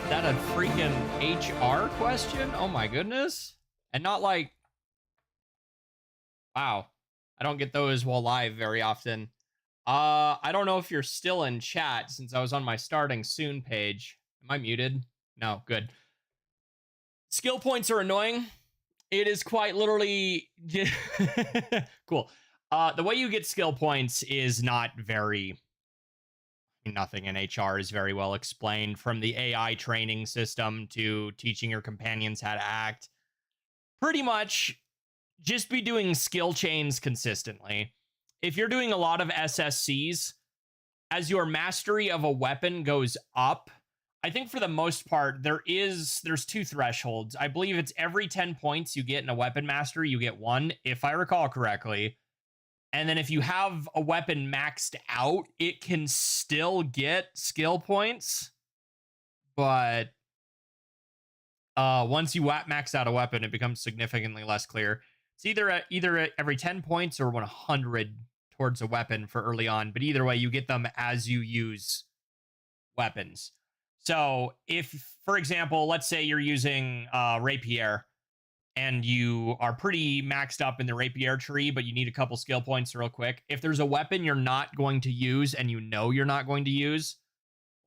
That a freaking HR question? Oh my goodness. And not like, wow. I don't get those while live very often. I don't know if you're still in chat since I was on my starting soon page. Am I muted? No, good. Skill points are annoying. It is quite literally cool. The way you get skill points is not very, nothing in HR is very well explained, from the AI training system to teaching your companions how to act. Pretty much just be doing skill chains consistently. If you're doing a lot of SSCs, as your mastery of a weapon goes up, I think for the most part, there's two thresholds. I believe it's every 10 points you get in a weapon mastery, you get one, if I recall correctly. And then if you have a weapon maxed out, it can still get skill points. But once you max out a weapon, it becomes significantly less clear. It's either at every 10 points or 100 towards a weapon for early on. But either way, you get them as you use weapons. So if, for example, let's say you're using rapier and you are pretty maxed up in the rapier tree, but you need a couple skill points real quick. If there's a weapon you're not going to use and you know you're not going to use,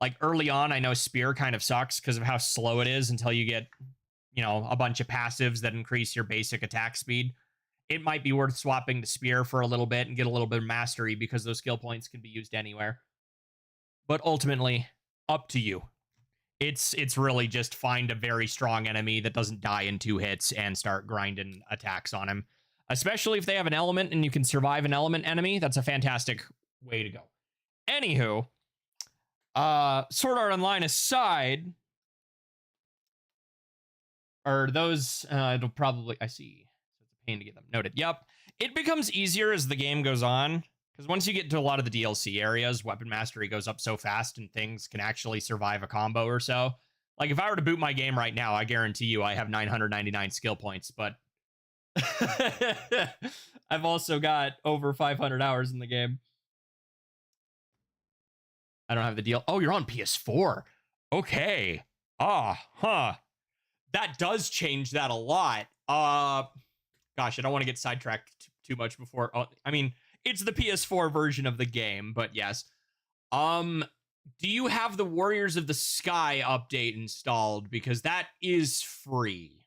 like early on, I know spear kind of sucks because of how slow it is until you get, a bunch of passives that increase your basic attack speed. It might be worth swapping to spear for a little bit and get a little bit of mastery because those skill points can be used anywhere. But ultimately, up to you. It's really just find a very strong enemy that doesn't die in 2 hits and start grinding attacks on him. Especially if they have an element and you can survive an element enemy, that's a fantastic way to go. Anywho, Sword Art Online aside, or those, it'll probably, I see. So it's a pain to get them noted. Yep. It becomes easier as the game goes on. Because once you get into a lot of the DLC areas, weapon mastery goes up so fast and things can actually survive a combo or so. Like, if I were to boot my game right now, I guarantee you I have 999 skill points, but I've also got over 500 hours in the game. I don't have the deal. Oh, you're on PS4. Okay. That does change that a lot. Gosh, I don't want to get sidetracked too much before. I mean, it's the PS4 version of the game, but yes. Do you have the Warriors of the Sky update installed? Because that is free.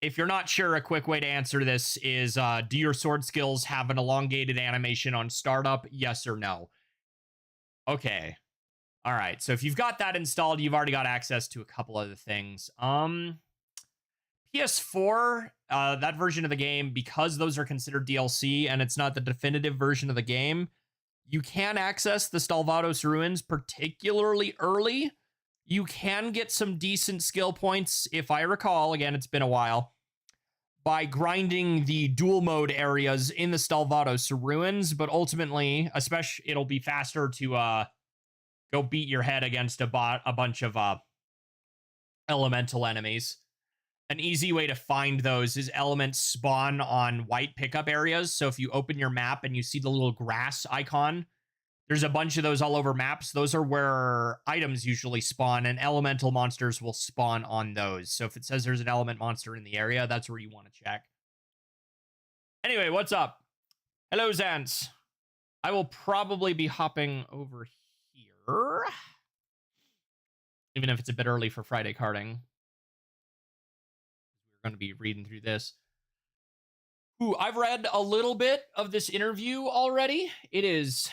If you're not sure, a quick way to answer this is, do your sword skills have an elongated animation on startup? Yes or no? Okay. All right. So if you've got that installed, you've already got access to a couple other things. PS4, that version of the game, because those are considered DLC and it's not the definitive version of the game, you can access the Stalvados Ruins particularly early. You can get some decent skill points, if I recall, again, it's been a while, by grinding the dual mode areas in the Stalvados Ruins, but ultimately, especially, it'll be faster to go beat your head against a bunch of elemental enemies. An easy way to find those is elements spawn on white pickup areas. So if you open your map and you see the little grass icon, there's a bunch of those all over maps. Those are where items usually spawn, and elemental monsters will spawn on those. So if it says there's an element monster in the area, that's where you want to check. Anyway, what's up? Hello, Zance. I will probably be hopping over here, even if it's a bit early for Friday carding. We're going to be reading through this. Ooh, I've read a little bit of this interview already. It is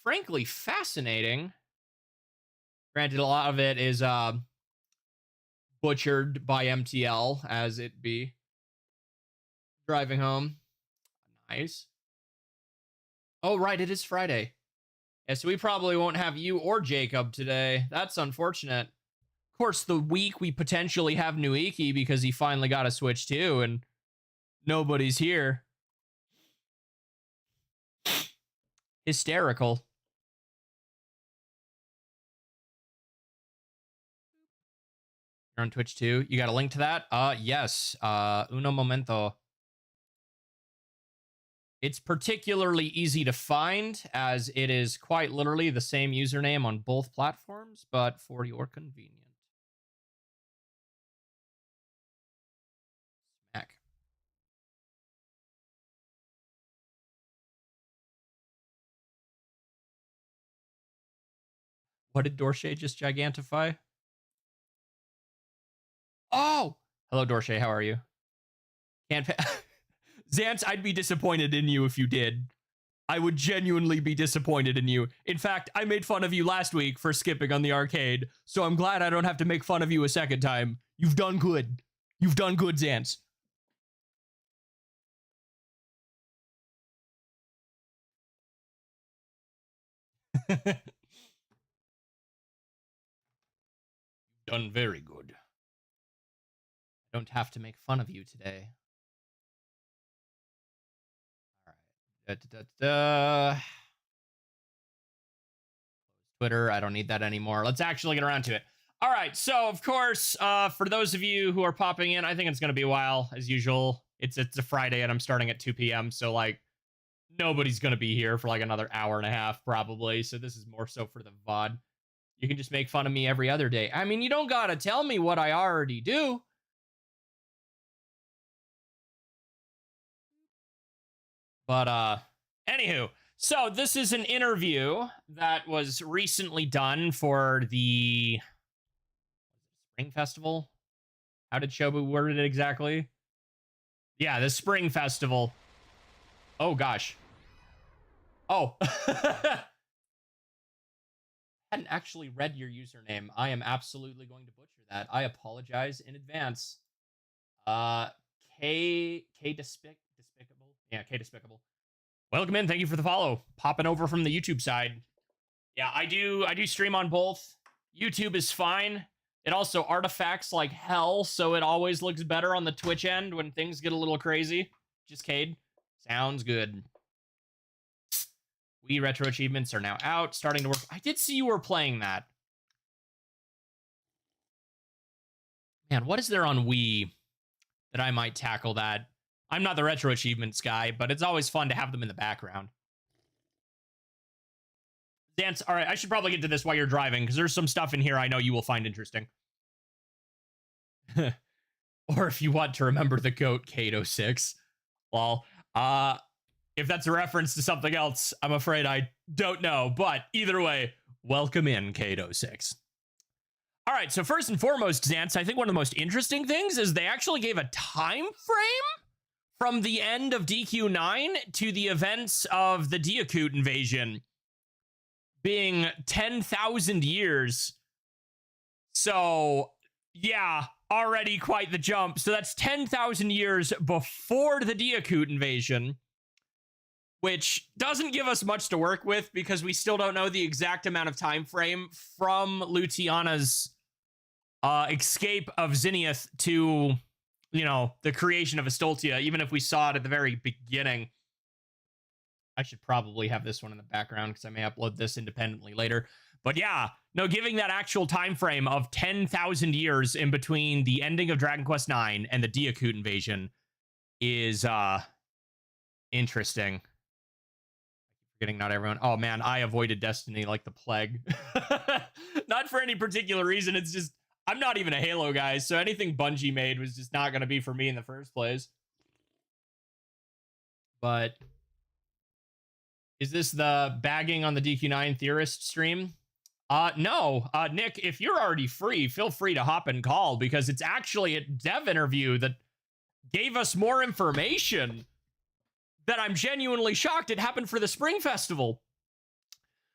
frankly fascinating. Granted, a lot of it is butchered by MTL, as it be. Driving home. Nice. Oh, right, it is Friday. Yeah, so we probably won't have you or Jacob today. That's unfortunate. Of course, the week we potentially have Nuiki because he finally got a Switch too, and nobody's here. Hysterical. You're on Twitch too. You got a link to that? Yes. Uno momento. It's particularly easy to find as it is quite literally the same username on both platforms, but for your convenience. Smack. What did Dorsey just gigantify? Oh! Hello, Dorsey. How are you? Can't pay. Xance, I'd be disappointed in you if you did. I would genuinely be disappointed in you. In fact, I made fun of you last week for skipping on the arcade, so I'm glad I don't have to make fun of you a second time. You've done good. You've done good, Xance. Done very good. I don't have to make fun of you today. All right. Twitter, I don't need that anymore. Let's actually get around to it. All right, so of course, for those of you who are popping in, I think it's going to be a while, as usual. It's a Friday, and I'm starting at 2 p.m., so, like, nobody's going to be here for, like, another hour and a half, probably, so this is more so for the VOD. You can just make fun of me every other day. I mean, you don't got to tell me what I already do. But, anywho, so this is an interview that was recently done for the Spring Festival. How did Shobu word it exactly? Yeah, the Spring Festival. Oh, gosh. Oh. I hadn't actually read your username. I am absolutely going to butcher that. I apologize in advance. K Despicable. Yeah, K Despicable. Welcome in. Thank you for the follow. Popping over from the YouTube side. Yeah, I do stream on both. YouTube is fine. It also artifacts like hell, so it always looks better on the Twitch end when things get a little crazy. Just Cade. Sounds good. Wii retro achievements are now out, starting to work. I did see you were playing that. Man, what is there on Wii that I might tackle that? I'm not the retro achievements guy, but it's always fun to have them in the background. Dance, all right, I should probably get to this while you're driving, because there's some stuff in here I know you will find interesting. Or if you want to remember the GOAT, Kato 6. Well, if that's a reference to something else, I'm afraid I don't know. But either way, welcome in, Kato 6. All right, so first and foremost, Xance, I think one of the most interesting things is they actually gave a time frame from the end of DQ9 to the events of the DQX invasion being 10,000 years. So, yeah, already quite the jump. So that's 10,000 years before the DQX invasion, which doesn't give us much to work with because we still don't know the exact amount of time frame from Luciana's escape of Zenith to, you know, the creation of Estoltia, even if we saw it at the very beginning. I should probably have this one in the background because I may upload this independently later. But yeah, no, giving that actual time frame of 10,000 years in between the ending of Dragon Quest IX and the DQX invasion is interesting. Forgetting not everyone. Oh man, I avoided Destiny like the plague. Not for any particular reason. It's just I'm not even a Halo guy, so anything Bungie made was just not going to be for me in the first place. But is this the bagging on the DQ9 theorist stream? No. Nick, if you're already free, feel free to hop and call because it's actually a dev interview that gave us more information that I'm genuinely shocked it happened for the Spring Festival.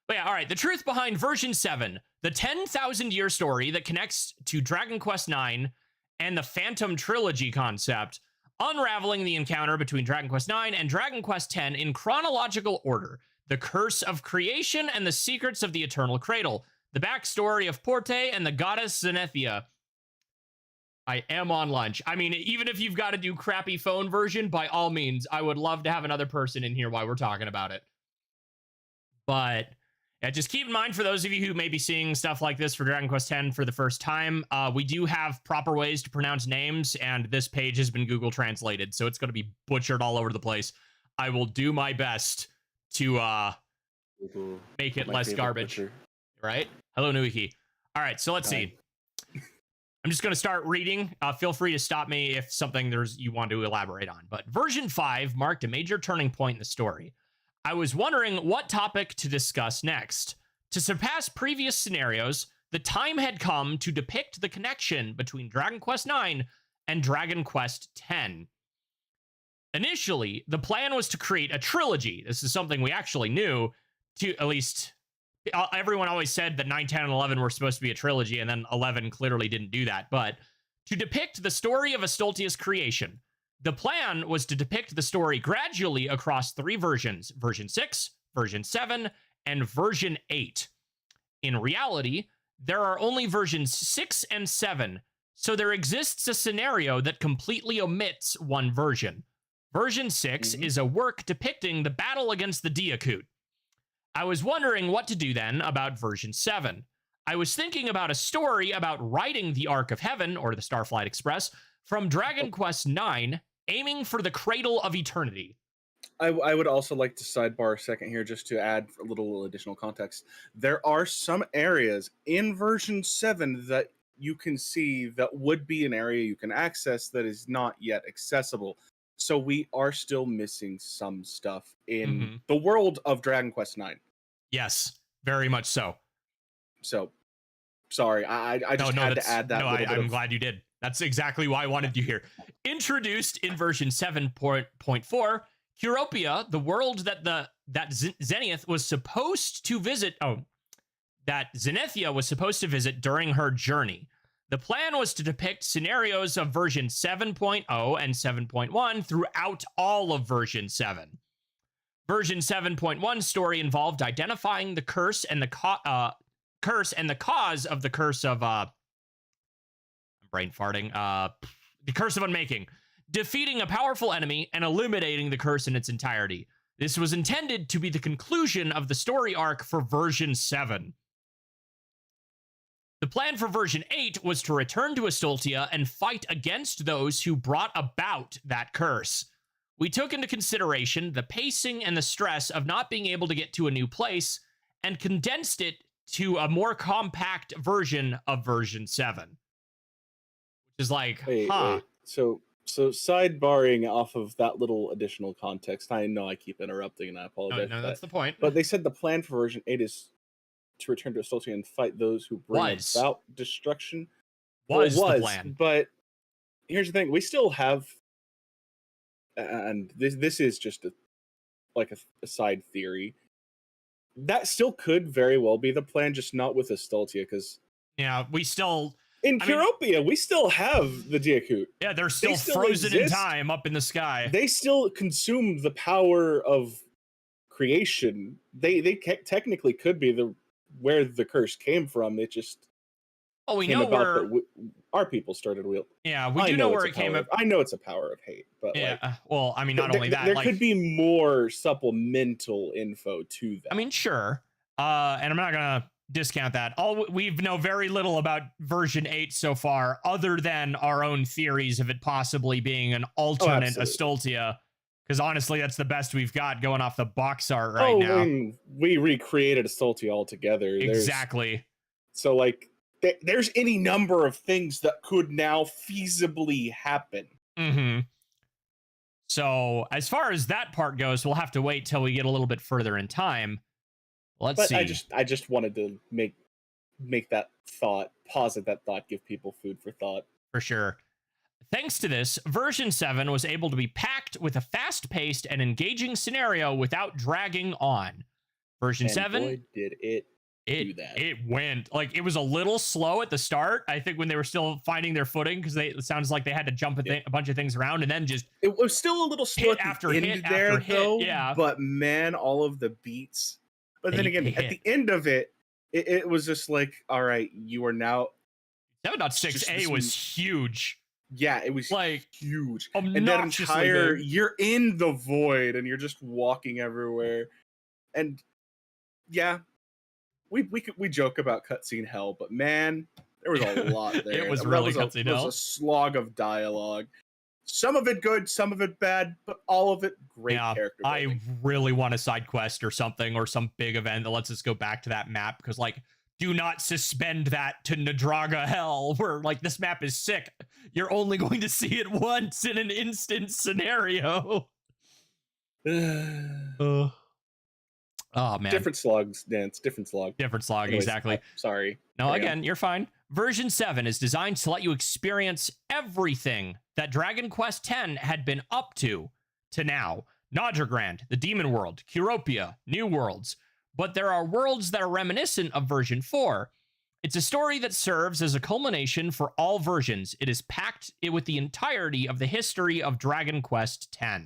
But yeah, all right. The truth behind version 7, the 10,000 year story that connects to Dragon Quest IX and the Phantom Trilogy concept, unraveling the encounter between Dragon Quest IX and Dragon Quest X in chronological order, the curse of creation and the secrets of the eternal cradle, the backstory of Porte and the goddess Zenithia. I am on lunch. I mean, even if you've got to do crappy phone version, by all means, I would love to have another person in here while we're talking about it. But yeah, just keep in mind for those of you who may be seeing stuff like this for Dragon Quest X for the first time, we do have proper ways to pronounce names, and this page has been Google translated, so it's going to be butchered all over the place. I will do my best to make it My less favorite garbage. butcher. Right? Hello, Nuiki. All right, so let's Hi. see. I'm just going to start reading. Feel free to stop me if something you want to elaborate on. But version 5 marked a major turning point in the story. I was wondering what topic to discuss next. To surpass previous scenarios, the time had come to depict the connection between Dragon Quest IX and Dragon Quest X. Initially, the plan was to create a trilogy. This is something we actually knew, to at least everyone always said that 9, 10, and 11 were supposed to be a trilogy, and then 11 clearly didn't do that. But to depict the story of Astoltia's creation, the plan was to depict the story gradually across 3 versions: version 6, version 7, and version 8. In reality, there are only versions 6 and 7, so there exists a scenario that completely omits one version. Version 6 is a work depicting the battle against the Diakut. I was wondering what to do then about version 7. I was thinking about a story about riding the Ark of Heaven, or the Starflight Express, from Dragon Quest IX, aiming for the Cradle of Eternity. I would also like to sidebar a second here just to add a little additional context. There are some areas in version 7 that you can see that would be an area you can access that is not yet accessible. So we are still missing some stuff in the world of Dragon Quest IX. Yes, very much so. So, sorry, I just had to add that. No, I'm glad you did. That's exactly why I wanted you here. Introduced in version 7.4, Curopia, the world that Zenith was supposed to visit. That Zenithia was supposed to visit during her journey. The plan was to depict scenarios of version 7.0 and 7.1 throughout all of version 7. Version 7.1 story involved identifying the curse and the cause of the curse of I'm brain farting. The curse of unmaking, defeating a powerful enemy and eliminating the curse in its entirety. This was intended to be the conclusion of the story arc for version 7. The plan for version 8 was to return to Astoltia and fight against those who brought about that curse. We took into consideration the pacing and the stress of not being able to get to a new place and condensed it to a more compact version of version 7. Which is like, wait. So sidebarring off of that little additional context, I know I keep interrupting and I apologize. No, that's the point. But they said the plan for version 8 is to return to Astoltia and fight those who bring about destruction. Was the plan. But here's the thing: we still have, and this is just a side theory. That still could very well be the plan, just not with Astoltia, because we still in Curopia we still have the Diakut. Yeah, they're still frozen in time up in the sky. They still consume the power of creation. They technically could be where the curse came from. It just we know where our people started wheel. Yeah, we do know where it came. I know it's a power of hate, but well, I mean, not only that, there could be more supplemental info to that. I mean, sure, and I'm not gonna discount that. We know very little about version 8 so far, other than our own theories of it possibly being an alternate Astoltia. Because honestly, that's the best we've got going off the box art right now. And we recreated Astoltia altogether. Exactly. So, there's any number of things that could now feasibly happen. So, as far as that part goes, we'll have to wait till we get a little bit further in time. Let's see. I just wanted to make that thought, posit that thought, give people food for thought. For sure. Thanks to this, version 7 was able to be packed with a fast-paced and engaging scenario without dragging on. Version 7, boy, did it do that. It went, it was a little slow at the start, I think, when they were still finding their footing, because it sounds like they had to jump a bunch of things around, and then just... It was still a little slow at the end there, though. Yeah. But, man, all of the beats... But then again, at the end of it, it was just like, all right, you are now... 7.6a was huge. Yeah, it was huge. And that entire, you're in the void and you're just walking everywhere. And yeah, we joke about cutscene hell, but man, there was a lot there. It was really cutscene hell. It was a slog of dialogue. Some of it good, some of it bad, but all of it great character building. I really want a side quest or something, or some big event that lets us go back to that map, because like, do not suspend that to Nadraga Hell, where like this map is sick. You're only going to see it once in an instance scenario. Oh man. Different slugs, Dance. Different slug. Different slog, Anyways, exactly. Sorry. No, again, you're fine. Version 7 is designed to let you experience everything that Dragon Quest X had been up to now. Nodragrand, the Demon World, Curopia, New Worlds. But there are worlds that are reminiscent of version 4. It's a story that serves as a culmination for all versions. It is packed with the entirety of the history of Dragon Quest X.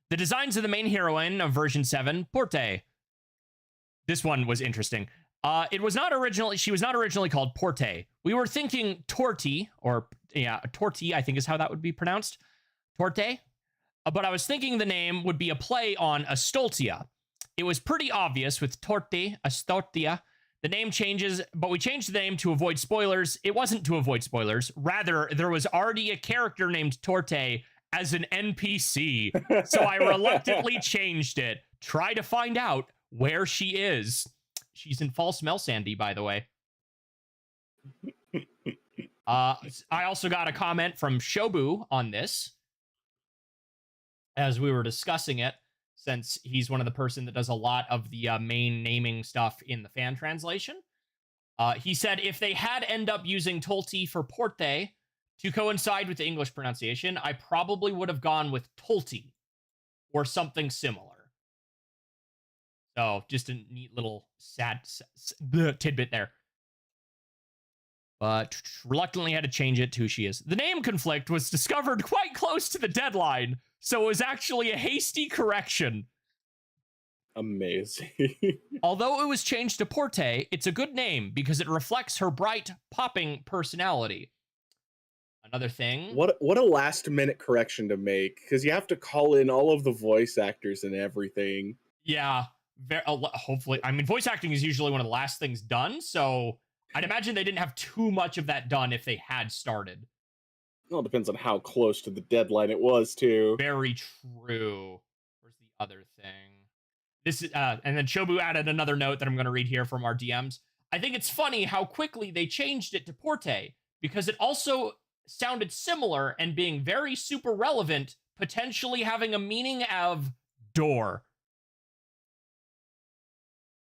The designs of the main heroine of version 7, Porte. This one was interesting. She was not originally called Porte. We were thinking Torti, or yeah, Torti, I think is how that would be pronounced. Torte. But I was thinking the name would be a play on Astoltia. It was pretty obvious with Torte, Astoltia. The name changes, but we changed the name to avoid spoilers. It wasn't to avoid spoilers. Rather, there was already a character named Torte as an NPC. So I reluctantly changed it. Try to find out where she is. She's in False Melsandy, by the way. I also got a comment from Shobu on this as we were discussing it, since he's one of the person that does a lot of the main naming stuff in the fan translation. He said if they had end up using Tolti for Porte to coincide with the English pronunciation, I probably would have gone with Tolti or something similar. So just a neat little sad tidbit there. But reluctantly had to change it to who she is. The name conflict was discovered quite close to the deadline, so it was actually a hasty correction. Amazing. Although it was changed to Porte, it's a good name because it reflects her bright, popping personality. Another thing. What a last minute correction to make, because you have to call in all of the voice actors and everything. Yeah. Hopefully, I mean, voice acting is usually one of the last things done, so I'd imagine they didn't have too much of that done if they had started. Well, it depends on how close to the deadline it was, too. Very true. Where's the other thing? This is, and then Shobu added another note that I'm going to read here from our DMs. I think it's funny how quickly they changed it to Porte, because it also sounded similar and being very super relevant, potentially having a meaning of door.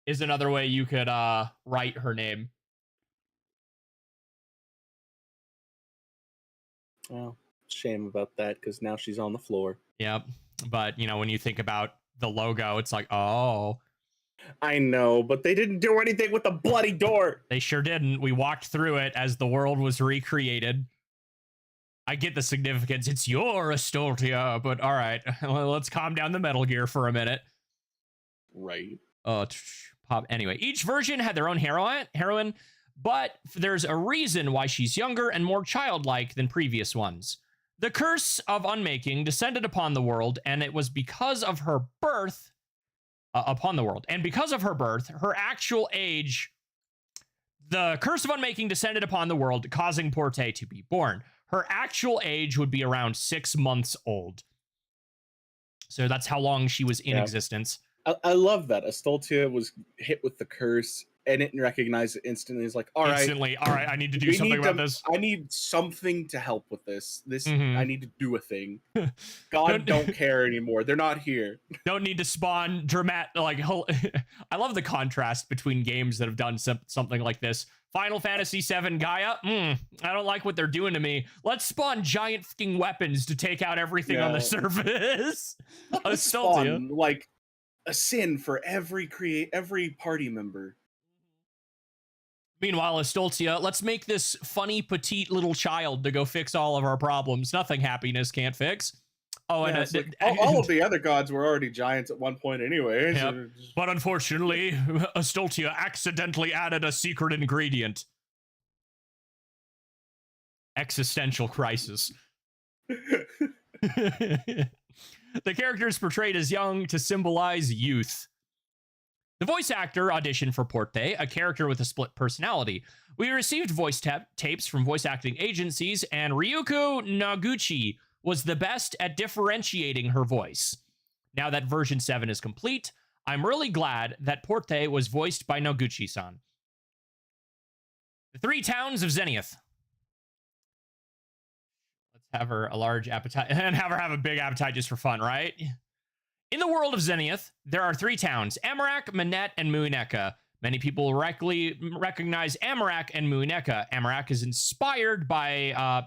Is another way you could write her name. Well, shame about that, because now she's on the floor. Yep. But, you know, when you think about the logo, it's like, oh. I know, but they didn't do anything with the bloody door. They sure didn't. We walked through it as the world was recreated. I get the significance. It's your Astoltia, but all right. Well, let's calm down the Metal Gear for a minute. Right. Pop. Anyway, each version had their own heroine, but there's a reason why she's younger and more childlike than previous ones. The curse of unmaking descended upon the world, and it was because of her birth upon the world. And because of her birth, her actual age, the curse of unmaking descended upon the world, causing Porte to be born. Her actual age would be around 6 months old. So that's how long she was in existence. I love that. Astoltia was hit with the curse and it recognized it instantly. It's like, all right, I need to do something about this. I need something to help with this. I need to do a thing. God don't care anymore. They're not here. Don't need to spawn dramatic. I love the contrast between games that have done something like this. Final Fantasy VII Gaia. I don't like what they're doing to me. Let's spawn giant fucking weapons to take out everything on the surface. Spawn like a sin for every party member. Meanwhile, Astoltia, let's make this funny petite little child to go fix all of our problems. Nothing happiness can't fix. Oh, and all of the other gods were already giants at one point anyway. Yep. So but unfortunately, Astoltia accidentally added a secret ingredient. Existential crisis. The character is portrayed as young to symbolize youth. The voice actor auditioned for Porte, a character with a split personality. We received voice tapes from voice acting agencies, and Ryuko Noguchi was the best at differentiating her voice. Now that version 7 is complete, I'm really glad that Porte was voiced by Noguchi-san. The 3 towns of Zenith. Let's have her a large appetite and have her have a big appetite just for fun, right? In the world of Zenith, there are 3 towns, Amarak, Manette, and Muineka. Many people correctly recognize Amarak and Muineka. Amarak is inspired by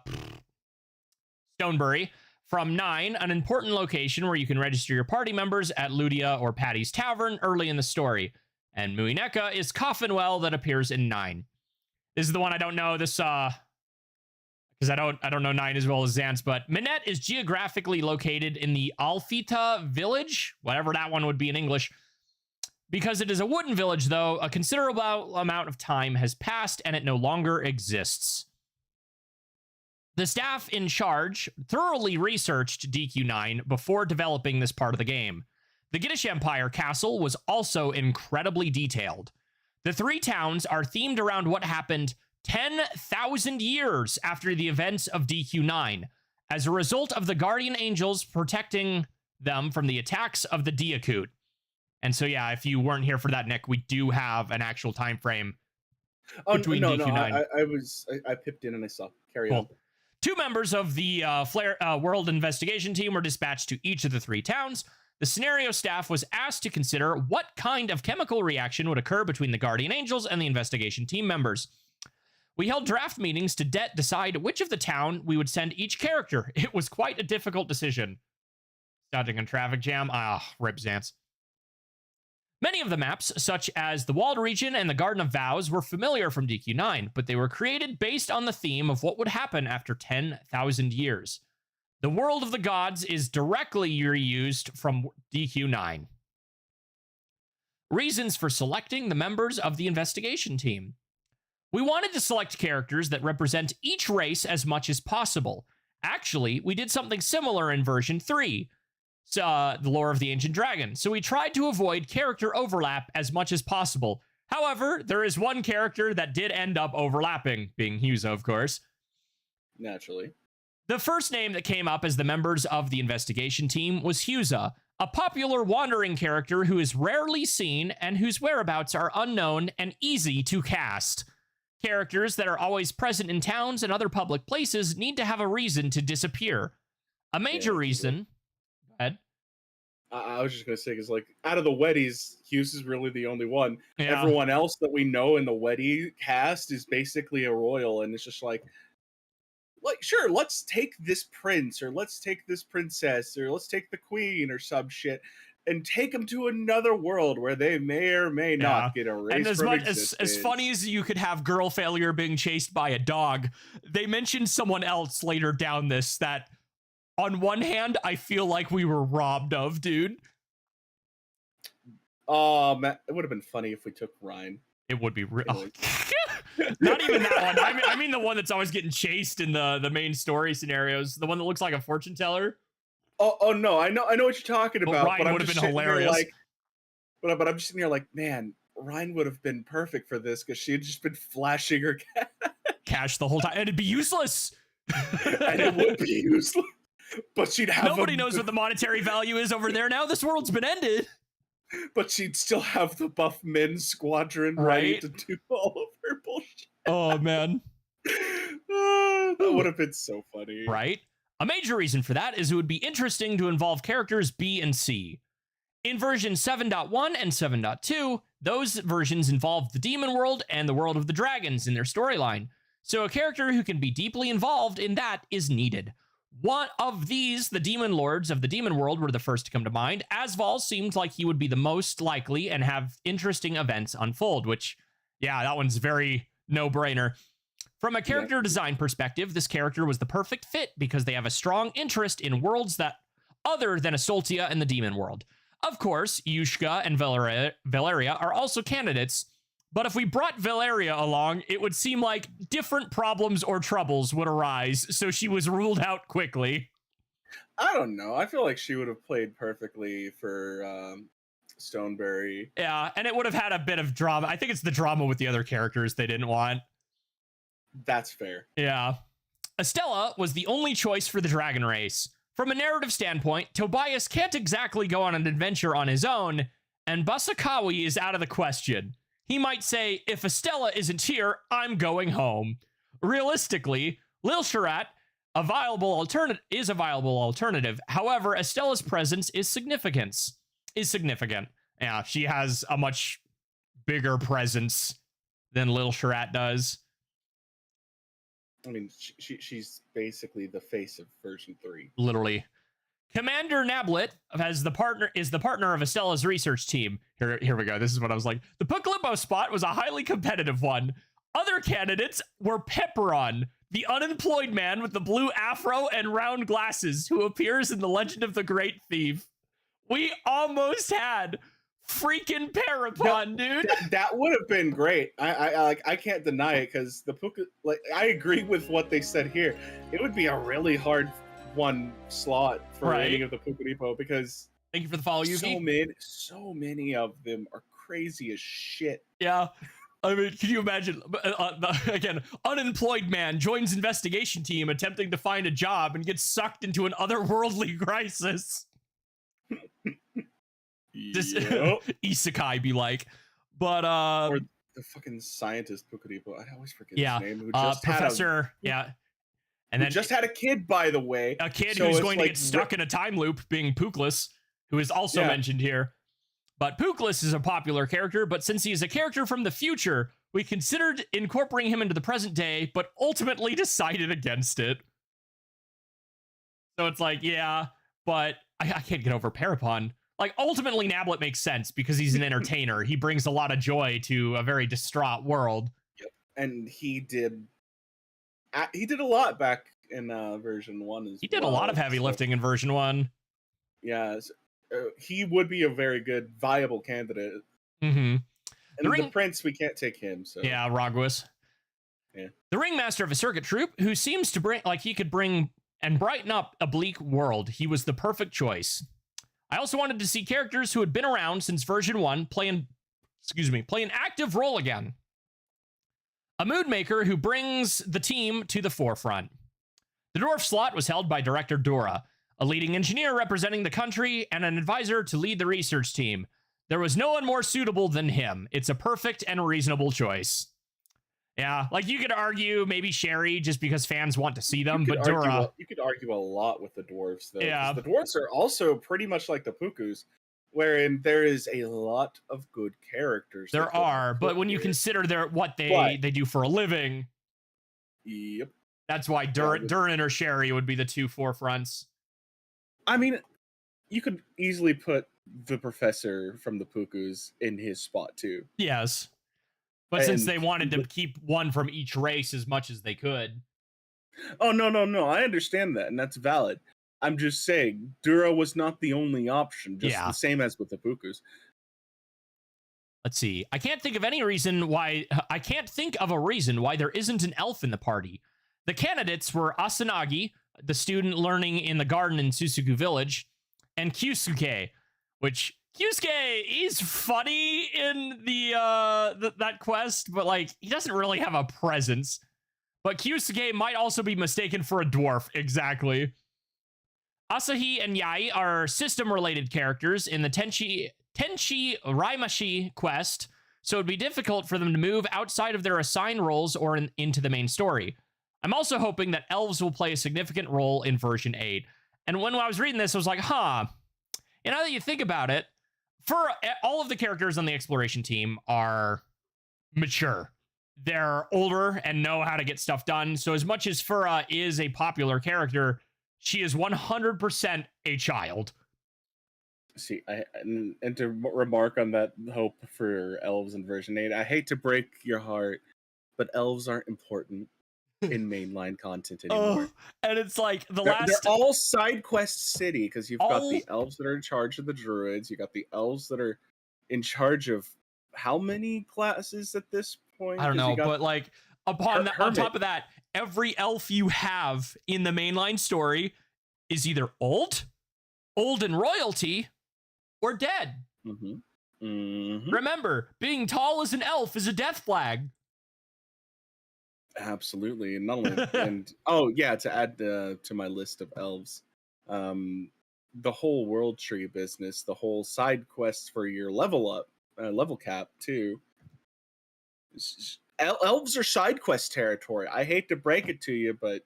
Stonebury from 9, an important location where you can register your party members at Ludia or Patty's Tavern early in the story. And Muineka is Coffinwell that appears in 9. This is the one I don't know. This because I don't know 9 as well as Xant's, but Manette is geographically located in the Alfita village, whatever that one would be in English. Because it is a wooden village, though, a considerable amount of time has passed and it no longer exists. The staff in charge thoroughly researched DQ9 before developing this part of the game. The Giddish Empire castle was also incredibly detailed. The 3 towns are themed around what happened 10,000 years after the events of DQ9, as a result of the guardian angels protecting them from the attacks of the Diakut. And so, yeah, if you weren't here for that, Nick, we do have an actual time frame between DQ9. I pipped in and I saw. Carry Cool. on. 2 members of the World Investigation Team were dispatched to each of the 3 towns. The scenario staff was asked to consider what kind of chemical reaction would occur between the Guardian Angels and the investigation team members. We held draft meetings to decide which of the town we would send each character. It was quite a difficult decision. Dodging a traffic jam? Rip Xant's. Many of the maps, such as the Walled Region and the Garden of Vows, were familiar from DQ9, but they were created based on the theme of what would happen after 10,000 years. The World of the Gods is directly reused from DQ9. Reasons for selecting the members of the investigation team. We wanted to select characters that represent each race as much as possible. Actually, we did something similar in version 3, the Lore of the Ancient Dragon, so we tried to avoid character overlap as much as possible. However, there is one character that did end up overlapping, being Huza, of course. Naturally. The first name that came up as the members of the investigation team was Huza, a popular wandering character who is rarely seen and whose whereabouts are unknown and easy to cast. Characters that are always present in towns and other public places need to have a reason to disappear. A major reason... Go ahead. I was just going to say, because, like, out of the Weddies, Hughes is really the only one. Yeah. Everyone else that we know in the Weddy cast is basically a royal, and it's just like, sure, let's take this prince, or let's take this princess, or let's take the queen, or some shit, and take them to another world where they may or may not get erased and as from much existence. as funny as you could have girl failure being chased by a dog, they mentioned someone else later down this that, on one hand, I feel like we were robbed of, dude. Man, it would have been funny if we took Ryan. It would be not even that one. I mean the one that's always getting chased in the main story scenarios. The one that looks like a fortune teller. Oh no, I know what you're talking about. Ryan would have been hilarious. But I'm just sitting here like, man, Ryan would have been perfect for this because she had just been flashing her cash the whole time, and it'd be useless. And it would be useless. But she'd have nobody knows what the monetary value is over there now. This world's been ended. But she'd still have the buff men squadron ready to do all of her bullshit. Oh man. That would have been so funny. Right? A major reason for that is it would be interesting to involve characters B and C. In version 7.1 and 7.2, those versions involved the demon world and the world of the dragons in their storyline. So a character who can be deeply involved in that is needed. One of these, the demon lords of the demon world, were the first to come to mind. Asval seemed like he would be the most likely and have interesting events unfold, which, yeah, that one's very no-brainer. From a character design perspective, this character was the perfect fit because they have a strong interest in worlds that other than Asoltia and the demon world. Of course, Yushka and Valeria are also candidates, but if we brought Valeria along, it would seem like different problems or troubles would arise, so she was ruled out quickly. I don't know. I feel like she would have played perfectly for Stoneberry. Yeah, and it would have had a bit of drama. I think it's the drama with the other characters they didn't want. That's fair. Yeah. Estella was the only choice for the dragon race. From a narrative standpoint, Tobias can't exactly go on an adventure on his own, and Basakawi is out of the question. He might say, if Estella isn't here, I'm going home. Realistically, Lil Sharat is a viable alternative. However, Estella's presence is significant. Yeah, she has a much bigger presence than Lil Sharat does. I mean, she's basically the face of version 3. Literally. Commander Nablet is the partner of Estella's research team. Here we go. This is what I was like. The Pucklippo spot was a highly competitive one. Other candidates were Pepperon, the unemployed man with the blue afro and round glasses who appears in The Legend of the Great Thief. We almost had freaking Parapon, dude. That would have been great. I can't deny it, because the Puka, like, I agree with what they said here. It would be a really hard one slot for any of the Pukuripo, because thank you for the follow, Yuki. So many of them are crazy as shit. Yeah. I mean, can you imagine, again, unemployed man joins investigation team attempting to find a job and gets sucked into an otherworldly crisis. Just isekai be like. But or the fucking scientist Pukuripo. I always forget his name. Who just Professor, and then just had a kid, by the way. A kid who's going to get stuck in a time loop, being Pookless, who is also mentioned here. But Pookless is a popular character, but since he is a character from the future, we considered incorporating him into the present day, but ultimately decided against it. So it's like, yeah, but I can't get over Parapon. Like, ultimately, Nablet makes sense because he's an entertainer. He brings a lot of joy to a very distraught world. Yep. And he did a lot back in version 1 He did a lot of heavy lifting in version 1. Yeah, he would be a very good, viable candidate. Mm-hmm. And the Prince, we can't take him. So yeah, Rogwis. Yeah. The ringmaster of a circuit troop who seems to bring, like, he could bring and brighten up a bleak world. He was the perfect choice. I also wanted to see characters who had been around since version 1 play an active role again. A mood maker who brings the team to the forefront. The dwarf slot was held by Director Dora, a leading engineer representing the country and an advisor to lead the research team. There was no one more suitable than him. It's a perfect and reasonable choice. Yeah, like, you could argue maybe Sherry just because fans want to see them, but Dora... You could argue a lot with the dwarves, though. Yeah. The dwarves are also pretty much like the Pukus, wherein there is a lot of good characters. There are, but when you consider what they do for a living... Yep. That's why Durin or Sherry would be the two forefronts. I mean, you could easily put the professor from the Pukus in his spot, too. Yes. But since they wanted to keep one from each race as much as they could. Oh, no. I understand that, and that's valid. I'm just saying, Dura was not the only option, just the same as with the Pukus. Let's see. I can't think of a reason why there isn't an elf in the party. The candidates were Asanagi, the student learning in the garden in Susuku Village, and Kyusuke, which Kyusuke is funny in that quest, but, like, he doesn't really have a presence. But Kyusuke might also be mistaken for a dwarf, exactly. Asahi and Yai are system-related characters in the Tenchi Raimashi quest, so it'd be difficult for them to move outside of their assigned roles or into the main story. I'm also hoping that elves will play a significant role in version 8. And when I was reading this, I was like, now that you think about it, all of the characters on the exploration team are mature. They're older and know how to get stuff done. So as much as Fura is a popular character, she is 100% a child. See, and to remark on that hope for elves in version 8, I hate to break your heart, but elves aren't important in mainline content anymore. And it's like they're all side quest city, because you've got the elves that are in charge of the druids, you got the elves that are in charge of how many classes at this point? I don't know, but, like, on top of that, every elf you have in the mainline story is either old in royalty, or dead. Mm-hmm. Hmm. Remember, being tall as an elf is a death flag. Absolutely, and not only and oh yeah, to add to my list of elves, um, the whole world tree business, the whole side quests for your level up, level cap too. Elves are side quest territory. I hate to break it to you, but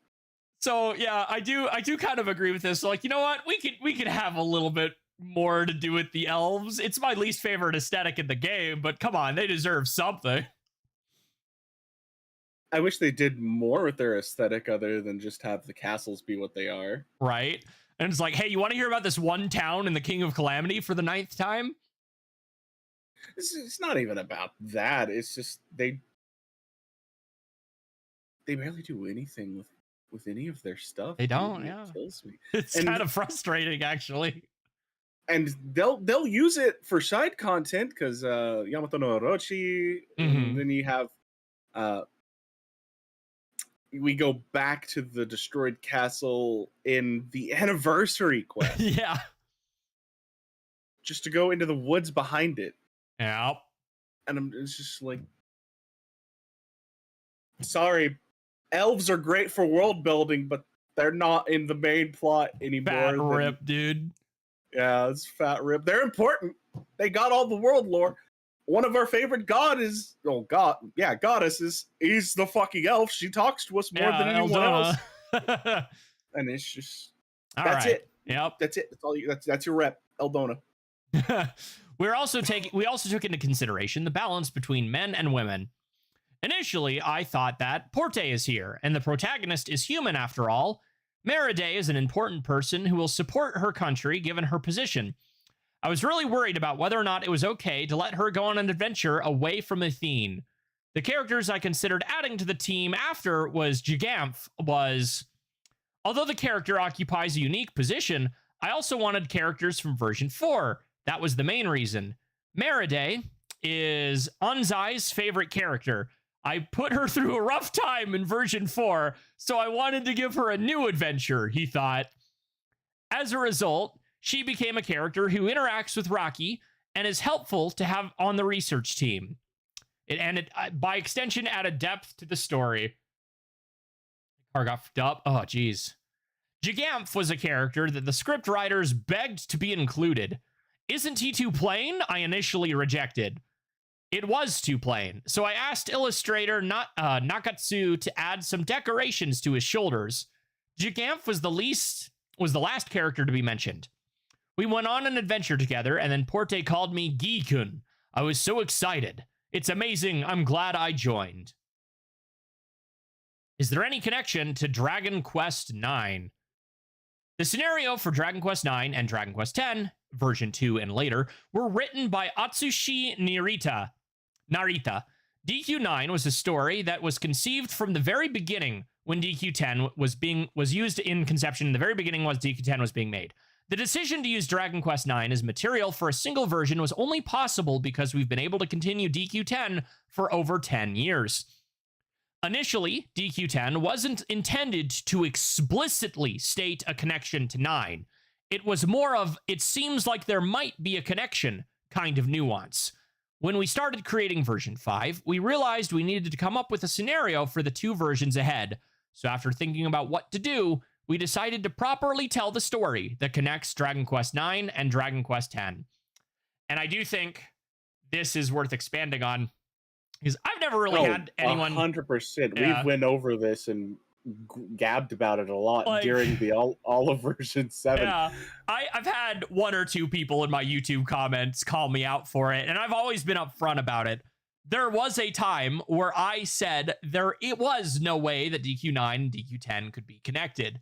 So yeah, I do kind of agree with this. So, like, you know what? We could have a little bit more to do with the elves. It's my least favorite aesthetic in the game, but come on, they deserve something, I wish they did more with their aesthetic other than just have the castles be what they are. right? And it's like, hey, you want to hear about this one town in the King of Calamity for the 9th time? It's not even about that. It's just they barely do anything with any of their stuff, They dude, don't, and it yeah. kills me. It's And kind of frustrating, actually. and they'll use it for side content because Yamato no Orochi, and Hmm. then you have uh we go back to the destroyed castle in the anniversary quest Yeah. just to go into the woods behind it, Yeah. and it's just like, sorry, elves are great for world building, but they're not in the main plot Fat anymore. rip, dude. Yeah, it's fat rip. They're important. They got all the world lore. One of our favorite goddesses. He's the fucking elf. She talks to us more than Yeah, anyone else, Eldona. and it's just All that's right. it. Yep. That's it. That's all you. That's your rep, Eldona. We also took into consideration the balance between men and women. Initially, I thought that Porte is here, and the protagonist is human after all. Meriday is an important person who will support her country given her position. I was really worried about whether or not it was okay to let her go on an adventure away from Athene. The characters I considered adding to the team after was Giganthe although the character occupies a unique position, I also wanted characters from version 4. That was the main reason. Meriday is Anzai's favorite character. I put her through a rough time in version 4, so I wanted to give her a new adventure, he thought. As a result, she became a character who interacts with Rocky and is helpful to have on the research team. It by extension, added depth to the story. Car got fucked up. Oh, geez. Giganthe was a character that the script writers begged to be included. Isn't he too plain? I initially rejected. It was too plain, so I asked illustrator Nakatsu to add some decorations to his shoulders. Giganthe was the last character to be mentioned. We went on an adventure together, and then Porte called me Gi-kun. I was so excited. It's amazing. I'm glad I joined. Is there any connection to Dragon Quest IX? The scenario for Dragon Quest IX and Dragon Quest X, version 2 and later, were written by Atsushi Narita. DQ9 was a story that was conceived from the very beginning when DQ10 was used in conception. In the very beginning was DQ10 was being made. The decision to use Dragon Quest IX as material for a single version was only possible because we've been able to continue DQ10 for over 10 years. Initially, DQ10 wasn't intended to explicitly state a connection to 9. It was more of, it seems like there might be a connection kind of nuance. When we started creating version 5, we realized we needed to come up with a scenario for the 2 versions ahead. So after thinking about what to do, we decided to properly tell the story that connects Dragon Quest IX and Dragon Quest X. And I do think this is worth expanding on, because I've never really had anyone. 100%. Yeah. We've went over this and gabbed about it a lot Like, during the all of version 7. Yeah, I've had 1 or 2 people in my YouTube comments call me out for it, and I've always been upfront about it. There was a time where I said it was no way that DQ9 and DQ10 could be connected.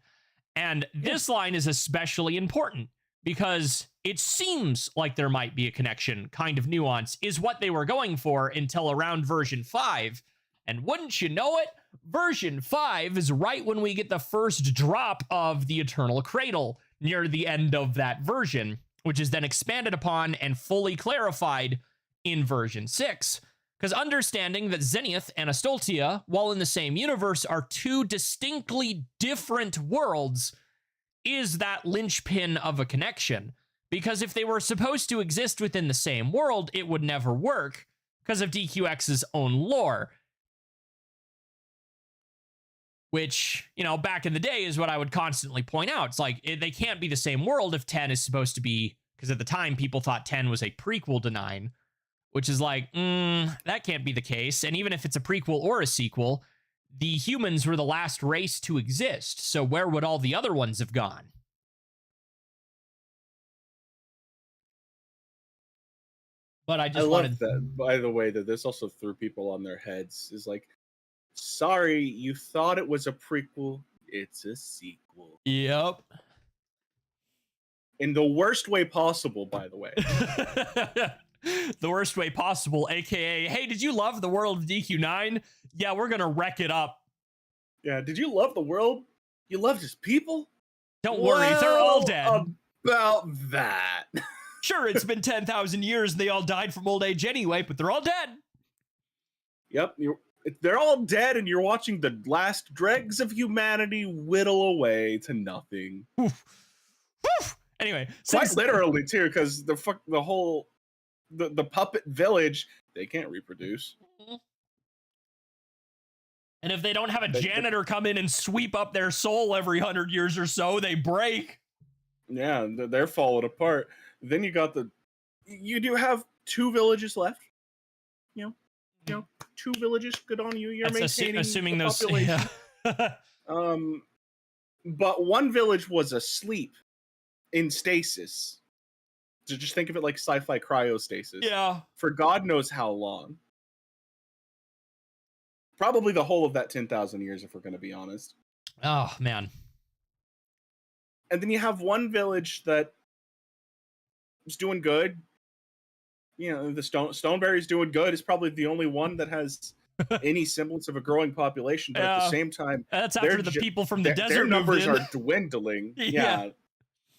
And this line is especially important because it seems like there might be a connection, kind of nuance, is what they were going for until around version 5. And wouldn't you know it, version 5 is right when we get the first drop of the Eternal Cradle near the end of that version, which is then expanded upon and fully clarified in version 6. Because understanding that Zenith and Astoltia, while in the same universe, are 2 distinctly different worlds is that linchpin of a connection. Because if they were supposed to exist within the same world, it would never work because of DQX's own lore. Which, you know, back in the day is what I would constantly point out. It's like, they can't be the same world if 10 is supposed to be, because at the time people thought 10 was a prequel to 9, which is like, that can't be the case. And even if it's a prequel or a sequel, the humans were the last race to exist. So where would all the other ones have gone? But I love that, by the way, that this also threw people on their heads. Is like, sorry, you thought it was a prequel. It's a sequel. Yep. In the worst way possible, by the way. The worst way possible, aka, hey, did you love the world of DQ9? Yeah, we're gonna wreck it up. Yeah, did you love the world? You loved his people? Don't worry, they're all dead. About that. Sure, it's been 10,000 years and they all died from old age anyway, but they're all dead. Yep, they're all dead, and you're watching the last dregs of humanity whittle away to nothing. Oof. Oof. Anyway, quite literally too, because the puppet village, they can't reproduce. And if they don't have a janitor come in and sweep up their soul every 100 years or so, they break. Yeah, they're falling apart. Then you do have 2 villages left. You know, 2 villages. Good on you. You're maintaining assuming the those. population. Yeah. But one village was asleep in stasis. So just think of it like sci-fi cryostasis. Yeah. For God knows how long. Probably the whole of that 10,000 years, if we're going to be honest. Oh, man. And then you have one village that is doing good. You know, the Stoneberry's doing good. It's probably the only one that has any semblance of a growing population. But at the same time, that's after the people from the desert. Their numbers are dwindling. Yeah.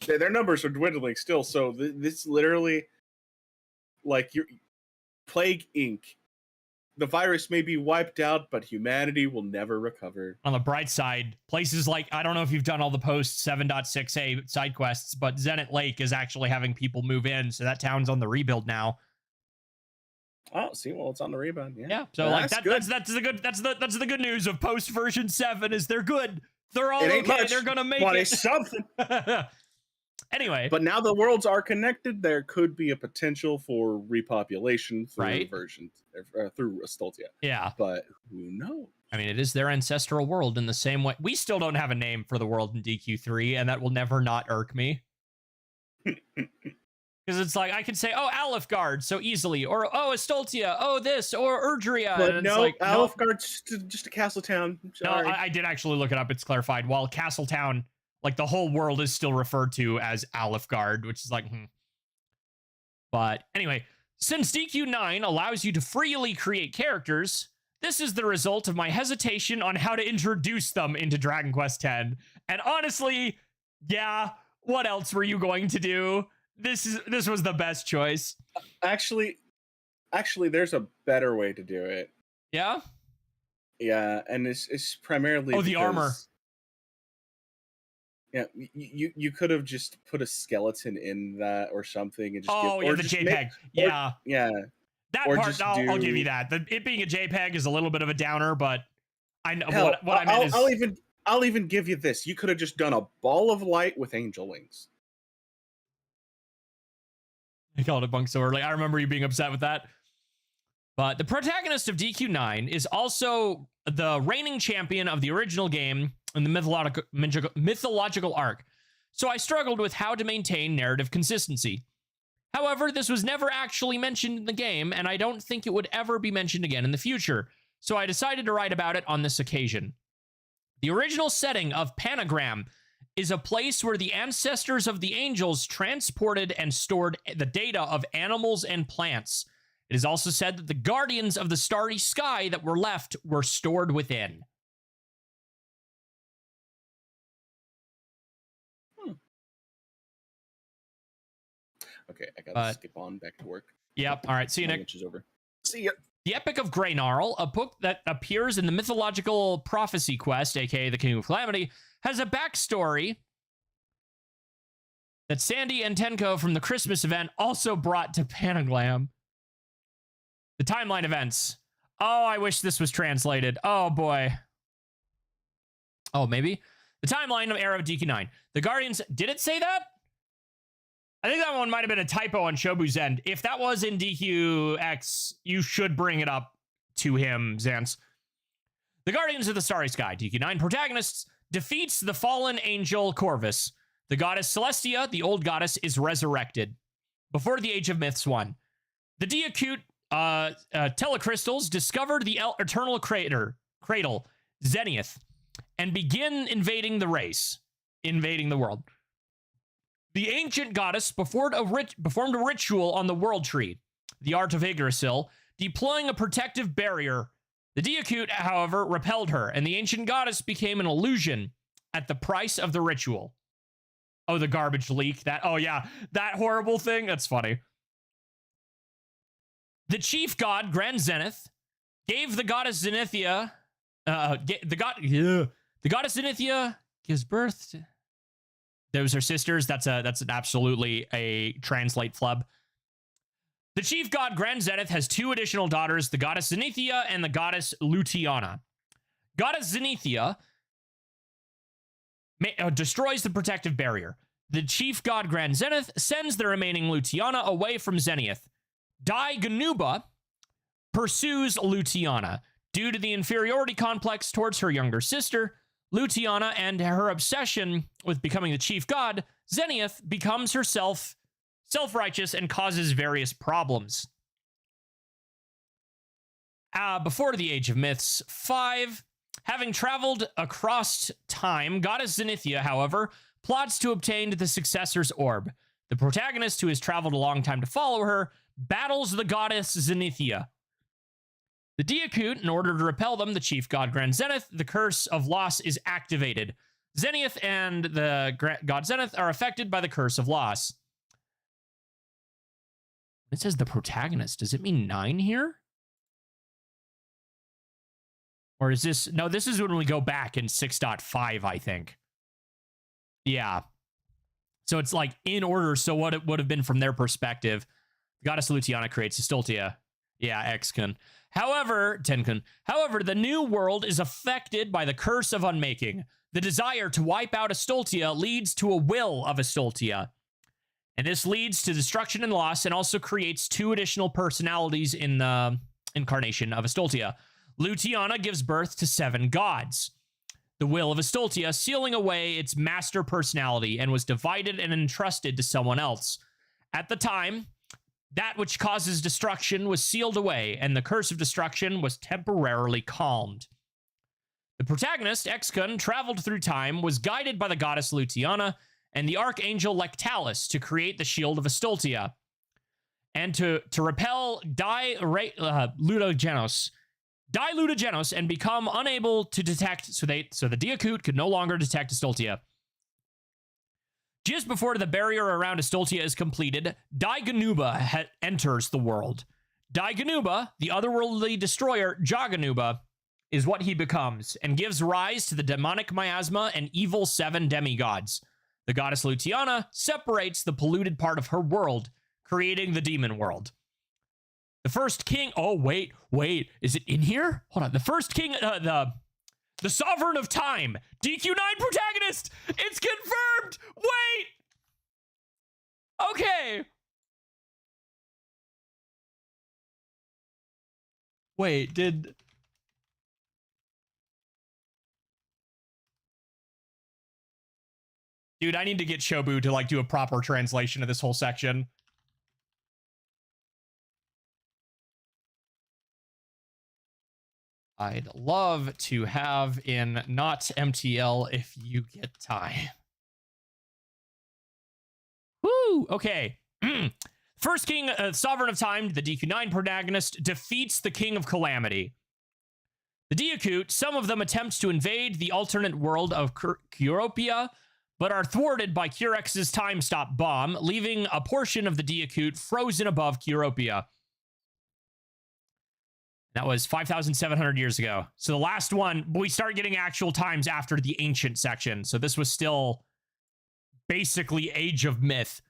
Their numbers are dwindling still. So this literally, like, your Plague Inc. The virus may be wiped out, but humanity will never recover. On the bright side, places like, I don't know if you've done all the post 7.6a side quests, but Zenith Lake is actually having people move in, so that town's on the rebuild now. Oh, see, well, it's on the rebound. Yeah. So like that's the good news of post version 7 is they're good. They're all okay. Much, they're gonna make but it. It's something. Anyway, but now the worlds are connected. There could be a potential for repopulation through versions through Astoltia. Yeah, but who knows? I mean, it is their ancestral world in the same way. We still don't have a name for the world in DQ3, and that will never not irk me. Because it's like, I can say, oh, Alifgard so easily, or oh, Astoltia, oh, this, or Urdria. But no, like, Alifgard's just a castle town. No, I did actually look it up. It's clarified. While Castle Town, like the whole world is still referred to as Alifgard, which is like, But anyway, since DQ9 allows you to freely create characters, this is the result of my hesitation on how to introduce them into Dragon Quest X. And honestly, yeah, what else were you going to do? This was the best choice. Actually, there's a better way to do it. Yeah? Yeah, and it's primarily the armor. Yeah, you could have just put a skeleton in that or something and just the JPEG. Yeah. That part, I'll give you that. It being a JPEG is a little bit of a downer, but I know what I meant is I'll even give you this. You could have just done a ball of light with angel wings. I called it bunk so early. I remember you being upset with that. But the protagonist of DQ9 is also the reigning champion of the original game in the mythological arc. So I struggled with how to maintain narrative consistency. However, this was never actually mentioned in the game, and I don't think it would ever be mentioned again in the future. So I decided to write about it on this occasion. The original setting of Panagram is a place where the ancestors of the angels transported and stored the data of animals and plants. It is also said that the guardians of the starry sky that were left were stored within. Okay, I gotta skip on back to work. Yep. All right. See you, Nick. Lunch is over. See ya. The Epic of Greynarl, a book that appears in the mythological prophecy quest, aka the King of Calamity, has a backstory that Sandy and Tenko from the Christmas event also brought to Panaglam. The timeline events. Oh, I wish this was translated. Oh, boy. Oh, maybe. The timeline of era of DQ9. The Guardians... Did it say that? I think that one might have been a typo on Shobu's end. If that was in DQX, you should bring it up to him, Zance. The Guardians of the Starry Sky, DQ9 protagonists, defeats the fallen angel Corvus. The goddess Celestia, the old goddess, is resurrected. Before the Age of Myths 1. The Diacute telecrystals discovered the eternal cradle, Zenith, and begin invading the world. The ancient goddess performed a ritual on the world tree, the art of Yggdrasil, deploying a protective barrier. The Diacute, however, repelled her, and the ancient goddess became an illusion at the price of the ritual. Oh, the garbage leak. Oh yeah, that horrible thing. That's funny. The chief god, Grand Zenith, gave the goddess Zenithia, the goddess Zenithia gives birth to... Those are sisters. That's absolutely a translate flub. The chief god, Grand Zenith, has two additional daughters, the goddess Zenithia and the goddess Luciana. Goddess Zenithia destroys the protective barrier. The chief god, Grand Zenith, sends the remaining Luciana away from Zenith. Dai Ganuba pursues Luciana. Due to the inferiority complex towards her younger sister, Luciana, and her obsession with becoming the chief god, Zenith becomes herself self-righteous and causes various problems. Before the Age of Myths 5, having traveled across time, goddess Zenithia, however, plots to obtain the successor's orb. The protagonist, who has traveled a long time to follow her, battles the goddess Zenithia. The Diacute, in order to repel them, the chief god Grand Zenith, the curse of loss is activated. Zenith and the god Zenith are affected by the curse of loss. It says the protagonist. Does it mean 9 here? Or is this... No, this is when we go back in 6.5, I think. Yeah. So it's like in order, so what it would have been from their perspective. Goddess Luciana creates Estoltia. Yeah, X-Kun. However, Tenkun. However, the new world is affected by the curse of unmaking. The desire to wipe out Estoltia leads to a will of Estoltia. And this leads to destruction and loss, and also creates 2 additional personalities in the incarnation of Estoltia. Luciana gives birth to 7 gods. The will of Estoltia, sealing away its master personality, and was divided and entrusted to someone else. At the time, that which causes destruction was sealed away, and the curse of destruction was temporarily calmed. The protagonist, X-Kun, traveled through time, was guided by the goddess Luciana and the archangel Lectalis to create the shield of Estoltia, and to repel Ludogenos, and become unable to detect, so the Diacute could no longer detect Estoltia. Just before the barrier around Estoltia is completed, Dai Ganuba enters the world. Dai Ganuba, the otherworldly destroyer Jaganuba, is what he becomes, and gives rise to the demonic miasma and evil 7 demigods. The goddess Luciana separates the polluted part of her world, creating the demon world. The first king... Oh, wait. Is it in here? Hold on. The first king... The Sovereign of Time. DQ9 protagonist. It's confirmed. Wait. Okay. Wait, did... Dude, I need to get Shobu to, like, do a proper translation of this whole section. I'd love to have in not MTL if you get time. Woo! Okay. First king, Sovereign of Time, the DQ9 protagonist, defeats the King of Calamity. The Diacute, some of them attempt to invade the alternate world of Curopia, but are thwarted by Curex's time stop bomb, leaving a portion of the Diacute frozen above Curopia. That was 5,700 years ago. So the last one, we start getting actual times after the ancient section. So this was still basically Age of Myth.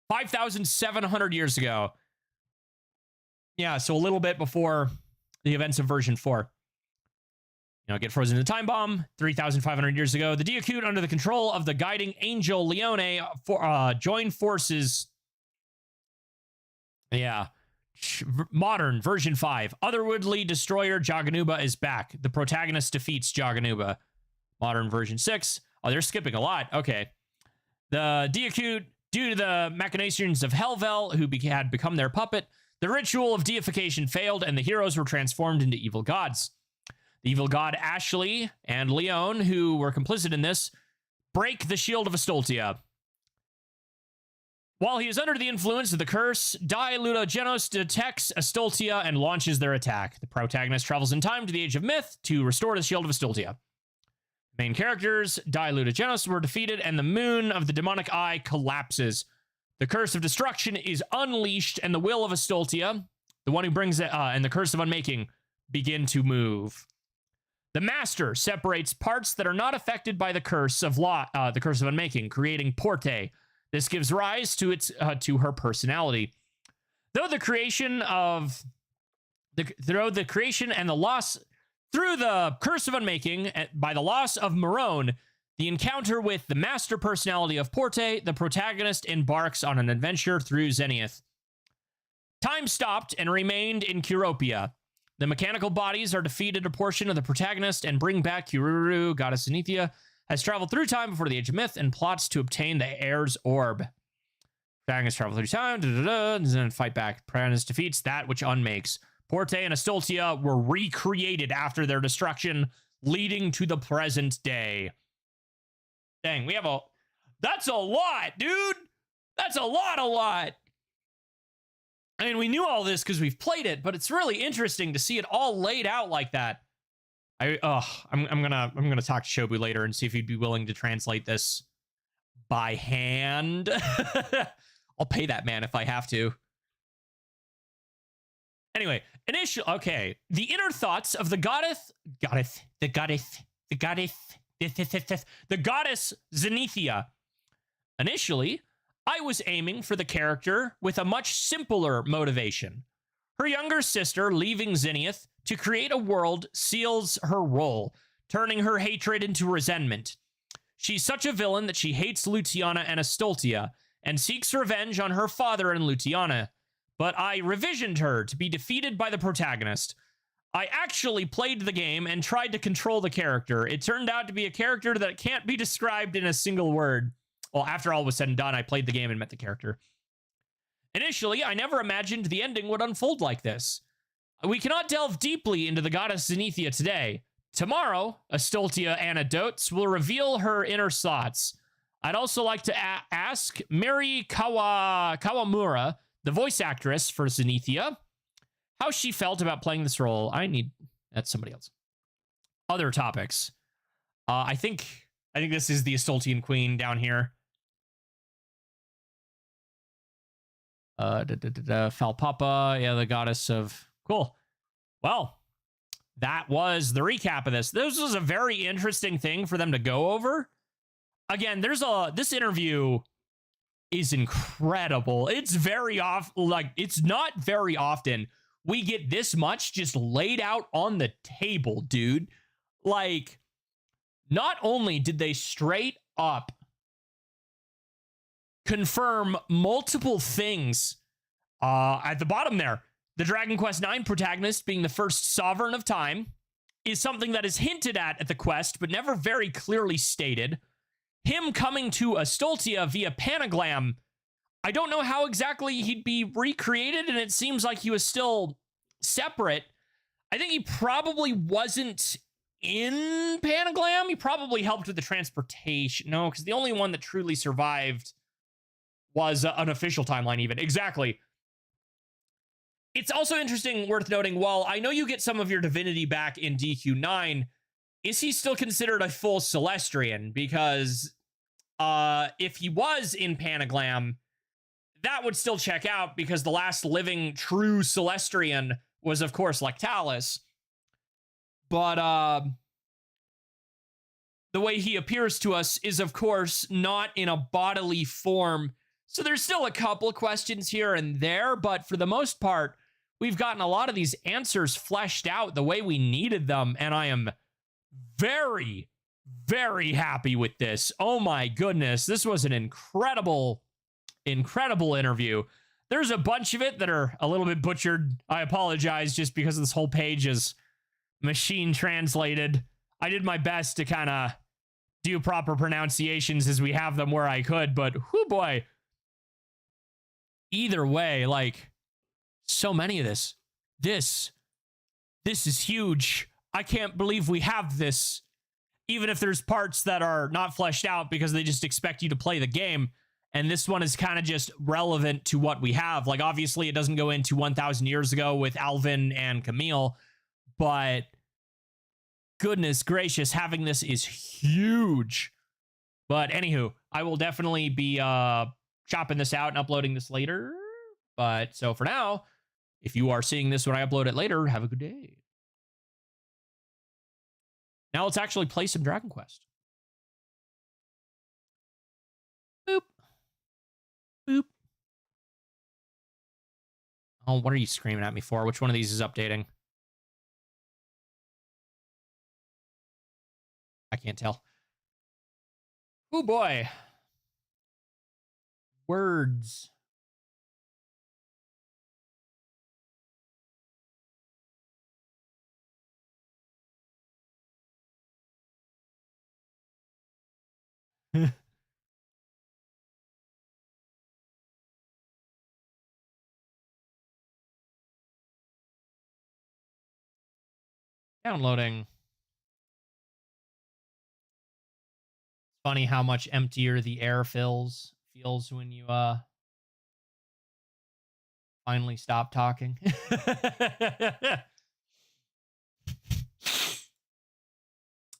5,700 years ago. Yeah, so a little bit before the events of version 4. Get frozen in the time bomb. 3,500 years ago, the DQX, under the control of the guiding angel Leone, joined forces. Yeah. Modern version 5. Otherworldly destroyer Jaganuba is back. The protagonist defeats Jaganuba. Modern version 6. Oh, they're skipping a lot. Okay. The DQX, due to the machinations of Helvel, who had become their puppet, the ritual of deification failed, and the heroes were transformed into evil gods. The evil god Ashley and Leon, who were complicit in this, break the shield of Astoltia. While he is under the influence of the curse, Dai Ludogenos detects Astoltia and launches their attack. The protagonist travels in time to the Age of Myth to restore the shield of Astoltia. Main characters, Dai Ludogenos, were defeated, and the moon of the demonic eye collapses. The curse of destruction is unleashed, and the will of Astoltia, the one who brings it, and the curse of unmaking begin to move. The master separates parts that are not affected by the curse of the curse of unmaking, creating Porte. This gives rise to to her personality. Through the creation and the loss, through the curse of unmaking, by the loss of Marone, the encounter with the master personality of Porte, the protagonist embarks on an adventure through Zenith. Time stopped and remained in Curopia. The mechanical bodies are defeated a portion of the protagonist and bring back Kururu. Goddess Zenithia has traveled through time before the Age of Myth and plots to obtain the Heir's Orb. Protagonist travel through time, and then fight back. Protagonist defeats that which unmakes. Porte and Astoltia were recreated after their destruction, leading to the present day. Dang, that's a lot, dude! That's a lot! I mean, we knew all this because we've played it, but it's really interesting to see it all laid out like that. I'm gonna talk to Shobu later and see if he'd be willing to translate this by hand. I'll pay that man if I have to. Anyway, the inner thoughts of the goddess Zenithia. Initially, I was aiming for the character with a much simpler motivation. Her younger sister leaving Zenith to create a world seals her role, turning her hatred into resentment. She's such a villain that she hates Luciana and Astoltia, and seeks revenge on her father and Luciana. But I revisioned her to be defeated by the protagonist. I actually played the game and tried to control the character. It turned out to be a character that can't be described in a single word. Well, after all was said and done, I played the game and met the character. Initially, I never imagined the ending would unfold like this. We cannot delve deeply into the goddess Zenithia today. Tomorrow, Astoltia Anecdotes will reveal her inner thoughts. I'd also like to ask Mary Kawamura, the voice actress for Zenithia, how she felt about playing this role. That's somebody else. Other topics. I think this is the Astoltian Queen down here. Falpapa, yeah, the goddess of... Cool. Well, that was the recap of this. This was a very interesting thing for them to go over. Again, this interview is incredible. It's it's not very often we get this much just laid out on the table, dude. Like, not only did they straight up confirm multiple things at the bottom there. The Dragon Quest IX protagonist being the first sovereign of time is something that is hinted at the quest, but never very clearly stated. Him coming to Astoltia via Panaglam, I don't know how exactly he'd be recreated, and it seems like he was still separate. I think he probably wasn't in Panaglam. He probably helped with the transportation. No, because the only one that truly survived was an official timeline even. Exactly. It's also interesting, worth noting, while I know you get some of your divinity back in DQ9, is he still considered a full Celestrian? Because if he was in Panaglam, that would still check out, because the last living true Celestrian was, of course, Lactalis. But the way he appears to us is, of course, not in a bodily form. So there's still a couple of questions here and there, but for the most part, we've gotten a lot of these answers fleshed out the way we needed them, and I am very, very happy with this. Oh my goodness, this was an incredible interview. There's a bunch of it that are a little bit butchered. I apologize just because this whole page is machine translated. I did my best to kind of do proper pronunciations as we have them where I could, but whoo boy. Either way, like, so many of this. This is huge. I can't believe we have this. Even if there's parts that are not fleshed out because they just expect you to play the game. And this one is kind of just relevant to what we have. Like, obviously, it doesn't go into 1,000 years ago with Alvin and Camille, but goodness gracious, having this is huge. But anywho, I will definitely be chopping this out and uploading this later. But so for now, if you are seeing this when I upload it later, have a good day. Now let's actually play some Dragon Quest. Boop. Boop. Oh, what are you screaming at me for? Which one of these is updating? I can't tell. Oh boy. Words. Downloading. Funny how much emptier the air feels when you finally stop talking.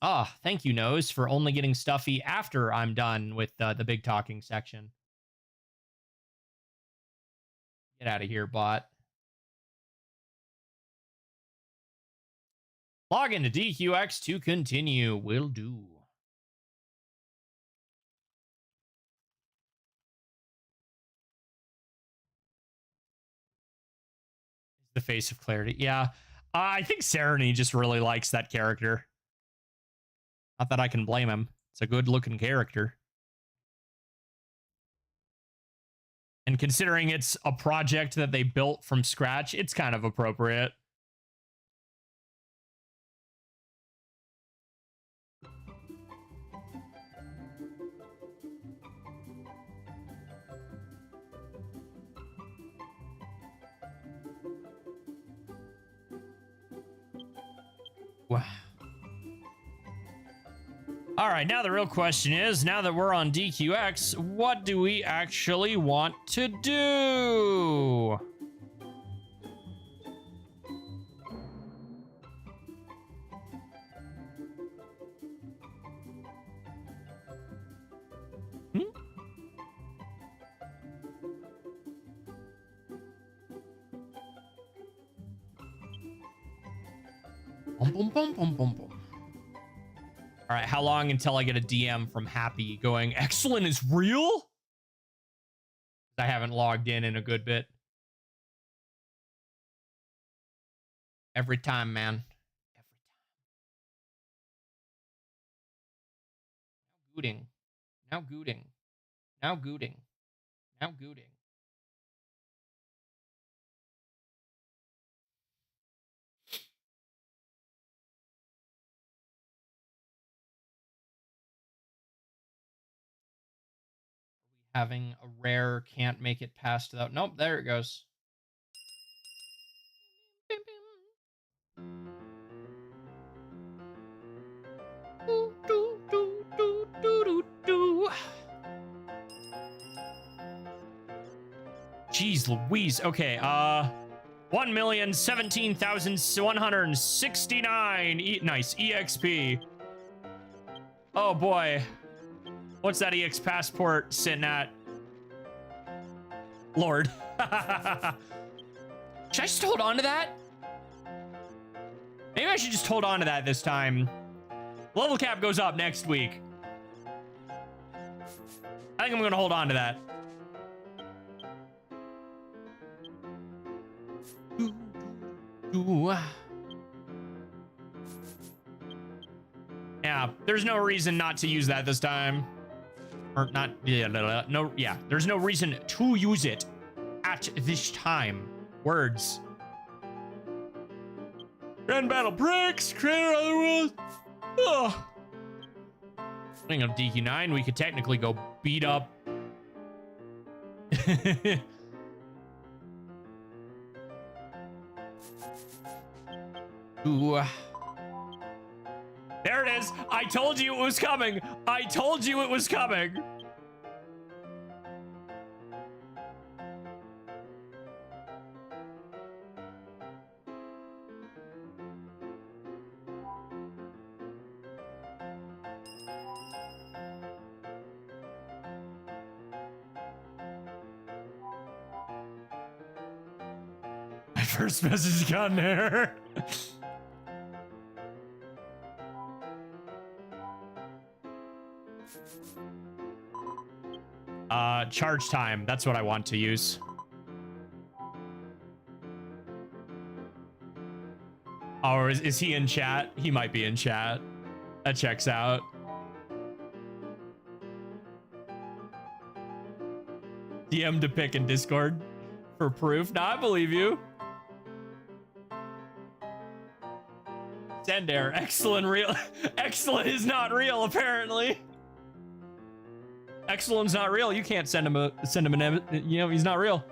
Ah, thank you, Nose, for only getting stuffy after I'm done with the big talking section. Get out of here, bot. Log into DQX to continue. Will do. The face of clarity. Yeah. I think Serenity just really likes that character. Not that I can blame him. It's a good looking character. And considering it's a project that they built from scratch, it's kind of appropriate. Wow. All right, now the real question is, now that we're on DQX, what do we actually want to do? Boom, boom, boom, boom, boom. All right, how long until I get a DM from Happy going, Exalin is real? I haven't logged in a good bit. Every time, man. Every time. Now gooting. Now gooting. Now gooting. Having a rare can't make it past without. Nope, there it goes. Jeez Louise. Okay, 1,017,169 nice EXP. Oh boy. What's that EX passport sitting at? Lord. Should I just hold on to that? Maybe I should just hold on to that this time. Level cap goes up next week. I think I'm going to hold on to that. Yeah, there's no reason not to use that this time. Or not, yeah, there's no reason to use it at this time. Words. Grand battle breaks, creator other world. Ugh. Speaking of DQ9, we could technically go beat up. Ooh. There it is. I told you it was coming. I told you it was coming. My first message got an error. Charge time. That's what I want to use. Oh, or is he in chat? He might be in chat. That checks out. DM to pick in Discord for proof. Nah, I believe you. Send air. Exalin real. Exalin is not real, apparently. Exalin's not real. You can't send him an, you know, he's not real.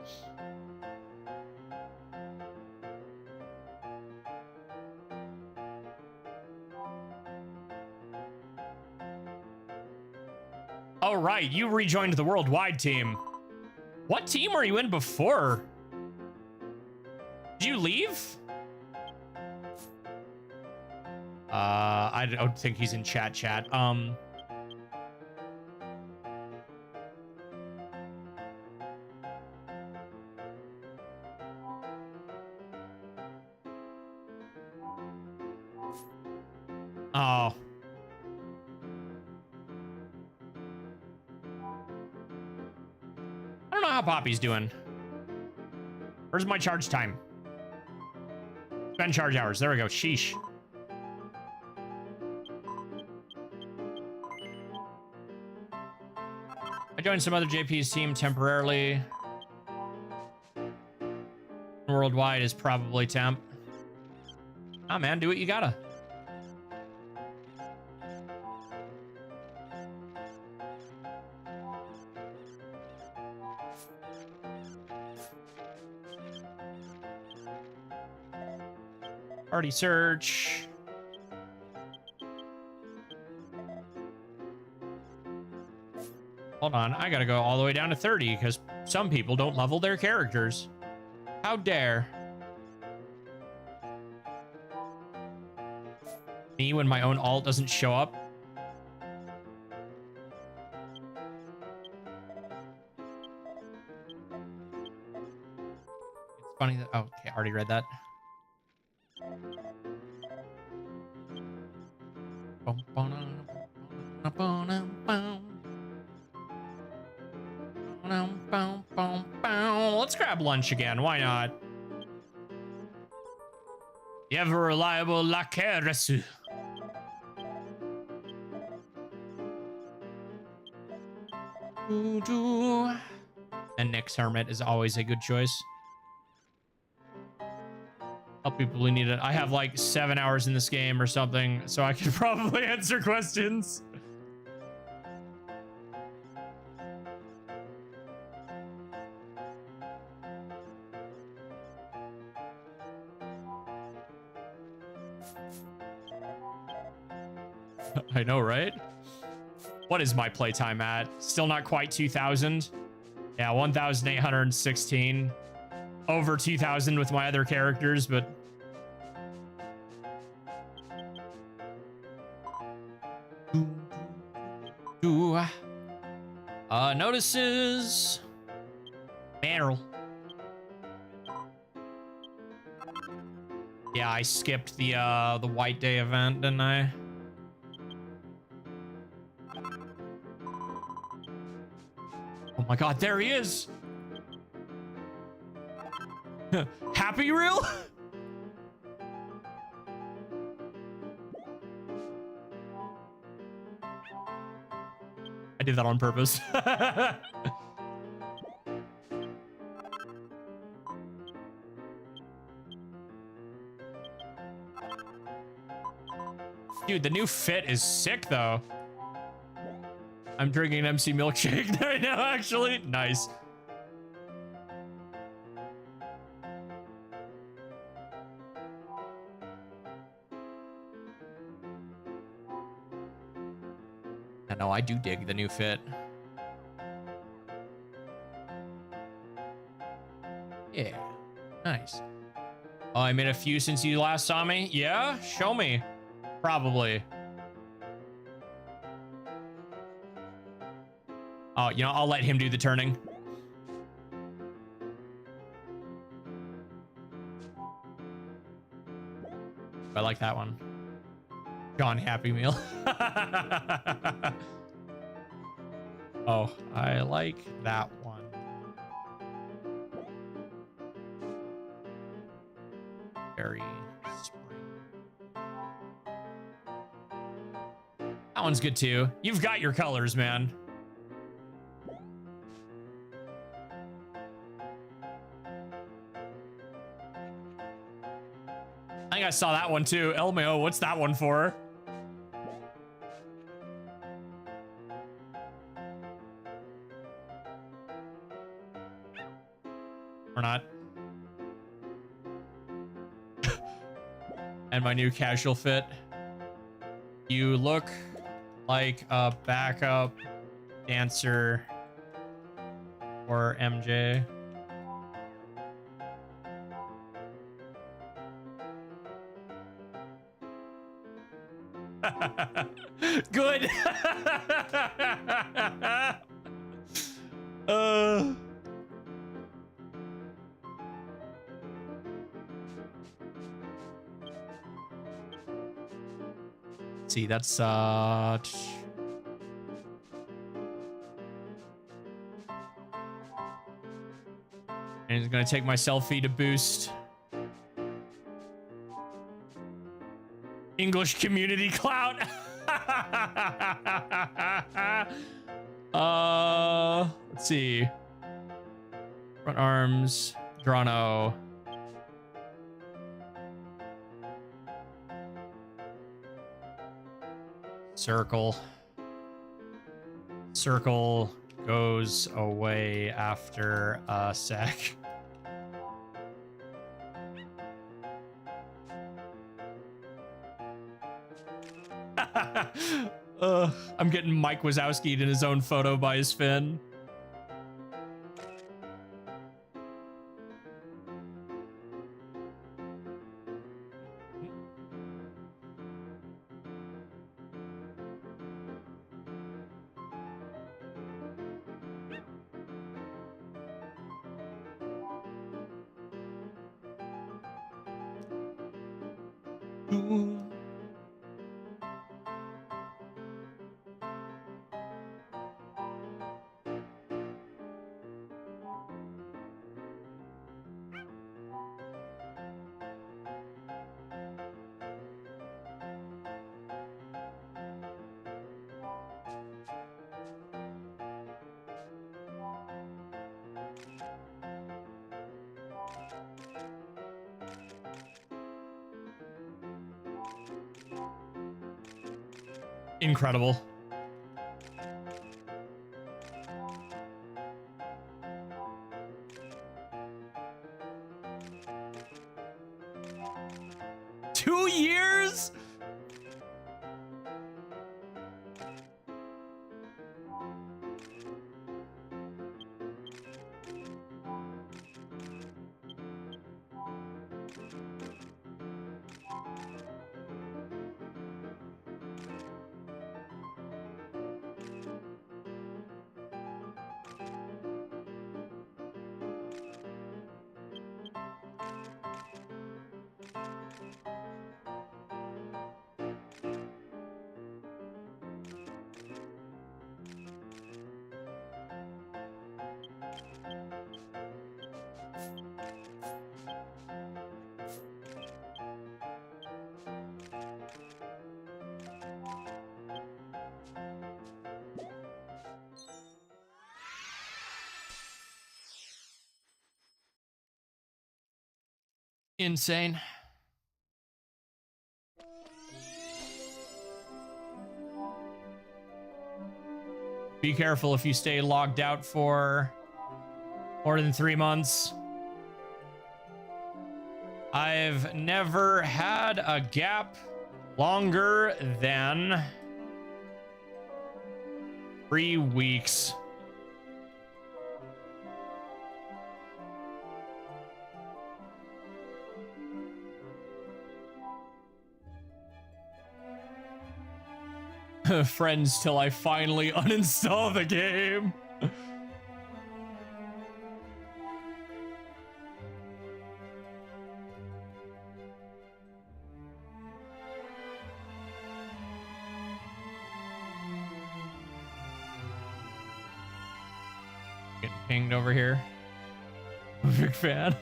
Oh, right. You rejoined the worldwide team. What team were you in before? Did you leave? I don't think he's in chat. Oh. I don't know how Poppy's doing. Where's my charge time? Spend charge hours. There we go. Sheesh. I joined some other JP's team temporarily. Worldwide is probably temp. Ah, man, do what you gotta. Party search. Hold on, I gotta go all the way down to 30 because some people don't level their characters. How dare. Me when my own alt doesn't show up. It's funny that, oh, okay, I already read that. Let's grab lunch again. Why not? The ever reliable La Resu. And Nick's Hermit is always a good choice. Help people who need it. I have like 7 hours in this game or something, so I could probably answer questions. I know, right? What is my playtime at? Still not quite 2,000. Yeah, 1,816. Over 2,000 with my other characters, but... Notices... Barrel. Yeah, I skipped the White Day event, didn't I? my God, there he is. Happy Reel? I did that on purpose. Dude, the new fit is sick, though. I'm drinking an MC milkshake right now, actually. Nice. I know, I do dig the new fit. Yeah, nice. Oh, I made a few since you last saw me? Yeah? Show me. Probably. Oh, you know, I'll let him do the turning. I like that one. John Happy Meal. Oh, I like that one. Very spring. That one's good too. You've got your colors, man. I think I saw that one too. LMAO, what's that one for? Or not. And my new casual fit. You look like a backup dancer for MJ. Good. See, that's and he's gonna take my selfie to boost English community clout. Let's see. Front arms, Drano. Circle. Circle goes away after a sec. I'm getting Mike Wazowski'd in his own photo by his fin. Ooh. Incredible. Two years? Insane. Be careful if you stay logged out for more than 3 months. I've never had a gap longer than 3 weeks. Friends till I finally uninstall the game. Getting pinged over here. I'm a big fan.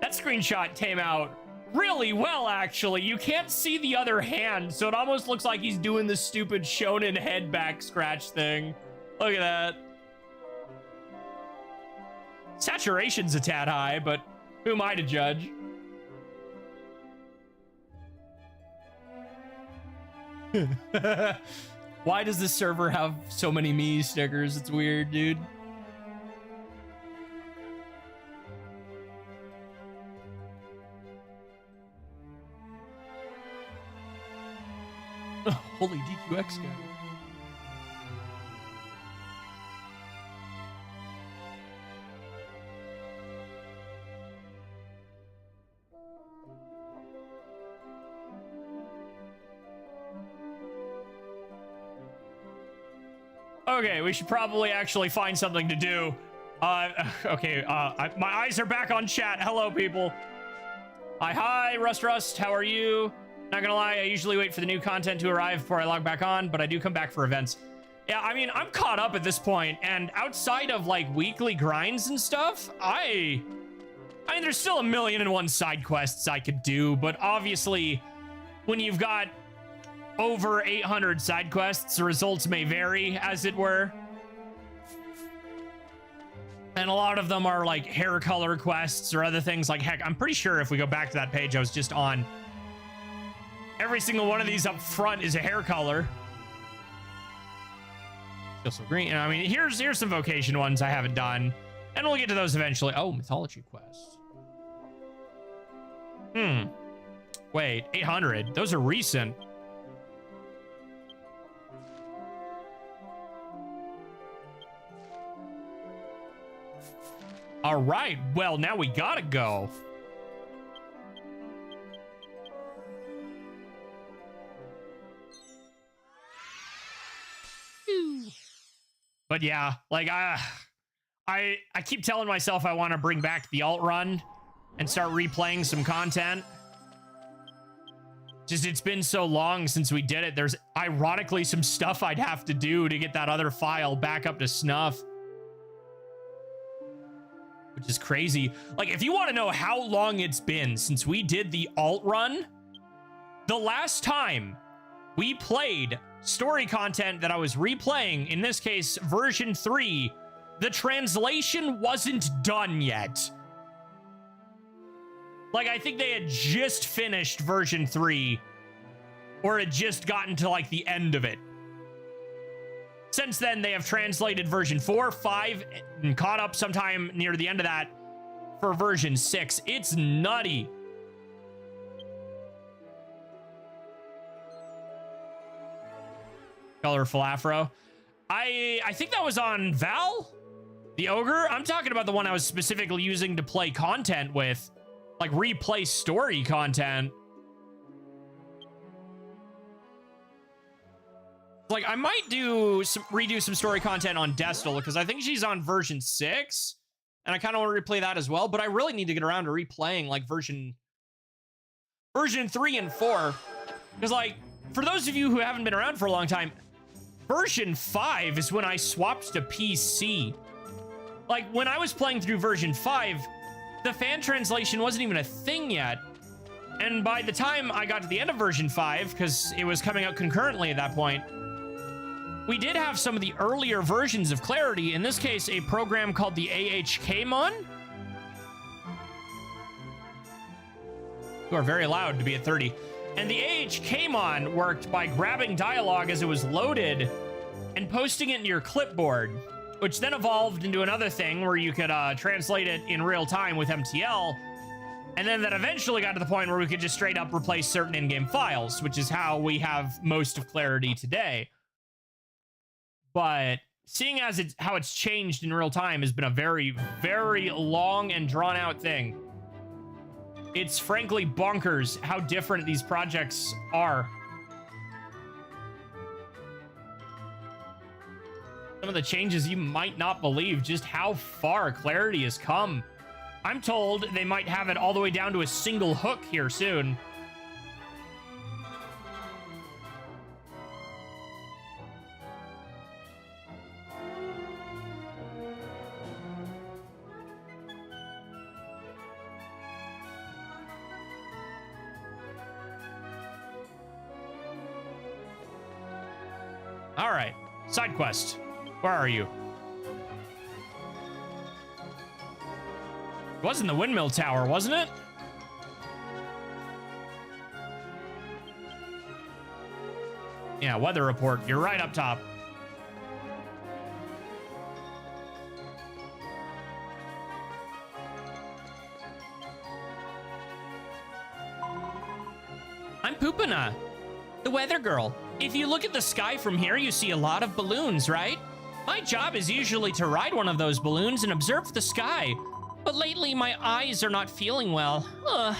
That screenshot came out really well, actually. You can't see the other hand, so it almost looks like he's doing the stupid shonen head back scratch thing. Look at that. Saturation's a tad high, but who am I to judge? Why does this server have so many me stickers? It's weird, dude. Holy DQX guy. Okay, we should probably actually find something to do. Okay, my eyes are back on chat. Hello, people. Hi, Rust. How are you? Not gonna lie, I usually wait for the new content to arrive before I log back on, but I do come back for events. Yeah, I mean, I'm caught up at this point, and outside of, like, weekly grinds and stuff, I mean, there's still 1,000,001 side quests I could do, but obviously, when you've got over 800 side quests, the results may vary, as it were. And a lot of them are, like, hair color quests or other things. Like, heck, I'm pretty sure if we go back to that page I was just on, every single one of these up front is a hair color. Still so green. I mean, here's some vocation ones I haven't done, and we'll get to those eventually. Oh, mythology quest. Wait, 800. Those are recent. All right. Well, now we gotta go. But yeah, like I keep telling myself I want to bring back the alt run and start replaying some content. Just it's been so long since we did it. There's ironically some stuff I'd have to do to get that other file back up to snuff, which is crazy. Like, if you want to know how long it's been since we did the alt run, the last time we played story content that I was replaying, in this case, version 3, the translation wasn't done yet. Like, I think they had just finished version 3, or had just gotten to, like, the end of it. Since then, they have translated version 4, 5, and caught up sometime near the end of that for version 6. It's nutty. Colorful afro. I think that was on Val, the ogre. I'm talking about the one I was specifically using to play content with, like replay story content. Like, I might redo some story content on Destel, because I think she's on version 6, and I kind of want to replay that as well. But I really need to get around to replaying like version 3 and 4, because, like, for those of you who haven't been around for a long time, version 5 is when I swapped to PC. Like, when I was playing through version 5, the fan translation wasn't even a thing yet. And by the time I got to the end of version 5, because it was coming out concurrently at that point, we did have some of the earlier versions of Clarity, in this case, a program called the AHKmon. You are very loud to be at 30. And the AHKmon worked by grabbing dialogue as it was loaded and posting it into your clipboard, which then evolved into another thing where you could translate it in real time with MTL. And then that eventually got to the point where we could just straight up replace certain in-game files, which is how we have most of Clarity today. But seeing as how it's changed in real time has been a very, very long and drawn out thing. It's frankly bonkers how different these projects are. Some of the changes you might not believe just how far Clarity has come. I'm told they might have it all the way down to a single hook here soon. All right, side quest. Where are you? It was in the windmill tower, wasn't it? Yeah, weather report. You're right up top. I'm Poopana, the weather girl. If you look at the sky from here, you see a lot of balloons, right? My job is usually to ride one of those balloons and observe the sky. But lately, my eyes are not feeling well. Ugh.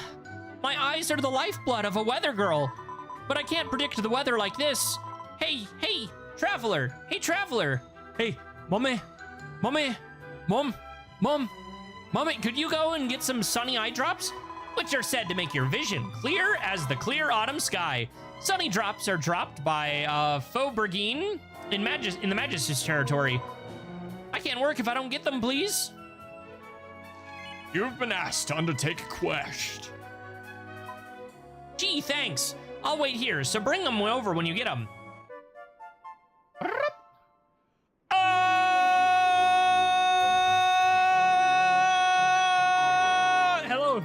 My eyes are the lifeblood of a weather girl. But I can't predict the weather like this. Hey, traveler. Hey, traveler. Hey, mommy, mommy, could you go and get some sunny eye drops? Which are said to make your vision clear as the clear autumn sky. Sunny drops are dropped by Faubourgine in the Magis's territory. I can't work if I don't get them, please. You've been asked to undertake a quest. Gee, thanks. I'll wait here, so bring them over when you get them. Hello.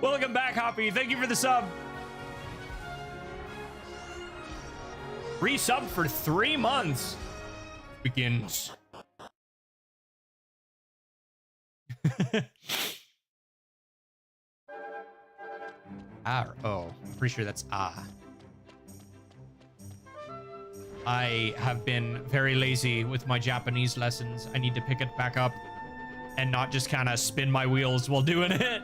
Welcome back, Hoppy. Thank you for the sub. Resub for 3 months. Begins. Oh, I'm pretty sure that's I have been very lazy with my Japanese lessons. I need to pick it back up and not just kind of spin my wheels while doing it.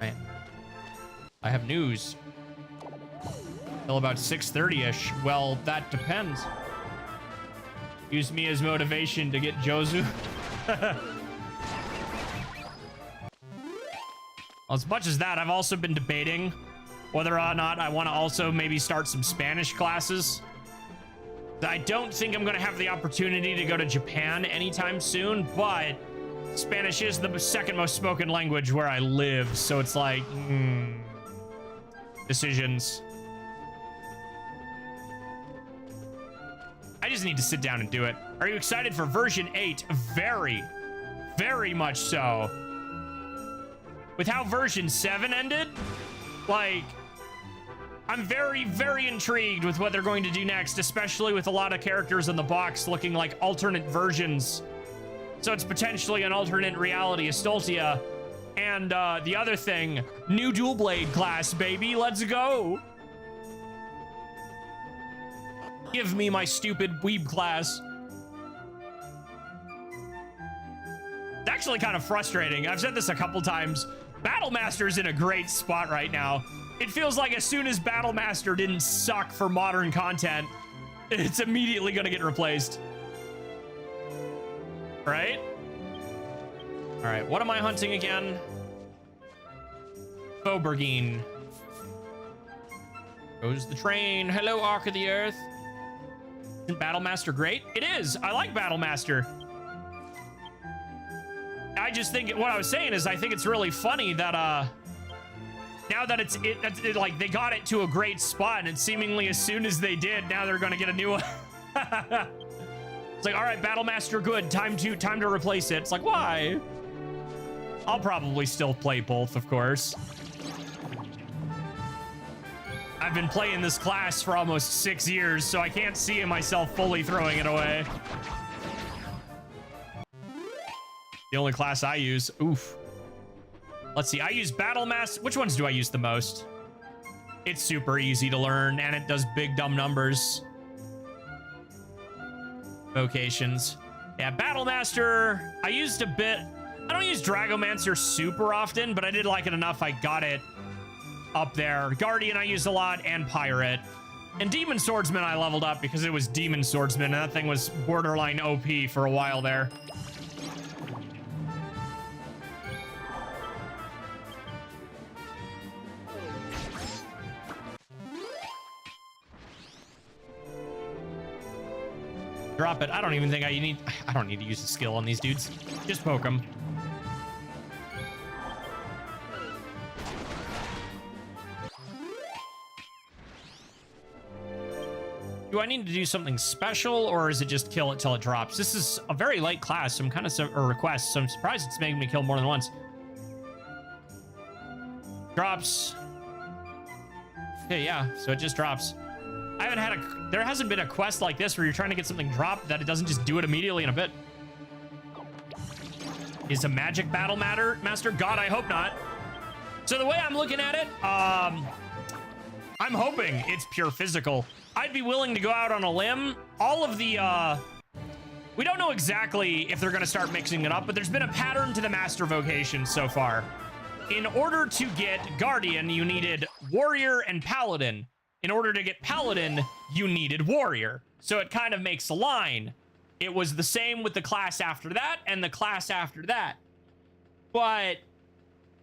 Man, I have news. Till about 6:30-ish. Well, that depends. Use me as motivation to get Jozu. Well, as much as that, I've also been debating whether or not I want to also maybe start some Spanish classes. I don't think I'm going to have the opportunity to go to Japan anytime soon, but Spanish is the second most spoken language where I live, so it's like, decisions. I just need to sit down and do it. Are you excited for version 8? Very, very much so. With how version 7 ended, like, I'm very, very intrigued with what they're going to do next, especially with a lot of characters in the box looking like alternate versions. So it's potentially an alternate reality Estoltia. And the other thing, new dual blade class, baby. Let's go. Give me my stupid weeb class. It's actually kind of frustrating. I've said this a couple times. Battlemaster's in a great spot right now. It feels like as soon as Battlemaster didn't suck for modern content, it's immediately gonna get replaced. Right? All right, what am I hunting again? Faubourgine. Goes the train. Hello, Ark of the Earth. Isn't Battlemaster great? It is. I like Battlemaster. I just think what I was saying is I think it's really funny that now that it's like they got it to a great spot, and seemingly as soon as they did, now they're gonna get a new one. It's like, all right, Battlemaster, good. Time to replace it. It's like, why? I'll probably still play both, of course. I've been playing this class for almost 6 years, so I can't see myself fully throwing it away. The only class I use. Oof. Let's see. I use Battlemaster. Which ones do I use the most? It's super easy to learn, and it does big dumb numbers. Vocations. Yeah, Battlemaster. I used a bit. I don't use Dragomancer super often, but I did like it enough. I got it up there. Guardian I used a lot, and Pirate. And Demon Swordsman I leveled up because it was Demon Swordsman, and that thing was borderline OP for a while there. Drop it. I don't even think I don't need to use a skill on these dudes. Just poke them. Do I need to do something special, or is it just kill it till it drops? This is a very light class, so I'm kind of a request, so I'm surprised it's making me kill more than once. Drops. Okay, yeah, so it just drops. I haven't had there hasn't been a quest like this where you're trying to get something dropped that it doesn't just do it immediately in a bit. Is a magic battle master? God, I hope not. So the way I'm looking at it, I'm hoping it's pure physical. I'd be willing to go out on a limb. All of the, we don't know exactly if they're going to start mixing it up, but there's been a pattern to the master vocation so far. In order to get Guardian, you needed Warrior and Paladin. In order to get Paladin, you needed Warrior. So it kind of makes a line. It was the same with the class after that and the class after that. But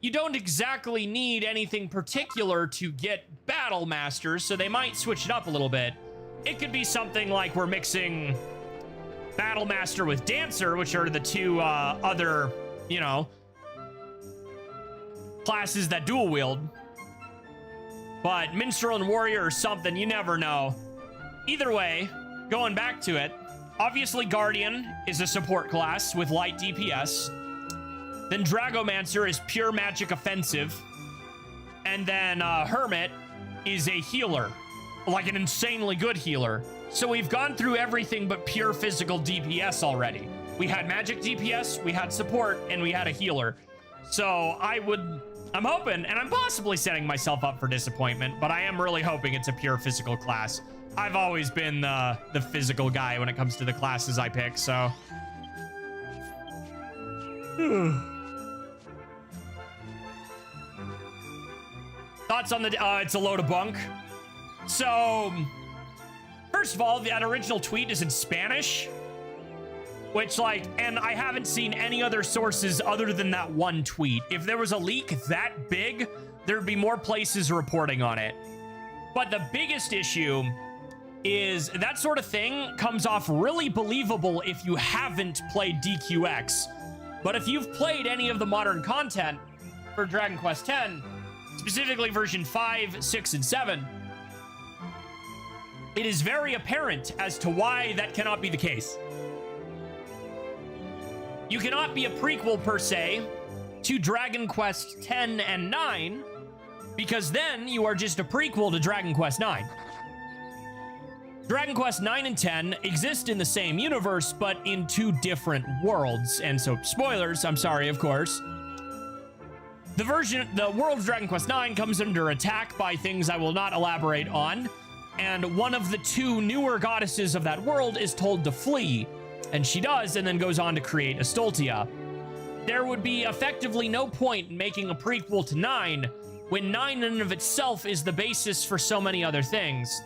you don't exactly need anything particular to get Battle Masters, so they might switch it up a little bit. It could be something like we're mixing Battle Master with Dancer, which are the two other, you know, classes that dual wield. But Minstrel and Warrior or something, you never know. Either way, going back to it, obviously Guardian is a support class with light DPS. Then Dragomancer is pure magic offensive. And then Hermit is a healer, like an insanely good healer. So we've gone through everything but pure physical DPS already. We had magic DPS, we had support, and we had a healer. So I'm hoping, and I'm possibly setting myself up for disappointment, but I am really hoping it's a pure physical class. I've always been the physical guy when it comes to the classes I pick, so. Thoughts on the, it's a load of bunk. So, first of all, that original tweet is in Spanish, which, like, and I haven't seen any other sources other than that one tweet. If there was a leak that big, there'd be more places reporting on it. But the biggest issue is that sort of thing comes off really believable if you haven't played DQX. But if you've played any of the modern content for Dragon Quest X, specifically version 5, 6, and 7, it is very apparent as to why that cannot be the case. You cannot be a prequel, per se, to Dragon Quest X and 9, because then you are just a prequel to Dragon Quest 9. Dragon Quest 9 and 10 exist in the same universe, but in two different worlds. And so, spoilers, I'm sorry, of course. The world of Dragon Quest 9 comes under attack by things I will not elaborate on. And one of the two newer goddesses of that world is told to flee. And she does, and then goes on to create Astoltia. There would be effectively no point in making a prequel to 9 when 9 in and of itself is the basis for so many other things.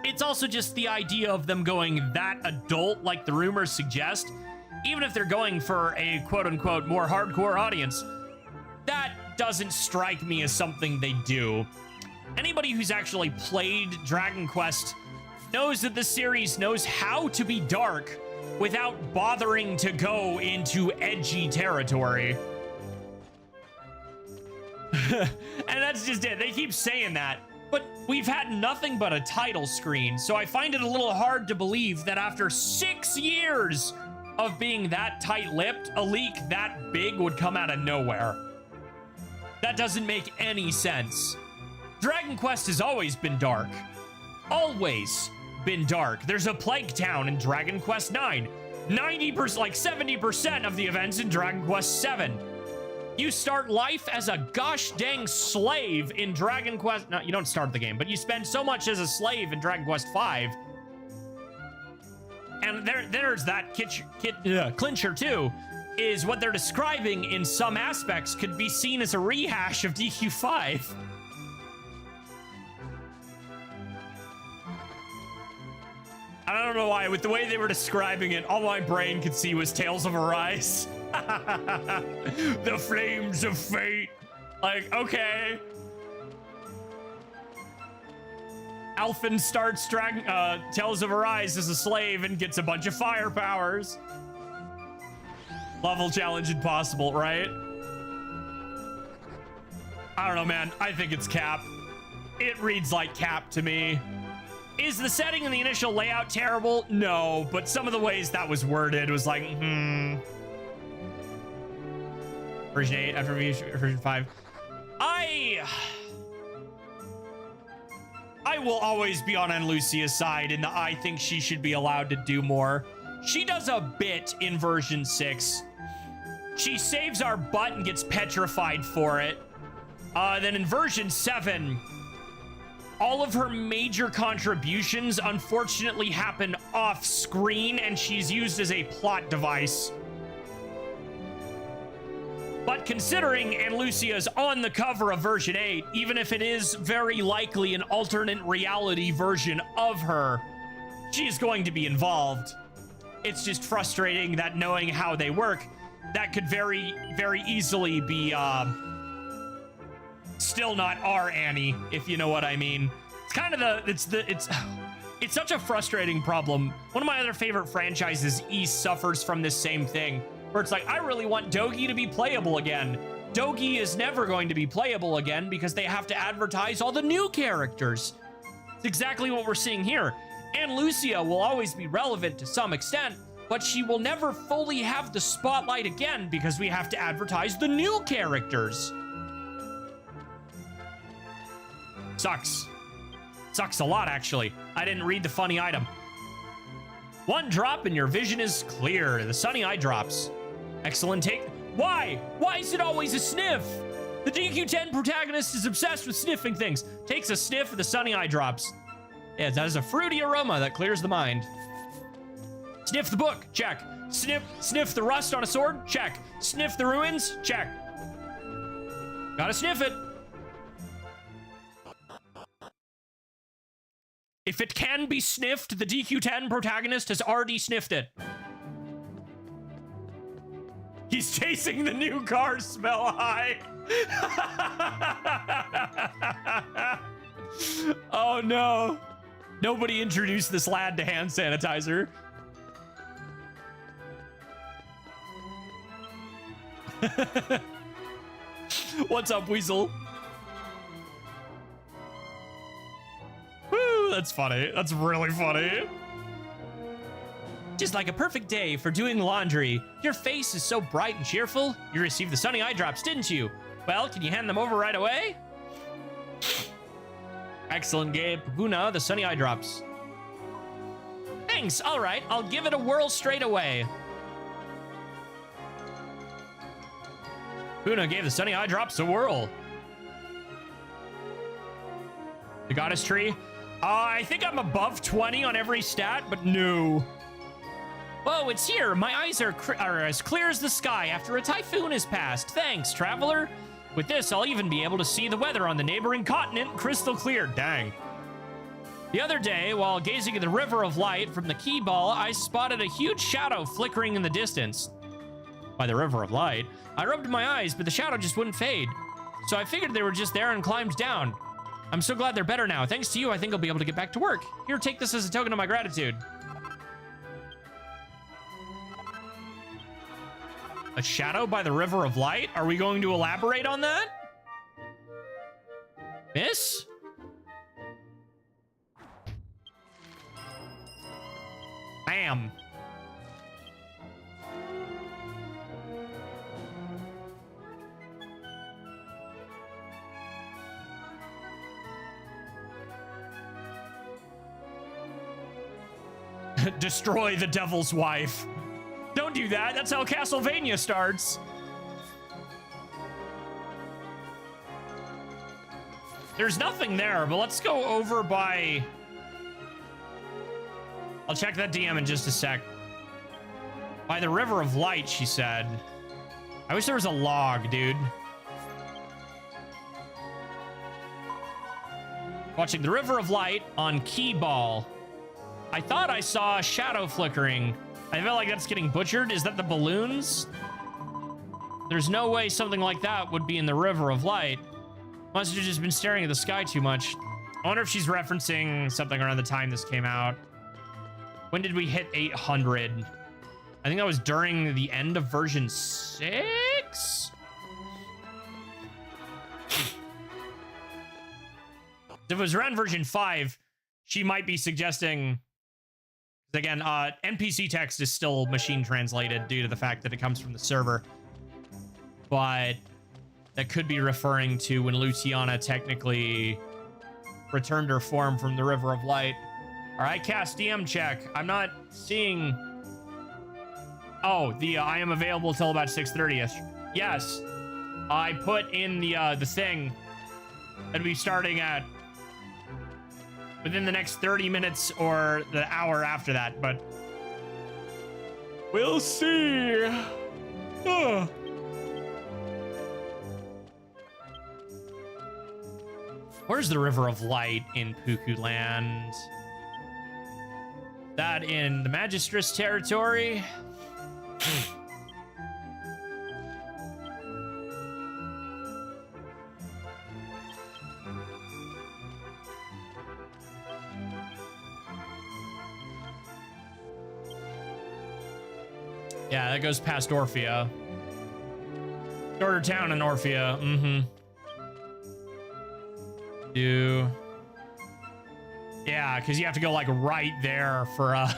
It's also just the idea of them going that adult, like the rumors suggest, even if they're going for a quote-unquote more hardcore audience, that doesn't strike me as something they do. Anybody who's actually played Dragon Quest knows that the series knows how to be dark without bothering to go into edgy territory. And that's just it. They keep saying that. But we've had nothing but a title screen, so I find it a little hard to believe that after 6 years of being that tight-lipped, a leak that big would come out of nowhere. That doesn't make any sense. Dragon Quest has always been dark. Always been dark. There's a plague town in Dragon Quest 9. 90%, like 70% of the events in Dragon Quest 7. You start life as a gosh dang slave in Dragon Quest. No, you don't start the game, but you spend so much as a slave in Dragon Quest 5. And there's that clincher too, is what they're describing in some aspects could be seen as a rehash of DQ5. I don't know why, with the way they were describing it, all my brain could see was Tales of Arise. The flames of fate. Like, okay. Alphen starts Tales of Arise as a slave and gets a bunch of fire powers. Level challenge impossible, right? I don't know, man. I think it's Cap. It reads like Cap to me. Is the setting and the initial layout terrible? No, but some of the ways that was worded was like, Version 8 after version 5. I will always be on Lucia's side in the I think she should be allowed to do more. She does a bit in version 6. She saves our butt and gets petrified for it. Then in version 7, all of her major contributions unfortunately happen off screen and she's used as a plot device. But considering Ann Lucia's on the cover of version 8, even if it is very likely an alternate reality version of her, she's going to be involved. It's just frustrating that knowing how they work, that could very, very easily be still not our Annie, if you know what I mean. It's kind of it's such a frustrating problem. One of my other favorite franchises, East, suffers from this same thing, where it's like, I really want Dogi to be playable again. Dogi is never going to be playable again because they have to advertise all the new characters. It's exactly what we're seeing here. Ann Lucia will always be relevant to some extent, but she will never fully have the spotlight again because we have to advertise the new characters. Sucks. Sucks a lot, actually. I didn't read the funny item. One drop and your vision is clear. The sunny eye drops. Excellent take. Why? Why is it always a sniff? The DQ10 protagonist is obsessed with sniffing things. Takes a sniff of the sunny eye drops. Yeah, that is a fruity aroma that clears the mind. Sniff the book. Check. Sniff the rust on a sword. Check. Sniff the ruins. Check. Gotta sniff it. If it can be sniffed, the DQ10 protagonist has already sniffed it. He's chasing the new car smell high. Oh no. Nobody introduced this lad to hand sanitizer. What's up, Weasel? Woo, that's funny. That's really funny. Just like a perfect day for doing laundry. Your face is so bright and cheerful. You received the sunny eye drops, didn't you? Well, can you hand them over right away? Excellent, Gabe. Paguna, the sunny eye drops. Thanks. All right, I'll give it a whirl straight away. Puna gave the sunny eye drops a whirl. The goddess tree. I think I'm above 20 on every stat, but no. Whoa, it's here. My eyes are as clear as the sky after a typhoon has passed. Thanks, traveler. With this, I'll even be able to see the weather on the neighboring continent crystal clear. Dang. The other day, while gazing at the river of light from the key ball, I spotted a huge shadow flickering in the distance. By the river of light, I rubbed my eyes, but the shadow just wouldn't fade. So I figured they were just there and climbed down. I'm so glad they're better now. Thanks to you, I think I'll be able to get back to work. Here, take this as a token of my gratitude. A shadow by the River of Light? Are we going to elaborate on that? Miss? Bam. Destroy the devil's wife. Don't do that. That's how Castlevania starts. There's nothing there, but let's go over by... I'll check that DM in just a sec. By the River of Light, she said. I wish there was a log, dude. Watching the River of Light on Keyball. I thought I saw a shadow flickering. I feel like that's getting butchered. Is that the balloons? There's no way something like that would be in the River of Light. Must have just been staring at the sky too much. I wonder if she's referencing something around the time this came out. When did we hit 800? I think that was during the end of version 6? If it was around version 5, she might be suggesting... Again, NPC text is still machine translated due to the fact that it comes from the server. But that could be referring to when Luciana technically returned her form from the River of Light. All right, cast DM check. I'm not seeing... Oh, the I am available till about 6:30ish. Yes, I put in the thing that'll be starting at within the next 30 minutes or the hour after that, but we'll see. Ugh. Where's the River of Light in Puku Land? That in the Magistress territory? Yeah, that goes past Orphea. Shorter town in Orphea. Yeah, because you have to go like right there for I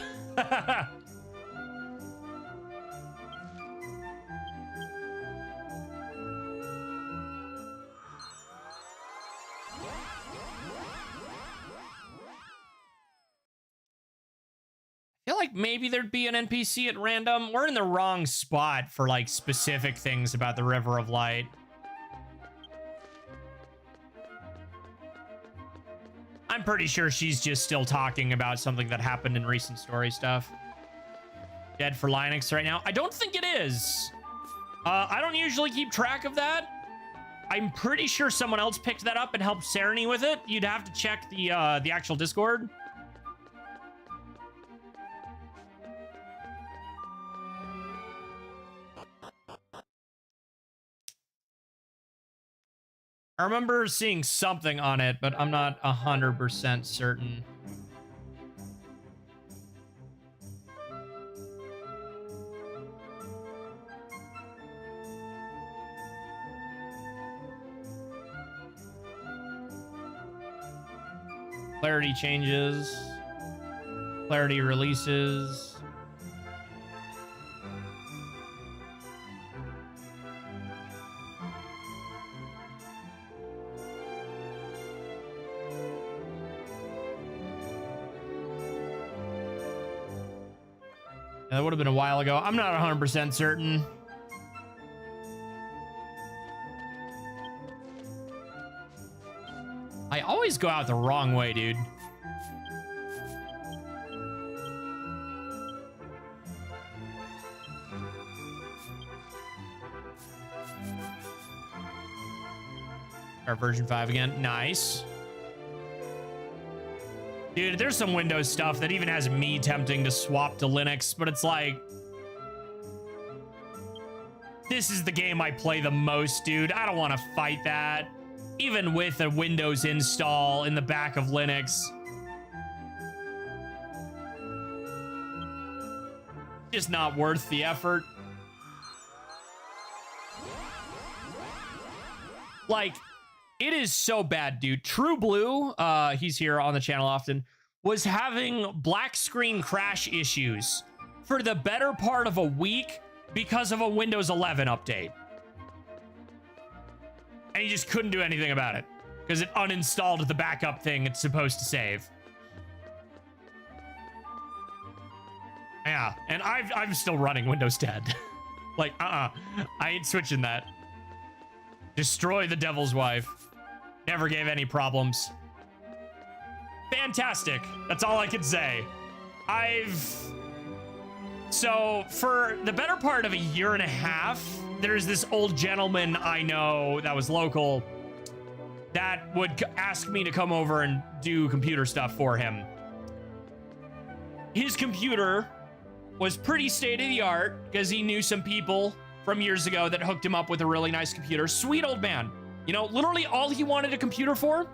feel like maybe there'd be an NPC at random. We're in the wrong spot for like specific things about the River of Light. I'm pretty sure she's just still talking about something that happened in recent story stuff. Dead for Linux right now? I don't think it is. I don't usually keep track of that. I'm pretty sure someone else picked that up and helped Sereny with it. You'd have to check the actual Discord. I remember seeing something on it, but I'm not 100% certain. Clarity changes. Clarity releases. That would have been a while ago. I'm not 100% certain. I always go out the wrong way, dude. Our version 5 again. Nice. Dude, there's some Windows stuff that even has me tempting to swap to Linux, but it's like... This is the game I play the most, dude. I don't want to fight that. Even with a Windows install in the back of Linux. Just not worth the effort. Like, it is so bad, dude. True Blue, he's here on the channel often, was having black screen crash issues for the better part of a week because of a Windows 11 update. And he just couldn't do anything about it because it uninstalled the backup thing it's supposed to save. Yeah, and I'm still running Windows 10. Like, I ain't switching that. Destroy the devil's wife. Never gave any problems. Fantastic. That's all I can say. So, for the better part of a year and a half, there's this old gentleman I know that was local that would ask me to come over and do computer stuff for him. His computer was pretty state-of-the-art because he knew some people from years ago that hooked him up with a really nice computer. Sweet old man. You know, literally all he wanted a computer for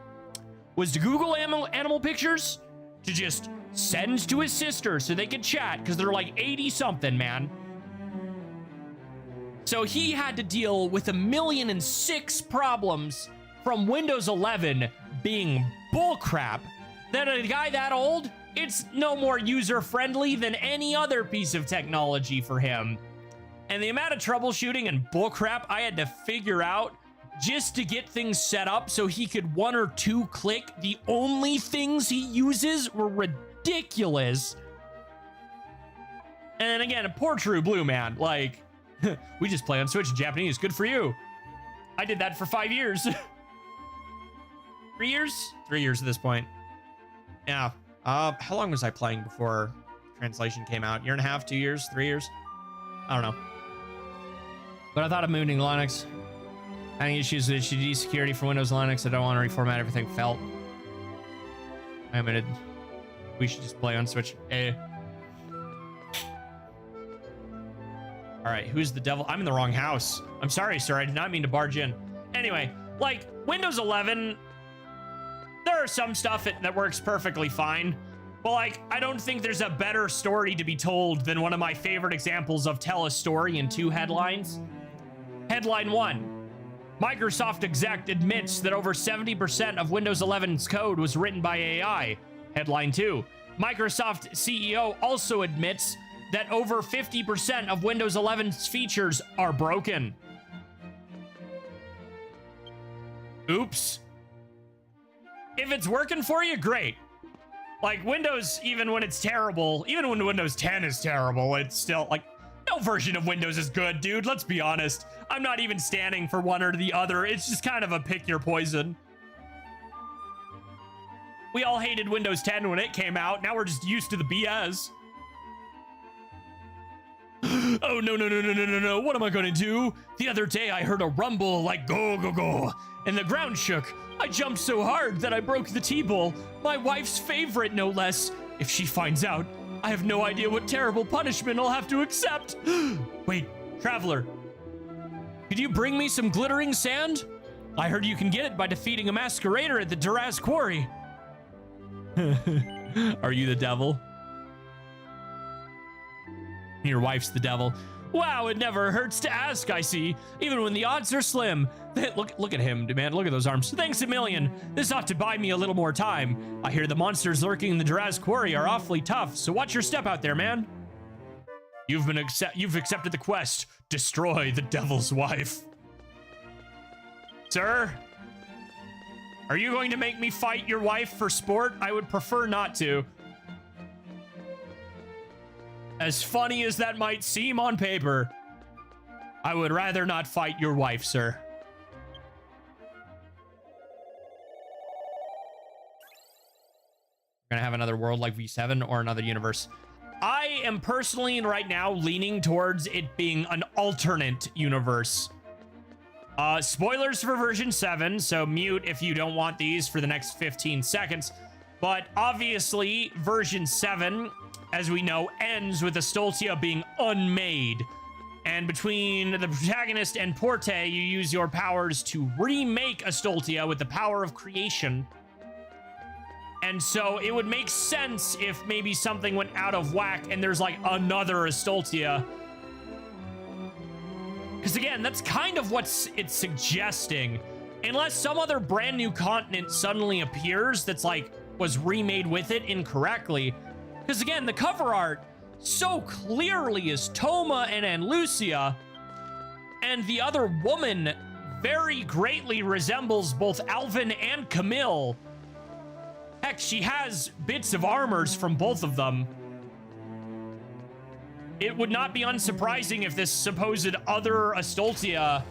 was to Google animal pictures, to just send to his sister so they could chat, because they're like 80-something, man. So he had to deal with 1,000,006 problems from Windows 11 being bullcrap. That a guy that old, it's no more user-friendly than any other piece of technology for him. And the amount of troubleshooting and bullcrap I had to figure out just to get things set up so he could 1 or 2 click the only things he uses were ridiculous. And then again, a poor True Blue, man. Like, we just play on Switch in Japanese. Good for you. I did that for 5 years. 3 years? 3 years at this point. Yeah. How long was I playing before translation came out? Year and a half, 2 years, 3 years? I don't know. But I thought of moving to Linux. Having issues with HDD security for Windows Linux. I don't want to reformat everything felt. I mean, we should just play on Switch. All right, who's the devil? I'm in the wrong house. I'm sorry, sir. I did not mean to barge in. Anyway, like, Windows 11, there are some stuff that works perfectly fine. But, like, I don't think there's a better story to be told than one of my favorite examples of tell a story in 2 headlines. Headline 1. Microsoft exec admits that over 70% of Windows 11's code was written by AI. Headline 2. Microsoft CEO also admits that over 50% of Windows 11's features are broken. Oops. If it's working for you, great. Like, Windows, even when it's terrible, even when Windows 10 is terrible, it's still, like, no version of Windows is good, dude. Let's be honest. I'm not even standing for one or the other. It's just kind of a pick your poison. We all hated Windows 10 when it came out. Now we're just used to the BS. Oh, no. What am I gonna do? The other day I heard a rumble like go, go, go, and the ground shook. I jumped so hard that I broke the T-bowl. My wife's favorite, no less. If she finds out, I have no idea what terrible punishment I'll have to accept. Wait, traveler, could you bring me some glittering sand? I heard you can get it by defeating a masquerader at the Duraz Quarry. Are you the devil? Your wife's the devil. Wow, it never hurts to ask, I see. Even when the odds are slim. Look at him, man. Look at those arms. Thanks a million. This ought to buy me a little more time. I hear the monsters lurking in the Duraz Quarry are awfully tough, so watch your step out there, man. You've accepted the quest. Destroy the devil's wife. Sir? Are you going to make me fight your wife for sport? I would prefer not to. As funny as that might seem on paper, I would rather not fight your wife, sir. We're gonna have another world like V7 or another universe. I am personally right now leaning towards it being an alternate universe. Spoilers for version 7, so mute if you don't want these for the next 15 seconds. But obviously, version 7, as we know, ends with Astoltia being unmade. And between the protagonist and Porte, you use your powers to remake Astoltia with the power of creation. And so it would make sense if maybe something went out of whack and there's like another Astoltia. Because again, that's kind of what it's suggesting. Unless some other brand new continent suddenly appears that's like was remade with it incorrectly. Because again, the cover art so clearly is Toma and Anlucia, and the other woman very greatly resembles both Alvin and Camille. Heck, she has bits of armors from both of them. It would not be unsurprising if this supposed other Astoltia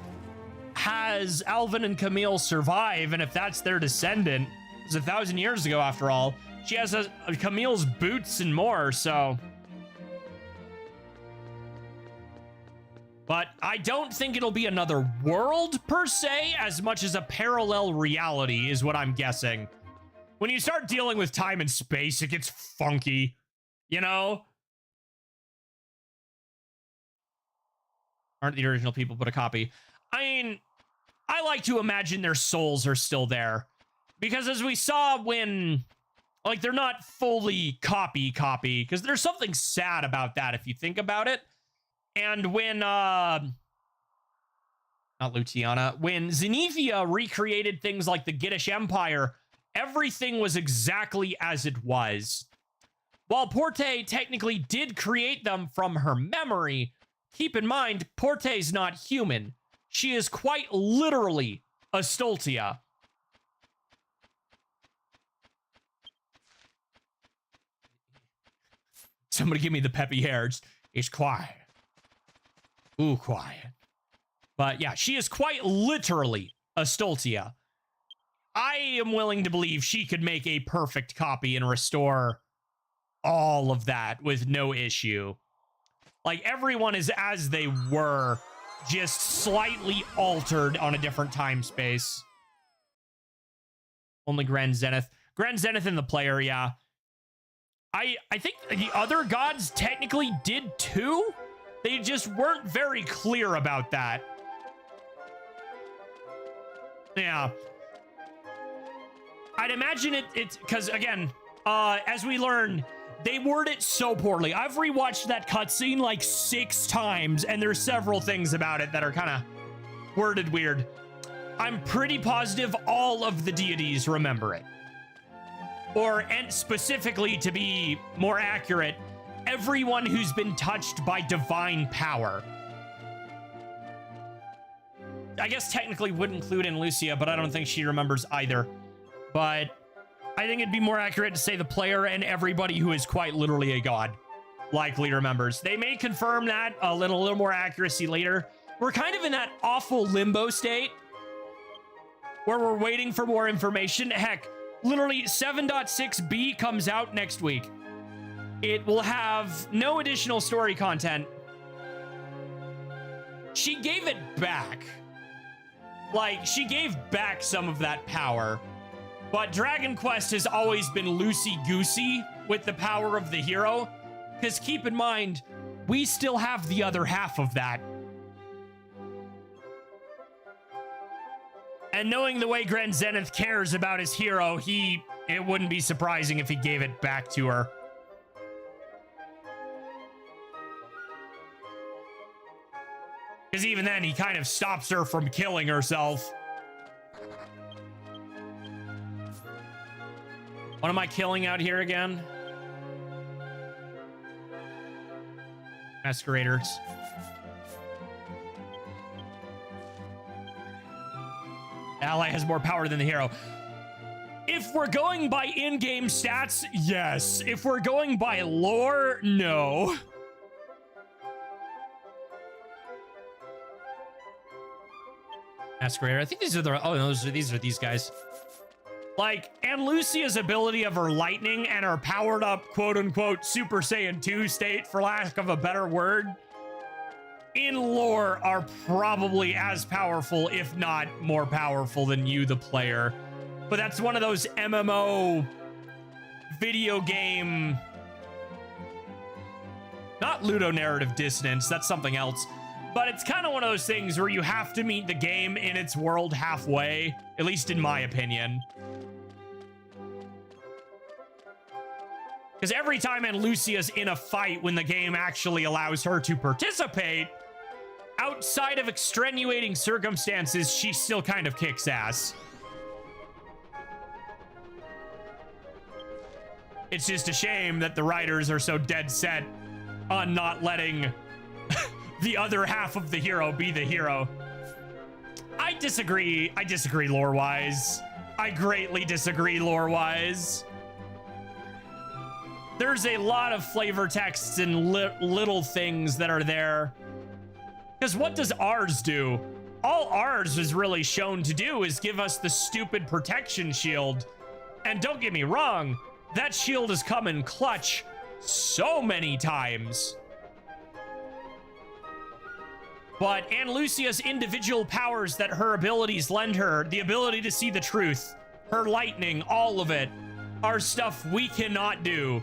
has Alvin and Camille survive, and if that's their descendant. It's 1,000 years ago, after all. She has Camille's boots and more, so... But I don't think it'll be another world, per se, as much as a parallel reality, is what I'm guessing. When you start dealing with time and space, it gets funky, you know? Aren't the original people but a copy? I mean, I like to imagine their souls are still there. Because as we saw when... Like, they're not fully copy, because there's something sad about that if you think about it. And when, not Luciana, when Zenithia recreated things like the Gittish Empire, everything was exactly as it was. While Porte technically did create them from her memory, keep in mind, Porte's not human. She is quite literally a Stoltia. Somebody give me the peppy hairs. It's quiet. Ooh, quiet. But yeah, she is quite literally a Stoltia. I am willing to believe she could make a perfect copy and restore all of that with no issue. Like, everyone is as they were, just slightly altered on a different time space. Only Grand Zenith. Grand Zenith in the player, yeah. I think the other gods technically did too. They just weren't very clear about that. Yeah. I'd imagine it's because, again, as we learn, they word it so poorly. I've rewatched that cutscene like 6 times, and there's several things about it that are kind of worded weird. I'm pretty positive all of the deities remember it. Or, and specifically, to be more accurate, everyone who's been touched by divine power. I guess technically would include in Lucia, but I don't think she remembers either. But I think it'd be more accurate to say the player and everybody who is quite literally a god likely remembers. They may confirm that a little more accuracy later. We're kind of in that awful limbo state where we're waiting for more information. Heck, literally 7.6b comes out next week. It will have no additional story content. She gave it back. Like, she gave back some of that power. But Dragon Quest has always been loosey-goosey with the power of the hero. Because keep in mind, we still have the other half of that. And knowing the way Grand Zenith cares about his hero, it wouldn't be surprising if he gave it back to her. Because even then, he kind of stops her from killing herself. What am I killing out here again? Masqueraders. Ally has more power than the hero. If we're going by in-game stats, yes. If we're going by lore, no. Masquerader. I think these are the... Oh, no, these are these guys. Like, and Lucia's ability of her lightning and her powered up, quote-unquote, Super Saiyan 2 state, for lack of a better word, in lore are probably as powerful, if not more powerful than you, the player. But that's one of those MMO video game... Not ludonarrative dissonance, that's something else. But it's kind of one of those things where you have to meet the game in its world halfway, at least in my opinion. Because every time Lucia's in a fight when the game actually allows her to participate, outside of extenuating circumstances, she still kind of kicks ass. It's just a shame that the writers are so dead set on not letting the other half of the hero be the hero. I disagree. I disagree lore-wise. I greatly disagree lore-wise. There's a lot of flavor texts and little things that are there. Because what does ours do? All ours is really shown to do is give us the stupid protection shield. And don't get me wrong, that shield has come in clutch so many times. But Ann Lucia's individual powers that her abilities lend her, the ability to see the truth, her lightning, all of it, are stuff we cannot do.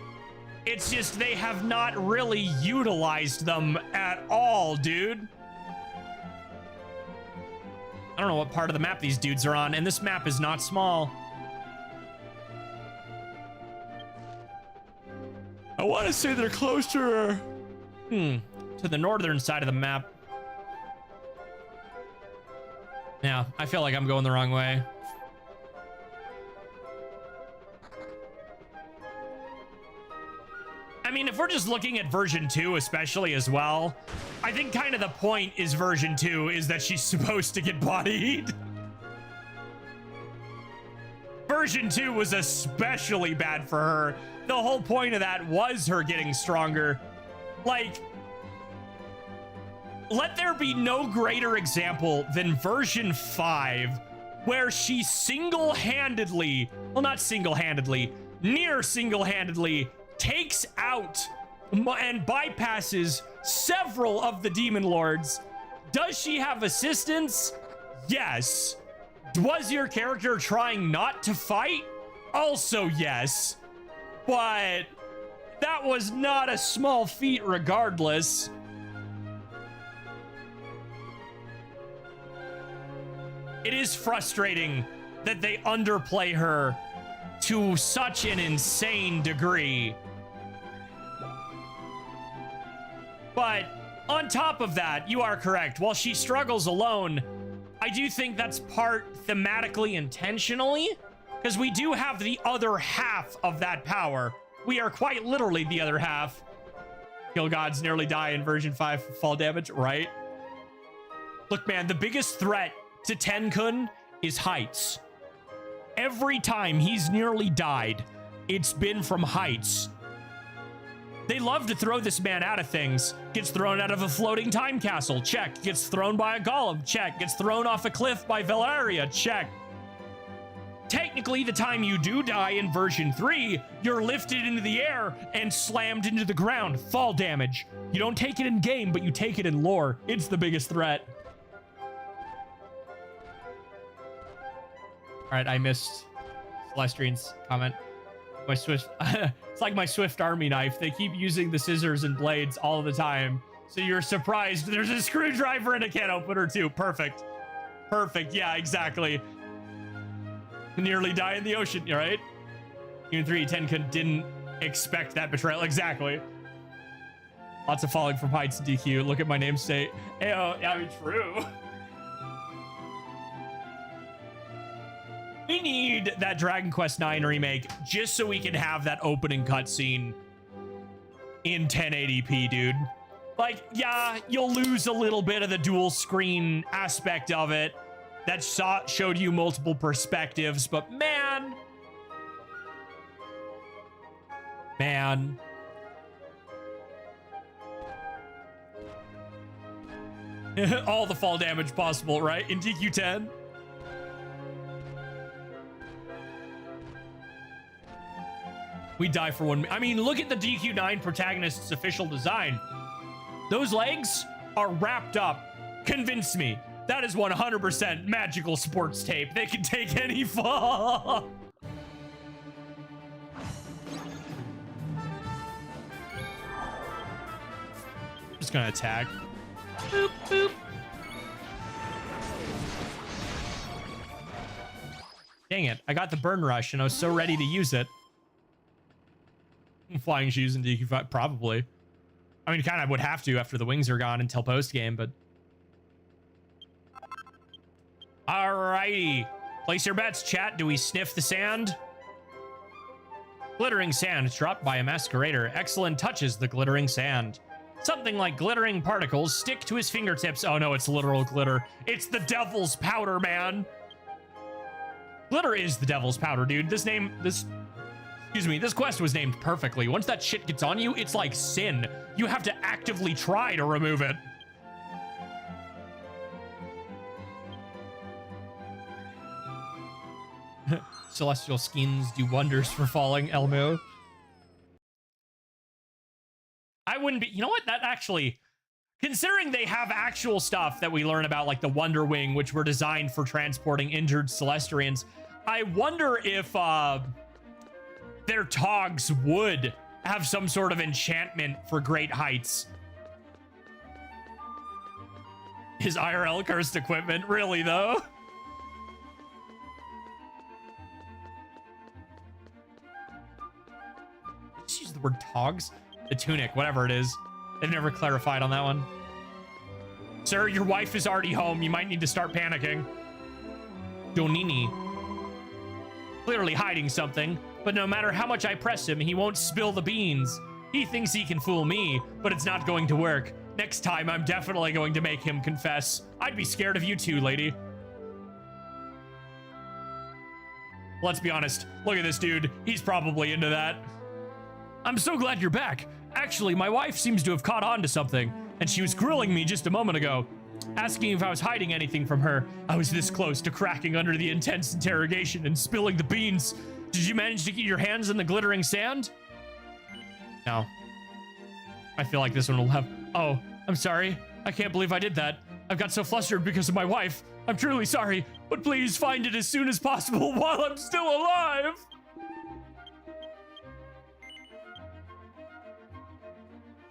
It's just they have not really utilized them at all, dude. I don't know what part of the map these dudes are on, and this map is not small. I want to say they're closer to the northern side of the map. Yeah, I feel like I'm going the wrong way. I mean, if we're just looking at version 2 especially as well, I think kind of the point is version 2 is that she's supposed to get bodied. Version 2 was especially bad for her. The whole point of that was her getting stronger. Like, let there be no greater example than version 5, where she single-handedly, well, not single-handedly, near single-handedly takes out and bypasses several of the demon lords. Does she have assistance? Yes. Was your character trying not to fight? Also yes. But that was not a small feat regardless. It is frustrating that they underplay her to such an insane degree. But on top of that, you are correct. While she struggles alone, I do think that's part thematically intentionally, because we do have the other half of that power. We are quite literally the other half. Kill gods nearly die in version 5 fall damage, right? Look, man, the biggest threat to Tenkun is heights. Every time he's nearly died, it's been from heights. They love to throw this man out of things. Gets thrown out of a floating time castle, check. Gets thrown by a golem, check. Gets thrown off a cliff by Valeria, check. Technically, the time you do die in version 3, you're lifted into the air and slammed into the ground, fall damage. You don't take it in game, but you take it in lore. It's the biggest threat. All right, I missed Celestrine's comment. My Swift, it's like my Swift Army knife. They keep using the scissors and blades all the time. So you're surprised there's a screwdriver and a can opener too. Perfect. Perfect. Yeah, exactly. Nearly die in the ocean, right? Unit 3, Tenkun didn't expect that betrayal. Exactly. Lots of falling from heights in DQ. Look at my namesake. Ayo, I mean, true. We need that Dragon Quest IX remake just so we can have that opening cutscene in 1080p, dude. Like, yeah, you'll lose a little bit of the dual screen aspect of it that showed you multiple perspectives, but man. All the fall damage possible, right? In DQ10. We die for one. I mean, look at the DQ9 protagonist's official design. Those legs are wrapped up. Convince me. That is 100% magical sports tape. They can take any fall. Just gonna attack. Boop, boop. Dang it. I got the burn rush and I was so ready to use it. Flying shoes in DQ5, probably. I mean, kind of would have to after the wings are gone until post game, but Alrighty. Place your bets, chat. Do we sniff the sand? Glittering sand dropped by a masquerader. Exalin touches the glittering sand. Something like glittering particles stick to his fingertips. Oh no, it's literal glitter. It's the devil's powder, man. Glitter is the devil's powder, dude. This quest was named perfectly. Once that shit gets on you, it's like sin. You have to actively try to remove it. Celestial skins do wonders for falling, Elmo. I wouldn't be, you know what? That actually, considering they have actual stuff that we learn about, like the Wonder Wing, which were designed for transporting injured Celestians, I wonder if their togs would have some sort of enchantment for great heights. His IRL cursed equipment, really though? Just use the word togs? The tunic, whatever it is. They've never clarified on that one. Sir, your wife is already home. You might need to start panicking. Donini. Clearly hiding something, but no matter how much I press him, he won't spill the beans. He thinks he can fool me, but it's not going to work. Next time, I'm definitely going to make him confess. I'd be scared of you too, lady. Let's be honest. Look at this dude. He's probably into that. I'm so glad you're back. Actually, my wife seems to have caught on to something, and she was grilling me just a moment ago, asking if I was hiding anything from her. I was this close to cracking under the intense interrogation and spilling the beans. Did you manage to get your hands in the glittering sand? No. I feel like this one will have... Oh, I'm sorry. I can't believe I did that. I've got so flustered because of my wife. I'm truly sorry, but please find it as soon as possible while I'm still alive.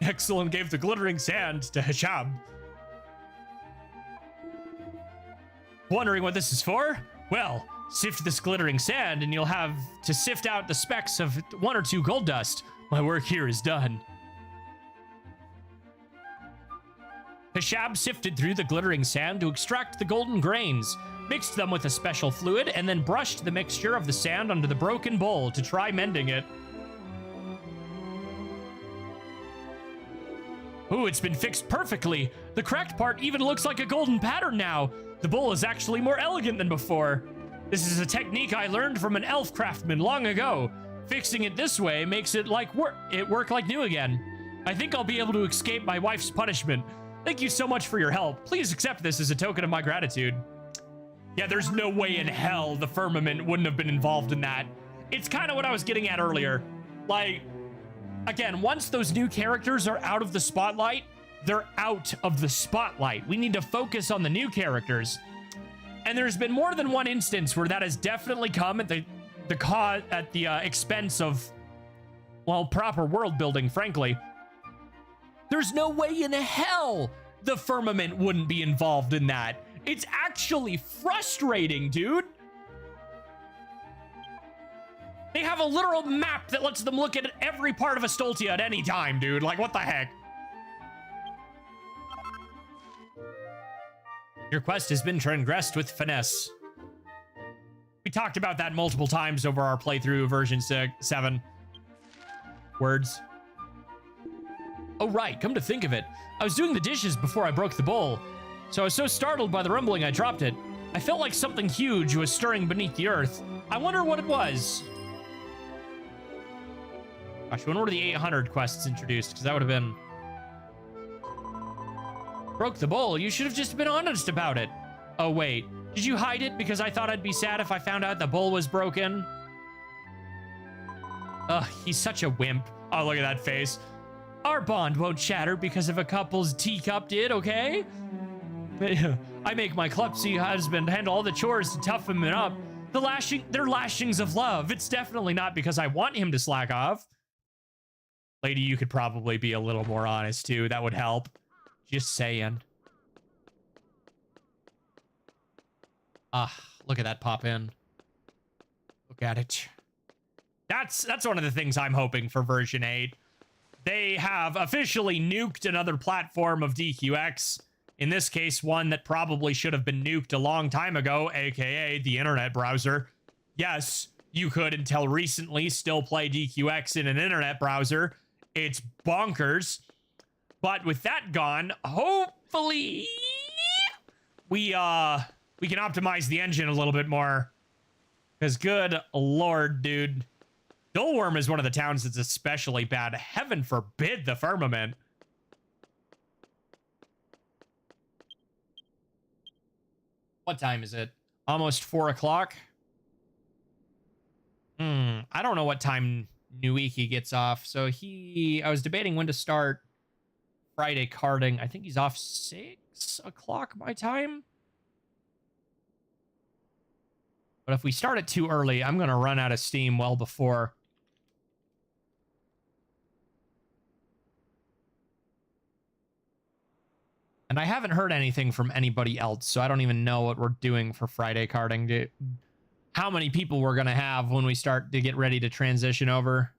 Exalin gave the glittering sand to Hishab. Wondering what this is for? Well, sift this glittering sand and you'll have to sift out the specks of 1 or 2 gold dust. My work here is done. Hishab sifted through the glittering sand to extract the golden grains, mixed them with a special fluid, and then brushed the mixture of the sand onto the broken bowl to try mending it. Ooh, it's been fixed perfectly. The cracked part even looks like a golden pattern now. The bowl is actually more elegant than before. This is a technique I learned from an elf craftsman long ago. Fixing it this way makes it like work like new again. I think I'll be able to escape my wife's punishment. Thank you so much for your help. Please accept this as a token of my gratitude. Yeah, there's no way in hell the firmament wouldn't have been involved in that. It's kind of what I was getting at earlier. Like, again, once those new characters are out of the spotlight, they're out of the spotlight. We need to focus on the new characters. And there's been more than one instance where that has definitely come at the expense of, well, proper world building, frankly. There's no way in hell the firmament wouldn't be involved in that. It's actually frustrating, dude. They have a literal map that lets them look at every part of Astoltia at any time, dude. Like, what the heck? Your quest has been transgressed with finesse. We talked about that multiple times over our playthrough version 7. Words. Oh, right. Come to think of it. I was doing the dishes before I broke the bowl. So I was so startled by the rumbling, I dropped it. I felt like something huge was stirring beneath the earth. I wonder what it was. Gosh, when were the 800 quests introduced? Because that would have been... Broke the bowl? You should have just been honest about it. Oh, wait. Did you hide it because I thought I'd be sad if I found out the bowl was broken? Ugh, he's such a wimp. Oh, look at that face. Our bond won't shatter because of a couple's teacup did, okay? I make my klutzy husband handle all the chores to toughen him up. They're lashings of love. It's definitely not because I want him to slack off. Lady, you could probably be a little more honest, too. That would help. Just saying. Look at that pop in. Look at it. That's one of the things I'm hoping for version 8. They have officially nuked another platform of DQX. In this case, one that probably should have been nuked a long time ago, aka the internet browser. Yes, you could until recently still play DQX in an internet browser. It's bonkers. But with that gone, hopefully we can optimize the engine a little bit more. Because good lord, dude. Dullworm is one of the towns that's especially bad. Heaven forbid the firmament. What time is it? Almost 4 o'clock. I don't know what time Nuiki gets off. So I was debating when to start Friday carding. I think he's off 6 o'clock my time. But if we start it too early, I'm going to run out of steam well before. And I haven't heard anything from anybody else, so I don't even know what we're doing for Friday carding. How many people we're going to have when we start to get ready to transition over.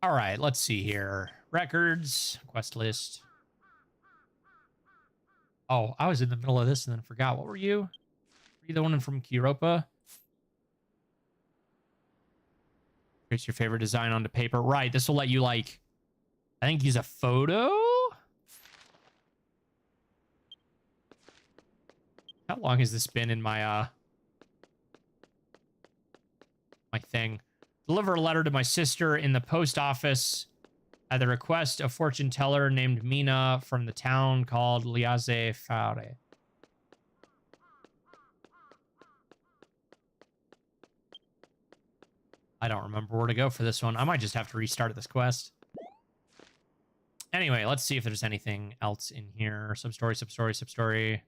All right, let's see here. Records, quest list. Oh, I was in the middle of this and then forgot. What were you? Were you the one from Kiropa? Trace your favorite design onto paper. Right, this will let you, like, I think use a photo? How long has this been in my, my thing? Deliver a letter to my sister in the post office at the request of fortune teller named Mina from the town called Liaze Fare. I don't remember where to go for this one. I might just have to restart this quest. Anyway, let's see if there's anything else in here. Substory, substory, substory.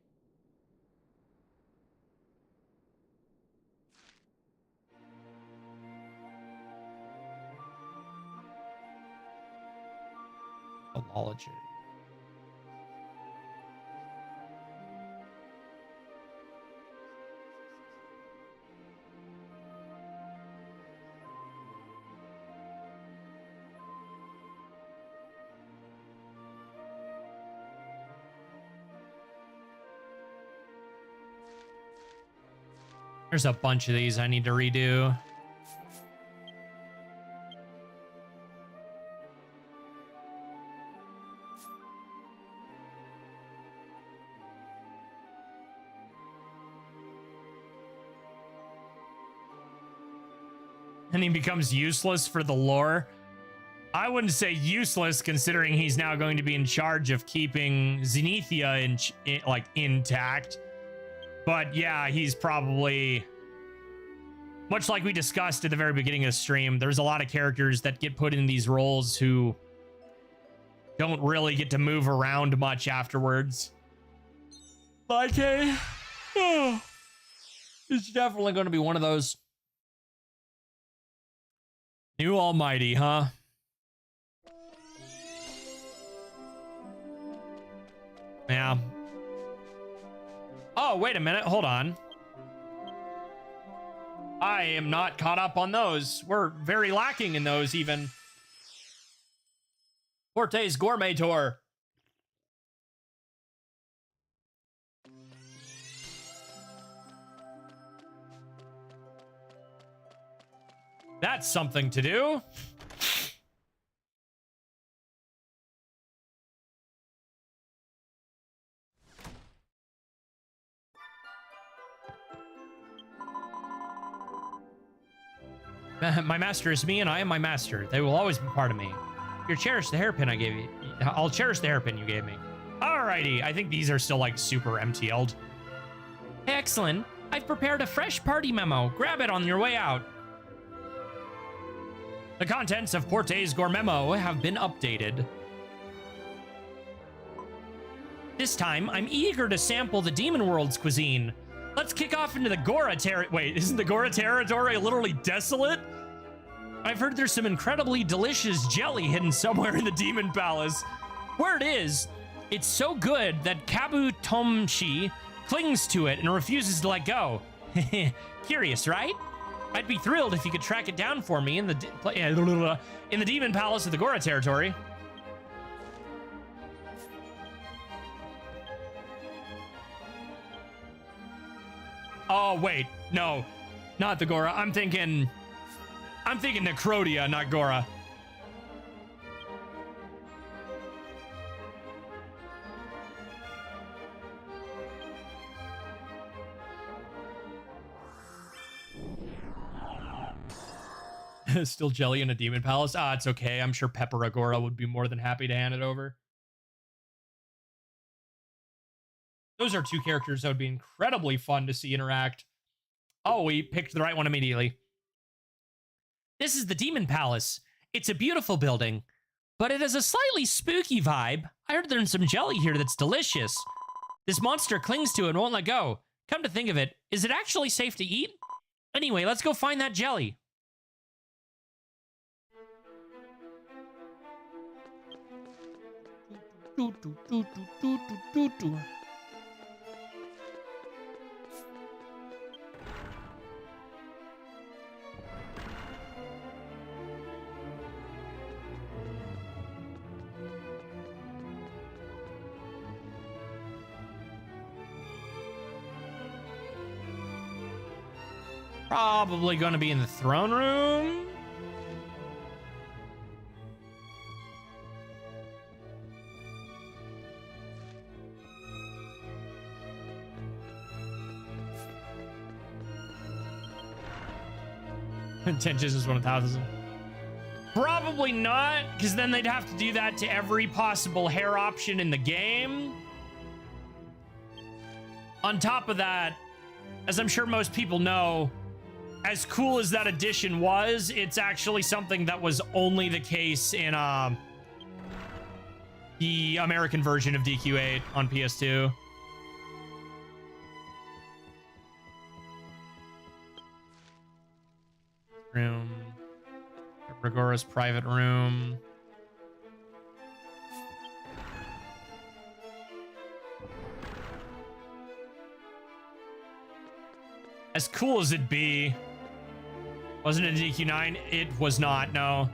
Philology. There's a bunch of these I need to redo. And he becomes useless for the lore. I wouldn't say useless, considering he's now going to be in charge of keeping Zenithia intact. But yeah, he's probably, much like we discussed at the very beginning of the stream, there's a lot of characters that get put in these roles who don't really get to move around much afterwards. Like, it's definitely going to be one of those. New Almighty, huh? Yeah. Oh, wait a minute. Hold on. I am not caught up on those. We're very lacking in those, even. Forte's Gourmet Tour. That's something to do. My master is me, and I am my master. They will always be part of me. You'll cherish the hairpin I gave you. I'll cherish the hairpin you gave me. Alrighty, I think these are still like super MTL'd. Excellent. I've prepared a fresh party memo. Grab it on your way out. The contents of Porte's Gourmemo have been updated. This time, I'm eager to sample the Demon World's cuisine. Let's kick off into the Gora territory. Wait, isn't the Gora territory literally desolate? I've heard there's some incredibly delicious jelly hidden somewhere in the Demon Palace. Where it is, it's so good that Kabutoshi clings to it and refuses to let go. Curious, right? I'd be thrilled if you could track it down for me in the Demon Palace of the Gora territory. Oh wait, no, not the Gora. I'm thinking Necrodia, not Gora. Still jelly in a Demon Palace? Ah, it's okay. I'm sure Pepper Agora would be more than happy to hand it over. Those are two characters that would be incredibly fun to see interact. Oh, we picked the right one immediately. This is the Demon Palace. It's a beautiful building, but it has a slightly spooky vibe. I heard there's some jelly here that's delicious. This monster clings to it and won't let go. Come to think of it, is it actually safe to eat? Anyway, let's go find that jelly. Probably going to be in the throne room. Intentions is 1,000. Probably not, because then they'd have to do that to every possible hair option in the game. On top of that, as I'm sure most people know, as cool as that addition was, it's actually something that was only the case in the American version of DQ8 on PS2. Room. Regora's private room. As cool as it'd be, wasn't it DQ9? It was not, no.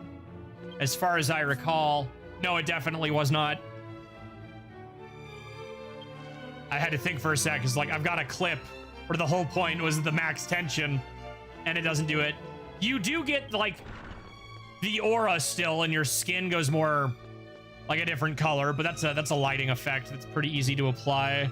As far as I recall, no, it definitely was not. I had to think for a sec, because like I've got a clip where the whole point was the max tension, and it doesn't do it. You do get like the aura still, and your skin goes more like a different color, but that's a lighting effect that's pretty easy to apply.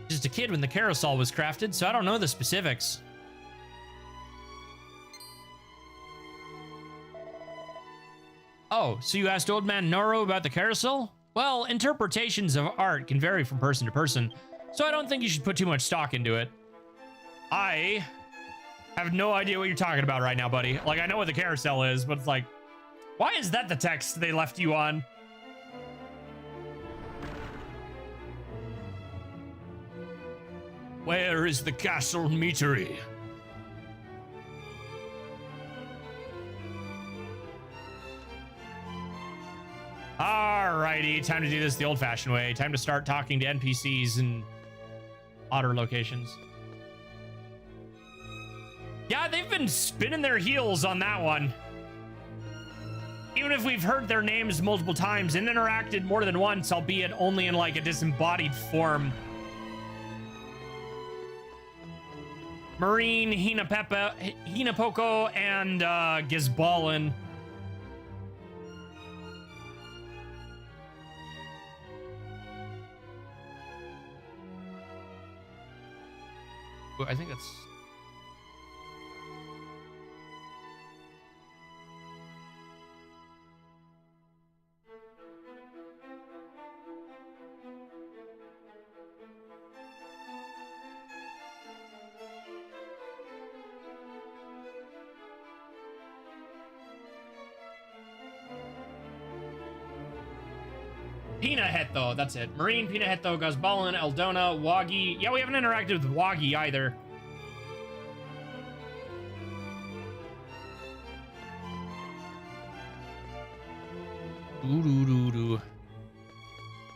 Just a kid when the carousel was crafted, so I don't know the specifics. Oh, so you asked Old Man Noro about the carousel? Well, interpretations of art can vary from person to person, so I don't think you should put too much stock into it. I have no idea what you're talking about right now, buddy. Like, I know what the carousel is, but it's like, why is that the text they left you on? Where is the castle meatery? Alrighty, time to do this the old-fashioned way. Time to start talking to NPCs and odder locations. Yeah, they've been spinning their heels on that one. Even if we've heard their names multiple times and interacted more than once, albeit only in like a disembodied form. Marine, Hinapoko, and Gizbalin. I think that's... Pinahetto, that's it. Marine, Pinahetto, Gazbalin, Eldona, Wagi. Yeah, we haven't interacted with Wagi either. Doo-doo-doo-doo.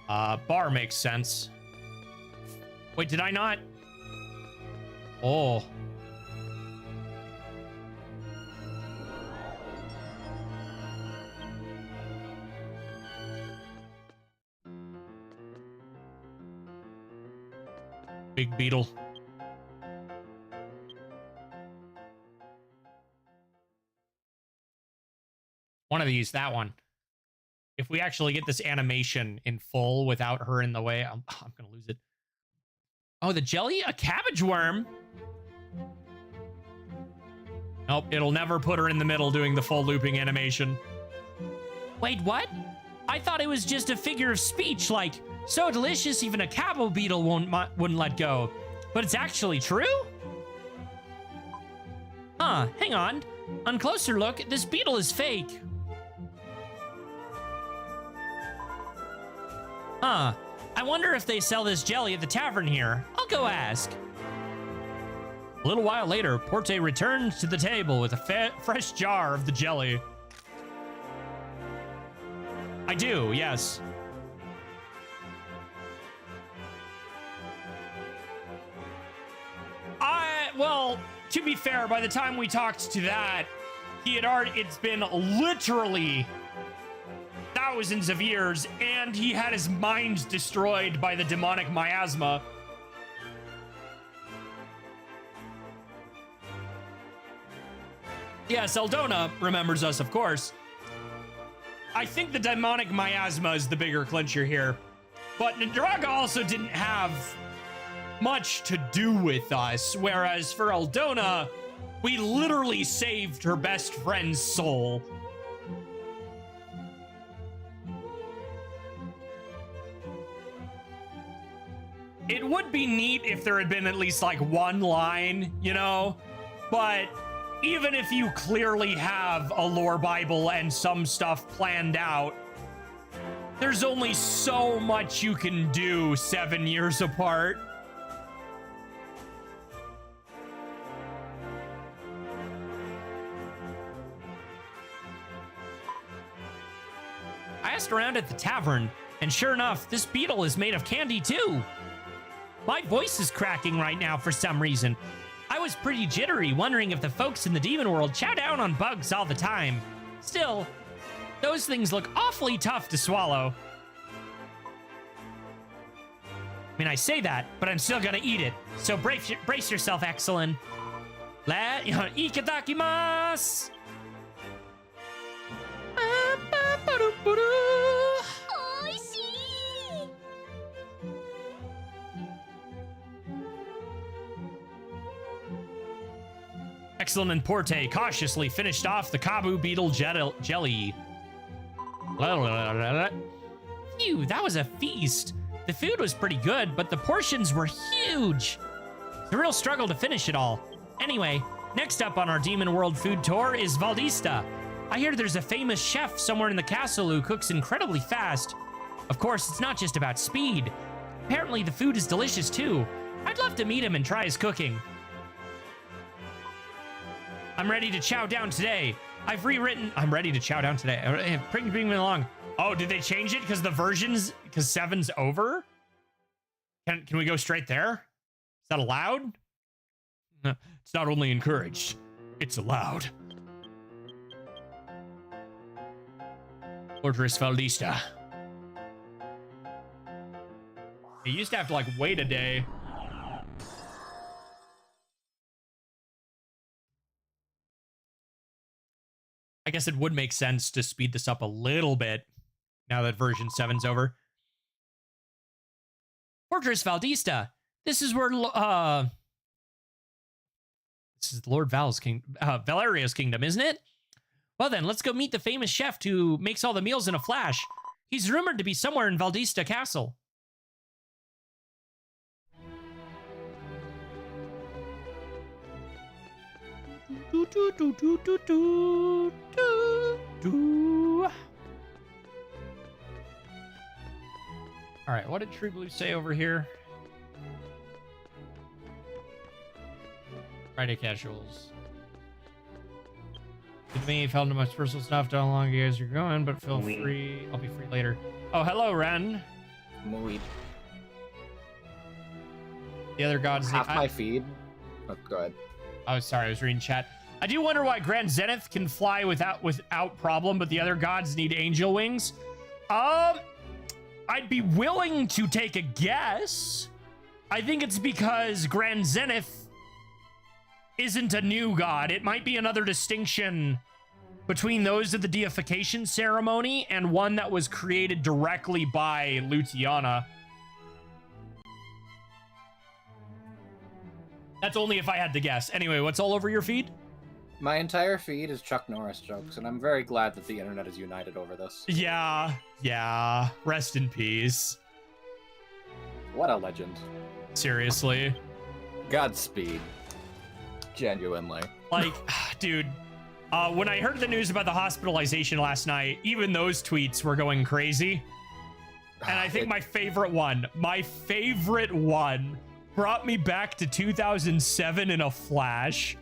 Bar makes sense. Wait, did I not? Oh. Big beetle. One of these, that one. If we actually get this animation in full without her in the way, I'm gonna lose it. Oh, the jelly? A cabbage worm? Nope, it'll never put her in the middle doing the full looping animation. Wait, what? I thought it was just a figure of speech, like, so delicious even a cabo beetle wouldn't let go. But it's actually true? Huh, hang on. On closer look, this beetle is fake. Huh, I wonder if they sell this jelly at the tavern here. I'll go ask. A little while later, Porte returned to the table with a fresh jar of the jelly. I do, yes. Well, to be fair, by the time we talked to that, it's been literally thousands of years, and he had his mind destroyed by the demonic miasma. Yes, Eldona remembers us, of course. I think the demonic miasma is the bigger clincher here. But Nadraga also didn't have much to do with us, whereas for Eldona, we literally saved her best friend's soul. It would be neat if there had been at least like one line, you know? But even if you clearly have a lore Bible and some stuff planned out, there's only so much you can do 7 years apart. I asked around at the tavern, and sure enough, this beetle is made of candy too. My voice is cracking right now for some reason. I was pretty jittery, wondering if the folks in the demon world chow down on bugs all the time. Still, those things look awfully tough to swallow. I mean, I say that, but I'm still gonna eat it. So brace yourself, Exalin. Ikitakimasu! Exalin and Porte cautiously finished off the Kabu beetle jelly. Phew, that was a feast. The food was pretty good, but the portions were huge. It's a real struggle to finish it all. Anyway, next up on our Demon World food tour is Valdista. I hear there's a famous chef somewhere in the castle who cooks incredibly fast. Of course, it's not just about speed. Apparently, the food is delicious too. I'd love to meet him and try his cooking. I'm ready to chow down today. I'm ready to chow down today. Bring me along. Oh, did they change it because because 7's over? Can we go straight there? Is that allowed? No, it's not only encouraged, it's allowed. Fortress Valdista. You used to have to like wait a day. I guess it would make sense to speed this up a little bit now that version 7's over. Fortress Valdista. This is where this is Lord Valeria's kingdom, isn't it? Well then, let's go meet the famous chef who makes all the meals in a flash. He's rumored to be somewhere in Valdista Castle. Do, do, do, do, do, do, do, do. All right, what did True Blue say over here? Friday casuals. With me, fell into my personal stuff. Don't know how long you guys are going, but feel free. I'll be free later. Oh, hello, Ren. Muy. The other gods. Half my feed. Oh, go ahead. Oh, sorry, I was reading chat. I do wonder why Grand Zenith can fly without problem, but the other gods need angel wings. I'd be willing to take a guess. I think it's because Grand Zenith isn't a new god. It might be another distinction between those of the deification ceremony and one that was created directly by Luciana. That's only if I had to guess. Anyway, what's all over your feed? My entire feed is Chuck Norris jokes, and I'm very glad that the internet is united over this. Yeah. Rest in peace. What a legend. Seriously. Godspeed. Genuinely. Like, dude, when I heard the news about the hospitalization last night, even those tweets were going crazy. And I think my favorite one brought me back to 2007 in a flash.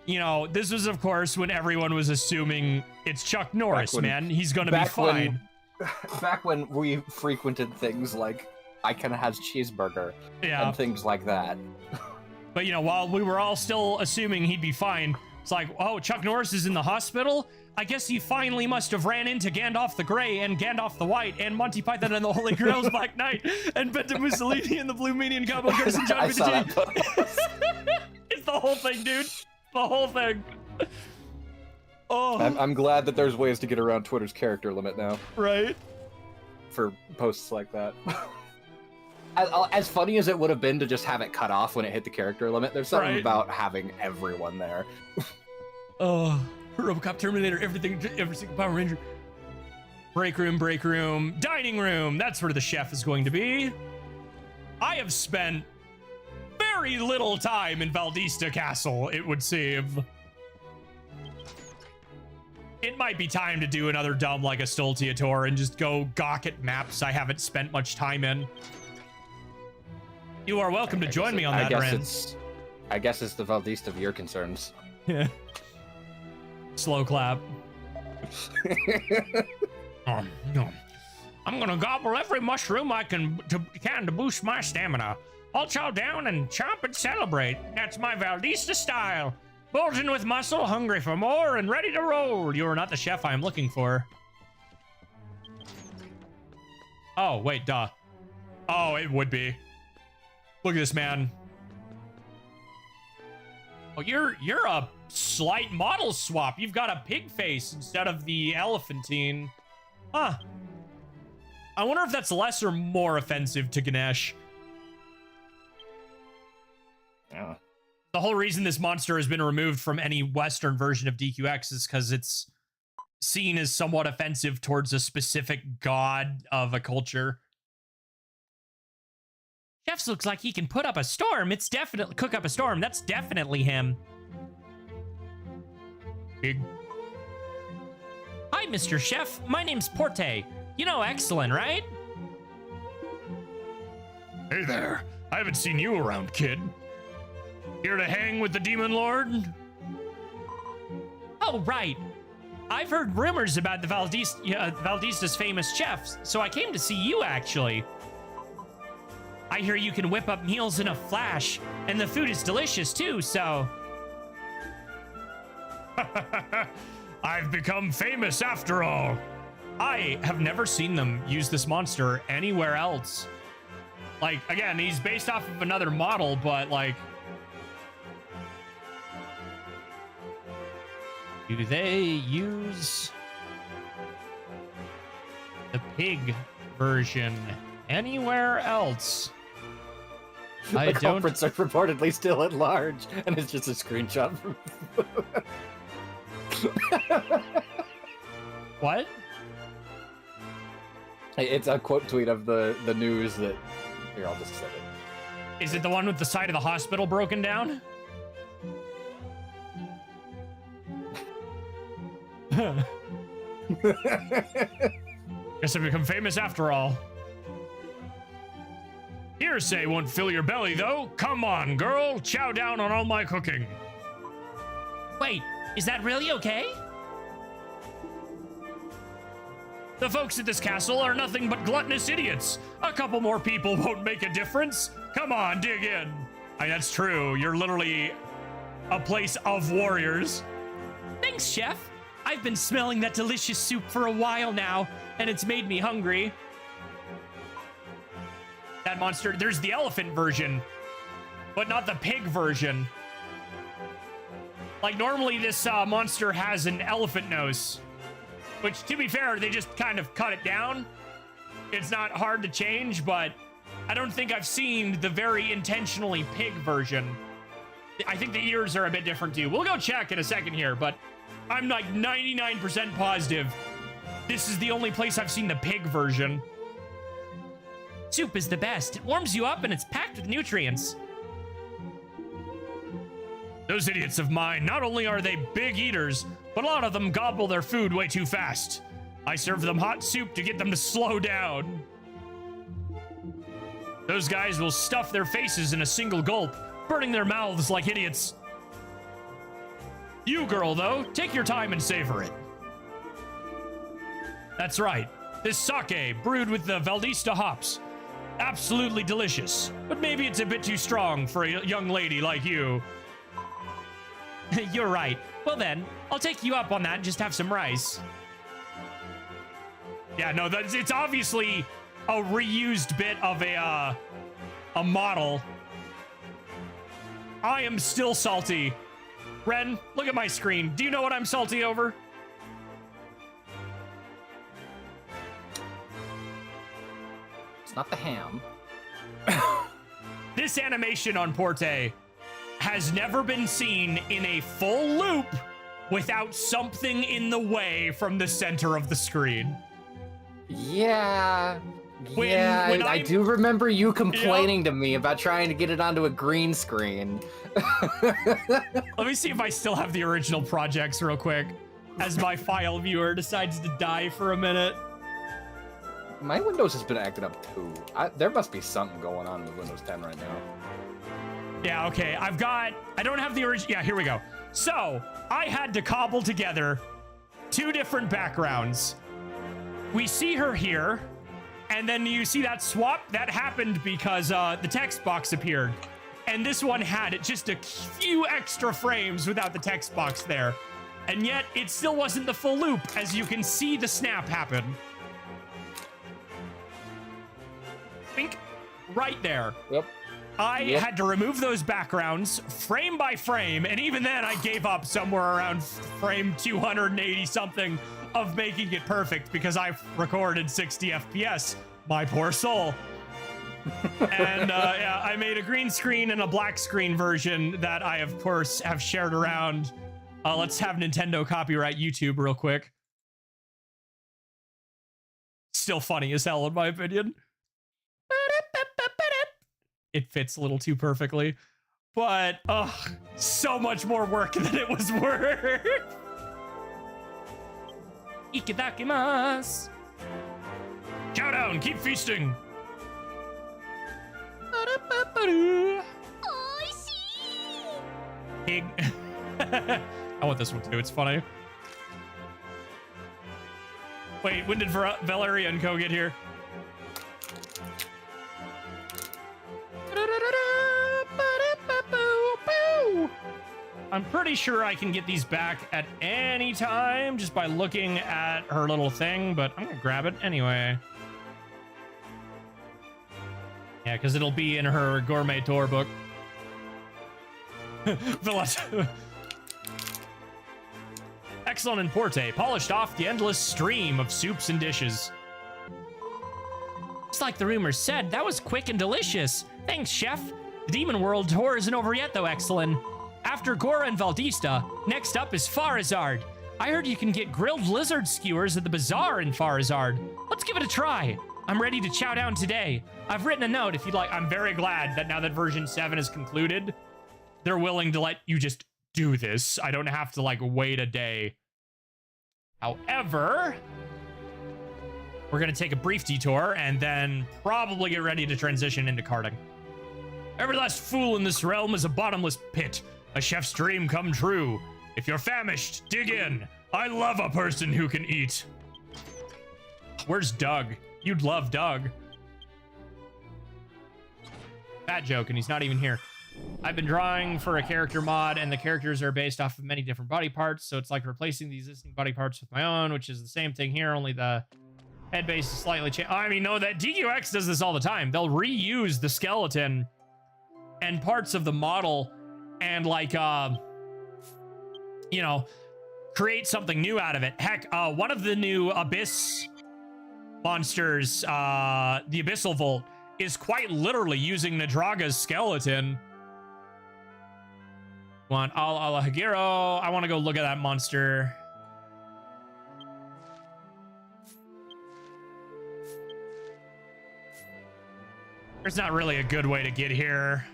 You know, this was, of course, when everyone was assuming it's Chuck Norris, man. He's going to be fine. Back when we frequented things like Icon has cheeseburger and things like that. But, you know, while we were all still assuming he'd be fine, it's like, oh, Chuck Norris is in the hospital? I guess he finally must have ran into Gandalf the Grey and Gandalf the White and Monty Python and the Holy Grail's Black Knight and Bento Mussolini and the Blue Median Cowboy Curse and John Vintage. It's the whole thing, dude. The whole thing. Oh. I'm glad that there's ways to get around Twitter's character limit now. Right? For posts like that. As funny as it would have been to just have it cut off when it hit the character limit, there's something about having everyone there. Oh, RoboCop, Terminator, everything, every single Power Ranger. Break room, dining room. That's where the chef is going to be. I have spent very little time in Valdista Castle, it would seem. It might be time to do another dumb like a Stoltia tour and just go gawk at maps I haven't spent much time in. You are welcome to join me on that, Ren. I guess it's the Valdista of your concerns. Yeah. Slow clap. No. I'm gonna gobble every mushroom I can to boost my stamina. I'll chow down and chomp and celebrate. That's my Valdista style. Bulging with muscle, hungry for more, and ready to roll. You are not the chef I am looking for. Oh, wait, duh. Oh, it would be. Look at this, man. Oh, you're a slight model swap. You've got a pig face instead of the elephantine. Huh. I wonder if that's less or more offensive to Ganesh. Yeah. The whole reason this monster has been removed from any Western version of DQX is because it's seen as somewhat offensive towards a specific god of a culture. Chefs looks like he can put up a storm. It's definitely cook up a storm. That's definitely him. Big. Hi, Mr. Chef. My name's Porte. You know Exalin, right? Hey there. I haven't seen you around, kid. Here to hang with the Demon Lord? Oh, right. I've heard rumors about the Valdista's famous chefs, so I came to see you, actually. I hear you can whip up meals in a flash, and the food is delicious, too, so... I've become famous after all. I have never seen them use this monster anywhere else. Like, again, he's based off of another model, but, like... Do they use the pig version anywhere else? The culprits are reportedly still at large, and it's just a screenshot from... What? It's a quote tweet of the news that... Here, I'll just send it. Is it the one with the side of the hospital broken down? Guess I've become famous after all. Hearsay won't fill your belly, though. Come on, girl. Chow down on all my cooking. Wait, is that really okay? The folks at this castle are nothing but gluttonous idiots. A couple more people won't make a difference. Come on, dig in. That's true. You're literally a place of warriors. Thanks, Chef. I've been smelling that delicious soup for a while now, and it's made me hungry. That monster, there's the elephant version, but not the pig version. Like, normally this monster has an elephant nose, which, to be fair, they just kind of cut it down. It's not hard to change, but I don't think I've seen the very intentionally pig version. I think the ears are a bit different too. We'll go check in a second here, but I'm like 99% positive this is the only place I've seen the pig version. Soup is the best. It warms you up and it's packed with nutrients. Those idiots of mine, not only are they big eaters, but a lot of them gobble their food way too fast. I serve them hot soup to get them to slow down. Those guys will stuff their faces in a single gulp, burning their mouths like idiots. You, girl, though, take your time and savor it. That's right. This sake, brewed with the Valdista hops. Absolutely delicious, but maybe it's a bit too strong for a young lady like you. You're right. Well then, I'll take you up on that and just have some rice. Yeah, no, it's obviously a reused bit of a model. I am still salty. Ren, look at my screen. Do you know what I'm salty over? It's not the ham. This animation on Porte has never been seen in a full loop without something in the way from the center of the screen. Yeah. When I do remember you complaining to me about trying to get it onto a green screen. Let me see if I still have the original projects real quick as my file viewer decides to die for a minute. My Windows has been acting up too. There must be something going on with Windows 10 right now. Yeah, okay. I don't have the original. Yeah, here we go. So I had to cobble together two different backgrounds. We see her here, and then you see that swap that happened because the text box appeared. And this one had just a few extra frames without the text box there. And yet it still wasn't the full loop, as you can see the snap happen. Think right there. Yep. I had to remove those backgrounds frame by frame, and even then I gave up somewhere around frame 280 something of making it perfect because I recorded 60 FPS. My poor soul. And yeah, I made a green screen and a black screen version that I, of course, have shared around. Let's have Nintendo copyright YouTube real quick. Still funny as hell, in my opinion. It fits a little too perfectly, but so much more work than it was worth. Itadakimasu. Chow down, keep feasting. Pig. I want this one too. It's funny. Wait, when did Valeria and Co get here? I'm pretty sure I can get these back at any time just by looking at her little thing, but I'm gonna grab it anyway. Yeah, because it'll be in her gourmet tour book. Exalin and Porte polished off the endless stream of soups and dishes. Just like the rumors said, that was quick and delicious. Thanks, Chef. The Demon World tour isn't over yet, though, Exalin. After Gora and Valdista, next up is Farazard. I heard you can get grilled lizard skewers at the bazaar in Farazard. Let's give it a try. I'm ready to chow down today. I've written a note if you'd like. I'm very glad that now that version 7 is concluded, they're willing to let you just do this. I don't have to, like, wait a day. However, we're going to take a brief detour and then probably get ready to transition into karting. Every last fool in this realm is a bottomless pit, a chef's dream come true. If you're famished, dig in. I love a person who can eat. Where's Doug? You'd love Doug. Fat joke, and he's not even here. I've been drawing for a character mod, and the characters are based off of many different body parts, so it's like replacing the existing body parts with my own, which is the same thing here, only the head base is slightly changed. I mean, no, that DQX does this all the time. They'll reuse the skeleton and parts of the model and, like, you know, create something new out of it. Heck, one of the new Abyss monsters, the Abyssal Volt, is quite literally using Nadraga's skeleton. Want Alahagiro. I want to go look at that monster. There's not really a good way to get here.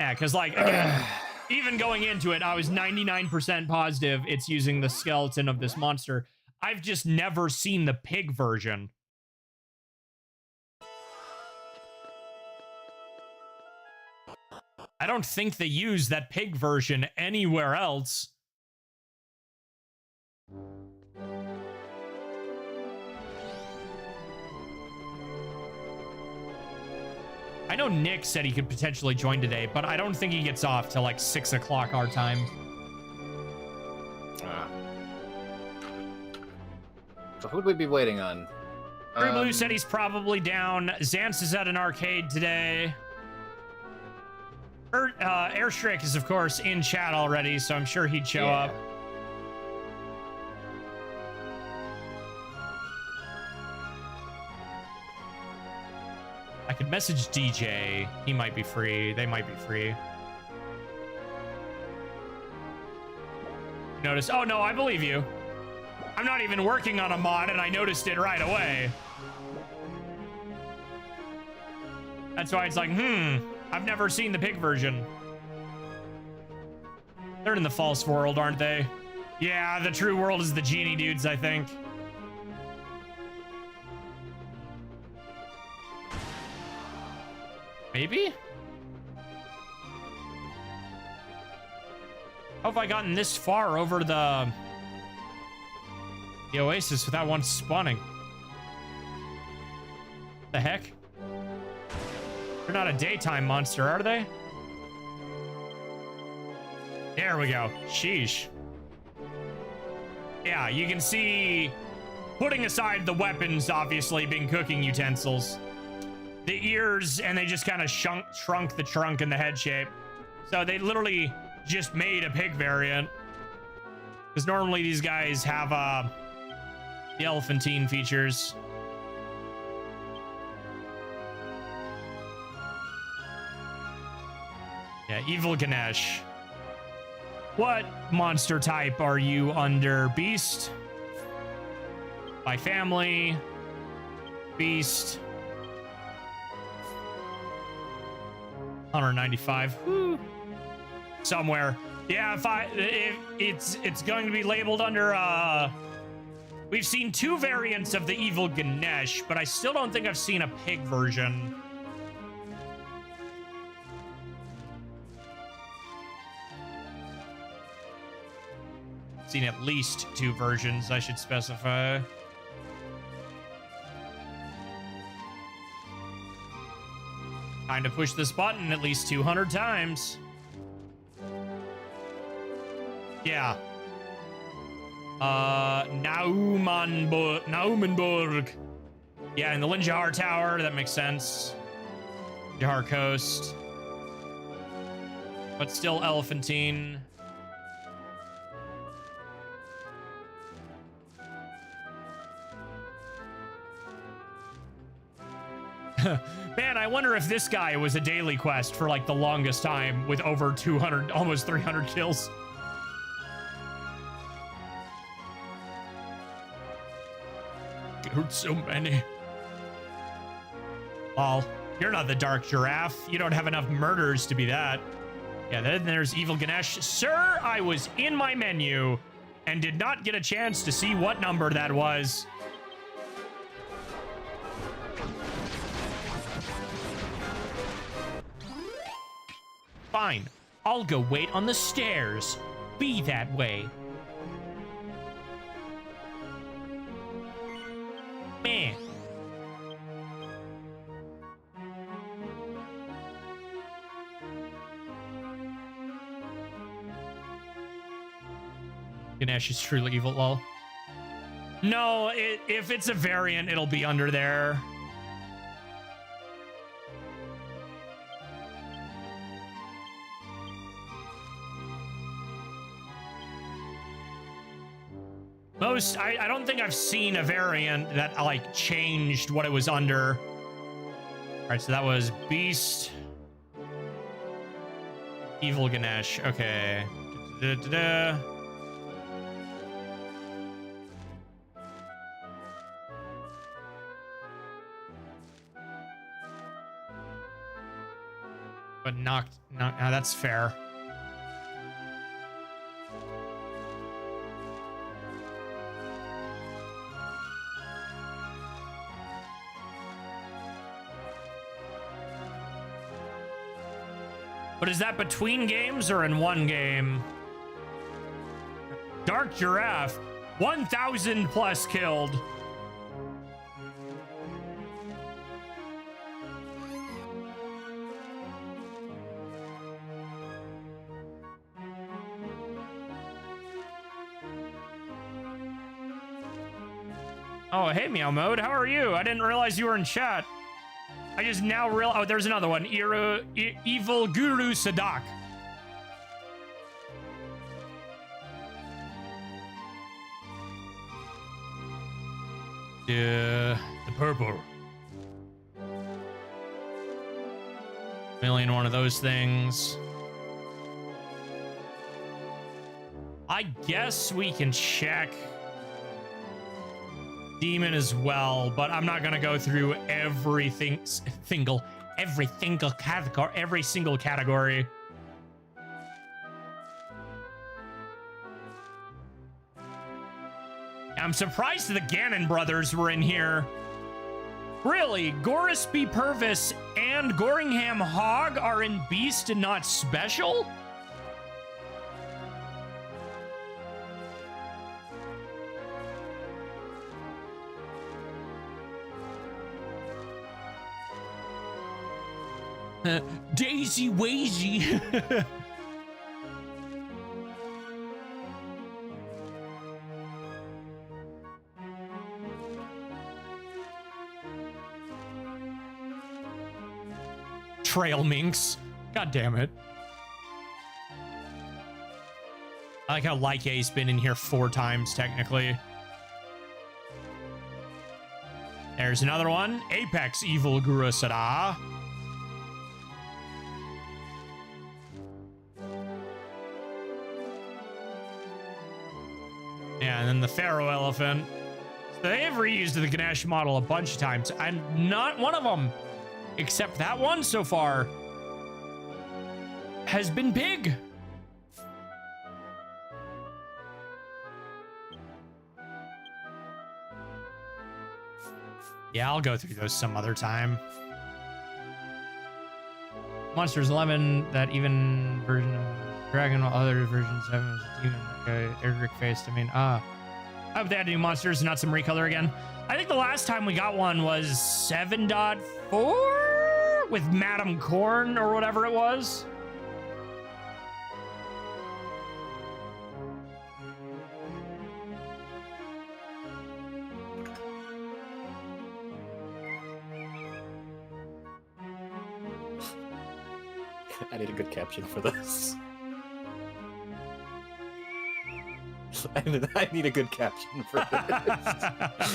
Yeah, because, like, again, even going into it, I was 99% positive it's using the skeleton of this monster. I've just never seen the pig version. I don't think they use that pig version anywhere else. I know Nick said he could potentially join today, but I don't think he gets off till like 6 o'clock our time. So who would we be waiting on? Free Blue said he's probably down. Xance is at an arcade today. Airstrick is, of course, in chat already, so I'm sure he'd show up. I could message DJ. He might be free. They might be free. Notice. Oh, no, I believe you. I'm not even working on a mod, and I noticed it right away. That's why it's like, I've never seen the pig version. They're in the false world, aren't they? Yeah, the true world is the genie dudes, I think. Maybe? How have I gotten this far over the oasis without one spawning? The heck? They're not a daytime monster, are they? There we go. Sheesh. Yeah, you can see, putting aside the weapons, obviously, being cooking utensils, the ears, and they just kind of shrunk the trunk and the head shape. So they literally just made a pig variant. Because normally these guys have the elephantine features. Yeah, Evil Ganesh. What monster type are you under? Beast? By family? Beast? 195. Woo. Somewhere. Yeah, if it's going to be labeled under we've seen 2 variants of the Evil Ganesh, but I still don't think I've seen a pig version. Seen at least 2 versions, I should specify. Time to push this button at least 200 times. Yeah. Naumenburg. Yeah, in the Linjahar Tower, that makes sense. Jahar Coast. But still Elephantine. Man, I wonder if this guy was a daily quest for like the longest time with over 200, almost 300 kills. Killed so many. Well, you're not the Dark Giraffe. You don't have enough murders to be that. Yeah, then there's Evil Ganesh. Sir, I was in my menu and did not get a chance to see what number that was. Fine. I'll go wait on the stairs. Be that way. Meh. Ganesh is truly evil, lol. No, if it's a variant, it'll be under there. I don't think I've seen a variant that like changed what it was under. All right, so that was Beast, Evil Ganesh. Okay. Da-da-da-da. But knocked. No, that's fair. But is that between games or in one game? Dark Giraffe, 1,000 plus killed. Oh, hey, Meow Mode. How are you? I didn't realize you were in chat. I just now realized. Oh, there's another one. Evil Guru Sadak. The purple. Million one of those things. I guess we can check Demon as well, but I'm not gonna go through every single category. I'm surprised the Ganon brothers were in here. Really, Goris B. Purvis and Goringham Hogg are in Beast and not Special? Daisy Wazy. Trail Minx. God damn it. I like how Lycae's been in here 4 times, technically. There's another one. Apex Evil Guru Sada. Yeah, and then the Pharaoh Elephant. So they've reused the Ganesh model a bunch of times, and not one of them, except that one so far, has been big. Yeah, I'll go through those some other time. Monsters 11, that even version of Dragon, while other versions have a demon, like a Eric faced. I mean, I hope they had new monsters, not some recolor again. I think the last time we got one was 7.4 with Madam Corn or whatever it was. I need a good caption for this. I need a good caption for this.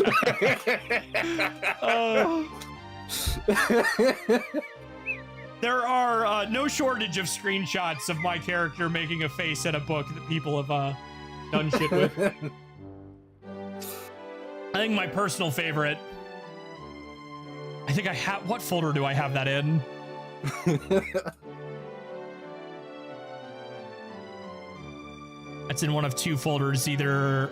There are no shortage of screenshots of my character making a face at a book that people have done shit with. I think my personal favorite. I think I have. What folder do I have that in? That's in one of 2 folders, either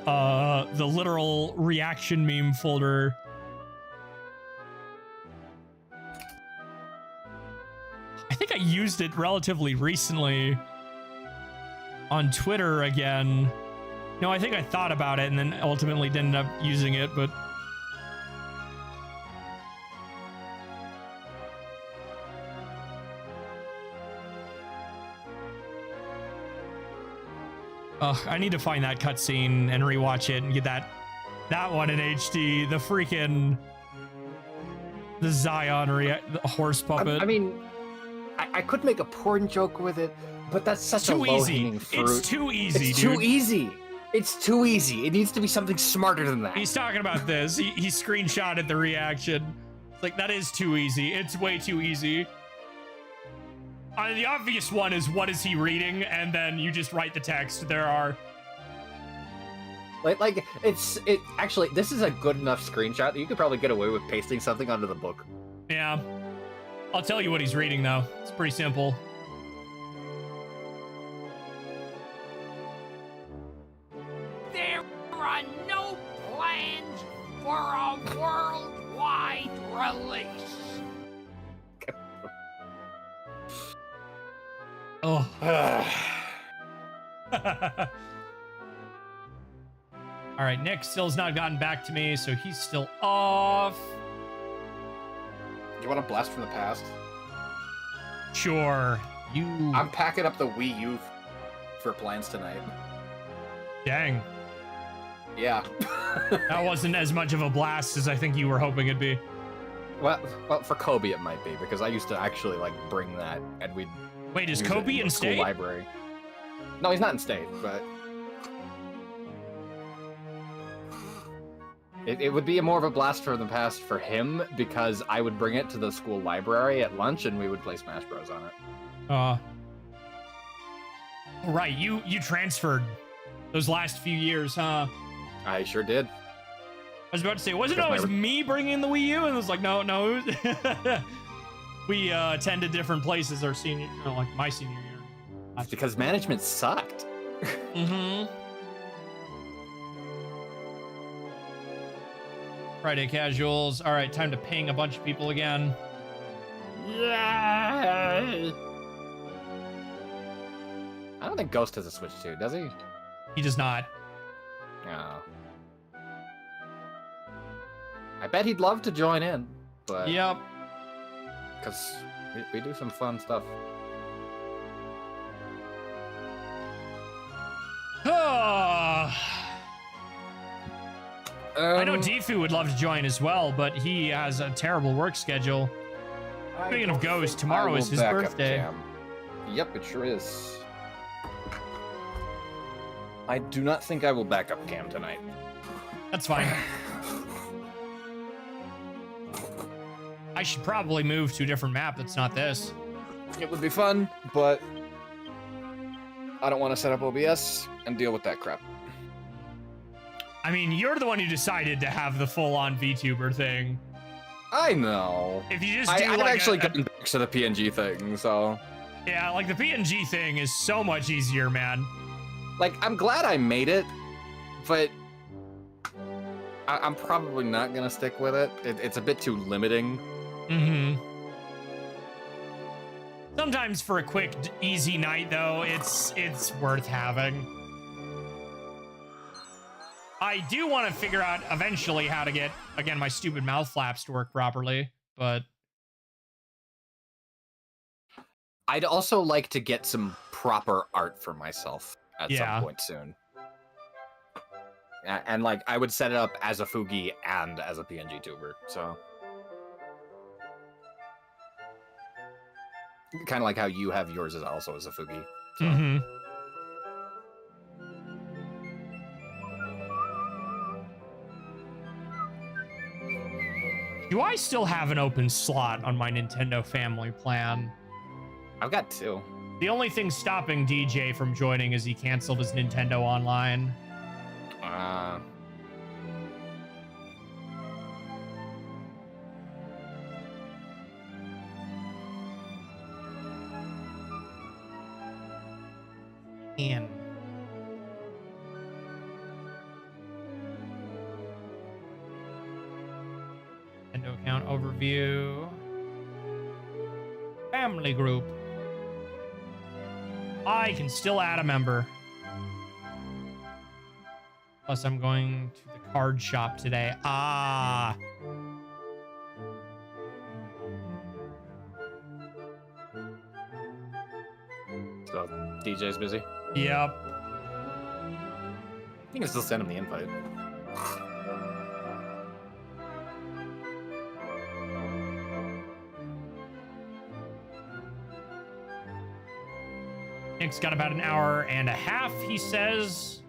the literal reaction meme folder I think I used it relatively recently on Twitter again. No, I think I thought about it and then ultimately didn't end up using it, but I need to find that cutscene and rewatch it and get that one in HD. The freaking Zion the horse puppet. I mean, I could make a porn joke with it, but that's such a too low-hanging easy. fruit. It's too easy, It's dude. too easy. It's too easy. It needs to be something smarter than that. He's talking about this. He screenshotted the reaction. It's like, that is too easy. It's way too easy. The obvious one is, what is he reading? And then you just write the text. There are... Actually, this is a good enough screenshot that you could probably get away with pasting something onto the book. Yeah. I'll tell you what he's reading, though. It's pretty simple. There are no plans for a worldwide release. Oh. All right, Nick still's not gotten back to me, so he's still off. You want a blast from the past? Sure. I'm packing up the Wii U for plans tonight. Dang. Yeah. That wasn't as much of a blast as I think you were hoping it'd be. Well, for Kobe it might be, because I used to actually like bring that, and we'd. Wait, is use it Kobe the in school state? library? No, he's not in state, but it would be more of a blast from the past for him, because I would bring it to the school library at lunch, and we would play Smash Bros on it. Right, you transferred those last few years, huh? I sure did. I was about to say, wasn't it Because always me bringing the Wii U? And it was like, no. We attended different places our senior, like my senior year. It's because management sucked. Mm-hmm. Friday casuals. All right, time to ping a bunch of people again. Yay! I don't think Ghost has a Switch 2, does he? He does not. No. I bet he'd love to join in, but Yep. because we do some fun stuff. I know Defu would love to join as well, but he has a terrible work schedule. Speaking of Ghost, tomorrow is his birthday. Yep, it sure is. I do not think I will back up Cam tonight. That's fine. I should probably move to a different map that's not this. It would be fun, but I don't want to set up OBS and deal with that crap. I mean, you're the one who decided to have the full-on VTuber thing. I know. If you just do I've like actually gotten back to the PNG thing, so yeah, like the PNG thing is so much easier, man. like I'm glad I made it, but I'm probably not gonna stick with it. It's a bit too limiting. Mm-hmm. Sometimes for a quick, easy night, though, it's worth having. I do want to figure out eventually how to get, again, my stupid mouth flaps to work properly, but... I'd also like to get some proper art for myself at some point soon. And like, I would set it up as a Fugi and as a PNG tuber, so... Kind of like how you have yours as also as a Fugi. So. Mm-hmm. Do I still have an open slot on my Nintendo Family Plan? I've got 2. The only thing stopping DJ from joining is he canceled his Nintendo Online. And Nintendo account overview. family group. I can still add a member. Plus, I'm going to the card shop today. Ah. So DJ's busy. Yep. You can still send him the invite. Nick's got about an hour and a half, he says.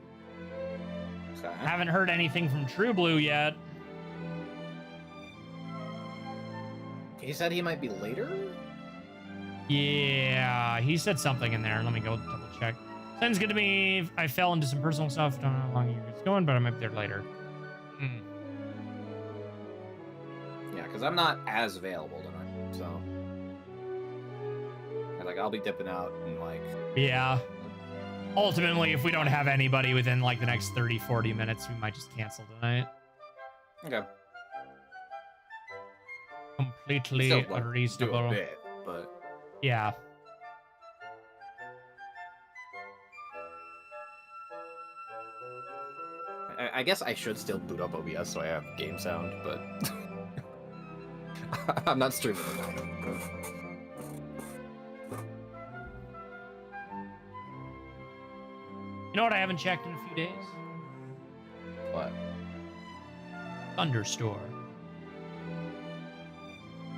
Okay. Haven't heard anything from True Blue yet. He said he might be later? Yeah, he said something in there. Let me go double check. Sounds good to me. I fell into some personal stuff. Don't know how long it's going, but I might be there later. Hmm. Yeah, because I'm not as available tonight, so... Like, I'll be dipping out and, like... Yeah. Ultimately, if we don't have anybody within, like, the next 30, 40 minutes, we might just cancel tonight. Okay. Completely Still, like, do reasonable. a bit, but... Yeah. I guess I should still boot up OBS so I have game sound, but... I'm not streaming it now. You know what I haven't checked in a few days? What? Thunderstore.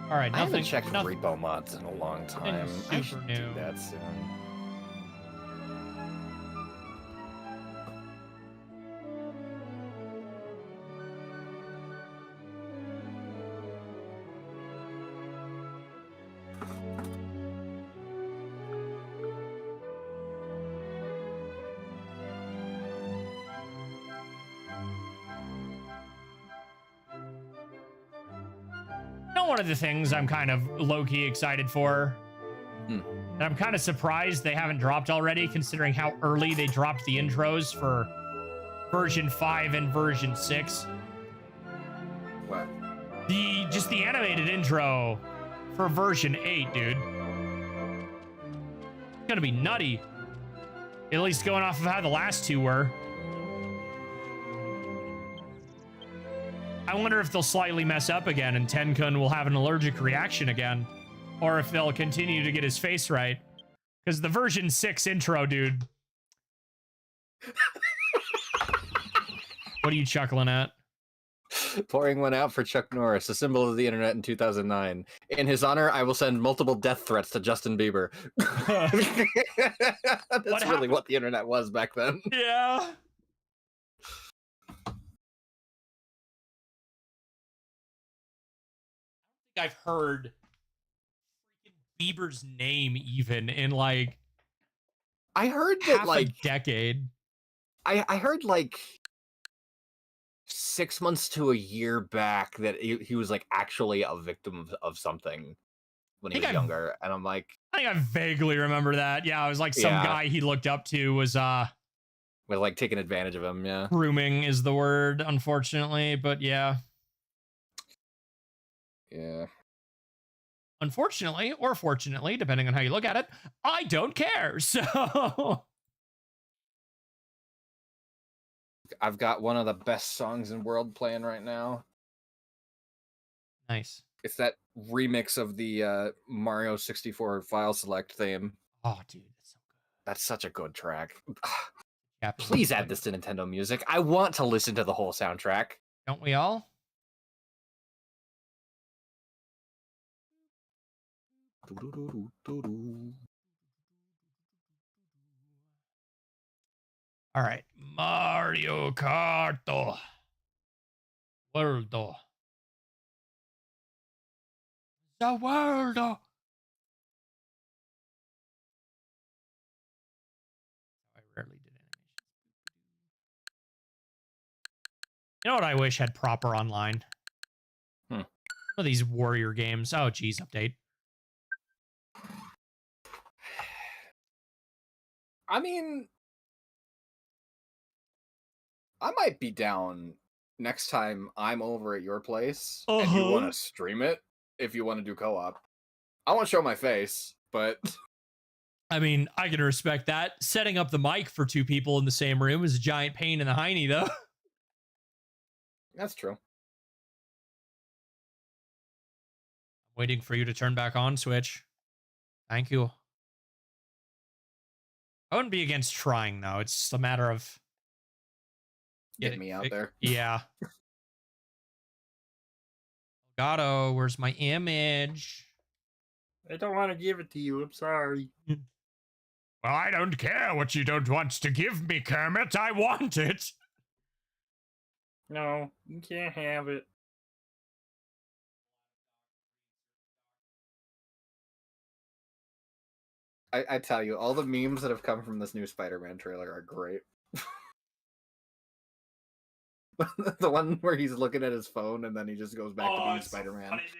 All right, I haven't nothing. checked nothing, repo mods in a long time. I super should new. do that soon. One of the things I'm kind of low-key excited for, and I'm kind of surprised they haven't dropped already, considering how early they dropped the intros for version 5 and version 6. What? Just the animated intro for version 8, dude. It's gonna be nutty. At least going off of how the last two were. I wonder if they'll slightly mess up again and Tenkun will have an allergic reaction again. Or if they'll continue to get his face right. Because the version 6 intro, dude. What are you chuckling at? Pouring one out for Chuck Norris, a symbol of the internet in 2009. In his honor, I will send multiple death threats to Justin Bieber. That's really what the internet was back then. Yeah. I've heard freaking Bieber's name even in like I heard that half like a decade. I heard like 6 months to a year back that he was like actually a victim of something when he was younger, and I'm like, I think I vaguely remember that. Yeah, it was like some guy he looked up to was like taking advantage of him. Yeah, grooming is the word, unfortunately, but yeah. Yeah. Unfortunately, or fortunately, depending on how you look at it, I don't care. So I've got one of the best songs in world playing right now. Nice. It's that remix of the Mario 64 file select theme. Oh, dude, that's so good. That's such a good track. Yeah, please add this to Nintendo Music. I want to listen to the whole soundtrack. Don't we all? All right, Mario Kart World. The world. I rarely did animations. You know what I wish had proper online? Some of these warrior games. Oh, geez, update. I mean, I might be down next time I'm over at your place and you want to stream it if you want to do co-op. I won't show my face, but I mean, I can respect that. Setting up the mic for 2 people in the same room is a giant pain in the hiney, though. that's true. Waiting for you to turn back on, Switch. Thank you. I wouldn't be against trying, though. It's just a matter of Get me out there. Yeah. Elgato, where's my image? I don't want to give it to you. I'm sorry. Well, I don't care what you don't want to give me, Kermit. I want it. No, you can't have it. I tell you, all the memes that have come from this new Spider-Man trailer are great. The one where he's looking at his phone and then he just goes back to being Spider-Man. So funny, dude.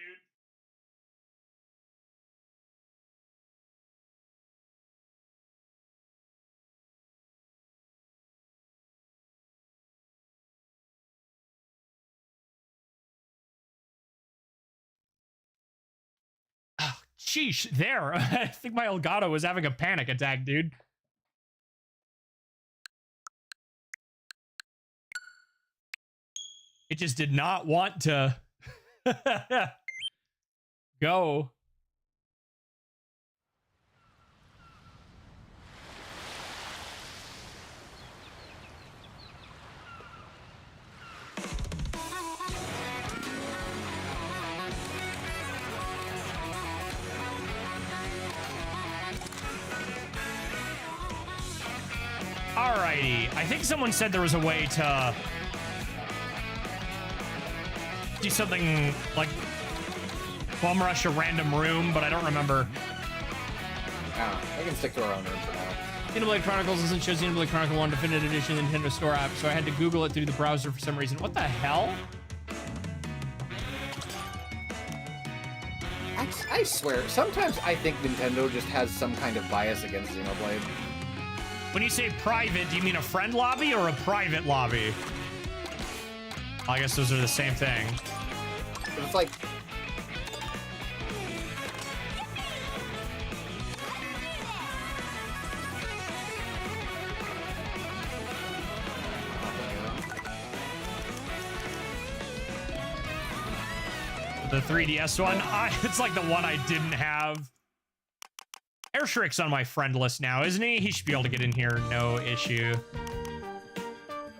Oh, sheesh, there. I think my Elgato was having a panic attack, dude. It just did not want to go. Alrighty, I think someone said there was a way to do something like bum rush a random room, but I don't remember. I can stick to our own room for now. Xenoblade Chronicles doesn't show Xenoblade Chronicle 1 Definitive Edition Nintendo Store app, so I had to Google it through the browser for some reason. What the hell? I swear, sometimes I think Nintendo just has some kind of bias against Xenoblade. When you say private, do you mean a friend lobby or a private lobby? I guess those are the same thing. But it's like... The 3DS one? It's like the one I didn't have. Airshrick's on my friend list now, isn't he? He should be able to get in here, no issue.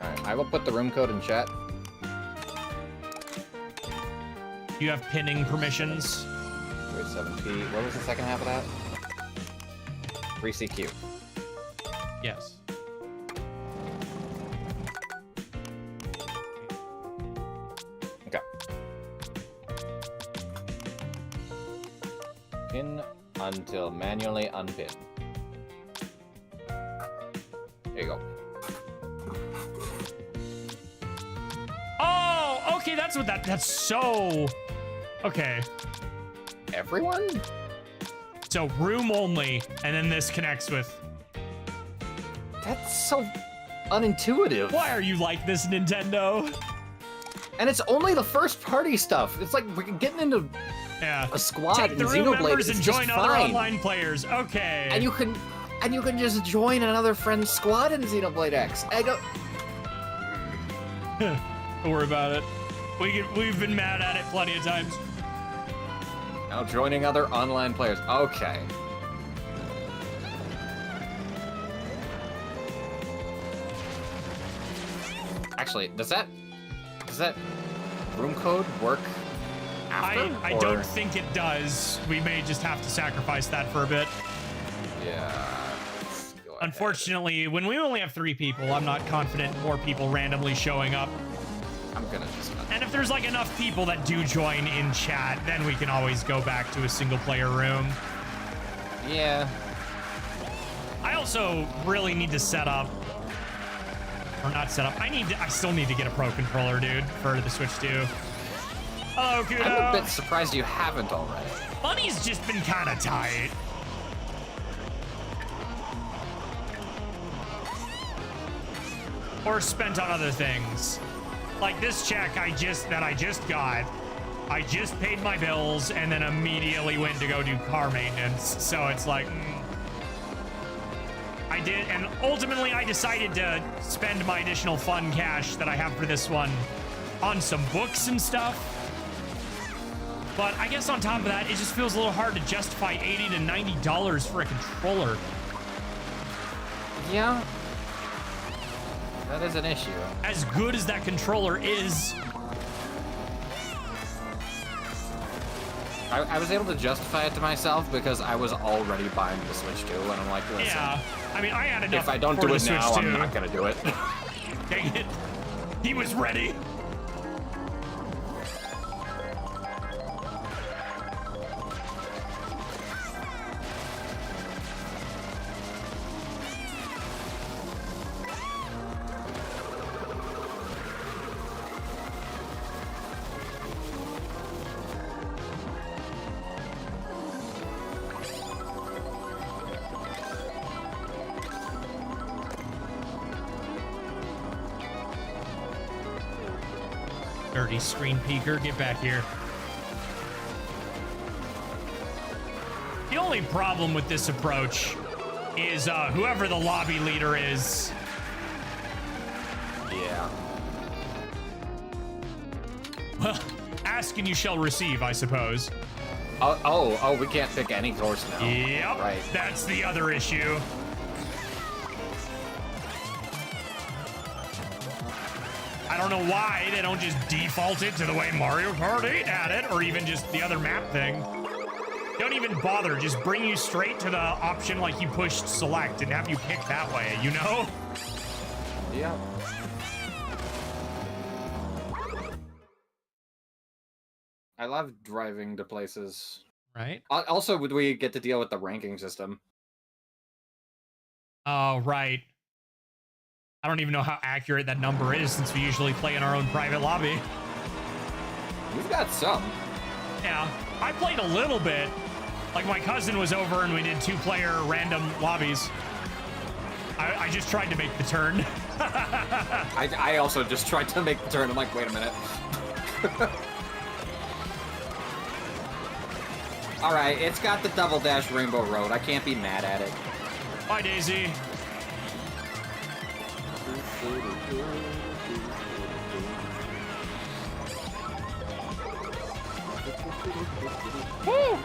Alright, I will put the room code in chat. You have pinning permissions. 7P. What was the second half of that? 3CQ. Yes. Okay. Pin until manually unpin. There you go. Oh, okay, that's what that's so... Okay. Everyone? So room only, and then this connects with... That's so unintuitive. Why are you like this, Nintendo? And it's only the first party stuff. It's like we're getting into Yeah. a squad Take in the room Xenoblade. members It's and just join other fine. online players. Okay. And you can just join another friend's squad in Xenoblade X. I don't. Don't worry about it. We've been mad at it plenty of times. Now joining other online players. Okay. Actually, does that room code work after? I don't think it does. We may just have to sacrifice that for a bit. Yeah. let's go ahead. Unfortunately, when we only have 3 people, I'm not confident in more people randomly showing up. I'm gonna just. And if there's like enough people that do join in chat, then we can always go back to a single player room. Yeah. I also really need to set up, or not set up. I still need to get a Pro Controller, dude, for the Switch 2. Hello, Kudo. I'm a bit surprised you haven't already. Money's just been kind of tight. Or spent on other things. Like this check that I just got I just paid my bills and then immediately went to go do car maintenance. So it's like, I did, and ultimately I decided to spend my additional fun cash that I have for this one on some books and stuff. But I guess on top of that, it just feels a little hard to justify $80 to $90 for a controller. Yeah. That is an issue. As good as that controller is. I was able to justify it to myself because I was already buying the Switch 2, and I'm like, listen. Yeah, I mean, I had enough. If I don't for do the it Switch now, 2. I'm not gonna do it. Dang it. He was ready. Dirty screen peeker, get back here. The only problem with this approach is whoever the lobby leader is. Yeah. Well, ask and you shall receive, I suppose. Oh, we can't pick any course now. Yep, Right. that's the other issue. I don't know why they don't just default it to the way Mario Kart 8 had it, or even just the other map thing. Don't even bother, just bring you straight to the option like you pushed select and have you pick that way, you know? Yeah. I love driving to places. Right? Also, would we get to deal with the ranking system? Oh, right. I don't even know how accurate that number is since we usually play in our own private lobby. We've got some. Yeah, I played a little bit. Like my cousin was over and we did 2-player random lobbies. I just tried to make the turn. I also just tried to make the turn. I'm like, wait a minute. All right, it's got the double dash Rainbow Road. I can't be mad at it. Bye, Daisy. Woo!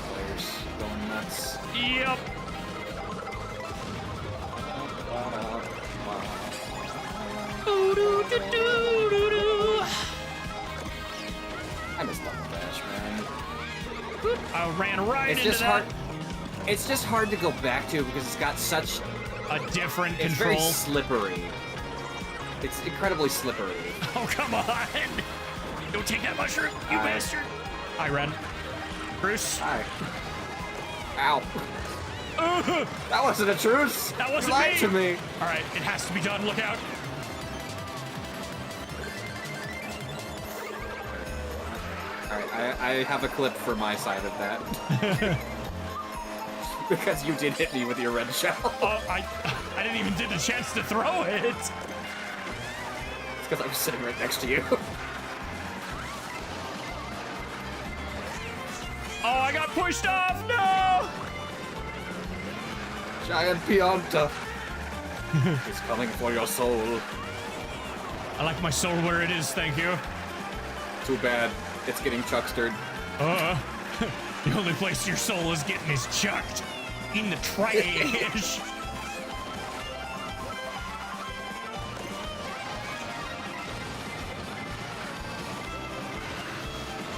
Players going nuts. Yep. I miss double dash, man. I ran right It's into just that. hard. It's just hard to go back to because it's got such. A different It's control. very slippery. It's incredibly slippery. Oh, come on. Don't take that mushroom, you bastard. Hi, Ren. Bruce. Hi. Ow. That wasn't a truce. That wasn't You lied me. to me. All right, it has to be done. Look out. All right, I have a clip for my side of that. Because you did hit me with your red shell. Oh, I didn't even get the chance to throw it. It's because I was sitting right next to you. Oh, I got pushed off. No. Giant Pianta is coming for your soul. I like my soul where it is, thank you. Too bad. It's getting chuckstered. The only place your soul is getting is chucked. In the trash.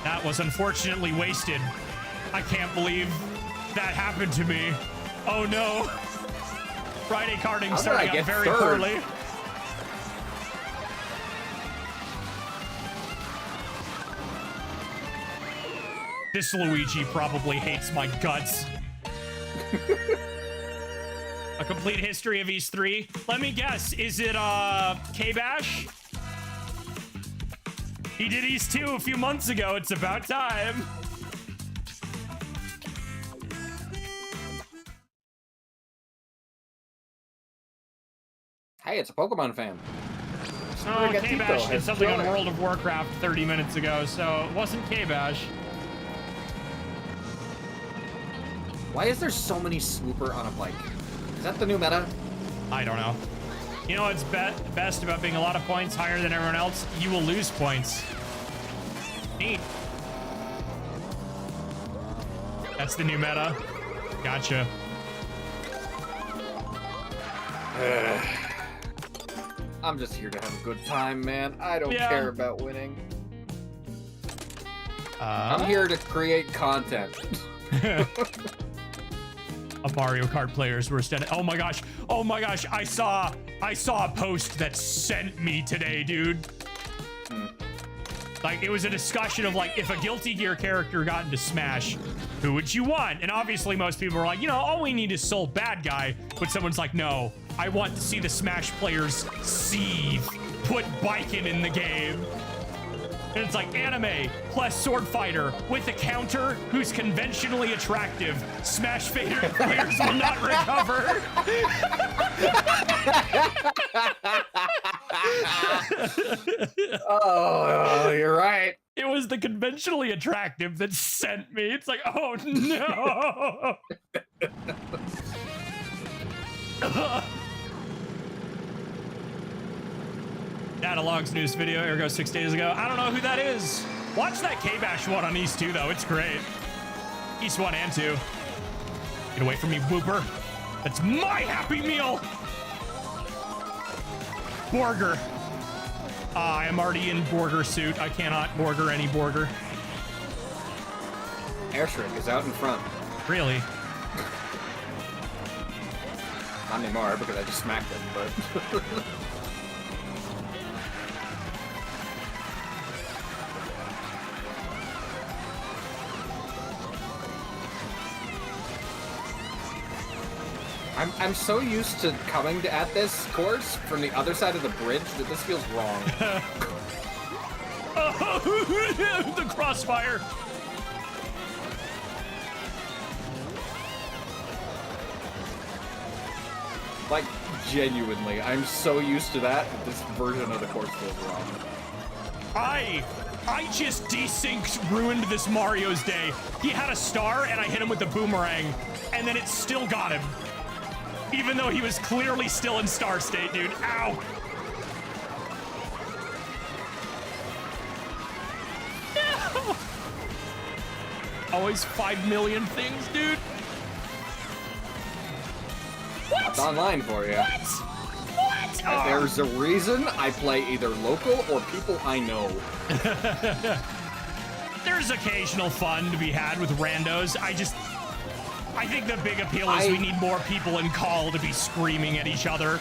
That was unfortunately wasted. I can't believe that happened to me. Oh no. Friday karting How did starting I get out very third? poorly. This Luigi probably hates my guts. A complete history of East 3. Let me guess, is it K-Bash? He did East 2 a few months ago. It's about time. Hey, it's a Pokemon fan. Oh, Gatito K-Bash did has something on joined. World of Warcraft 30 minutes ago, so it wasn't K-Bash. Why is there so many swooper on a bike? Is that the new meta? I don't know. You know what's best about being a lot of points higher than everyone else? You will lose points. Neat. That's the new meta. Gotcha. I'm just here to have a good time, man. I don't care about winning. I'm here to create content. A Mario Kart player's worst enemy. Oh my gosh. Oh my gosh. I saw a post that sent me today, dude. Like, it was a discussion of, like, if a Guilty Gear character got into Smash, who would you want? And obviously most people were like, you know, all we need is Soul Bad Guy. But someone's like, no, I want to see the Smash players seethe. Put Baiken in the game. And it's like anime plus sword fighter with a counter who's conventionally attractive. Smash Fader players will not recover. Oh, you're right. It was the conventionally attractive that sent me. It's like, oh no. Datalog's news video, ergo 6 days ago. I don't know who that is. Watch that K-Bash one on East 2, though. It's great. East 1 and 2. Get away from me, Whooper. That's my Happy Meal. Borger. I am already in Borger suit. I cannot Borger any Borger. Airstreak is out in front. Really? Not anymore because I just smacked him, but... I'm so used to coming at this course from the other side of the bridge that this feels wrong. The crossfire. Like, genuinely, I'm so used to that this version of the course feels wrong. I just desynced, ruined this Mario's day. He had a star and I hit him with the boomerang and then it still got him. Even though he was clearly still in star state, dude. Ow. No. Always 5 million things, dude. What? It's online for you. What? Oh. There's a reason I play either local or people I know. There's occasional fun to be had with randos. I think the big appeal is we need more people in call to be screaming at each other.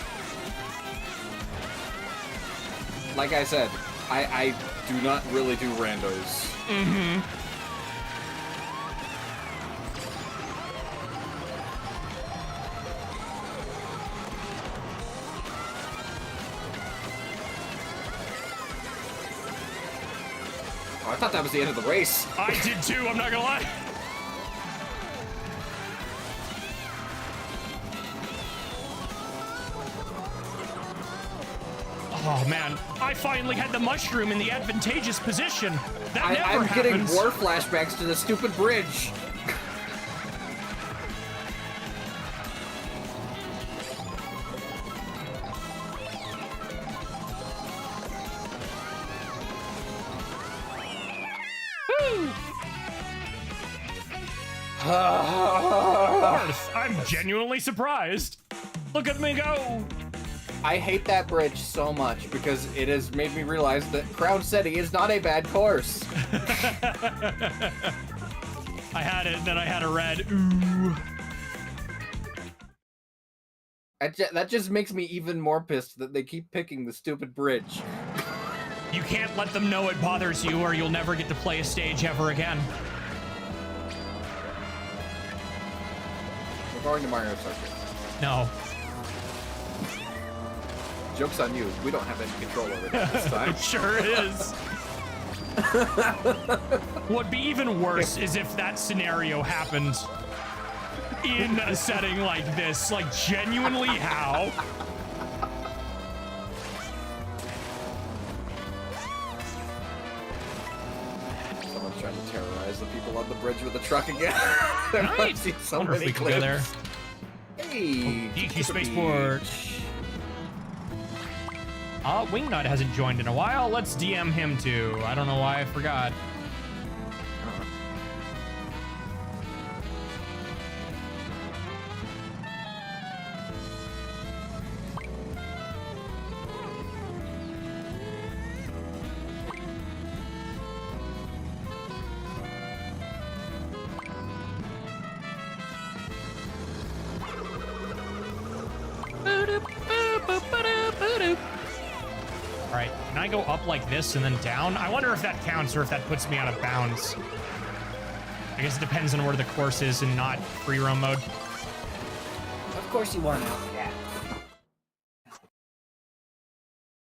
Like I said, I do not really do randos. Mm-hmm. Oh, I thought that was the end of the race. I did too, I'm not gonna lie. Oh man, I finally had the mushroom in the advantageous position. That never I'm happens. getting war flashbacks to the stupid bridge. Barth, I'm genuinely surprised. Look at me go. I hate that bridge so much because it has made me realize that Crown City is not a bad course. I had it, then I had a red. Ooh. That just makes me even more pissed that they keep picking the stupid bridge. You can't let them know it bothers you or you'll never get to play a stage ever again. We're going to Mario Circuit. No. Joke's on you. We don't have any control over that this time. It sure is. What'd be even worse is if that scenario happened in a setting like this. Like, genuinely, how? trying to terrorize the people on the bridge with the truck again. Right. I've seen so Wonder if many we can go there. clips. Hey, DQ Spaceport. Wingnut hasn't joined in a while. Let's DM him too. I don't know why I forgot. All right, can I go up like this and then down? I wonder if that counts or if that puts me out of bounds. I guess it depends on where the course is and not free roam mode. Of course you want out, cat.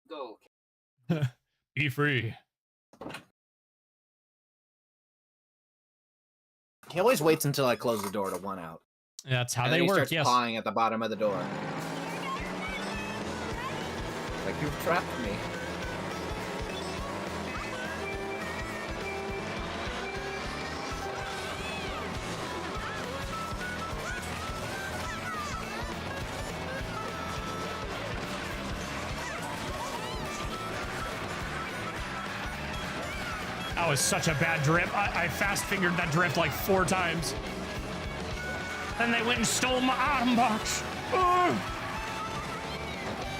Go. Be free. He always waits until I close the door to one out. That's how And they then he work, starts yes. pawing at the bottom of the door. Like, you've trapped me. That was such a bad drift. I fast-fingered that drift like 4 times. Then they went and stole my item box. Ugh.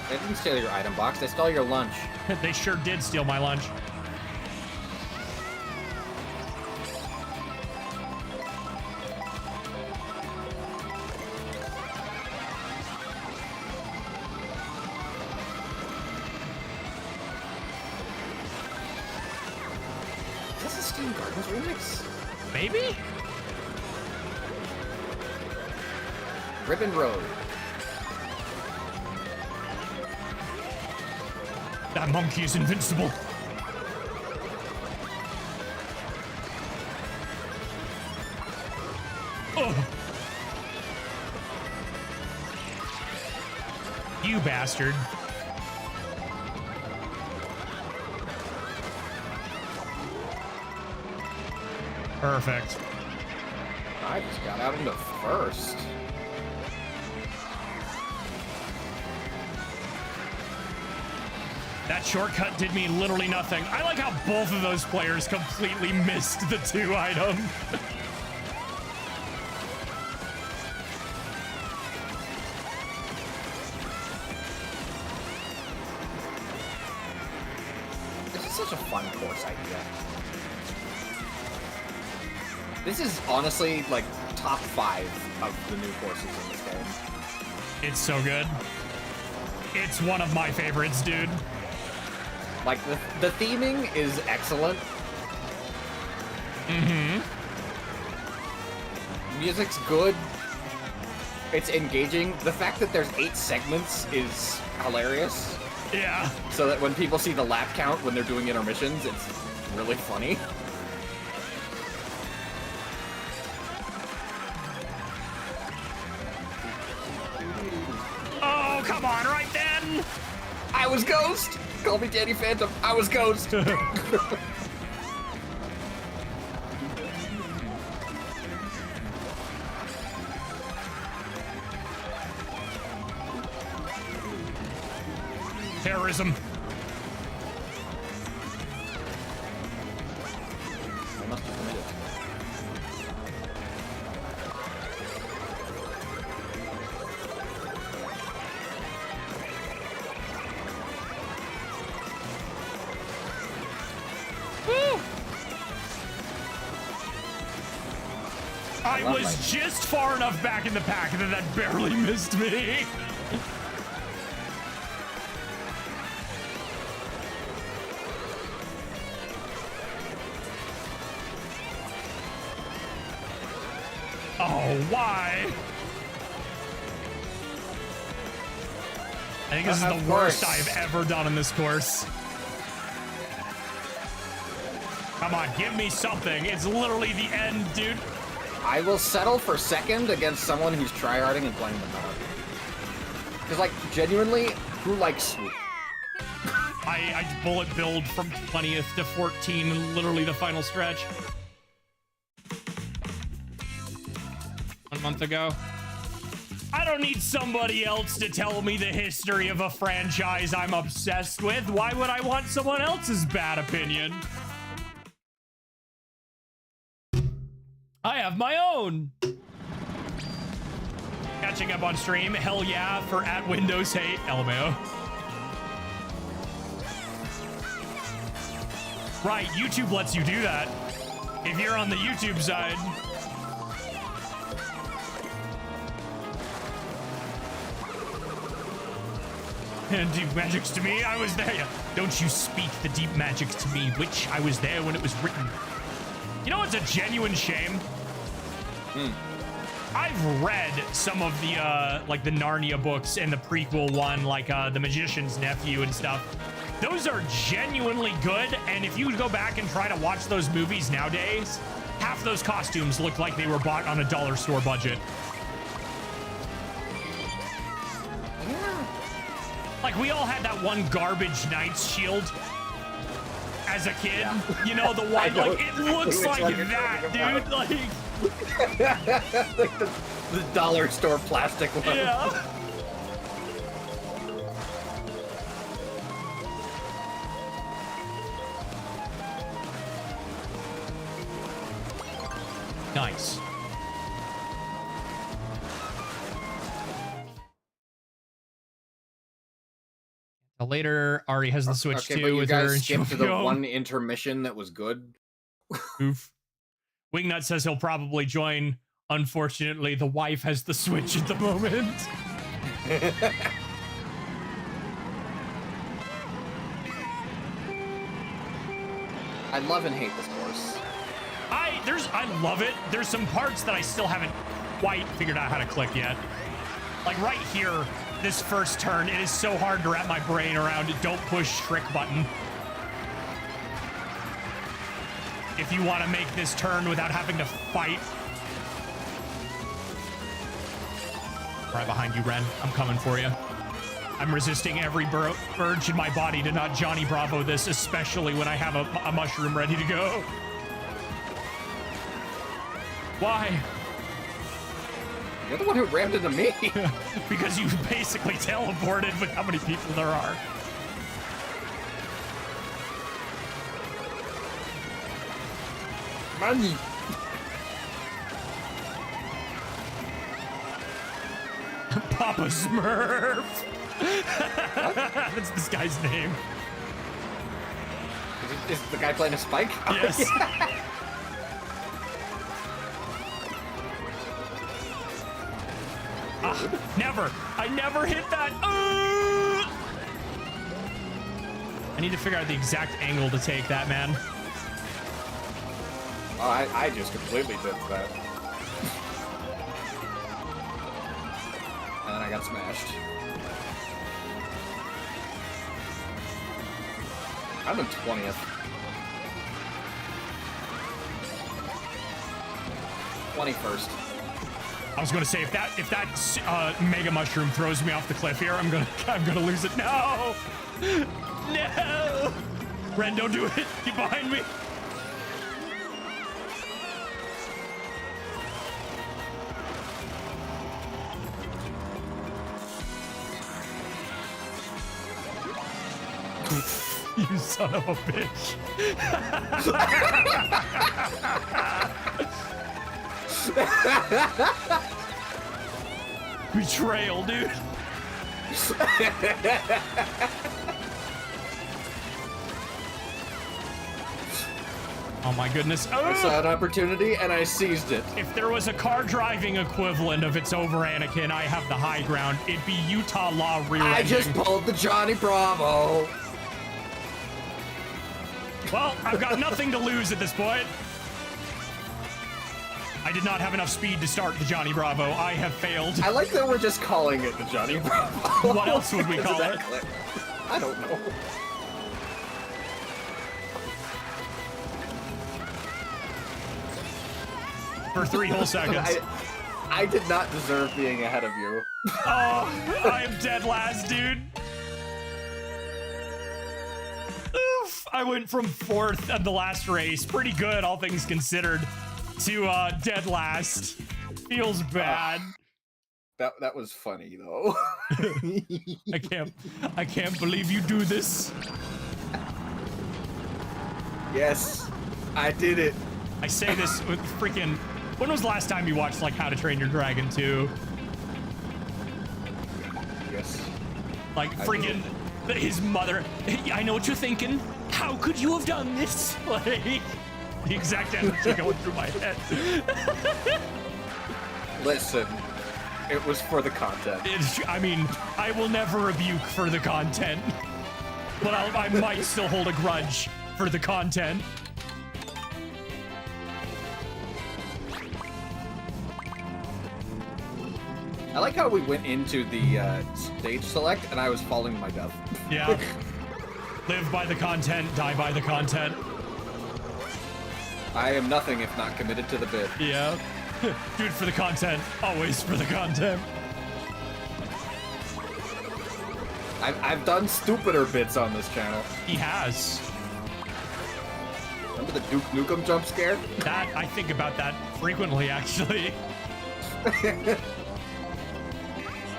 They didn't steal your item box, they stole your lunch. They sure did steal my lunch. Is this a Steam Gardens remix? Maybe? Ribbon Road. That monkey is invincible. Oh. You bastard. Perfect. I just got out into first. That shortcut did me literally nothing. I like how both of those players completely missed the 2 item. This is such a fun course idea. This is honestly like top 5 of the new courses in this game. It's so good. It's one of my favorites, dude. Like, the theming is excellent. Mm-hmm. Music's good. It's engaging. The fact that there's 8 segments is hilarious. Yeah. So that when people see the lap count when they're doing intermissions, it's really funny. Oh, come on, right then! I was Ghost! Call me Danny Phantom. I was Ghost! Terrorism. I must have committed. I was just far enough back in the pack that that barely missed me. Oh, why? I think this is the worst I've ever done in this course. Come on, give me something. It's literally the end, dude. I will settle for second against someone who's tryharding and playing the meta. Because, like, genuinely, who likes Swoop? I bullet billed from 20th to 14, literally the final stretch. month ago. I don't need somebody else to tell me the history of a franchise I'm obsessed with. Why would I want someone else's bad opinion? I have my own. Catching up on stream. Hell yeah for at Windows hate. LMAO. Right, YouTube lets you do that. If you're on the YouTube side. And deep magics to me, I was there. Don't you speak the deep magics to me, which I was there when it was written. You know what's a genuine shame? I've read some of the like the Narnia books and the prequel one, like The Magician's Nephew and stuff. Those are genuinely good, and if you go back and try to watch those movies nowadays, half those costumes look like they were bought on a dollar store budget. Like, we all had that one garbage knight's shield as a kid. Yeah. You know, the one, like, it looks like that, dude. Like, like the dollar store plastic one. Yeah. Nice. Later, Ari has the Switch okay, too. but you with guys her and skipped to the go. one intermission that was good. Oof. Wingnut says he'll probably join. Unfortunately, the wife has the Switch at the moment. I love and hate this course. I love it. There's some parts that I still haven't quite figured out how to click yet. Like right here, this first turn, it is so hard to wrap my brain around it. Don't push trick button. If you want to make this turn without having to fight. Right behind you, Ren. I'm coming for you. I'm resisting every urge in my body to not Johnny Bravo this, especially when I have a mushroom ready to go. Why? You're the one who rammed into me. Because you basically teleported with how many people there are. Money. Papa Smurf. That's this guy's name. Is the guy playing a spike? Yes. Never. I never hit that. I need to figure out the exact angle to take that, man. Oh, I just completely did that. And then I got smashed. I'm in 20th. 21st. I was going to say if that mega mushroom throws me off the cliff here, I'm gonna lose it. No, no, Ren, don't do it. Get behind me. You son of a bitch. Betrayal, dude. Oh my goodness. I saw an opportunity and I seized it. If there was a car driving equivalent of It's Over Anakin, I have the high ground. It'd be Utah law rear-ending. I just pulled the Johnny Bravo. Well, I've got nothing to lose at this point. I did not have enough speed to start the Johnny Bravo. I have failed. I like that we're just calling it the Johnny Bravo. What else would we call it? I don't know. For 3 whole seconds. I did not deserve being ahead of you. Oh, I am dead last, dude. Oof. I went from 4th at the last race. Pretty good, all things considered, to dead last. feels bad. That was funny though. I can't believe you do this. Yes, I did it. I say this with freaking. When was the last time you watched like How to Train Your Dragon 2? Yes. Like freaking his mother. I know what you're thinking. How could you have done this? Like the exact energy going through my head. Listen, it was for the content. I mean, I will never rebuke for the content, but I might still hold a grudge for the content. I like how we went into the stage select and I was falling to my death. Yeah. Live by the content, die by the content. I am nothing if not committed to the bid. Yeah. Do it for the content. Always for the content. I've done stupider bits on this channel. He has. Remember the Duke Nukem jump scare? That, I think about that frequently, actually.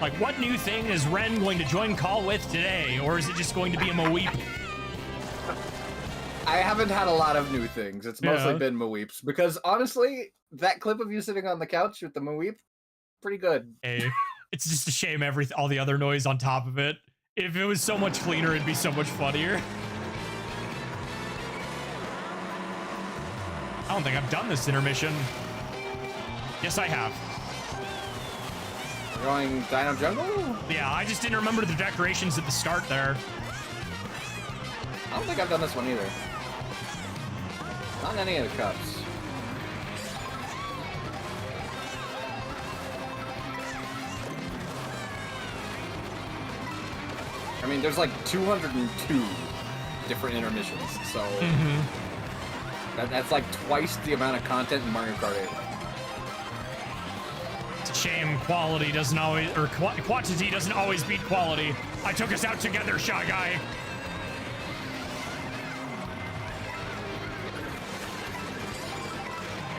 Like, what new thing is Ren going to join call with today? Or is it just going to be a Moeep? I haven't had a lot of new things. It's mostly been Moeeps. Because honestly, that clip of you sitting on the couch with the Moeep, pretty good. Hey, it's just a shame all the other noise on top of it. If it was so much cleaner, it'd be so much funnier. I don't think I've done this intermission. Yes, I have. We're going Dino Jungle? Yeah, I just didn't remember the decorations at the start there. I don't think I've done this one either. Not in any of the cups. I mean, there's like 202 different intermissions, so that's like twice the amount of content in Mario Kart 8. It's a shame quality doesn't always, or quantity doesn't always beat quality. I took us out together, Shy Guy.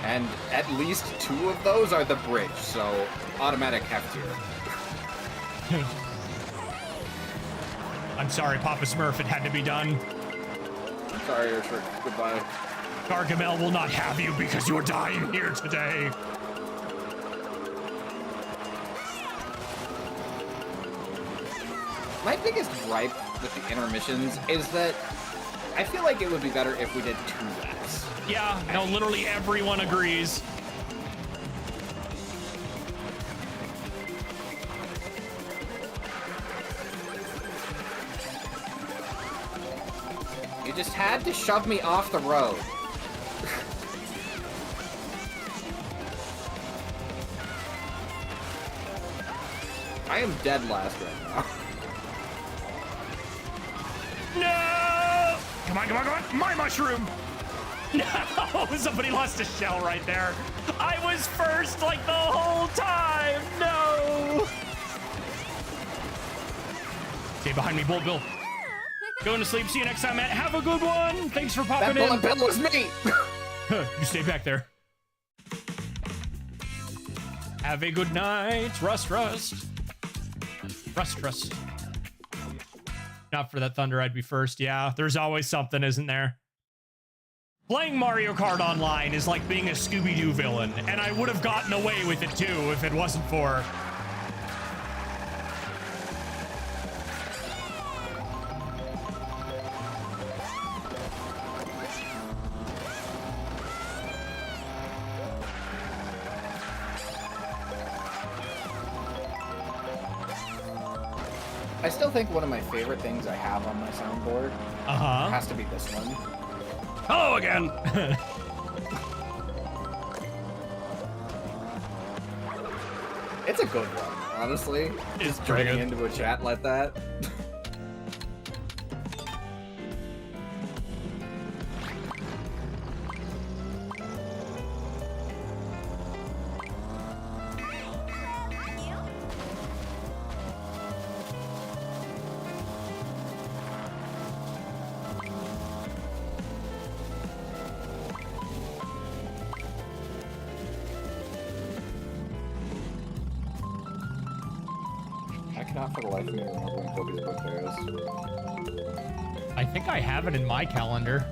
And at least 2 of those are the bridge, so automatic F tier. I'm sorry, Papa Smurf, it had to be done. Sorry, Ursher. Goodbye. Gargamel will not have you because you're dying here today. My biggest gripe with the intermissions is that I feel like it would be better if we did 2 laps. Yeah, no, literally everyone agrees. You just had to shove me off the road. I am dead last right now. No! Come on, come on, come on! My mushroom! No! Somebody lost a shell right there. I was first like the whole time! No! Stay behind me, Bolt Bill. Going to sleep. See you next time, Matt. Have a good one. Thanks for popping That in. bullet bill was me! You stay back there. Have a good night. Rust. Not for that thunder, I'd be first. Yeah, there's always something, isn't there? Playing Mario Kart Online is like being a Scooby-Doo villain, and I would have gotten away with it too if it wasn't for... I still think one of my favorite things I have on my soundboard has to be this one. Hello again! It's a good one, honestly. It's Just pretty joining good. into a chat like that. cannot for the life of me remember when Kobe's birthday is. I think I have it in my calendar.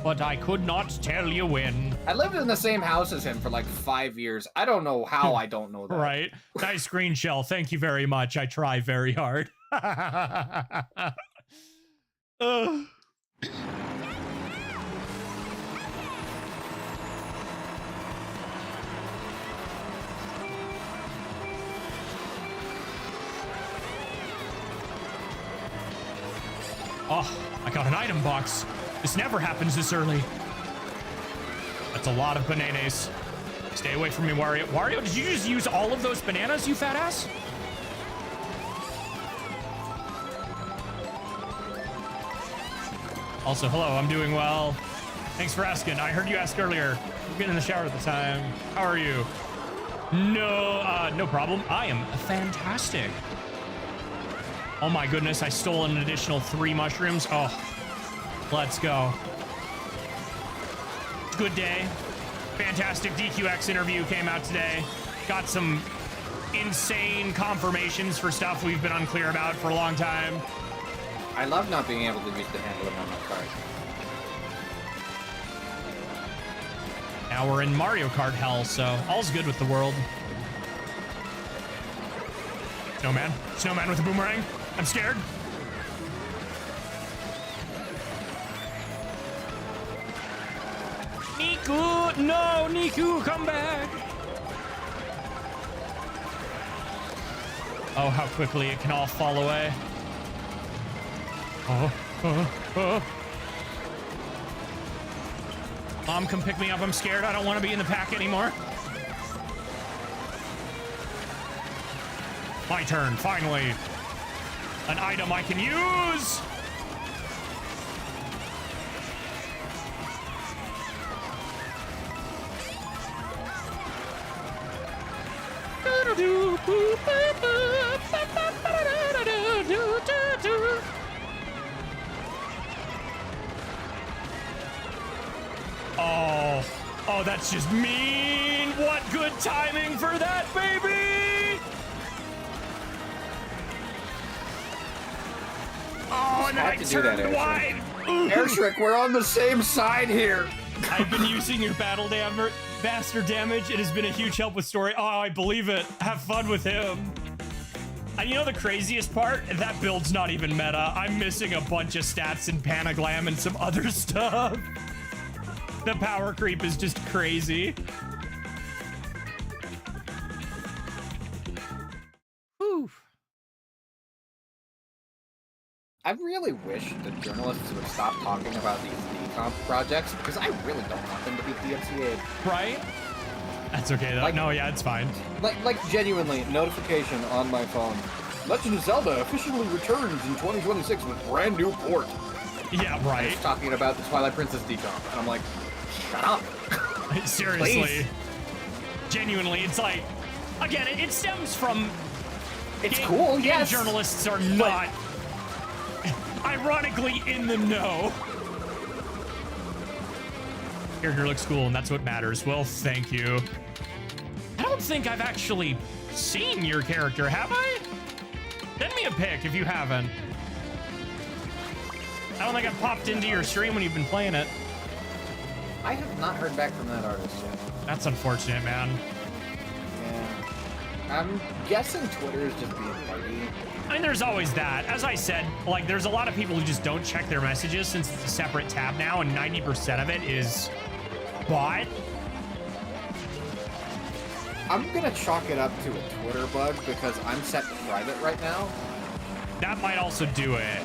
But I could not tell you when. I lived in the same house as him for like 5 years. I don't know how I don't know that. Right. Nice green shell. Thank you very much. I try very hard. Oh, I got an item box. This never happens this early. That's a lot of bananas. Stay away from me, Wario. Wario, did you just use all of those bananas, you fat ass? Also, hello, I'm doing well. Thanks for asking. I heard you ask earlier. We're getting in the shower at the time. How are you? No problem. I am fantastic. Oh my goodness, I stole an additional 3 mushrooms. Oh, let's go. Good day. Fantastic DQX interview came out today. Got some insane confirmations for stuff we've been unclear about for a long time. I love not being able to use the handle on my card. Now we're in Mario Kart hell, so all's good with the world. Snowman. Snowman with a boomerang. I'm scared. Niku! No, Niku, come back! Oh, how quickly it can all fall away. Mom, come pick me up. I'm scared. I don't want to be in the pack anymore. My turn, finally. An item I can use. Oh, that's just mean. What good timing for that, baby. Oh, and then I turned wide. Airtrick, we're on the same side here. I've been using your battle bastard damage. It has been a huge help with story. Oh, I believe it. Have fun with him. And you know the craziest part? That build's not even meta. I'm missing a bunch of stats in Panaglam and some other stuff. The power creep is just crazy. Whew. I really wish the journalists would stop talking about these decomp projects because I really don't want them to be DMCA'd. Right? That's okay though. Like, no, yeah, it's fine. Like genuinely, notification on my phone. Legend of Zelda officially returns in 2026 with brand new port. Yeah, And right. it's talking about the Twilight Princess decomp, and I'm like, shut up. Seriously. Please. Genuinely, it's like, again, it stems from It's cool, game yes. journalists are not ironically in the know. Character looks cool, and that's what matters. Well, thank you. I don't think I've actually seen your character, have I? Send me a pic if you haven't. I don't think I've popped into your stream when you've been playing it. I have not heard back from that artist yet. That's unfortunate, man. Yeah. I'm guessing Twitter is just being buggy. I mean, there's always that. As I said, like, there's a lot of people who just don't check their messages since it's a separate tab now, and 90% of it is bot. I'm gonna chalk it up to a Twitter bug because I'm set to private right now. That might also do it.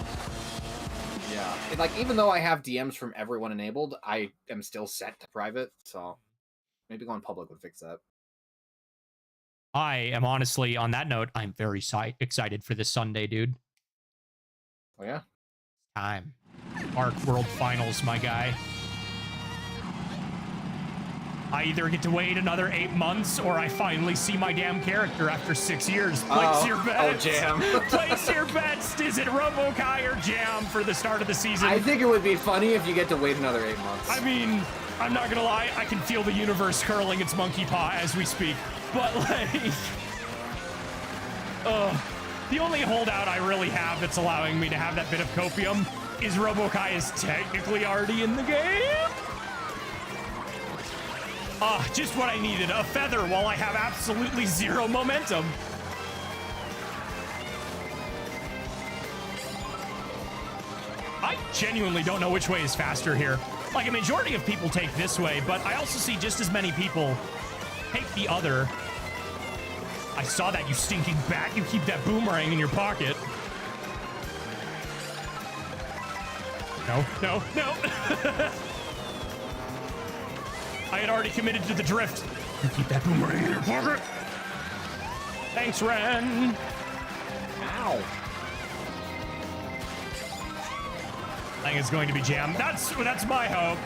Yeah. Like, even though I have DMs from everyone enabled, I am still set to private, so maybe going public would fix that. I am honestly, on that note, I'm very excited for this Sunday, dude. Oh, yeah? Time. Arc World Finals, my guy. I either get to wait another 8 months or I finally see my damn character after 6 years. Place your bets. Oh, Jam. Place your bets. Is it RoboKai or Jam for the start of the season? I think it would be funny if you get to wait another 8 months. I mean, I'm not gonna lie, I can feel the universe curling its monkey paw as we speak. But like, the only holdout I really have that's allowing me to have that bit of copium is RoboKai is technically already in the game. Just what I needed, a feather while I have absolutely zero momentum. I genuinely don't know which way is faster here. Like, a majority of people take this way, but I also see just as many people take the other. I saw that, you stinking bat. You keep that boomerang in your pocket. No, no, no. I had already committed to the drift. You keep that boomerang in your pocket. Thanks, Ren. Ow. I think it's going to be Jam. That's my hope.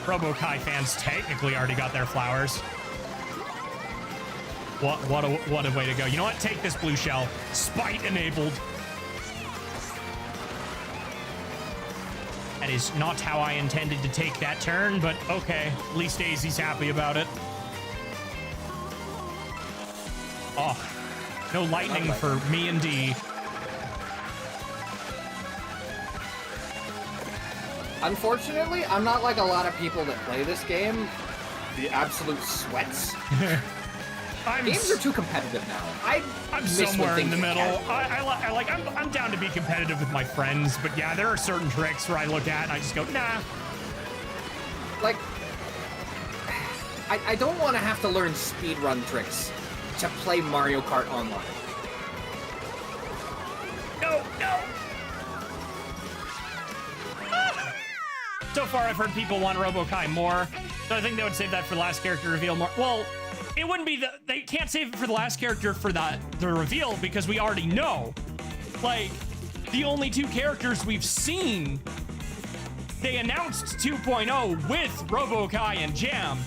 RoboKai fans technically already got their flowers. What a way to go. You know what? Take this blue shell. Spite enabled. That is not how I intended to take that turn, but okay. At least Daisy's happy about it. Oh, no lightning for me and D. Unfortunately, I'm not like a lot of people that play this game. The absolute sweats. Games are too competitive now. I'm somewhere in the middle. I'm down to be competitive with my friends, but yeah, there are certain tricks where I look at and I just go, nah. Like, I don't want to have to learn speedrun tricks to play Mario Kart Online. No, no. So far, I've heard people want RoboKai more, so I think they would save that for the last character reveal more. Well, it wouldn't be they can't save it for the last character for the reveal because we already know. Like, the only two characters we've seen, they announced 2.0 with RoboKai and Jam.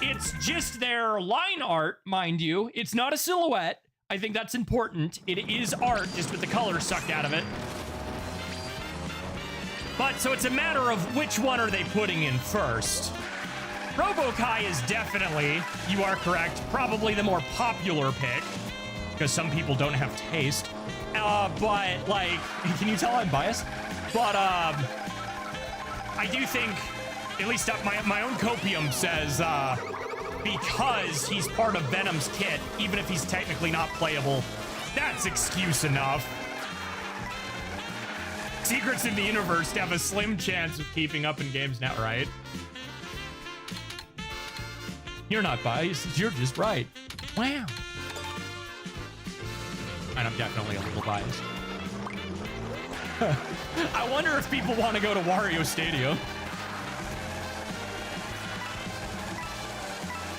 It's just their line art, mind you. It's not a silhouette. I think that's important. It is art, just with the color sucked out of it. But, so it's a matter of which one are they putting in first. RoboKai is definitely, you are correct, probably the more popular pick, because some people don't have taste. But, like, can you tell I'm biased? But, I do think, at least my own copium says, because he's part of Venom's kit, even if he's technically not playable, that's excuse enough. Secrets in the universe have a slim chance of keeping up in games now, right? You're not biased, you're just right. Wow. And I'm definitely a little biased. I wonder if people want to go to Wario Stadium.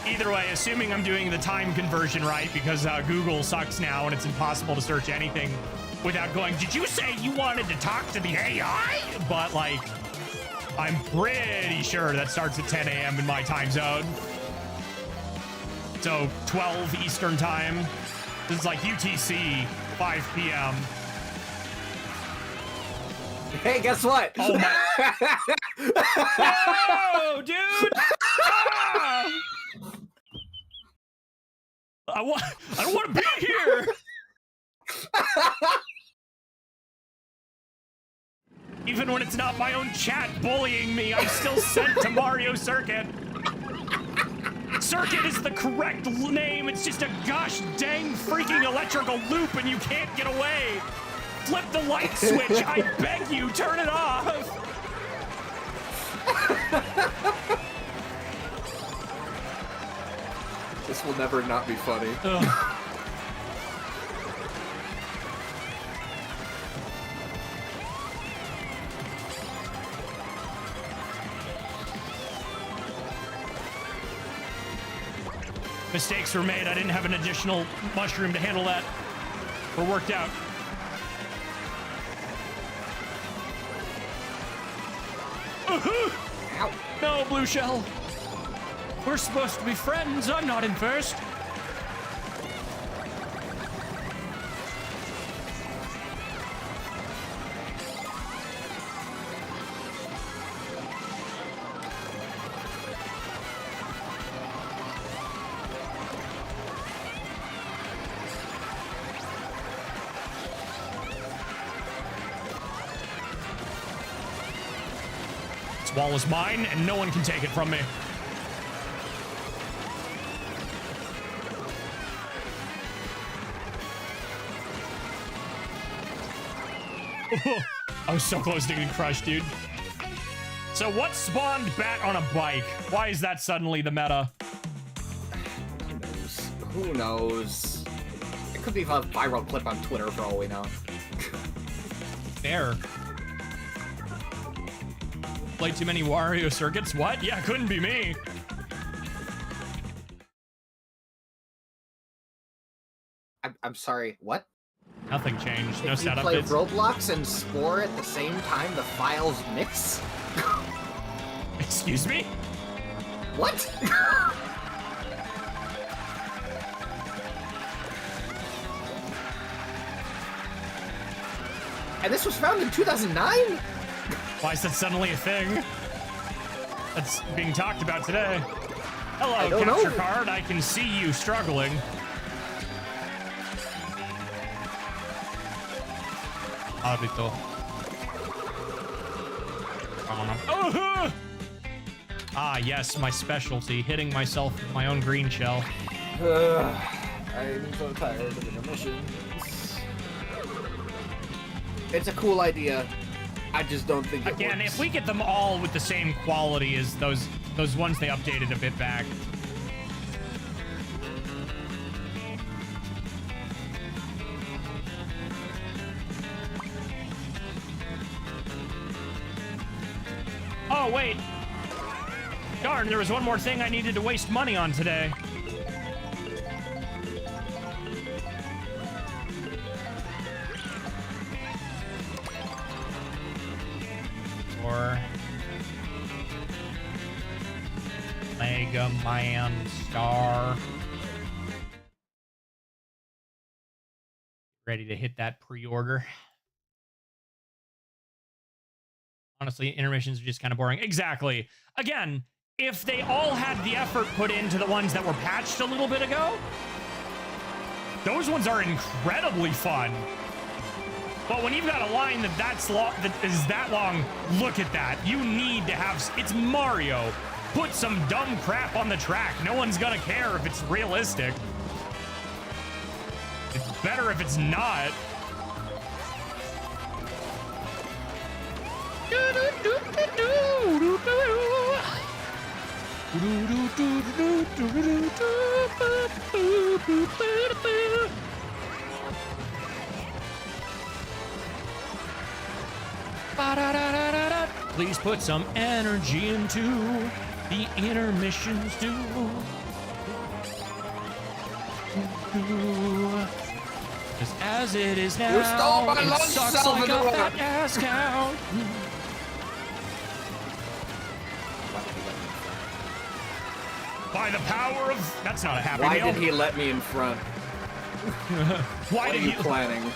Either way, assuming I'm doing the time conversion right, because Google sucks now and it's impossible to search anything without going, did you say you wanted to talk to the AI? But, like, I'm pretty sure that starts at 10 a.m. in my time zone. So 12 Eastern time. This is like UTC, 5 p.m. Hey, guess what? Oh my! Whoa, dude! Ah! I don't want to be here. Even when it's not my own chat bullying me, I'm still sent to Mario Circuit. Circuit is the correct name. It's just a gosh dang freaking electrical loop and you can't get away. Flip the light switch. I beg you, turn it off. This will never not be funny. Mistakes were made. I didn't have an additional mushroom to handle that. We're worked out. Ow. No, Blue Shell. We're supposed to be friends. I'm not in first. This wall is mine, and no one can take it from me. I was so close to getting crushed, dude. So what spawned Bat on a bike? Why is that suddenly the meta? Who knows? It could be a viral clip on Twitter for all we know. Fair. Play too many Wario circuits? What? Yeah, couldn't be me. I'm sorry, what? Nothing changed. No If you setup. play It's Roblox and Spore at the same time, the files mix? Excuse me? What? And this was found in 2009? Why is that suddenly a thing? That's being talked about today. I Hello, don't capture know. card. I can see you struggling. Arbito. Oh, Ah, yes, my specialty. Hitting myself with my own green shell. I'm so tired of intermissions. It's a cool idea. I just don't think it again, works. if we get them all with the same quality as those ones they updated a bit back. Oh, wait. Darn, there was one more thing I needed to waste money on today. Or Mega Man Star. Ready to hit that pre-order. Honestly, intermissions are just kind of boring. Exactly. Again, if they all had the effort put into the ones that were patched a little bit ago, those ones are incredibly fun. But when you've got a line that is that long, look at that. You need to have... It's Mario. Put some dumb crap on the track. No one's gonna care if it's realistic. It's better if it's not. Please put some energy into the intermissions do. Cause as it is now, You stole my it lunch, sucks like a Salvador. fat ass cow. By the power of... That's not a happy Why meal. did he let me in front? Why What did are you he... planning?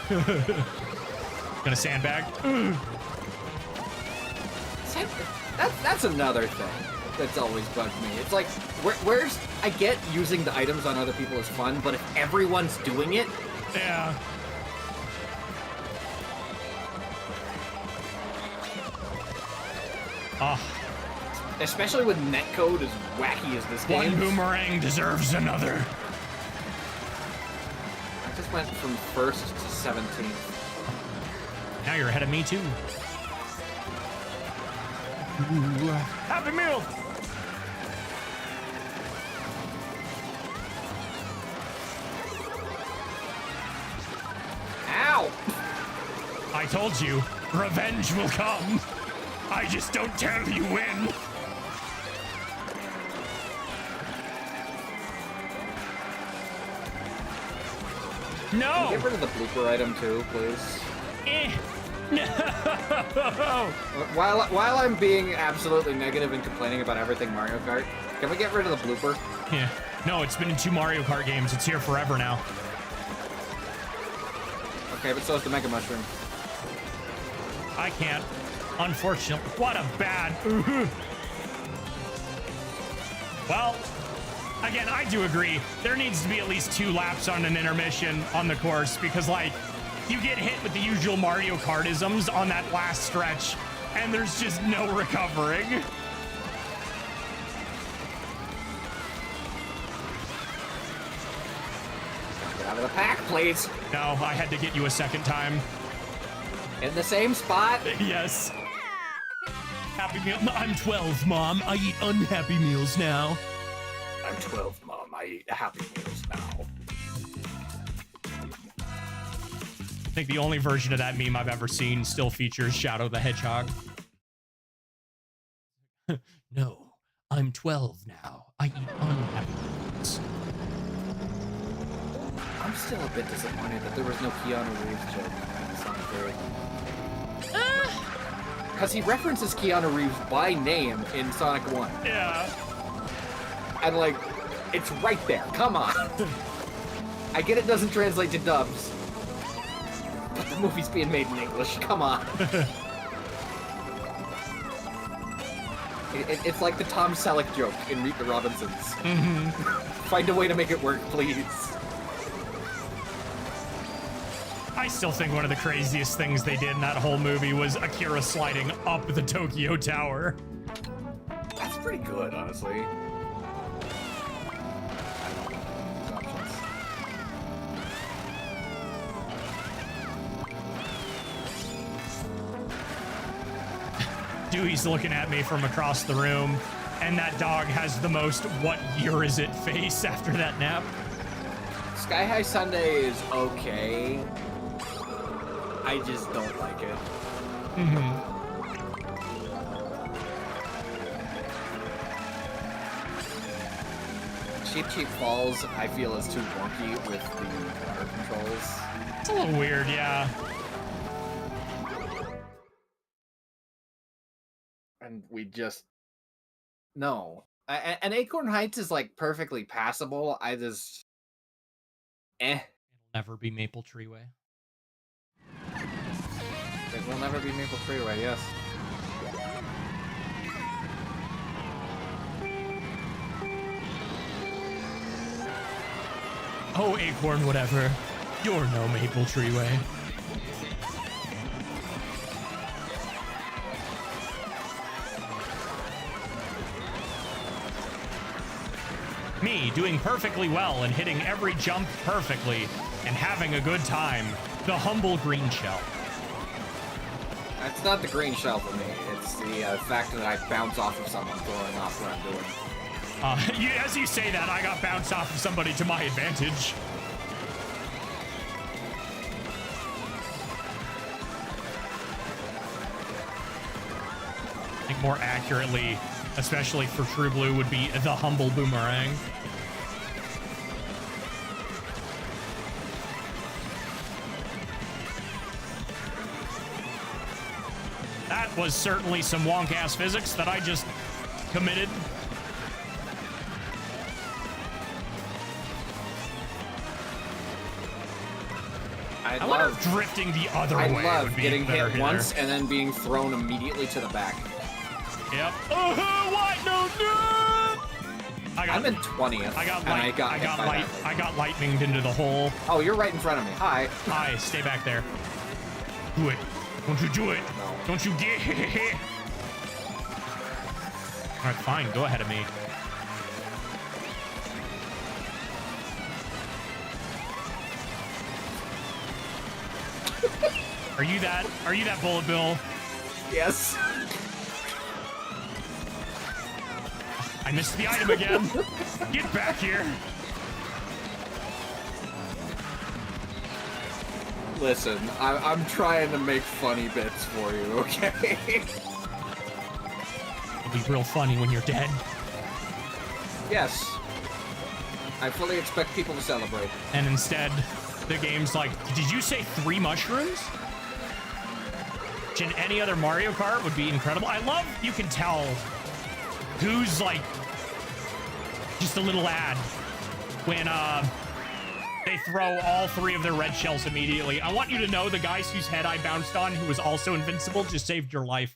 Gonna sandbag? That's another thing that's always bugged me. It's like, where's... I get using the items on other people is fun, but if everyone's doing it... Yeah. Ah, Especially with netcode as wacky as this one game. boomerang deserves another. I just went from 1st to 17th. Now you're ahead of me, too. Happy meal! Ow! I told you, revenge will come. I just don't tell you when. No! Get rid of the blooper item too, please. Eh. No! While I'm being absolutely negative and complaining about everything Mario Kart, can we get rid of the blooper? Yeah. No, it's been in 2 Mario Kart games. It's here forever now. Okay, but so is the Mega Mushroom. I can't. Unfortunately. What a bad... Well, again, I do agree. There needs to be at least 2 laps on an intermission on the course because, like, you get hit with the usual Mario Kart-isms on that last stretch, and there's just no recovering. Get out of the pack, please. No, I had to get you a second time. In the same spot? Yes. Happy Meal. I'm 12, Mom. I eat unhappy meals now. I'm 12, Mom. I eat Happy Meals now. I think the only version of that meme I've ever seen still features Shadow the Hedgehog. No, I'm 12 now. I eat unhappy meals. I'm still a bit disappointed that there was no Keanu Reeves joke in Sonic 3. Because he references Keanu Reeves by name in Sonic 1. Yeah. And, like, it's right there. Come on. I get it doesn't translate to dubs. But the movie's being made in English. Come on. It's like the Tom Selleck joke in Meet the Robinsons. Mm-hmm. Find a way to make it work, please. I still think one of the craziest things they did in that whole movie was Akira sliding up the Tokyo Tower. That's pretty good, honestly. Dewey's looking at me from across the room, and that dog has the most "what year is it" face after that nap. Sky High Sunday is okay. I just don't like it. Mm-hmm. Cheap Cheap Falls, I feel, is too wonky with the water controls. It's a little weird, yeah. And we just... No. And Acorn Heights is, like, perfectly passable. I just... It'll never be Maple Treeway. It will never be Maple Treeway, yes. Oh, Acorn, whatever. You're no Maple Treeway. Me doing perfectly well and hitting every jump perfectly and having a good time. The humble green shell. It's not the green shell for me. It's the fact that I bounce off of someone throwing off what I'm doing. As you say that, I got bounced off of somebody to my advantage. I think more accurately, especially for True Blue, would be the humble boomerang. That was certainly some wonk-ass physics that I just committed. I wonder if drifting the other way would be I love getting better hit once and then being thrown immediately to the back. Yep. Oh, what? No, I'm in 20th. I got I got lightninged into the hole. Oh, you're right in front of me. Hi. Hi, stay back there. Do it. Don't you do it. No. Don't you get it. All right, fine. Go ahead of me. Are you that Bullet Bill? Yes. I missed the item again. Get back here. Listen, I'm trying to make funny bits for you, okay? It'll be real funny when you're dead. Yes. I fully expect people to celebrate. And instead, the game's like, did you say 3 mushrooms? glitch in any other Mario Kart would be incredible. I love you can tell who's like just a little ad when they throw all 3 of their red shells immediately. I want you to know the guys whose head I bounced on, who was also invincible, just saved your life.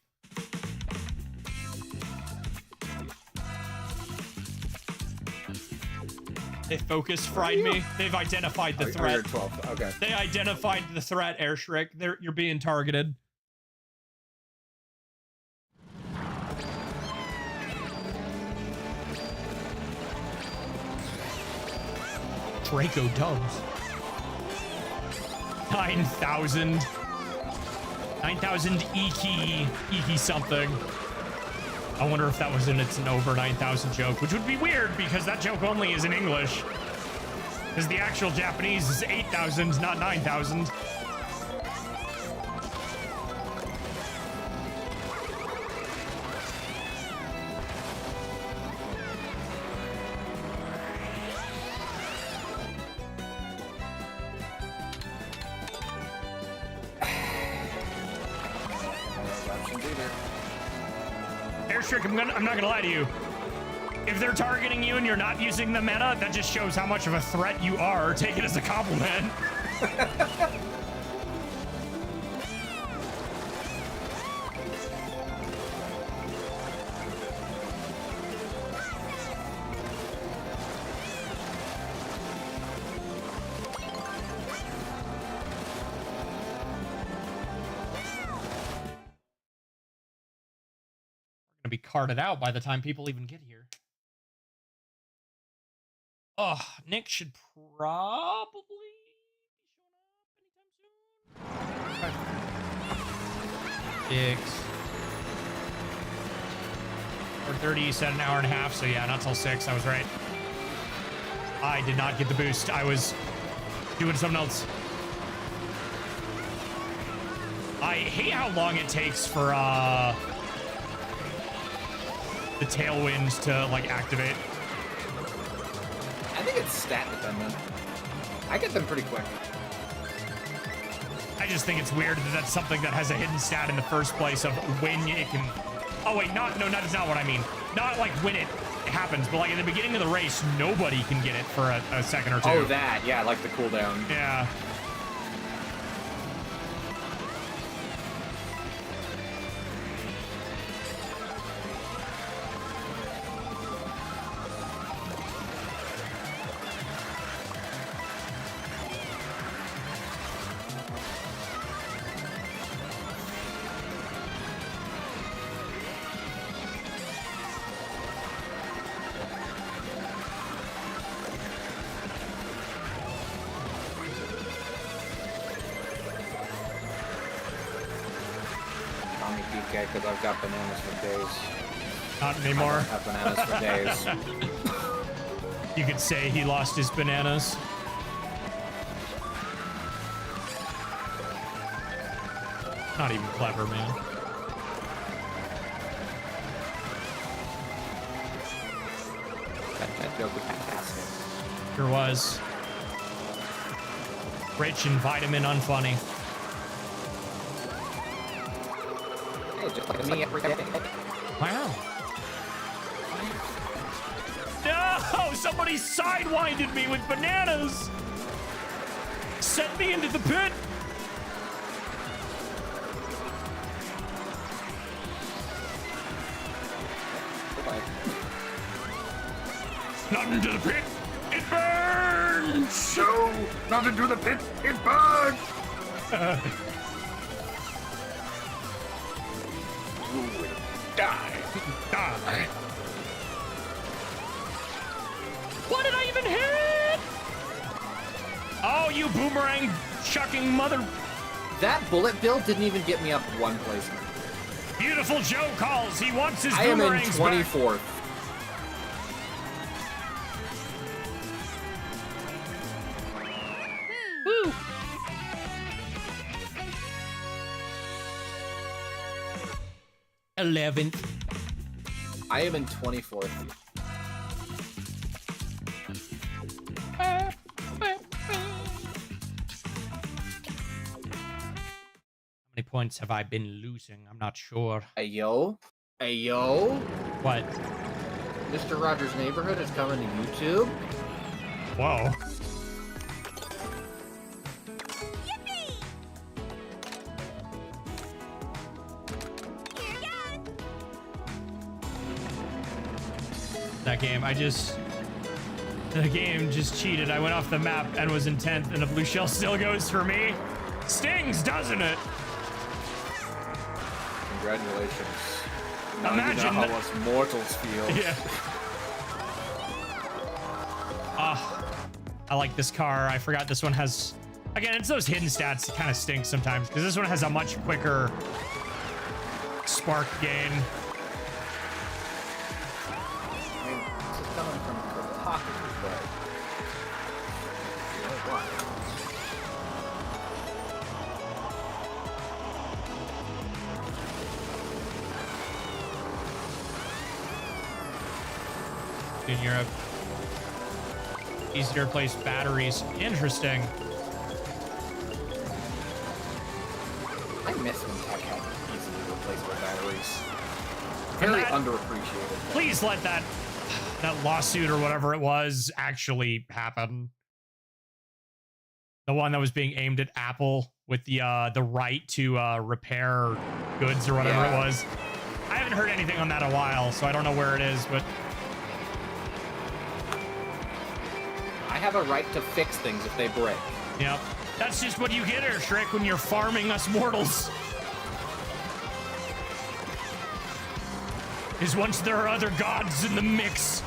They focus fried me. They've identified the threat. You're 12. Okay. They identified the threat, Airshriek. You're being targeted. Draco Dubs. 9,000. 9,000 Iki something. I wonder if that was in its an over 9,000 joke, which would be weird because that joke only is in English. Because the actual Japanese is 8,000, not 9,000. Airstrick, I'm not gonna lie to you. If they're targeting you and you're not using the meta, that just shows how much of a threat you are. Take it as a compliment. We're gonna be carted out by the time people even get here. Oh, Nick should probably be showing up anytime soon. 6. 4:30, you said an hour and a half, so yeah, not till 6. I was right. I did not get the boost. I was doing something else. I hate how long it takes for the tailwinds to like activate. I think it's stat dependent. I get them pretty quick. I just think it's weird that that's something that has a hidden stat in the first place of when it can. Oh wait, no, that is not what I mean. Not like when it happens, but like at the beginning of the race, nobody can get it for a second or 2. Oh, that, yeah, like the cooldown. Yeah. Because I've got bananas for days. Not anymore. I don't have bananas for days. You could say he lost his bananas. Not even clever, man. That joke was fantastic. Sure was. Rich and vitamin unfunny. Just like me every day. Wow. No! Somebody sidewinded me with bananas! Sent me into the pit! Goodbye. Not into the pit! It burns! No! Not into the pit! It burns! Die! Die! What did I even hit? Oh, you boomerang chucking mother. That bullet bill didn't even get me up 1 placement. Beautiful Joe calls. He wants his I am in boomerangs back. 24th. Woo! 11th. I am in 24th. How many points have I been losing? I'm not sure. Hey, yo. Hey, yo. What? Mr. Rogers' Neighborhood is coming to YouTube. Whoa. That game, the game just cheated. I went off the map and was in 10th, and the blue shell still goes for me. Stings, doesn't it? Congratulations. Now Imagine you know that- how us mortals feel. Yeah. I like this car. I forgot this one has... Again, it's those hidden stats that kind of stink sometimes, because this one has a much quicker spark gain. I mean, this is coming from Kotaku, but... You know what? In Europe. Easier to replace batteries. Interesting. I miss when tech had easily replaceable batteries. And Very that- underappreciated. Please let that lawsuit or whatever it was actually happen. The one that was being aimed at Apple with the right to repair goods or whatever Yeah. it was. I haven't heard anything on that in a while, so I don't know where it is, but I have a right to fix things if they break. yep. That's just what you get here, Shrek, when you're farming us mortals. Is once there are other gods in the mix.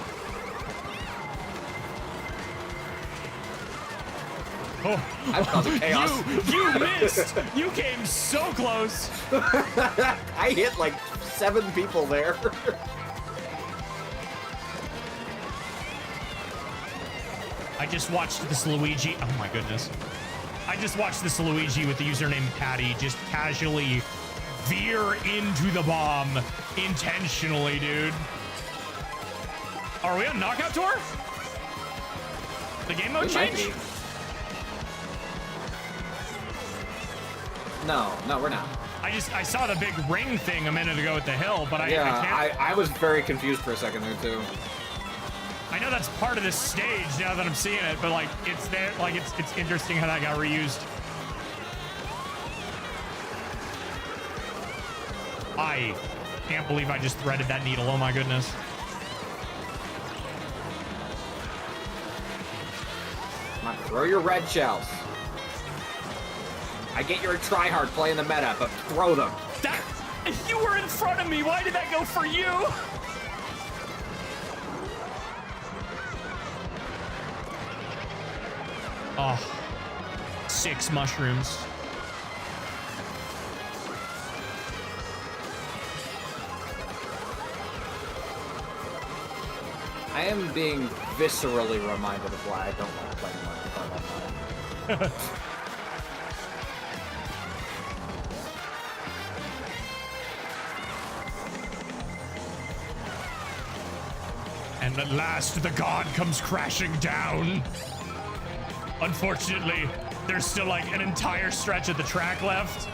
Oh, I'm causing chaos. you missed. You came so close. I hit like 7 people there. I just watched this Luigi. Oh my goodness. I just watched this Luigi with the username Patty just casually veer into the bomb intentionally, dude. Are we on knockout tour? The game mode We might change? be. No, we're not. I saw the big ring thing a minute ago at the hill, but I can't. I was very confused for a second there too. I know that's part of this stage now that I'm seeing it, but like it's there, like it's interesting how that got reused. I can't believe I just threaded that needle. Oh my goodness. Come on, throw your red shells. I get you're a tryhard playing the meta, but throw them. That you were in front of me. Why did that go for you? Oh, 6 mushrooms. I am being viscerally reminded of why I don't want to play Mario Kart online. And at last, the god comes crashing down. Unfortunately, there's still like an entire stretch of the track left.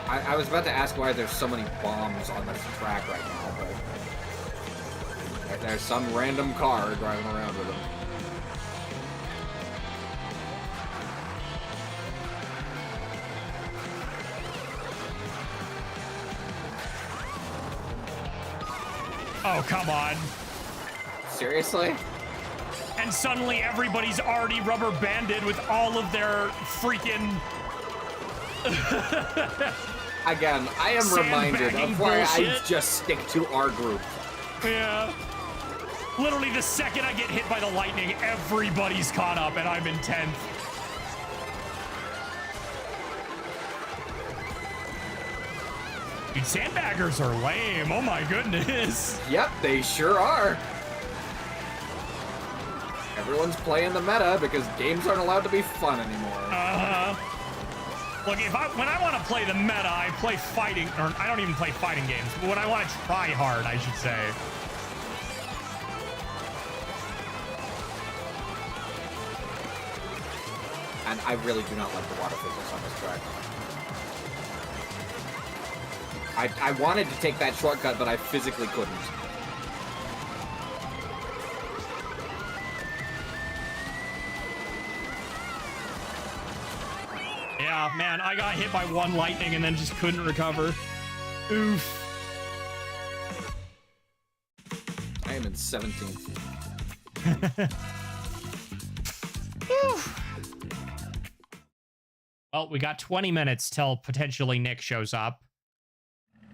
I was about to ask why there's so many bombs on this track right now, but there's some random car driving around with them. Oh, come on. Seriously? And suddenly everybody's already rubber banded with all of their freaking Again, I am reminded Sandbagging of why I bullshit. just stick to our group. Yeah. Literally the second I get hit by the lightning, everybody's caught up and I'm in 10th. Dude, sandbaggers are lame. Oh my goodness. Yep, they sure are. Everyone's playing the meta because games aren't allowed to be fun anymore. Uh-huh. Look, when I want to play the meta, I play fighting, or I don't even play fighting games, but when I want to try hard, I should say. And I really do not like the water physics on this track. I wanted to take that shortcut, but I physically couldn't. Yeah, man, I got hit by one lightning and then just couldn't recover. Oof. I am in 17th. Well, we got 20 minutes till potentially Nick shows up.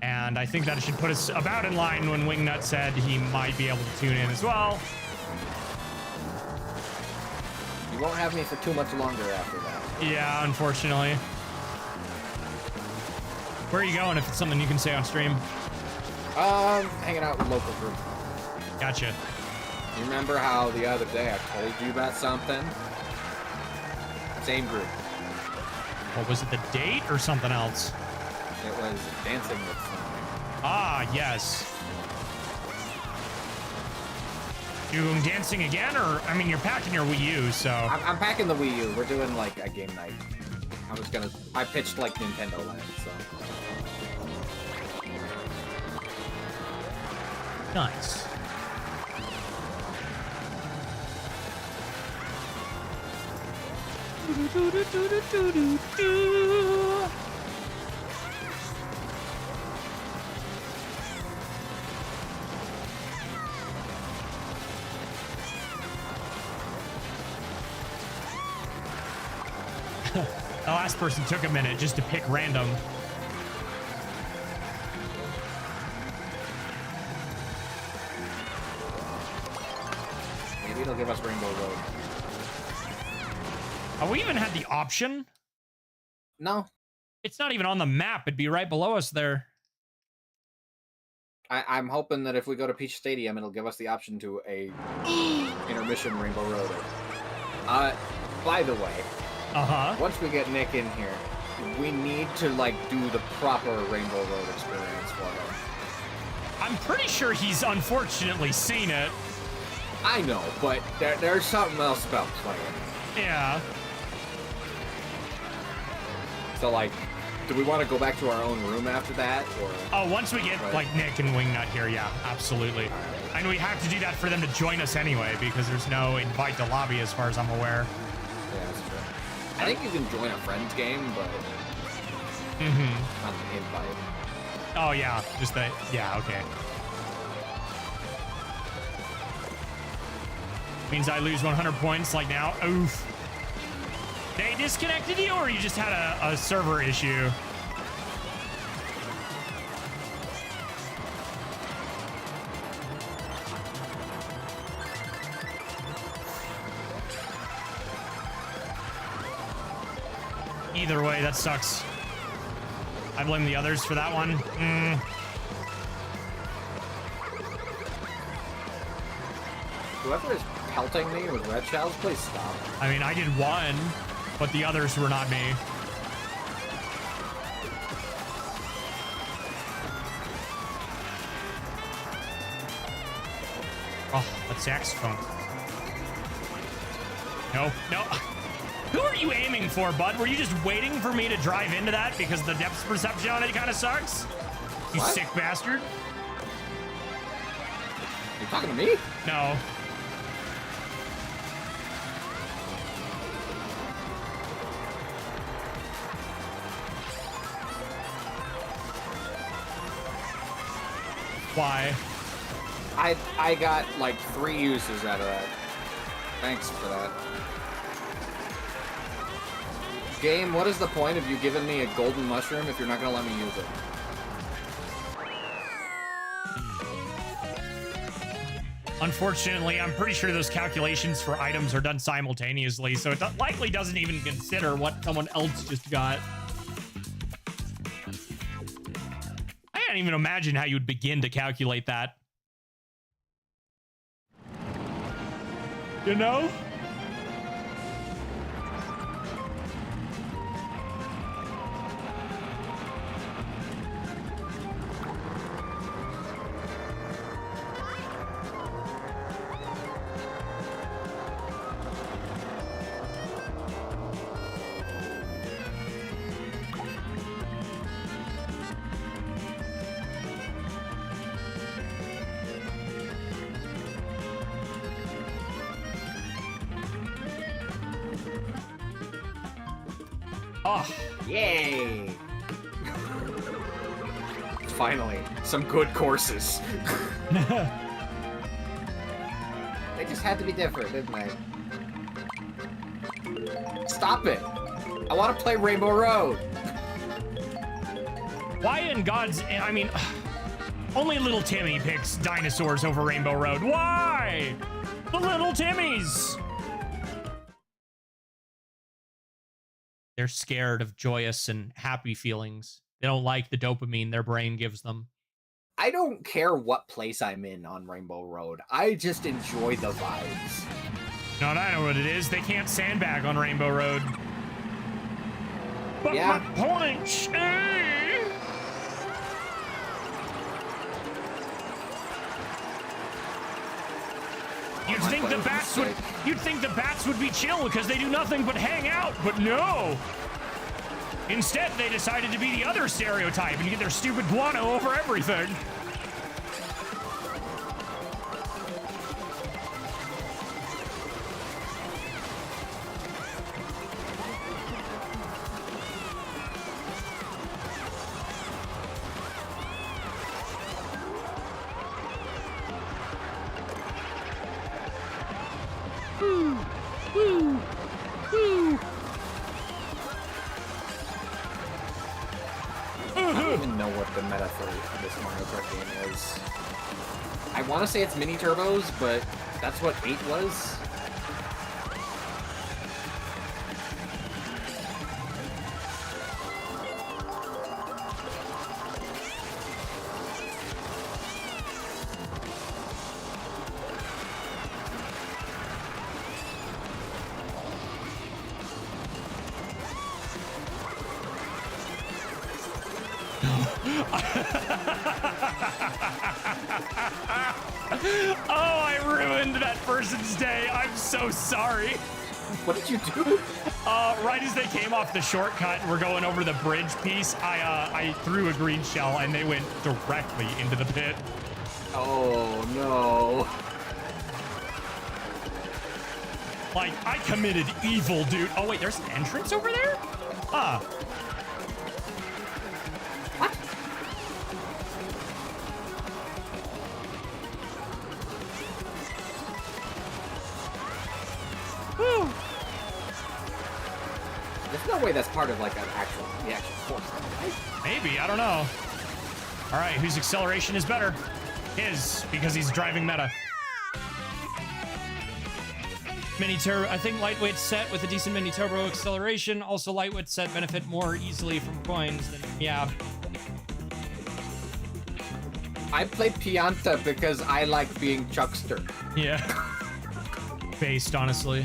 And I think that should put us about in line when Wingnut said he might be able to tune in as well. You won't have me for too much longer after that. Yeah, unfortunately. Where are you going if it's something you can say on stream? Hanging out with local group. Gotcha. You remember how the other day I told you about something? Same group. What was it, the date or something else? It was dancing with something. Ah, yes. You going dancing again, or I mean, you're packing your Wii U, so I'm packing the Wii U. We're doing like a game night. I pitched like Nintendo Land, so. Nice. The last person took a minute just to pick random. Maybe it'll give us Rainbow Road. Oh, we even had the option? No. It's not even on the map. It'd be right below us there. I'm hoping that if we go to Peach Stadium, it'll give us the option to a intermission Rainbow Road. By the way, once we get Nick in here, we need to like do the proper Rainbow Road experience for him. I'm pretty sure he's unfortunately seen it. I know, but there's something else about playing. Yeah. So like, do we want to go back to our own room after that, or? Oh, once we get like Nick and Wingnut here, yeah, absolutely. And we have to do that for them to join us anyway, because there's no invite to lobby as far as I'm aware. Yeah, that's true. I think you can join a friend's game, but not an invite. Oh yeah, just that. Yeah, okay. Means I lose 100 points like now. Oof. They disconnected you, or you just had a server issue? Either way, that sucks. I blame the others for that one. Whoever is pelting me with red shells, please stop. I mean, I did one, but the others were not me. Oh, that saxophone. No, no. Who are you aiming for, bud? Were you just waiting for me to drive into that because the depth perception on it kind of sucks? You What? sick bastard. You talking to me? No. Why? I got like 3 uses out of that. Thanks for that. Game, what is the point of you giving me a golden mushroom if you're not gonna let me use it? Unfortunately, I'm pretty sure those calculations for items are done simultaneously, so it likely doesn't even consider what someone else just got. I can't even imagine how you would begin to calculate that. You know? Oh, Yay! Finally, some good courses. They just had to be different, didn't they? Stop it! I want to play Rainbow Road! why in God's... I mean, only little Timmy picks dinosaurs over Rainbow Road. Why? The little Timmies! They're scared of joyous and happy feelings. They don't like the dopamine their brain gives them. I don't care what place I'm in on Rainbow Road. I just enjoy the vibes. No, I know what it is. They can't sandbag on Rainbow Road. But Yeah. my point, You'd think the bats would be chill because they do nothing but hang out, but no. Instead, they decided to be the other stereotype and get their stupid guano over everything. I don't even know what the meta for this Mario Kart game is. I want to say it's mini turbos, but that's what 8 was. Oh, I ruined that person's day. I'm so sorry. What did you do? Right as they came off the shortcut and we're going over the bridge piece, I threw a green shell and they went directly into the pit. Oh, no. Like, I committed evil, dude. Oh, wait, there's an entrance over there? Huh. What? Whew. There's no way that's part of like the actual course, right? Maybe, I don't know. All right, whose acceleration is better? His, because he's driving meta. Mini turbo, I think lightweight set with a decent mini turbo acceleration. Also, lightweight set benefit more easily from coins than, yeah. I play Pianta because I like being Chuckster. Yeah. Based, honestly.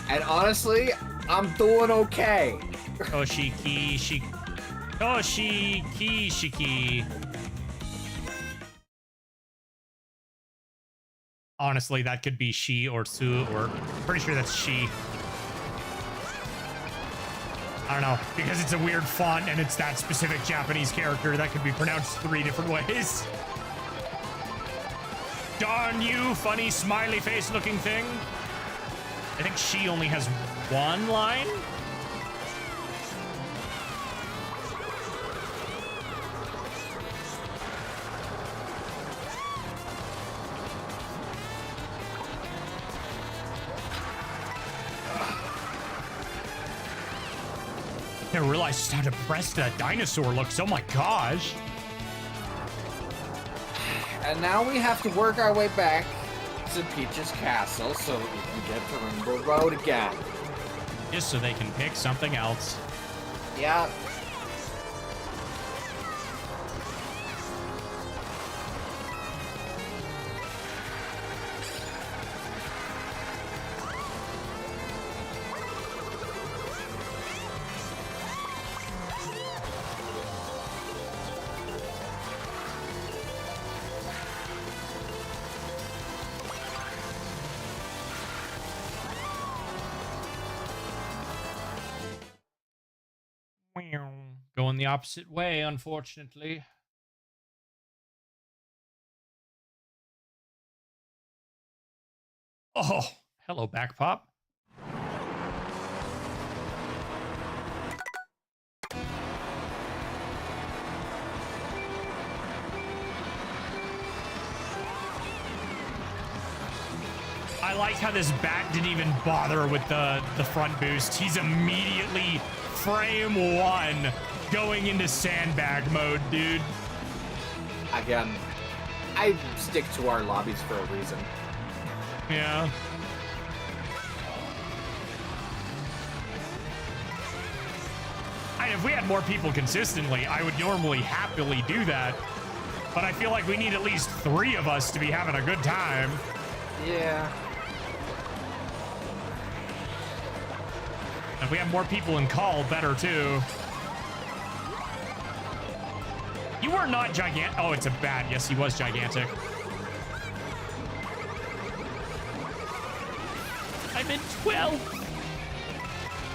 And honestly, I'm doing okay. Toshiki, Shiki. Honestly, that could be she or Su, or pretty sure that's she. I don't know, because it's a weird font and it's that specific Japanese character that could be pronounced 3 different ways. Darn you, funny smiley face looking thing. I think she only has one line. I didn't realize just how depressed that dinosaur looks. Oh my gosh. And now we have to work our way back to Peach's castle so we can get to Rainbow Road again. Just so they can pick something else. Yeah. Going the opposite way, unfortunately. Oh, hello, back pop. I like how this bat didn't even bother with the front boost. He's immediately frame 1 going into sandbag mode, dude. Again, I stick to our lobbies for a reason. Yeah. If we had more people consistently, I would normally happily do that. But I feel like we need at least 3 of us to be having a good time. Yeah. If we have more people in call, better too. You were not gigantic. Oh, it's a bat. Yes, he was gigantic. I'm in 12.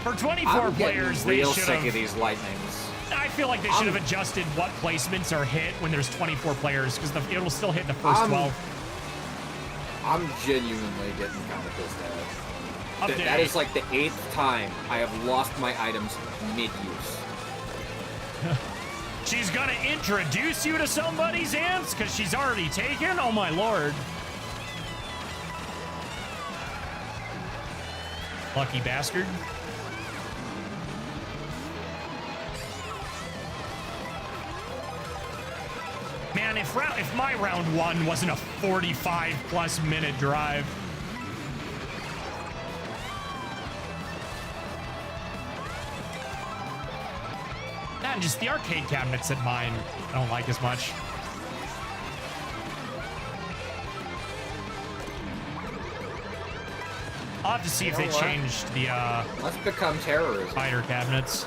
For 24 players, they should have. Sick of these lightnings. I feel like they should have adjusted what placements are hit when there's 24 players, because it'll still hit the first 12. I'm genuinely getting kind of pissed at it. That is like the 8th time I have lost my items mid-use. She's gonna introduce you to somebody's ants because she's already taken? Oh my lord. Lucky bastard. Man, if my round 1 wasn't a 45+ minute drive. And just the arcade cabinets at mine I don't like as much. I'll have to see if they changed the Let's become terrorism. spider cabinets.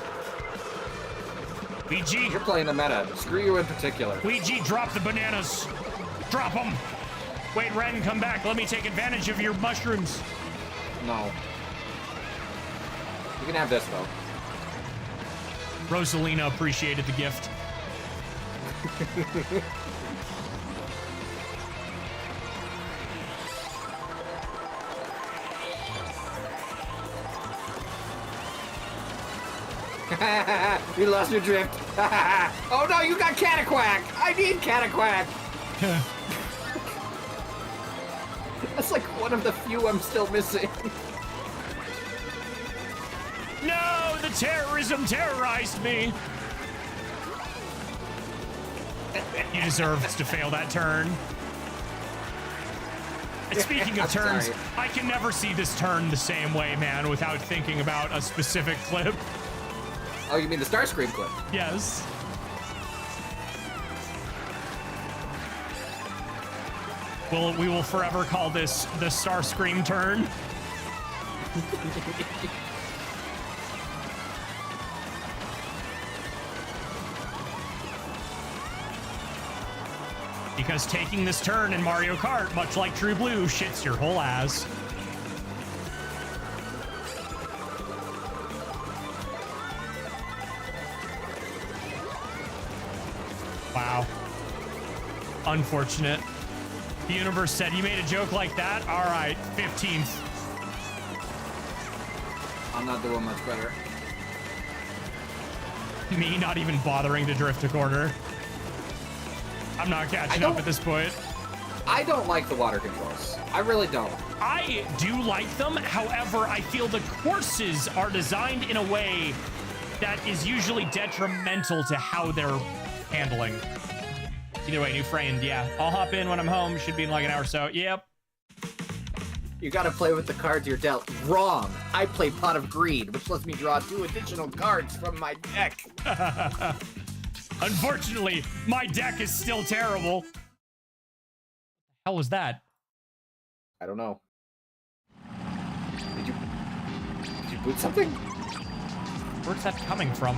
Ouija, You're playing the meta. Screw you in particular. Ouija, drop the bananas. Drop them. Wait, Ren, come back. Let me take advantage of your mushrooms. No. You can have this though. Rosalina appreciated the gift. You lost your drift. Oh no, you got Cataquack! I need Cataquack! That's like one of the few I'm still missing. No, the terrorism terrorized me. You deserved to fail that turn. And speaking of turns, sorry. I can never see this turn the same way, man, without thinking about a specific clip. Oh, you mean the Starscream clip? Yes. We will forever call this the Starscream turn. Because taking this turn in Mario Kart, much like True Blue, shits your whole ass. Wow. Unfortunate. The universe said, you made a joke like that? All right, 15th. I'm not doing much better. Me not even bothering to drift a corner. I'm not catching up at this point. I don't like the water controls. I really don't. I do like them. However, I feel the courses are designed in a way that is usually detrimental to how they're handling. Either way, new friend, yeah. I'll hop in when I'm home. Should be in like an hour or so. Yep. You gotta play with the cards you're dealt. Wrong. I play Pot of Greed, which lets me draw 2 additional cards from my deck. Unfortunately, my deck is still terrible. What the hell was that? I don't know. Did you boot something? Where's that coming from?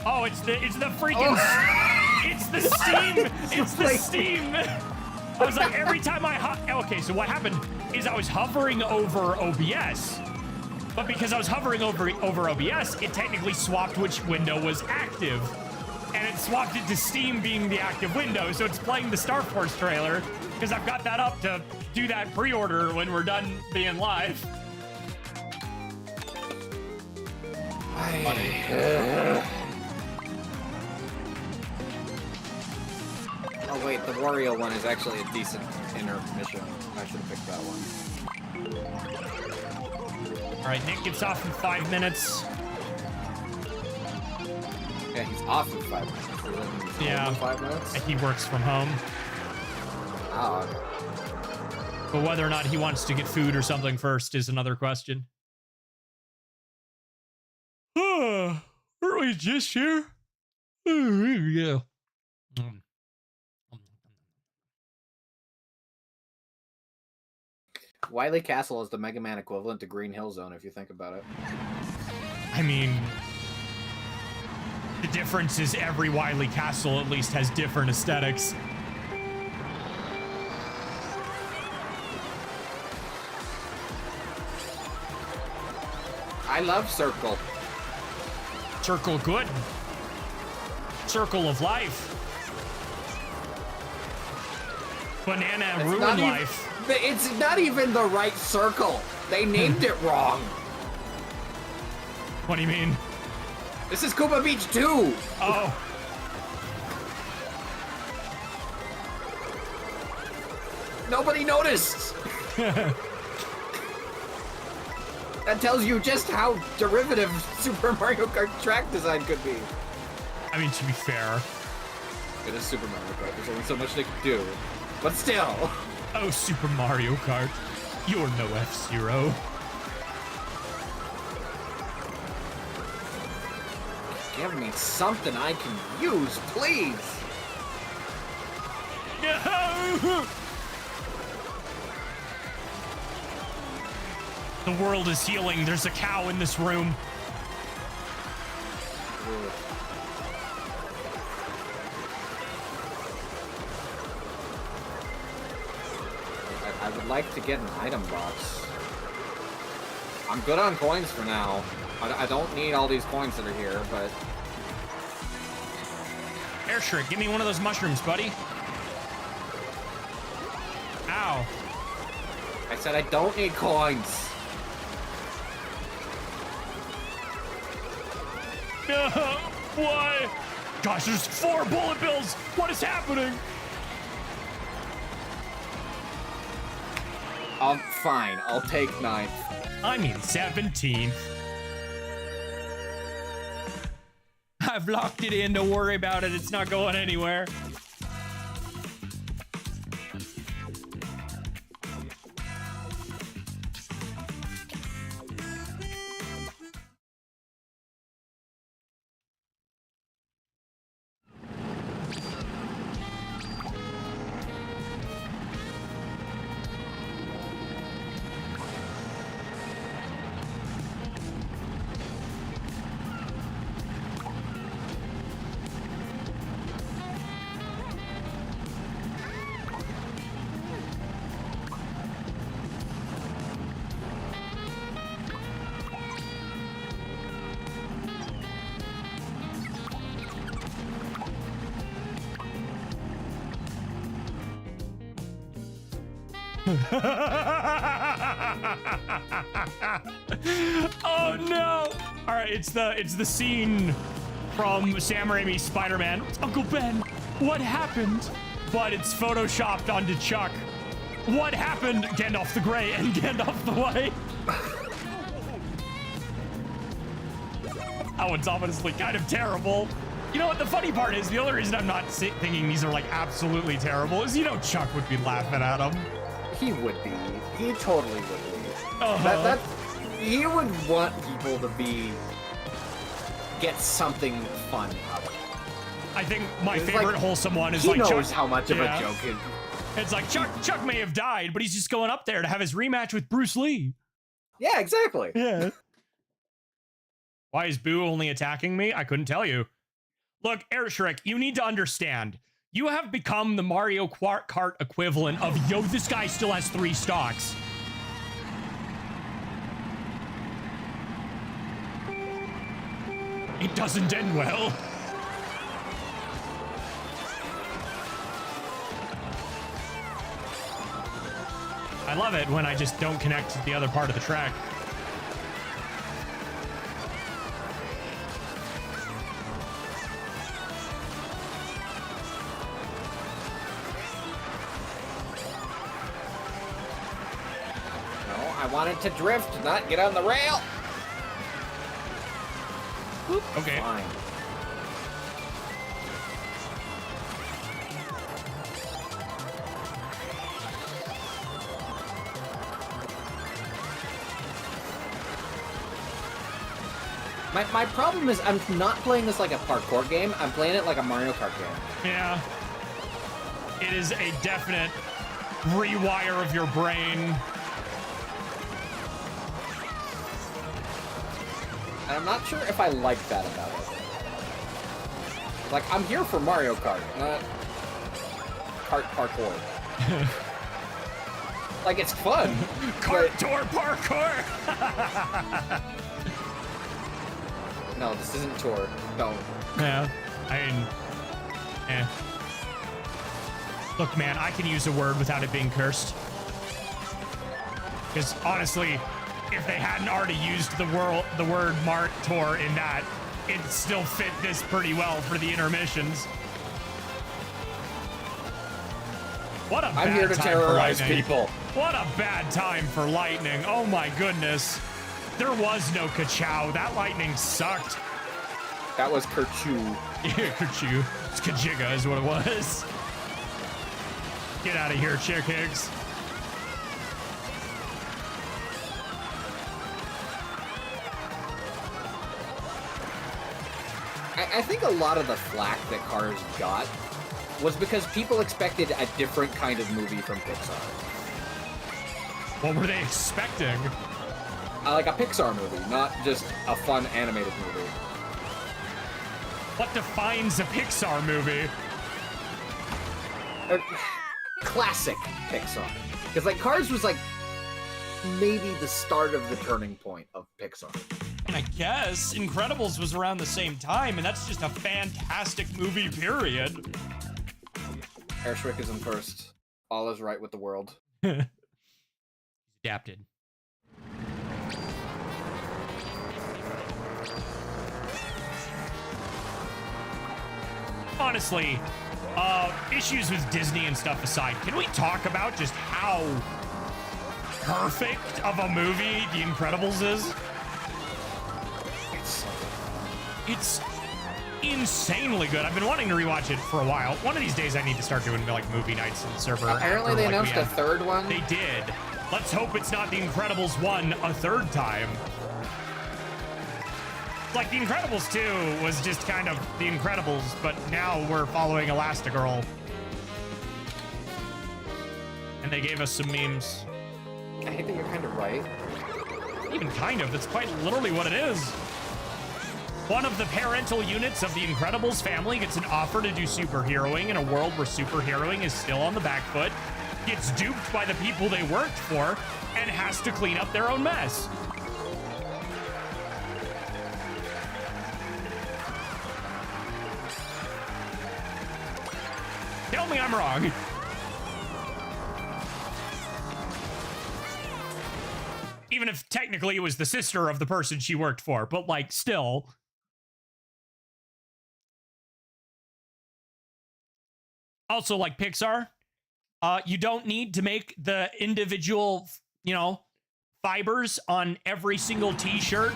Oh, it's the freaking it's the steam. It's the steam. I was like, every time okay, so what happened is I was hovering over OBS. But because I was hovering over OBS, it technically swapped which window was active. And it swapped it to Steam being the active window. So it's playing the Star Force trailer because I've got that up to do that pre-order when we're done being live. Oh wait, wait, the Wario one is actually a decent intermission. I should have picked that one. All right, Nick gets off in 5 minutes. Yeah, he's off in 5 minutes. Yeah. 5 minutes? He works from home. Oh, okay. But whether or not he wants to get food or something first is another question. Aren't we just here? Yeah. Wily Castle is the Mega Man equivalent to Green Hill Zone, if you think about it. I mean, the difference is every Wily Castle at least has different aesthetics. I love Circle. Circle good. Circle of life. Banana ruin life. It's not even the right circle. They named it wrong. What do you mean? This is Koopa Beach 2. Oh. Nobody noticed. That tells you just how derivative Super Mario Kart track design could be. I mean, to be fair. It is Super Mario Kart. There's only so much they can do. But still. Oh, Super Mario Kart. You're no F-Zero. Give me something I can use, please. The world is healing. There's a cow in this room. I would like to get an item box. I'm good on coins for now. I don't need all these coins that are here, but... Air Shrek, give me one of those mushrooms, buddy. Ow. I said I don't need coins. Why? Gosh, there's 4 bullet bills. What is happening? Fine. I'll take 9th. I mean 17th. I've locked it in. Don't worry about it. It's not going anywhere. Oh no! All right, it's the scene from Sam Raimi's Spider-Man. Uncle Ben, what happened? But it's photoshopped onto Chuck. What happened? Gandalf the Grey and Gandalf the White. That one's honestly kind of terrible. You know what the funny part is? The only reason I'm not thinking these are like absolutely terrible is Chuck would be laughing at them. He would be. He totally would be. Uh-huh. He would want people to get something fun out of it. I think my favorite like, wholesome one is he like knows Chuck, how much of a joke it is. It's like Chuck may have died, but he's just going up there to have his rematch with Bruce Lee. Yeah, exactly. Yeah. Why is Boo only attacking me? I couldn't tell you. Look, Air Shrek, you need to understand. You have become the Mario Kart equivalent of, yo, this guy still has 3 stocks. It doesn't end well. I love it when I just don't connect to the other part of the track. wanted to drift, not get on the rail. Whoop, Okay. Fine. My problem is I'm not playing this like a parkour game. I'm playing it like a Mario Kart game. Yeah. It is a definite rewire of your brain. And I'm not sure if I like that about it. Like, I'm here for Mario Kart, not kart parkour. Like, it's fun. Kart tour parkour! No, this isn't tour. Don't. Yeah. I mean, Look, man, I can use a word without it being cursed. Because honestly, if they hadn't already used the word Mart Tour in that, it still fit this pretty well for the intermissions. What a bad I'm here to time terrorize for Lightning. people. What a bad time for Lightning. Oh my goodness. There was no Kachow. That Lightning sucked. That was Kerchoo. Yeah, Kachu. It's Kajiga is what it was. Get out of here, Chick Higgs. I think a lot of the flack that Cars got was because people expected a different kind of movie from Pixar. What were they expecting? Like a Pixar movie, not just a fun animated movie. What defines a Pixar movie? Classic Pixar. Because like Cars was like maybe the start of the turning point of Pixar. I guess Incredibles was around the same time, and that's just a fantastic movie, period. Airshrick is in first. All is right with the world. Adapted. Honestly, issues with Disney and stuff aside, can we talk about just how perfect of a movie The Incredibles is? It's insanely good. I've been wanting to rewatch it for a while. One of these days I need to start doing like movie nights in the server. Apparently they announced a third one. They did. Let's hope it's not The Incredibles 1 a third time. Like The Incredibles 2 was just kind of The Incredibles, but now we're following Elastigirl. And they gave us some memes. I hate that you're kind of right. Even kind of, that's quite literally what it is. One of the parental units of the Incredibles family gets an offer to do superheroing in a world where superheroing is still on the back foot, gets duped by the people they worked for, and has to clean up their own mess. Tell me I'm wrong. Even if technically it was the sister of the person she worked for, but like still. Also, like Pixar, you don't need to make the individual, fibers on every single t-shirt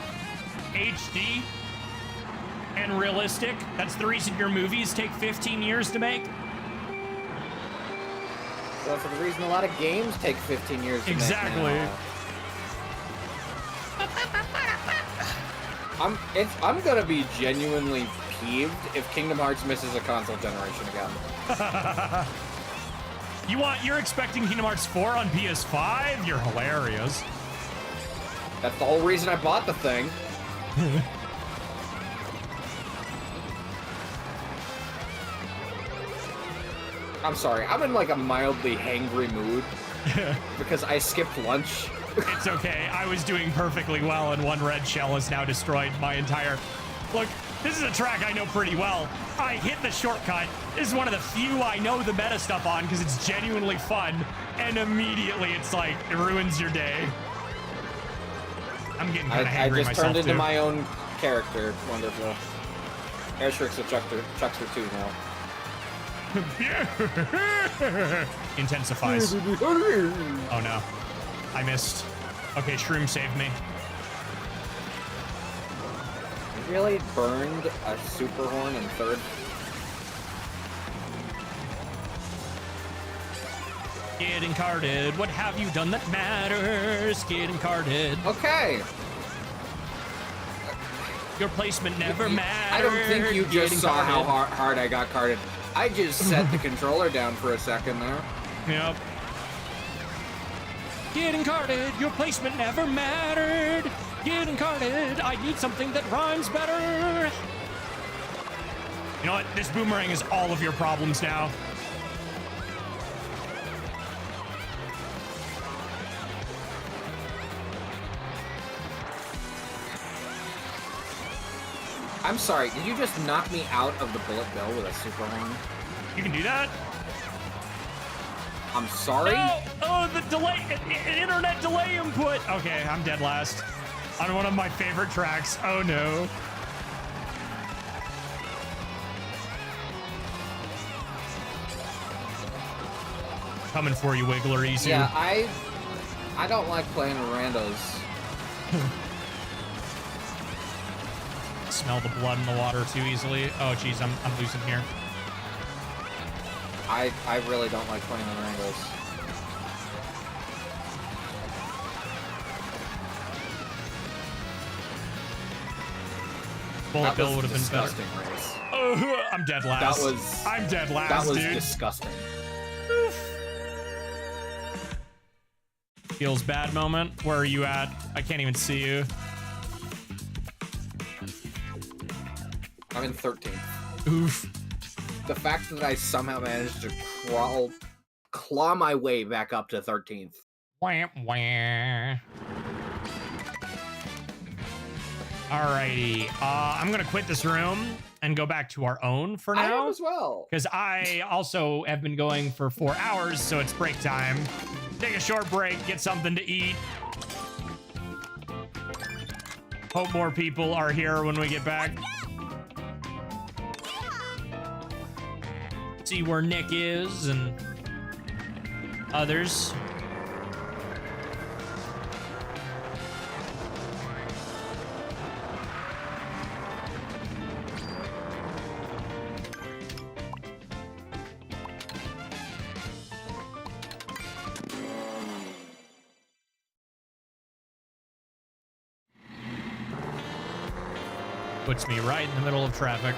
HD and realistic. That's the reason your movies take 15 years to make. So for the reason a lot of games take 15 years to Exactly. make now. I'm gonna be genuinely peeved if Kingdom Hearts misses a console generation again. You're expecting Kingdom Hearts 4 on PS5? You're hilarious. That's the whole reason I bought the thing. I'm sorry, I'm in like a mildly hangry mood because I skipped lunch. It's okay. I was doing perfectly well, and one red shell has now destroyed my entire... Look, this is a track I know pretty well. I hit the shortcut. This is one of the few I know the meta stuff on because it's genuinely fun, and immediately it's like, it ruins your day. I'm getting kind of angry I just turned into my own character. Wonderful. Airshrick's a chuckster too now. Intensifies. Oh no. I missed. Okay, Shroom saved me. Really burned a super horn in third. Getting carded. What have you done that matters? Getting carded. Okay. Your placement never mattered. I don't think you just Getting saw how carded. hard I got carded. I just set the controller down for a second there. Yep. Getting carded. Your placement never mattered. Getting carded. I need something that rhymes better. You know what? This boomerang is all of your problems now. I'm sorry, did you just knock me out of the bullet bill with a super horn? You can do that? I'm sorry? No! Oh, the delay, internet delay input. Okay, I'm dead last. On one of my favorite tracks. Oh no. Coming for you, Wiggler, easy. Yeah, I don't like playing with randos. Smell the blood in the water too easily. Oh geez, I'm losing here. I really don't like playing with randos. Bullet bill would have been better. Disgusting race. Oh, I'm dead last. I'm dead last, that was dude. disgusting. Feels bad moment. Where are you at? I can't even see you. I'm in 13th. Oof. The fact that I somehow managed to claw my way back up to 13th. Wah, wah. Alrighty. I'm gonna quit this room and go back to our own for I now. am as well. Because I also have been going for 4 hours, so it's break time. Take a short break, get something to eat. Hope more people are here when we get back. See where Nick is and others. Puts me right in the middle of traffic.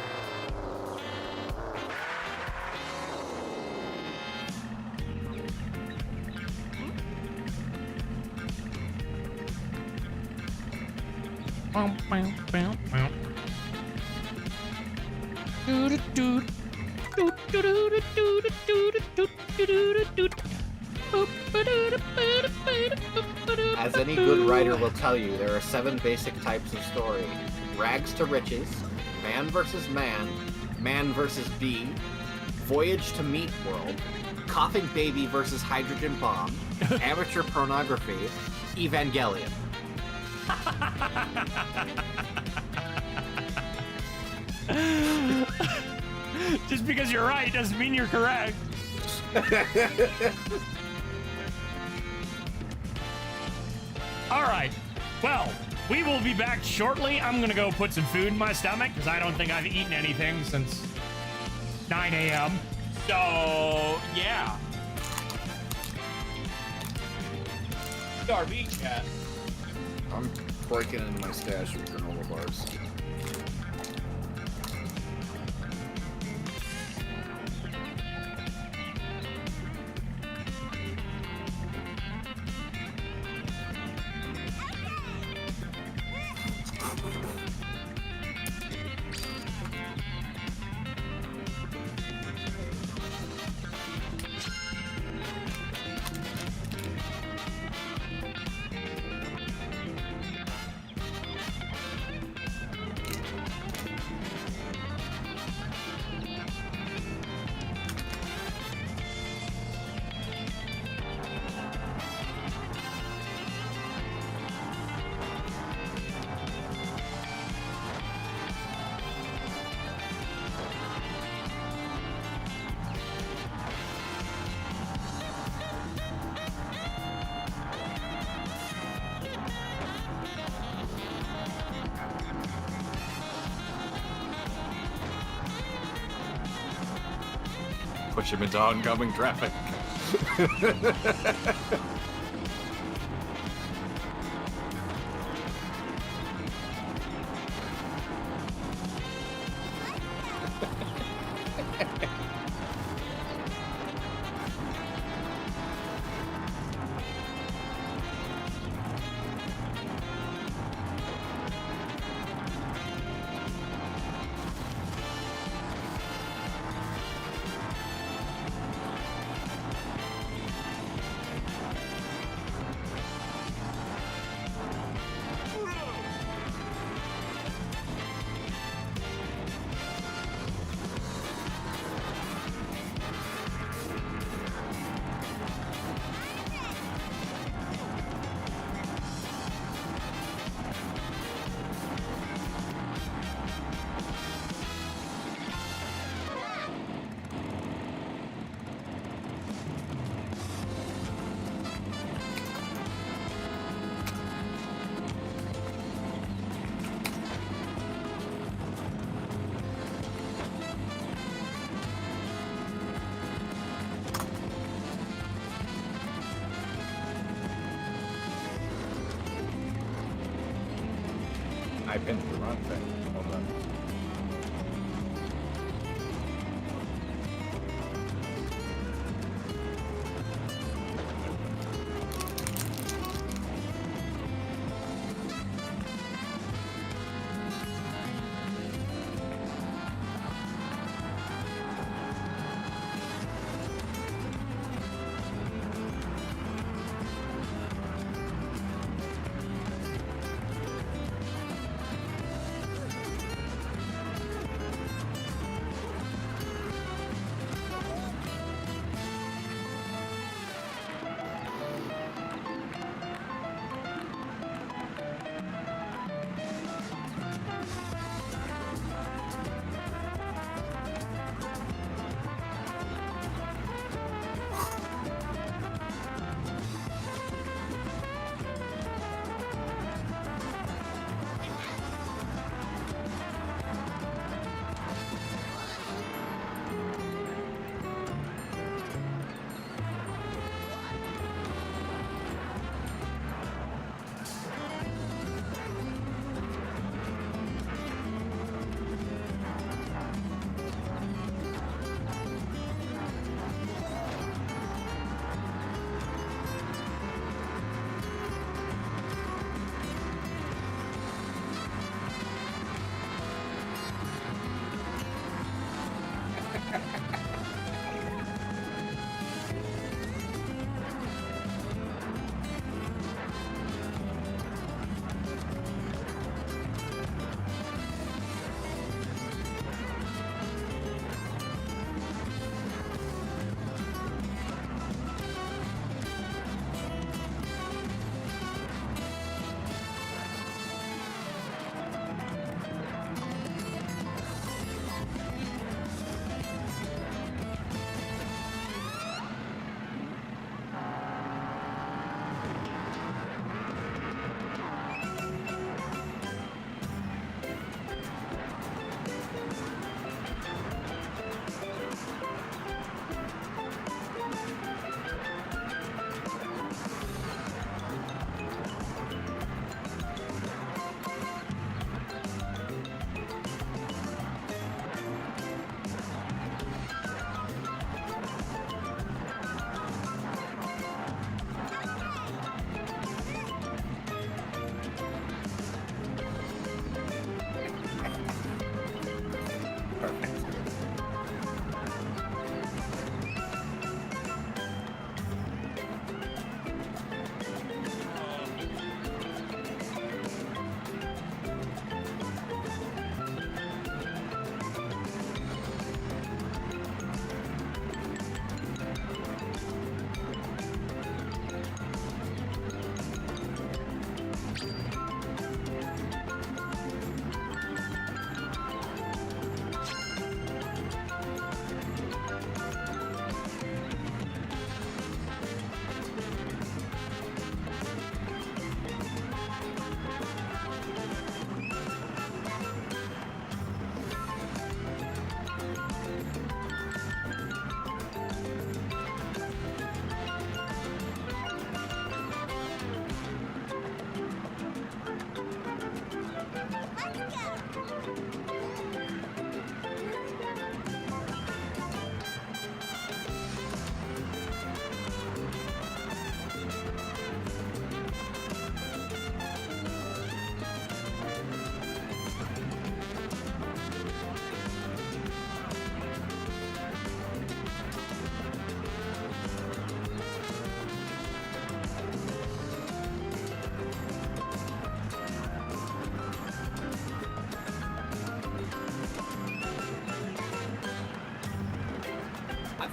As any good writer will tell you, there are 7 basic types of story. Rags to riches, man versus man, man versus bee, voyage to meat world, coughing baby versus hydrogen bomb, amateur pornography, Evangelion. Just because you're right doesn't mean you're correct. All right. Well, we will be back shortly. I'm going to go put some food in my stomach because I don't think I've eaten anything since 9 a.m. So, yeah. Darby, chat. I'm breaking into my stash of granola bars. push him into oncoming traffic. I pinned the wrong thing. Hold on.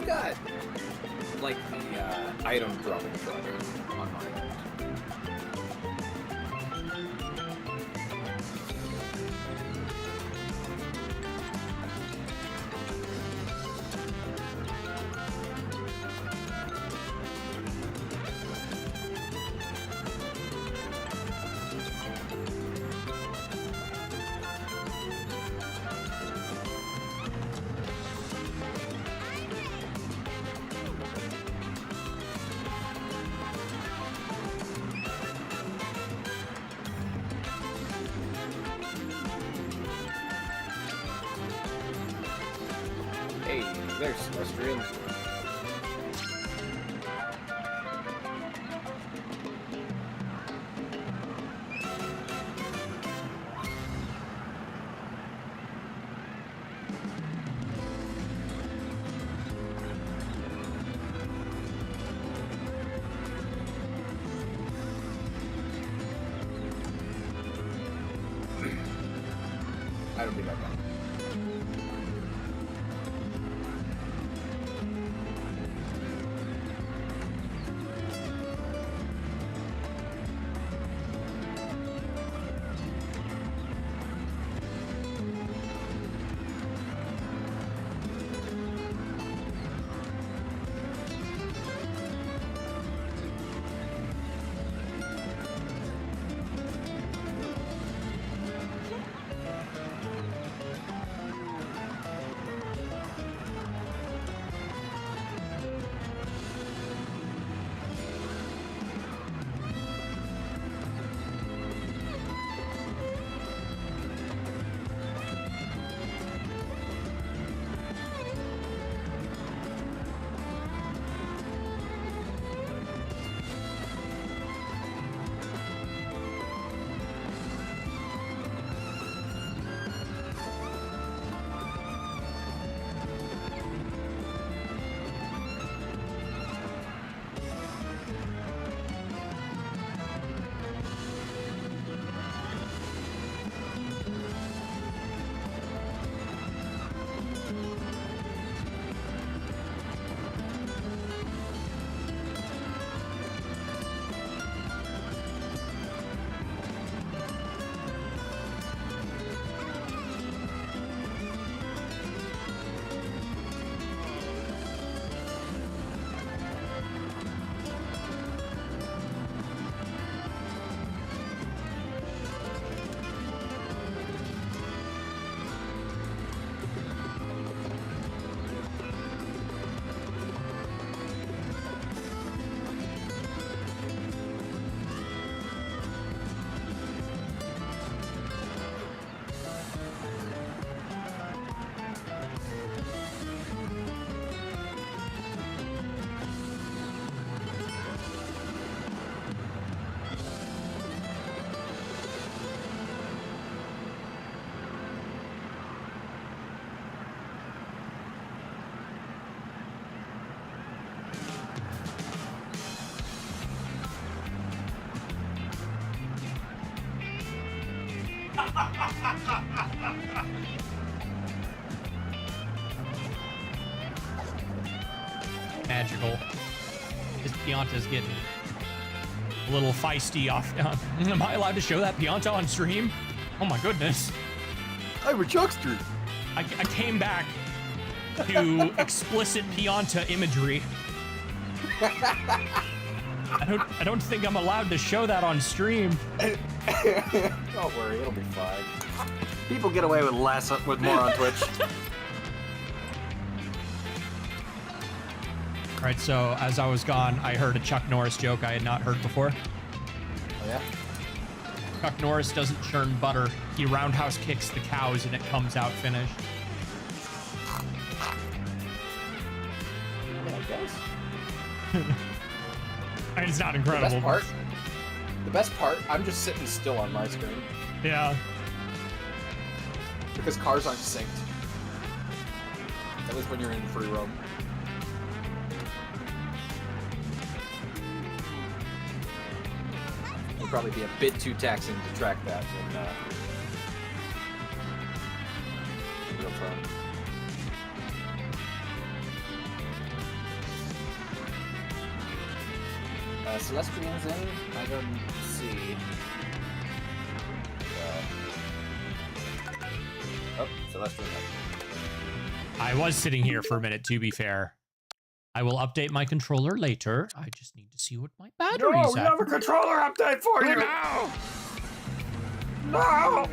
I've got like the item dropping truck on my end. Hey, there's Celestial. I don't think I've got it. Magical. This Pianta's getting a little feisty off. Am I allowed to show that Pianta on stream? Oh my goodness. I'm a chuckster. I came back to explicit Pianta imagery. I don't think I'm allowed to show that on stream. Don't worry, it'll be fine. People get away with less, with more on Twitch. All right, so as I was gone, I heard a Chuck Norris joke I had not heard before. Oh yeah? Chuck Norris doesn't churn butter. He roundhouse kicks the cows and it comes out finished. I mean, I guess. I mean, it's not incredible. The best part, I'm just sitting still on my screen. Yeah. Because cars aren't synced. At least when you're in free roam. It would probably be a bit too taxing to track that in real time. Celestine's in? I don't see. Oh, Celestine. I was sitting here for a minute, to be fair. I will update my controller later. I just need to see what my battery's No, we at. have a controller update for you! No! No!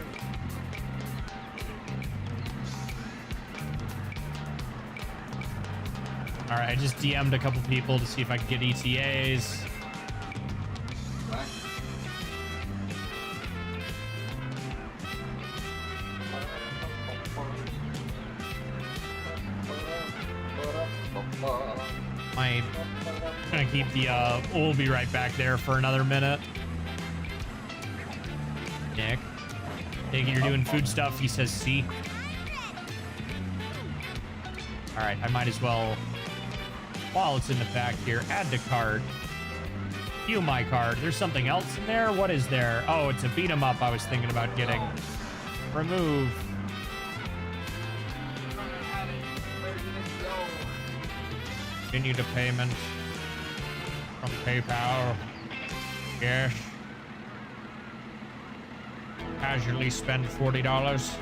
All right, I just DM'd a couple people to see if I could get ETAs. I'm gonna keep the, we'll be right back there for another minute. Nick, take it you're doing food stuff. He says, see. All right, I might as well, while it's in the back here, add to cart. View my card. There's something else in there? What is there? Oh, it's a beat 'em up I was thinking about getting. Remove. Continue to payment from PayPal. Yes. Casually spend $40.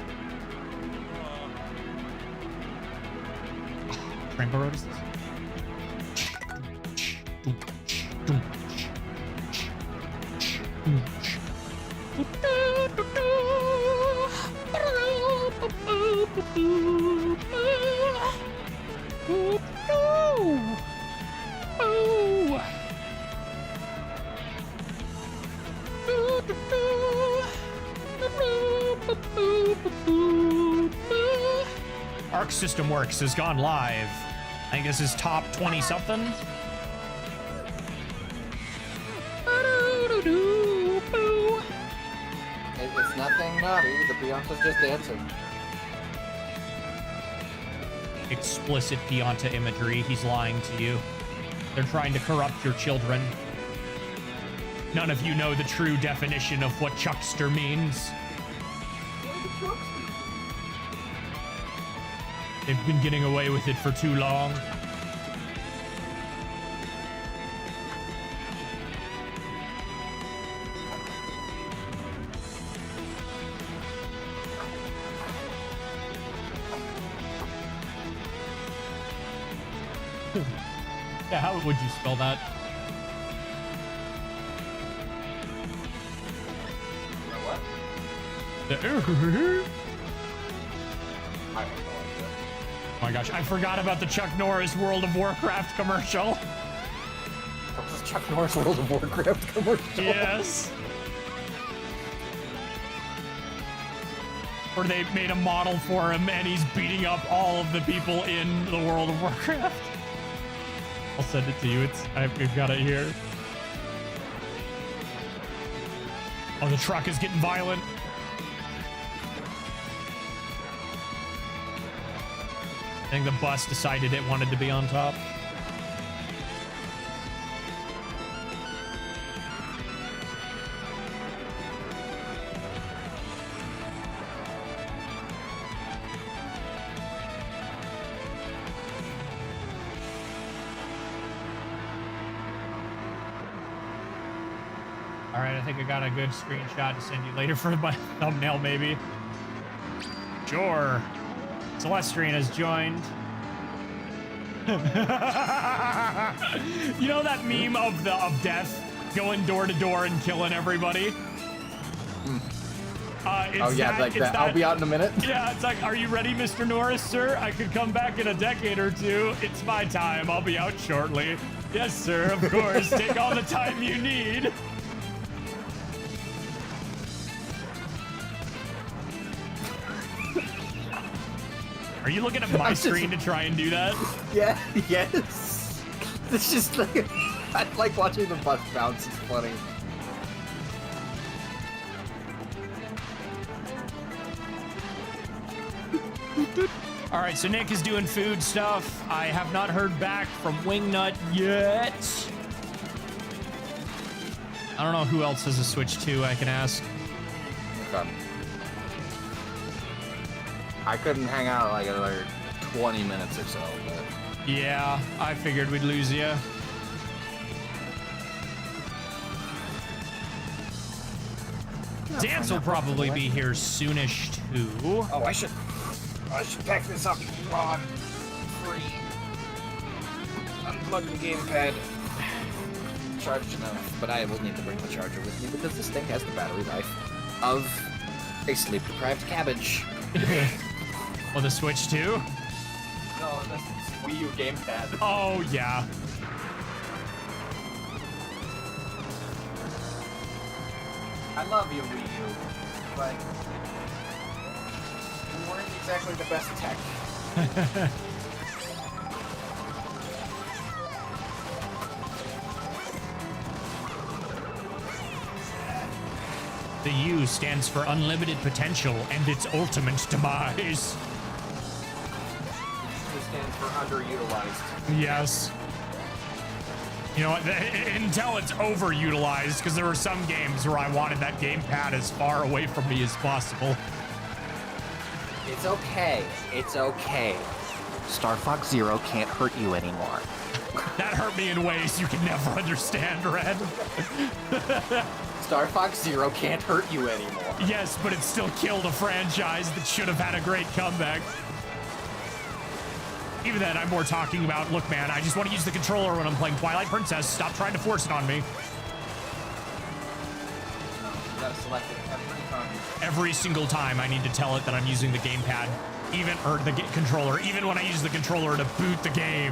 Rainbow Road is this? Arc System Works has gone live. I think this is top 20 something. It's nothing naughty. The Beyonce's just dancing. Explicit Pianta imagery. He's lying to you. They're trying to corrupt your children. None of you know the true definition of what Chuckster means. They've been getting away with it for too long. Yeah, how would you spell that? What? Oh my gosh, I forgot about the Chuck Norris World of Warcraft commercial. That was Chuck Norris World of Warcraft commercial. Yes. Where they made a model for him and he's beating up all of the people in the World of Warcraft. I'll send it to you. I've got it here. Oh, the truck is getting violent. I think the bus decided it wanted to be on top. All right, I think I got a good screenshot to send you later for my thumbnail, maybe. Sure. Celestrine has joined. You know that meme of death going door to door and killing everybody? Oh yeah, like that. I'll be out in a minute. Yeah, it's like, are you ready, Mr. Norris, sir? I could come back in a decade or two. It's my time. I'll be out shortly. Yes, sir, of course. Take all the time you need. Are you looking at my screen to try and do that? Yeah, yes. It's just like, I like watching the bus bounce. It's funny. All right, so Nick is doing food stuff. I have not heard back from Wingnut yet. I don't know who else has a Switch 2 I can ask. Okay. I couldn't hang out like another 20 minutes or so, but... Yeah, I figured we'd lose you. Dance will probably be here soonish too. Oh, I should pack this up while I'm free. Unplug the gamepad. Charged enough, but I will need to bring the charger with me because this thing has the battery life of a sleep-deprived cabbage. Well, the Switch too? No, that's Wii U gamepad. Oh, yeah. I love you, Wii U, but you weren't exactly the best tech. The U stands for unlimited potential and its ultimate demise. It stands for underutilized. Yes. You know what? Until it's overutilized, because there were some games where I wanted that gamepad as far away from me as possible. It's okay. It's okay. Star Fox Zero can't hurt you anymore. That hurt me in ways you can never understand, Red. Star Fox Zero can't hurt you anymore. Yes, but it still killed a franchise that should have had a great comeback. Even then, I'm more talking about, look, man, I just want to use the controller when I'm playing Twilight Princess. Stop trying to force it on me. You gotta select it every time. Every single time I need to tell it that I'm using the gamepad, or the controller, even when I use the controller to boot the game.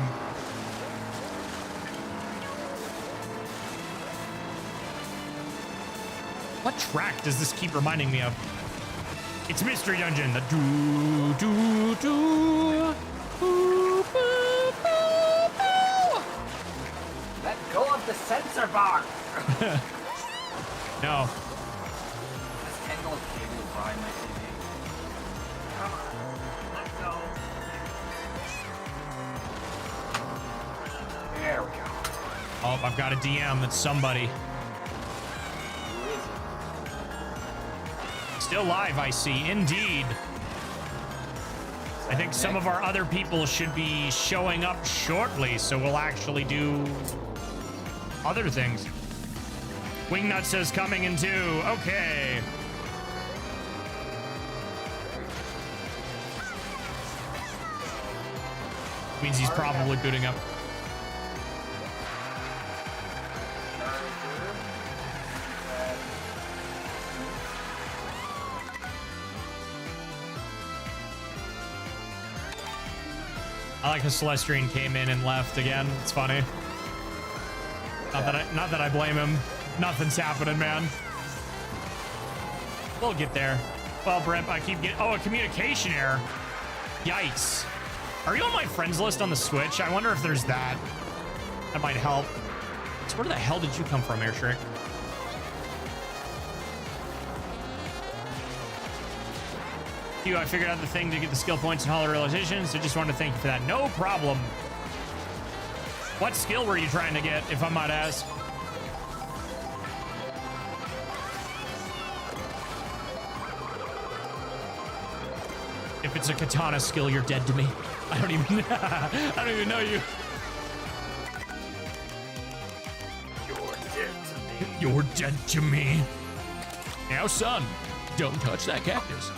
What track does this keep reminding me of? It's Mystery Dungeon. The do do do. Boo, boo, boo, boo. Let go of the sensor bar. No. This tangle of cable is behind my TV. Come on, let go. There we go. Oh, I've got a DM. It's somebody. Who is it? Still live, I see. Indeed. I think some of our other people should be showing up shortly, so we'll actually do other things. Wingnut says coming in too. Okay. Means he's probably booting up. I like how Celestrian came in and left again. It's funny. Not that I blame him. Nothing's happening, man. We'll get there. Well, Brent, I keep getting... Oh, a communication error. Yikes. Are you on my friends list on the Switch? I wonder if there's that. That might help. So where the hell did you come from, Airtrick? I figured out the thing to get the skill points and holo realizations, so just wanted to thank you for that. No problem. What skill were you trying to get, if I might ask? If it's a katana skill, you're dead to me. I don't even know you. You're dead to me. Now, son, don't touch that cactus.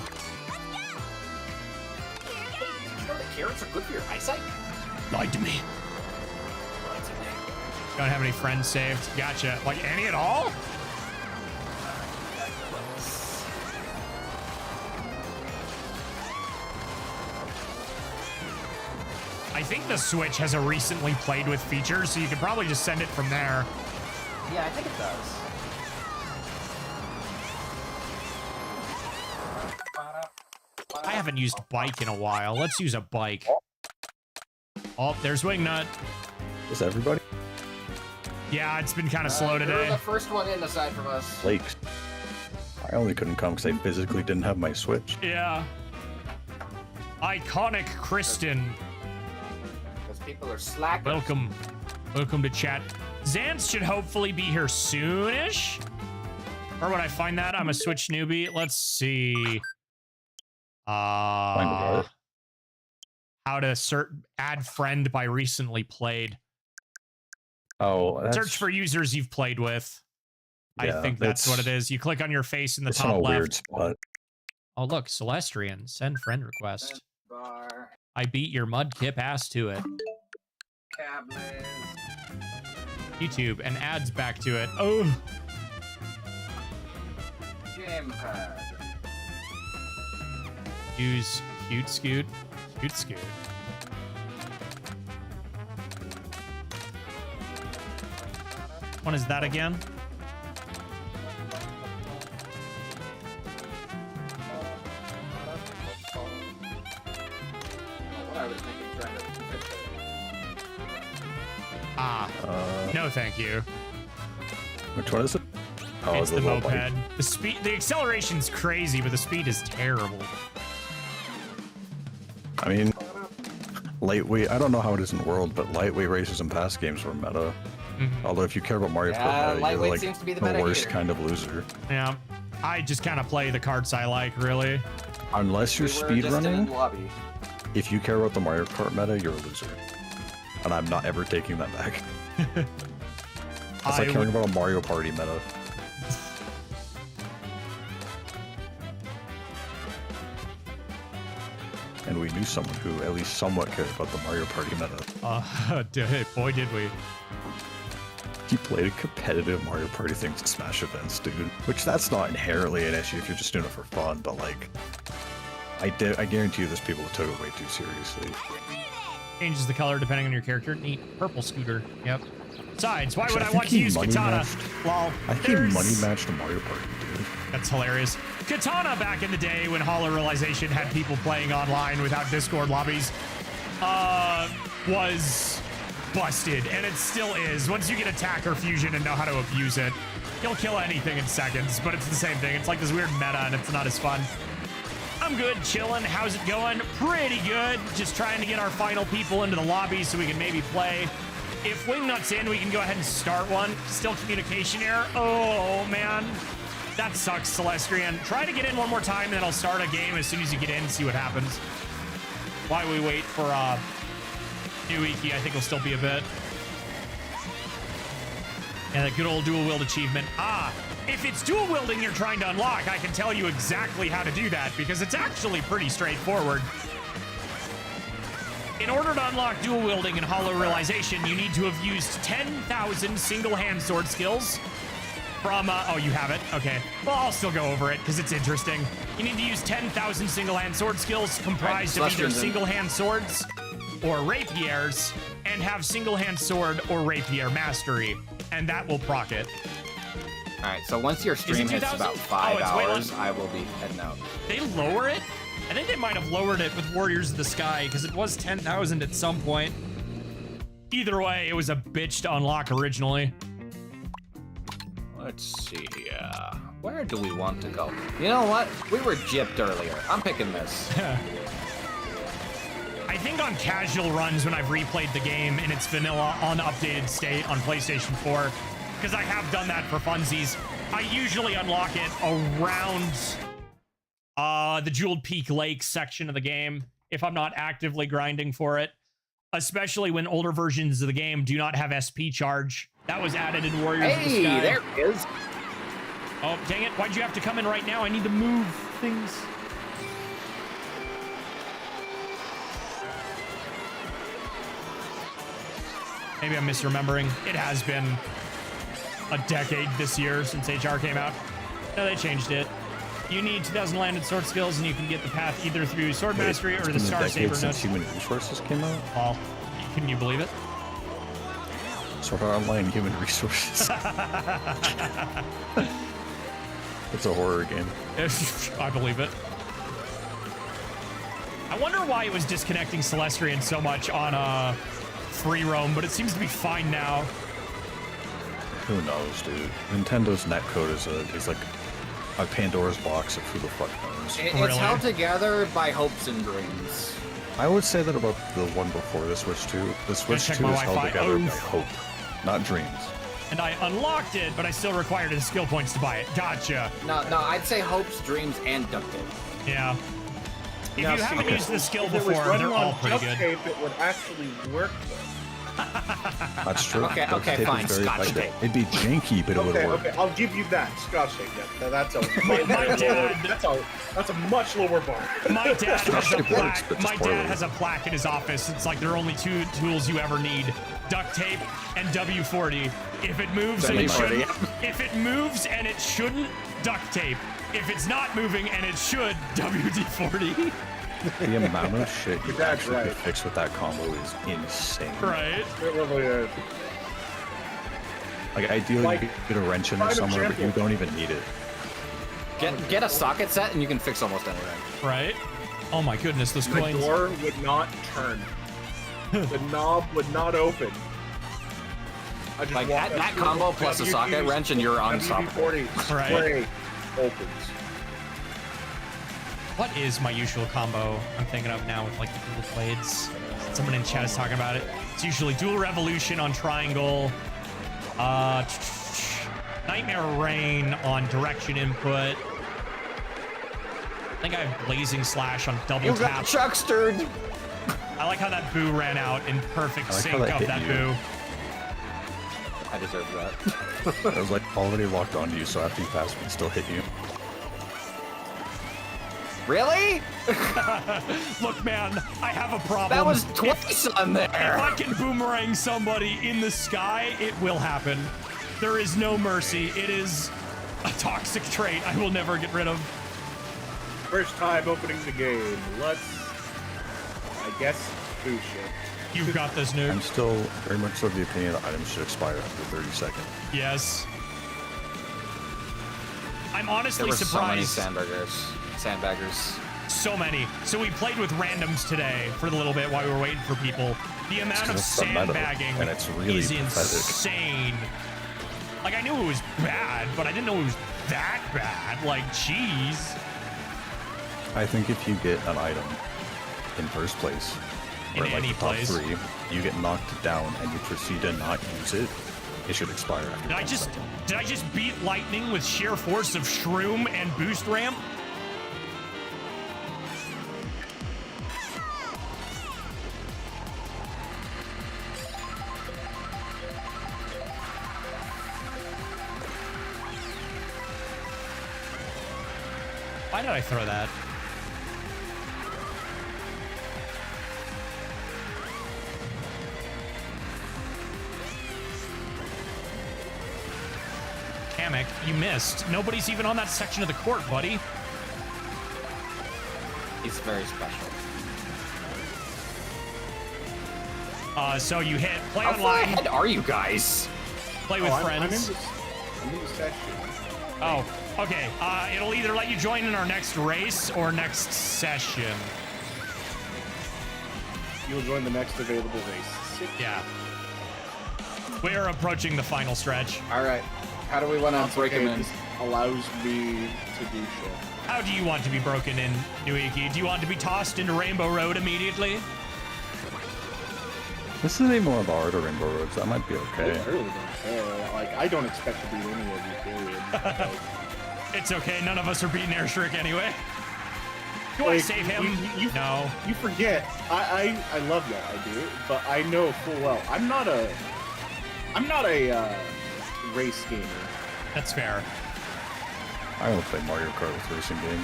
Carrots are good for your eyesight? Lied to me. Don't have any friends saved. Gotcha. Like any at all? I think the Switch has a recently played with feature, so you could probably just send it from there. Yeah, I think it does. I haven't used bike in a while. Let's use a bike. Oh, there's Wingnut. Is everybody? Yeah, it's been kind of slow today. You're the first one in aside from us. Lakes. I only couldn't come because I physically didn't have my Switch. Yeah. Iconic Kristen. Because people are slackers. Welcome. Welcome to chat. Xance should hopefully be here soonish. Or would I find that? I'm a Switch newbie. Let's see. How to add friend by recently played. Oh, that's... Search for users you've played with. I think that's what it is. You click on your face in the It's top in a left. weird spot. Oh, look, Celestrian. Send friend request. Bar, I beat your mudkip ass to it. cabinet. YouTube and adds back to it. Oh, Gamepad. use cute scoot. Cute scoot. What is that again? What I was thinking, trying to fix it. Ah, no, thank you. Which one is it? Oh, It's the little moped. bike. The speed, the acceleration's crazy, but the speed is terrible. I mean, lightweight. I don't know how it is in the world, but lightweight races in past games were meta. Although if you care about Mario Yeah, Kart meta, lightweight you're like seems to be the the meta worst here. kind of loser. Yeah, I just kind of play the carts I like, really. Unless you're We were just in speedrunning, the lobby. if you care about the Mario Kart meta, you're a loser. And I'm not ever taking that back. It's like caring about a Mario Party meta. And we knew someone who at least somewhat cared about the Mario Party meta. Boy, did we. He played a competitive Mario Party things at Smash events, dude. Which that's not inherently an issue if you're just doing it for fun, but like, I guarantee you there's people who took it way too seriously. Changes the color depending on your character. Neat. Purple scooter. Yep. Besides, why would I think want to he use money Katana? matched. Lol. I think he money matched a Mario Party, dude. That's hilarious. Katana back in the day when Hollow Realization had people playing online without Discord lobbies was busted, and it still is. Once you get attacker fusion and know how to abuse it, you'll kill anything in seconds, but it's the same thing. It's like this weird meta, and it's not as fun. I'm good, chilling. How's it going? Pretty good. Just trying to get our final people into the lobby so we can maybe play. If Wingnut's in, we can go ahead and start one. Still communication error. Oh, man. That sucks, Celestrian. Try to get in one more time, and then I'll start a game as soon as you get in, see what happens. While we wait for New Iki, I think will still be a bit. And that good old dual-wield achievement. If it's dual wielding you're trying to unlock, I can tell you exactly how to do that because it's actually pretty straightforward. In order to unlock dual wielding in Hollow Realization, you need to have used 10,000 single-hand sword skills from, oh, you have it? Okay. Well, I'll still go over it because it's interesting. You need to use 10,000 single-hand sword skills comprised of either single-hand swords or rapiers and have single-hand sword or rapier mastery, and that will proc it. All right, so once your stream hits about 5 hours, I will be heading out. They lower it? I think they might have lowered it with Warriors of the Sky because it was 10,000 at some point. Either way, it was a bitch to unlock originally. Let's see. Where do we want to go? You know what? We were gypped earlier. I'm picking this. I think on casual runs when I've replayed the game in its vanilla unupdated state on PlayStation 4, because I have done that for funsies, I usually unlock it around the Jeweled Peak Lake section of the game if I'm not actively grinding for it, especially when older versions of the game do not have SP charge. That was added in Warriors of the Sky. Hey, there it is. Oh, dang it. Why'd you have to come in right now? I need to move things. Maybe I'm misremembering. It has been a decade this year since HR came out. No, they changed it. You need 2,000 landed sword skills, and you can get the path either through sword mastery or the Star Saber since notes. Human Resources came out. Oh, can you believe it? Sword Art Online Human Resources. It's a horror game. I believe it. I wonder why it was disconnecting Celestrian so much on free roam, but it seems to be fine now. Who knows, dude? Nintendo's netcode is like a Pandora's box of who the fuck knows. It's held together by hopes and dreams. I would say that about the one before the Switch 2. The Switch 2 is held together by hope, not dreams. And I unlocked it, but I still required the skill points to buy it. Gotcha. No, I'd say hopes, dreams, and duct tape. Yeah. If you haven't used the skill If it was before, running they're on all pretty duct good. tape, it would actually work though. That's true. Okay, Duct okay, tape is fine, very Scotch effective. tape. It'd be janky, but it would Okay, work. okay, I'll give you that. Scotch tape. Yeah, that's a My dad- that's a much lower bar. My dad has a Scotch tape works, plaque. but My just dad poorly. has a plaque in his office. It's like there are only 2 tools you ever need: duct tape and W40. If it moves and it shouldn't, if it moves and it shouldn't, duct tape. If it's not moving and it should, WD-40. The amount of shit you That's actually right. could fix with that combo is insane. Right? It really is. Like, ideally, Like, you could get a wrench in there find a somewhere, but you champion. don't even need it. Get a socket set and you can fix almost anything. Right? Oh my goodness, those The coins. door would not turn. The knob would not open. I just Like walked that up to combo it, plus a socket wrench and you're unstoppable. WD-40 Right. spray opens. What is my usual combo I'm thinking of now with like the dual blades? Someone in chat is talking about it. It's usually dual revolution on triangle, nightmare rain on direction input. I think I have blazing slash on double You got tap. chuckstered. I like how that boo ran out in perfect I like how sync that of hit that you. boo. I deserve that. It was like already locked onto you, so after you pass, it would still hit you. Really? Look, man, I have a problem. That was twice on If there. I can boomerang somebody in the sky, it will happen. There is no mercy. It is a toxic trait I will never get rid of. First time opening the game. Let's, I guess, do shit. You've got this, I'm noob. still very much of the opinion that items should expire after 30 seconds. Yes. I'm There honestly were so many surprised. sandbaggers. So many. So we played with randoms today for a little bit while we were waiting for people. The amount of It's the meta, sandbagging and it's really is pathetic. insane. Like, I knew it was bad, but I didn't know it was that bad. Like, jeez. I think if you get an item in first place, or In like any the top place. 3, you get knocked down and you proceed to not use it, it should expire after Did I 10 just seconds. did I just beat lightning with sheer force of shroom and boost ramp? Why did I throw that? Kamek, you missed. Nobody's even on that section of the court, buddy. He's very special. So you hit play How far online, ahead are you guys? play with I'm friends. in the section. Oh, okay. It'll either let you join in our next race or next session. You'll join the next available race. Yeah. We're approaching the final stretch. All right. How do we want to break him in? This allows me to do shit. How do you want to be broken in, Nuiki? Do you want to be tossed into Rainbow Road immediately? This is a more about Art or Rainbow Roads. That might be I okay. really don't care. Like, I don't expect to beat any of you, period. Like, It's okay. None of us are beating Airstrick anyway. Do I like, save him? No. You forget. I love y'all, I do, but I know full well I'm not a race gamer. That's fair. I only play Mario Kart with racing game.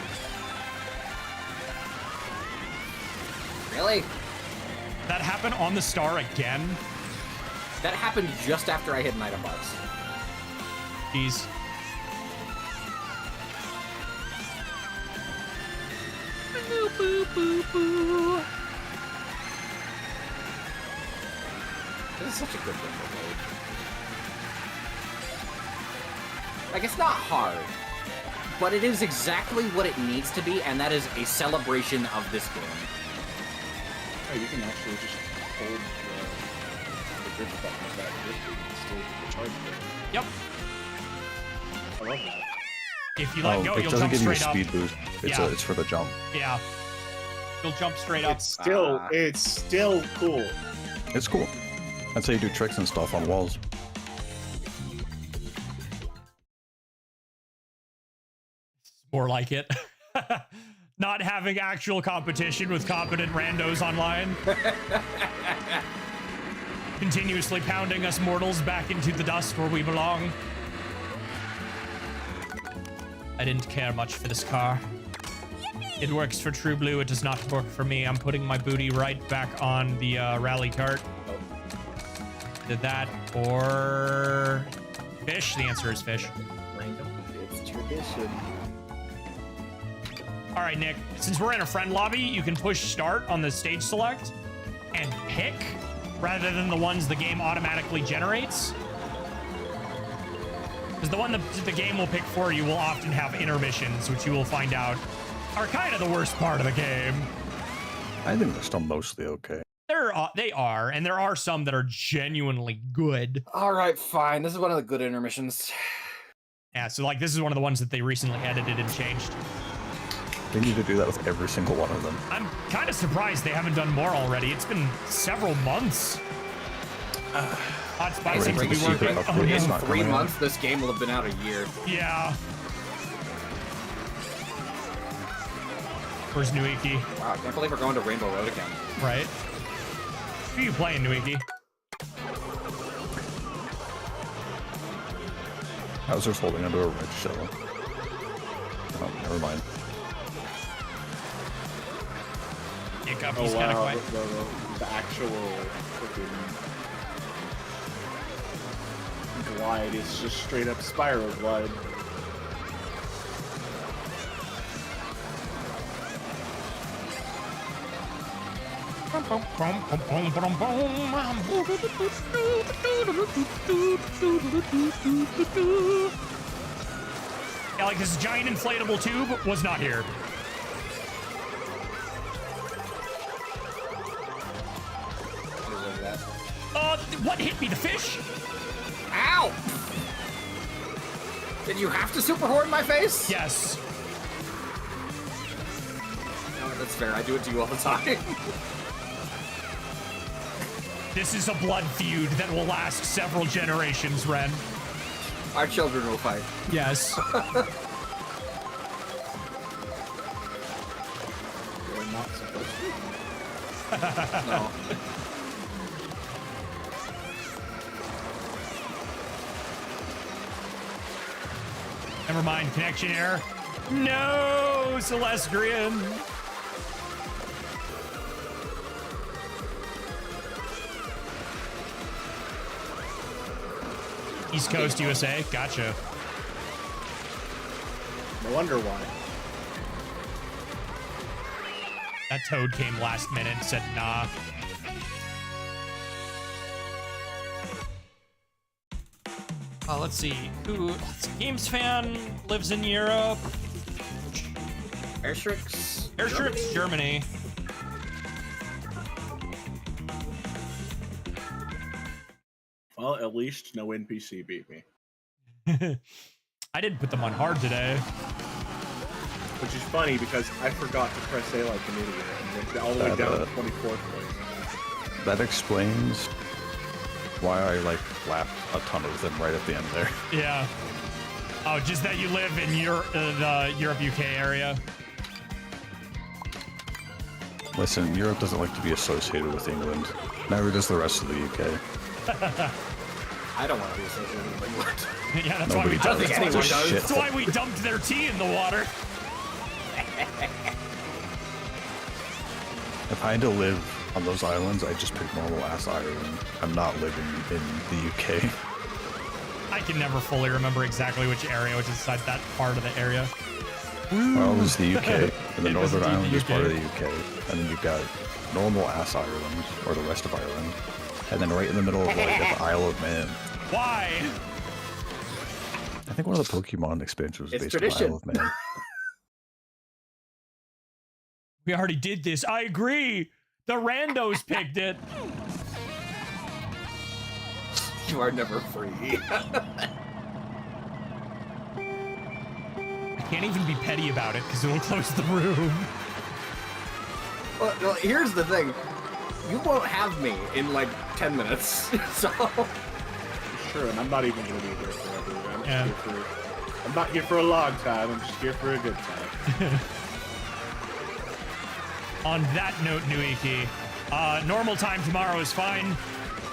Really? That happened on the star again? That happened just after I hit an item box. Jeez. This is such a good Rainbow Road. Like, it's not hard, but it is exactly what it needs to be, and that is a celebration of this game. Oh, you can actually just hold the grip button of that grip and still get the charge there. Yep. I love that. If you let go, it you'll doesn't jump give you a straight up. speed boost. It's, Yeah. it's for the jump. Yeah. You'll jump straight up. It's still cool. It's cool. That's how you do tricks and stuff on walls. More like it. Not having actual competition with competent randos online. continuously pounding us mortals back into the dust where we belong. I didn't care much for this car. It works for True Blue. It does not work for me. I'm putting my booty right back on the rally cart. Did that or fish? The answer is fish. Random. It's tradition. All right, Nick, since we're in a friend lobby, you can push start on the stage select and pick rather than the ones the game automatically generates. Because the one the game will pick for you will often have intermissions, which you will find out are kind of the worst part of the game. I think they're still mostly okay. They are, and there are some that are genuinely good. All right, fine. This is one of the good intermissions. Yeah, so like this is one of the ones that they recently edited and changed. They need to do that with every single one of them. I'm kind of surprised they haven't done more already. It's been several months. Hot Spice seems to be working. Oh, In no. 3 months, this game will have been out a year. Yeah. Where's Nuiki? Wow, I can't believe we're going to Rainbow Road again. Right. Who are you playing, Nuiki? Hauser's holding onto a red shell. Oh, never mind. Hiccup, Oh he's kind of wow, quiet. the actual freaking glide is just straight up spiral glide. Yeah, like this giant inflatable tube was not here. What hit me? The fish? Ow! Did you have to super horn my face? Yes. No, that's fair. I do it to you all the time. This is a blood feud that will last several generations, Ren. Our children will fight. Yes. We're not supposed to. No. Never mind, connection error. No, Celestrian. East Coast, USA. Gotcha. No wonder why. That toad came last minute and said, nah. Let's see. Games fan lives in Europe. Airstrix Germany. Well, at least no NPC beat me. I didn't put them on hard today. Which is funny because I forgot to press A like an idiot and went all the way down to 24th place. That explains why I laughed a ton of them right at the end there. Yeah. Oh, just that you live in the Europe UK area. Listen, Europe doesn't like to be associated with England. Neither does the rest of the UK. I don't want to be associated with England. Yeah, that's Nobody why we does. dumped. anyone does. That's why we dumped their tea in the water. If I had to live on those islands, I'd just pick normal ass Ireland. I'm not living in the UK. I can never fully remember exactly which area, which is inside that part of the area. Well, it was the UK, and the It was Northern indeed Ireland the is part of UK. the UK, and then you've got normal ass Ireland, or the rest of Ireland, and then right in the middle of you got the Isle of Man. Why? I think one of the Pokemon expansions was It's based on tradition. Isle of Man. We already did this. I agree. The randos picked it. You are never free. I can't even be petty about it because it'll close the room. Well, here's the thing. You won't have me in like 10 minutes. So Sure, and I'm not even going to be here forever. I'm, Yeah. I'm not here for a long time. I'm just here for a good time. On that note, Nuiki, normal time tomorrow is fine.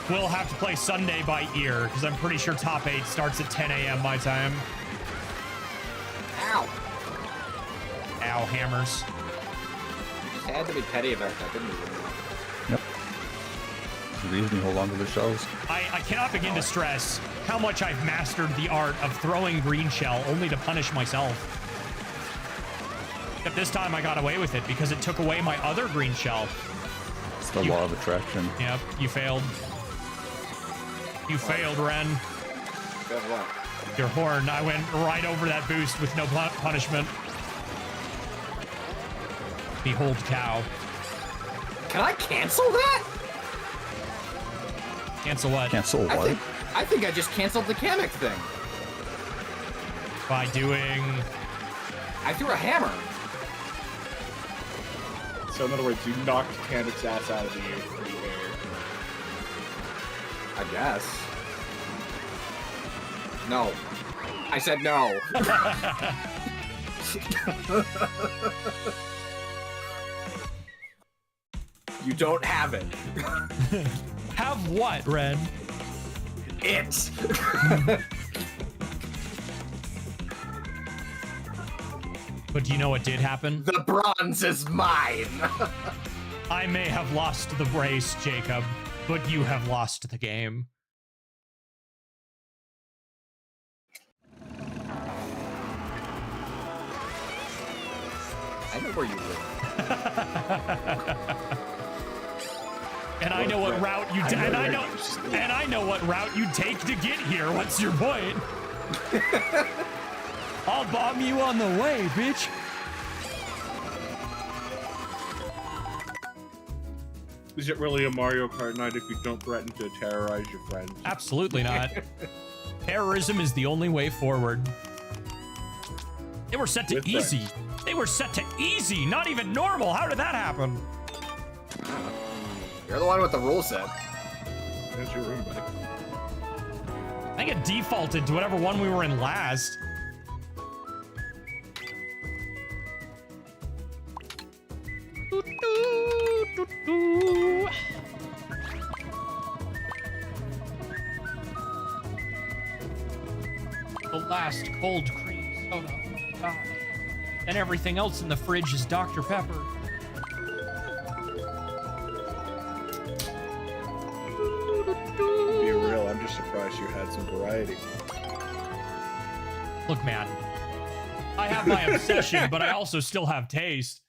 We'll have to play Sunday by ear, because I'm pretty sure top 8 starts at 10 a.m. my time. Ow! Ow, hammers. You just had to be petty about that, didn't you? Yep. The reason you hold on to the shells. I cannot begin to stress how much I've mastered the art of throwing green shell only to punish myself. But this time I got away with it because it took away my other green shell. It's the law of attraction. Yep, you failed. You failed, Ren. Good luck. Your horn. I went right over that boost with no punishment. Behold cow. Can I cancel that? Cancel what? Cancel what? I think I just canceled the Kamek thing. By doing... I threw a hammer. So in other words, you knocked Kamek's ass out of the air. I guess. No. I said no. You don't have it. Have what, Ren? It. But do you know what did happen? The bronze is mine. I may have lost the race, Jacob, but you have lost the game. I know where you live. And I know what route you and I know what route you take to get here. What's your point? I'll bomb you on the way, bitch. Is it really a Mario Kart night if you don't threaten to terrorize your friends? Absolutely not. Terrorism is the only way forward. They were set to With easy. They were set to easy, not even normal. How did that happen? You're the one with the rule set. That's your room, buddy. I think it defaulted to whatever one we were in last. The last cold cream soda. Oh my God. And everything else in the fridge is Dr. Pepper. To be real, I'm just surprised you had some variety. Look, man. I have my obsession, but I also still have taste.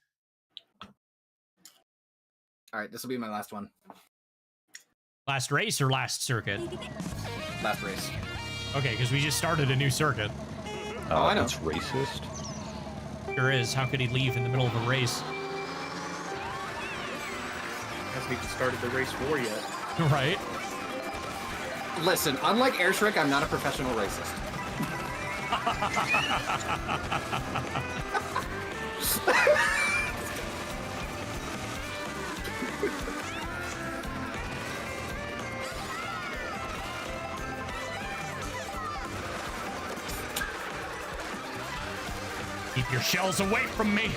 All right, this will be my last one. Last race or last circuit? Last race. Okay, because we just started a new circuit. Oh, I know. That's racist. Sure is. How could he leave in the middle of a race? Hasn't even started the race 4 yet. Right? Listen, unlike Air Shrek, I'm not a professional racist. Keep your shells away from me.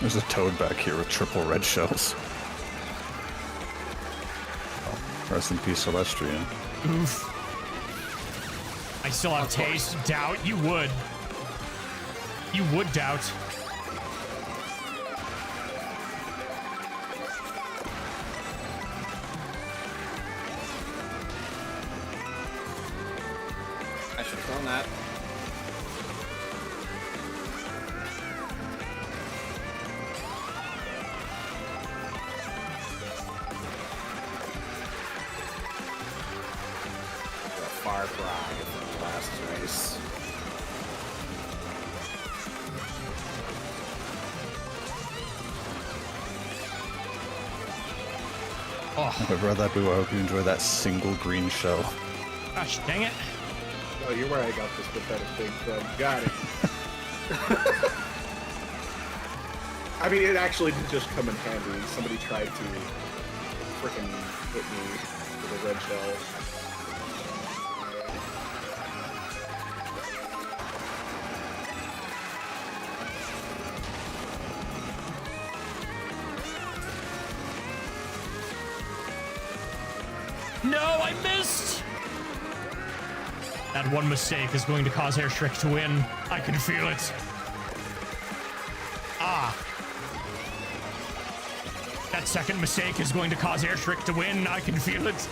There's a toad back here with triple red shells. Oh, rest in peace, Celestian. Oof. I still have taste. Doubt. You would. You would doubt. I should have thrown that. Far cry from the last race. Oh, However that boo, I hope you enjoy that single green shell. gosh, dang it. Oh, you're where I got this pathetic thing from. Got it. I mean, it actually did just come in handy. Somebody tried to freaking hit me with a red shell. No, I missed! That one mistake is going to cause Airstrick to win. I can feel it. Ah. That second mistake is going to cause Airstrick to win. I can feel it.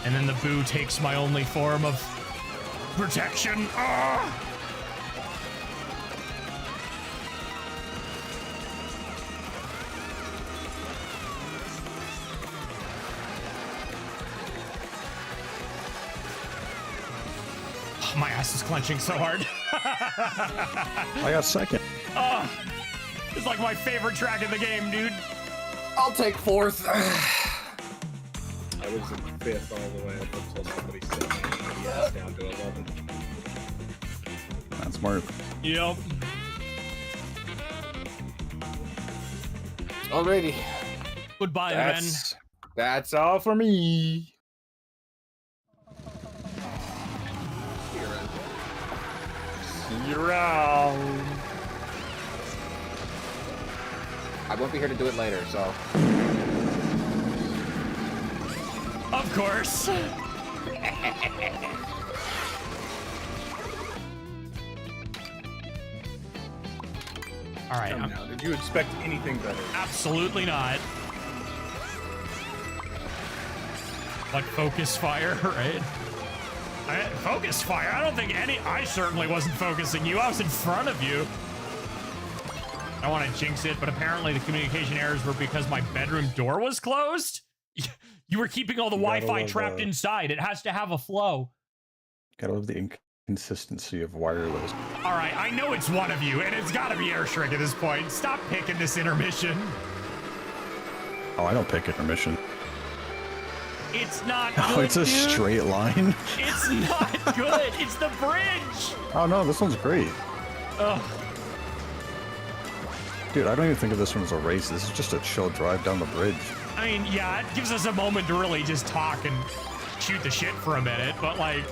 And then the boo takes my only form of protection. Ah! My ass is clenching so hard. I got second. Oh, it's like my favorite track in the game, dude. I'll take fourth. I was in fifth all the way up until somebody set my ass down to 11. That's smart. Yep. Alrighty. Goodbye, then. That's all for me. See you around. I won't be here to do it later, so. Of course. All right. Come now, did you expect anything better? Absolutely not. Like focus fire, right? Focus fire? I don't think I certainly wasn't focusing you. I was in front of you. I don't want to jinx it, but apparently the communication errors were because my bedroom door was closed. You were keeping all the Wi-Fi trapped inside. It has to have a flow. Gotta love the inconsistency of wireless. All right, I know it's one of you, and it's got to be Airstrick at this point. Stop picking this intermission. Oh, I don't pick intermission. It's not good, Oh, it's a dude. straight line. It's not good. It's the bridge. Oh no, this one's great. Ugh. Dude, I don't even think of this one as a race. This is just a chill drive down the bridge. I mean, yeah, it gives us a moment to really just talk and shoot the shit for a minute, but like,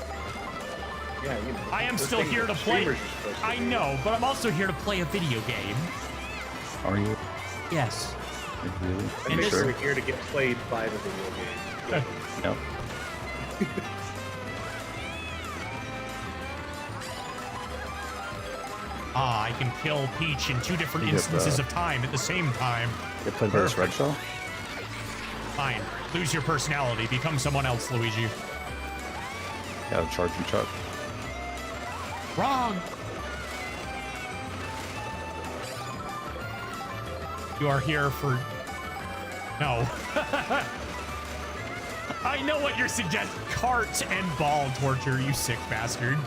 Yeah, you know, I am those still things here that to play. streamers are supposed to I do. know, but I'm also here to play a video game. Are you? Yes. Like, really? I And think this- we're here to get played by the video game. No. Ah, I can kill Peach in 2 different You get instances the- of time at the same time. Get played by this red shell? Fine. Lose your personality. Become someone else, Luigi. Yeah, charging Chuck. Wrong. You are here for... No. I know what you're suggesting. Cart and ball torture, you sick bastard.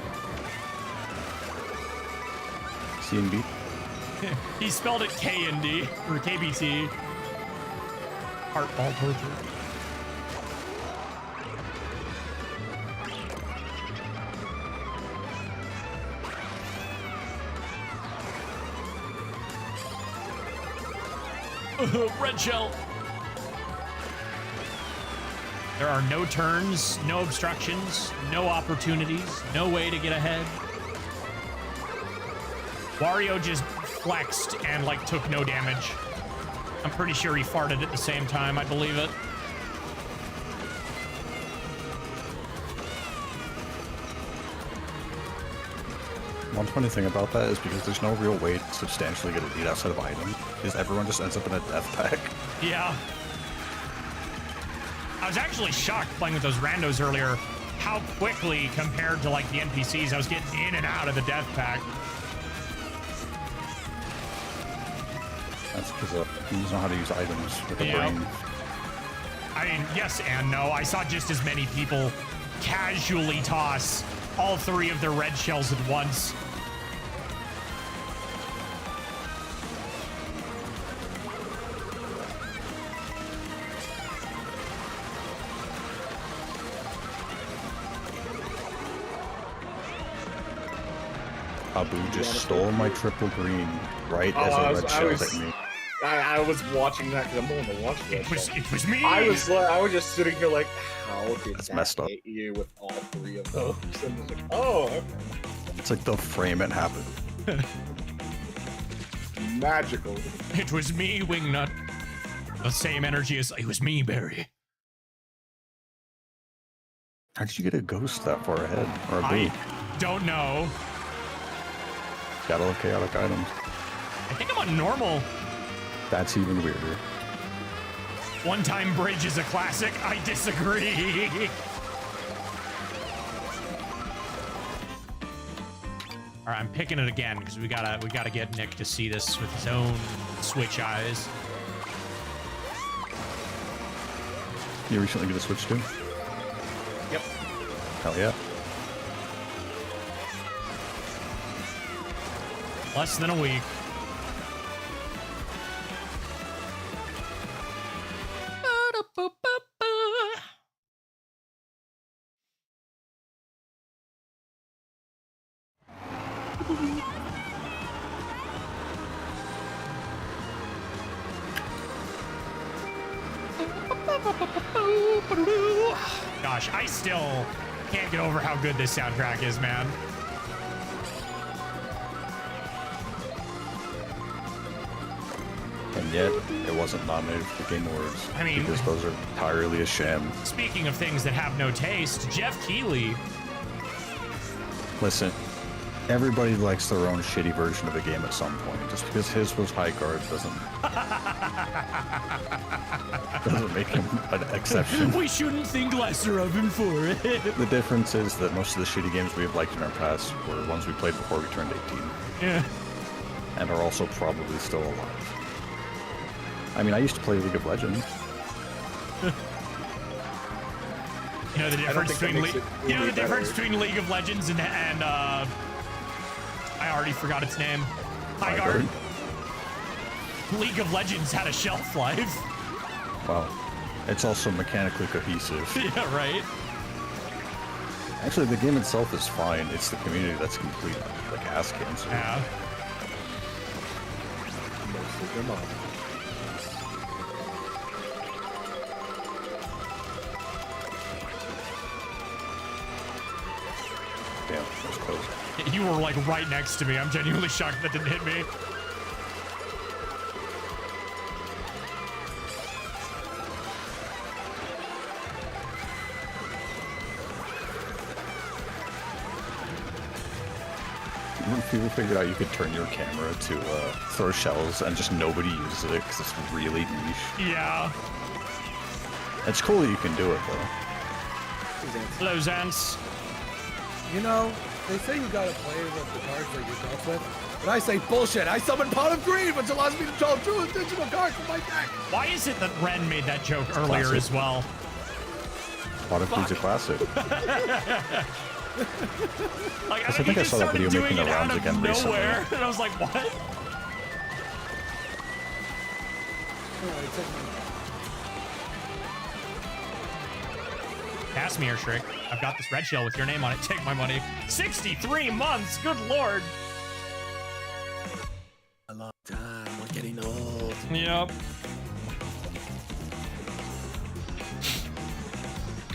C and B. He spelled it K&D, or KBT. Cart ball torture. Red shell. There are no turns, no obstructions, no opportunities, no way to get ahead. Wario just flexed and like took no damage. I'm pretty sure he farted at the same time. I believe it. One funny thing about that is because there's no real way to substantially get a lead outside of item, is everyone just ends up in a death pack. Yeah. I was actually shocked playing with those randos earlier how quickly compared to like the NPCs I was getting in and out of the death pack. That's because humans know how to use items with a Yep. brain. I mean, yes and no. I saw just as many people casually toss all 3 of their red shells at once. Abu just stole my triple green right as a red shell hit me. I was watching that because I'm the one to watch that. It was me. I was just sitting here like, how did That's that messed up. hit you with all three of those? And I was like, oh, okay. It's like the frame it happened. Magical. It was me, Wingnut. The same energy as it was me, Barry. How did you get a ghost that far ahead? Or a I boo? don't know. Gotta love chaotic items. I think I'm on normal. That's even weirder. One Time Bridge is a classic. I disagree. All right, I'm picking it again because we gotta get Nick to see this with his own Switch eyes. You recently get a Switch too? Yep. Hell yeah. Less than a week. Gosh, I still can't get over how good this soundtrack is, man. And yet, it wasn't nominated for the Game Awards. I mean, because those are entirely a sham. Speaking of things that have no taste, Jeff Keighley. Listen, everybody likes their own shitty version of a game at some point. Just because his was high guard doesn't make him an exception. We shouldn't think lesser of him for it. The difference is that most of the shitty games we have liked in our past were ones we played before we turned 18. Yeah. And are also probably still alive. I mean, I used to play League of Legends. You know the difference between League of Legends and I already forgot its name. Highguard. League of Legends had a shelf life. Wow. It's also mechanically cohesive. Yeah, right. Actually, the game itself is fine. It's the community that's complete like ass cancer. Yeah. Most of them are. Damn, that was close. You were like right next to me. I'm genuinely shocked that didn't hit me. When people figured out you could turn your camera to throw shells and just nobody uses it because it's really niche. Yeah. It's cool that you can do it though. Hello, Zance. You know, they say you gotta play with the cards that you're dealt with, but I say bullshit. I summon Pot of Greed, which allows me to draw two additional cards from my deck. Why is it that Ren made that joke earlier Classic. as well? Pot of Greed's a classic. Like, I think I saw that video making the rounds again recently. Nowhere, and I was like, what? Pass me here, Shriek. I've got this red shell with your name on it. Take my money. 63 months. Good lord. A long time. We're getting old. Yep.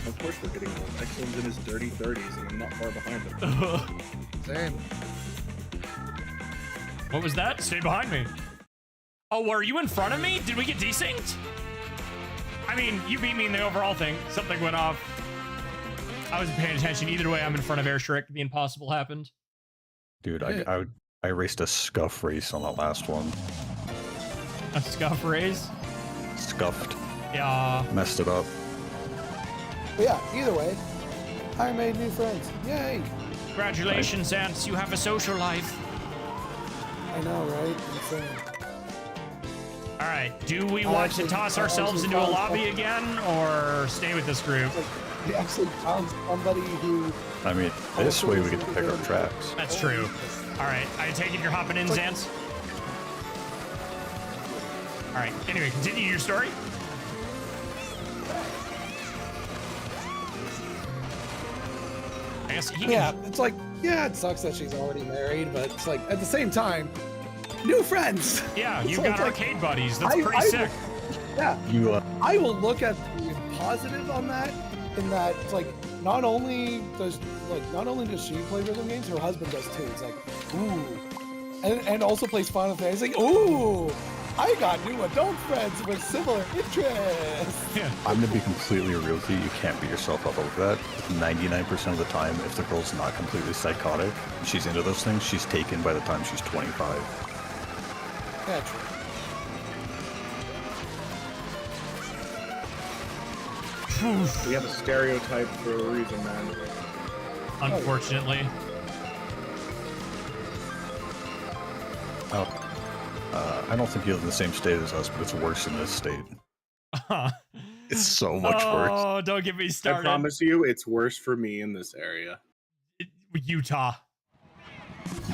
Of course we're getting old. Exalin's in his dirty 30s, and I'm not far behind him. Same. What was that? Stay behind me. Oh, were you in front of me? Did we get desynced? I mean, you beat me in the overall thing. Something went off. I wasn't paying attention. Either way, I'm in front of Air Shriek. The impossible happened. Dude, I raced a scuff race on that last one. A scuff race? Scuffed. Yeah. Messed it up. But yeah, either way, I made new friends. Yay! Congratulations, Ants. You have a social life. I know, right? Insane. All right. Do we want to toss ourselves into a lobby again or stay with this group? We actually found somebody who... I mean, this way we get to pick our tracks. That's true. All right. I take it you're hopping in, Zance? All right. Anyway, continue your story. I guess he can... Yeah, it's like Yeah, it sucks that she's already married, but it's like at the same time, new friends. Yeah, you've So got it's like, arcade buddies. That's pretty sick. Yeah, I will look at the positive on that. In that, it's like not only does she play rhythm games, her husband does too. It's like, ooh, and also plays Final Fantasy. Ooh, I got new adult friends with similar interests. Yeah. I'm gonna be completely real with you. You can't beat yourself up over that. 99% of the time, if the girl's not completely psychotic, and she's into those things, she's taken by the time she's 25. Yeah, true. We have a stereotype for a reason, man. Unfortunately. I don't think you live in the same state as us, but it's worse in this state. It's so much worse. Oh, don't get me I started. promise you, it's worse for me in this area. Utah.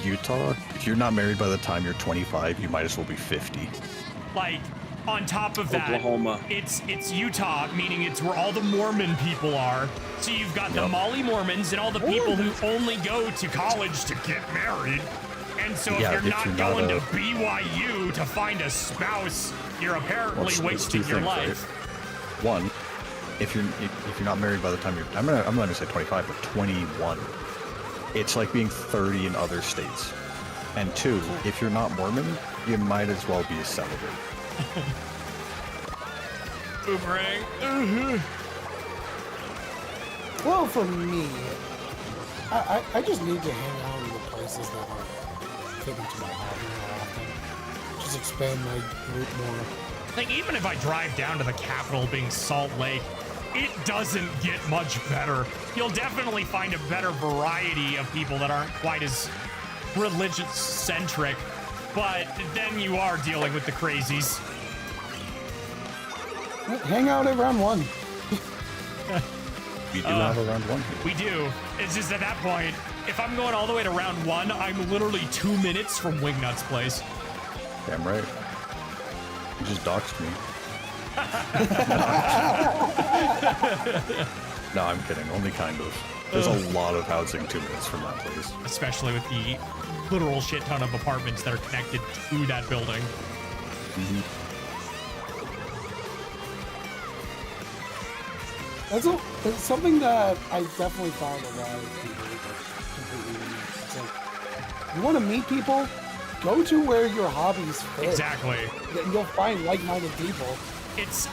Utah, if you're not married by the time you're 25, you might as well be 50. Like, on top of that, Oklahoma. it's Utah, meaning it's where all the Mormon people are. So you've got the Molly Mormons and all the people who only go to college to get married. And so if you're not going to BYU to find a spouse, you're apparently wasting your life. Right? One, if you're not married by the time you're I'm not gonna say 25, but 21. It's like being 30 in other states. And two, if you're not Mormon, you might as well be a celibate. Boomerang. Well, for me, I just need to hang out in the places that are fit into my hobby more often. Just expand my group more. Like, even if I drive down to the capital being Salt Lake, it doesn't get much better. You'll definitely find a better variety of people that aren't quite as religious-centric, but then you are dealing with the crazies. Hang out at round one. We do have a round one here. We do. It's just at that point, if I'm going all the way to round one, I'm literally 2 minutes from Wingnut's place. Damn right. You just doxed me. No, I'm kidding. Only kind of. There's a lot of housing 2 minutes from that place. Especially with the literal shit ton of apartments that are connected to that building. Mm-hmm. It's something that I definitely find a lot of people completely unique. It's like, you want to meet people? Go to where your hobbies fit. Exactly. You'll find like-minded people. It's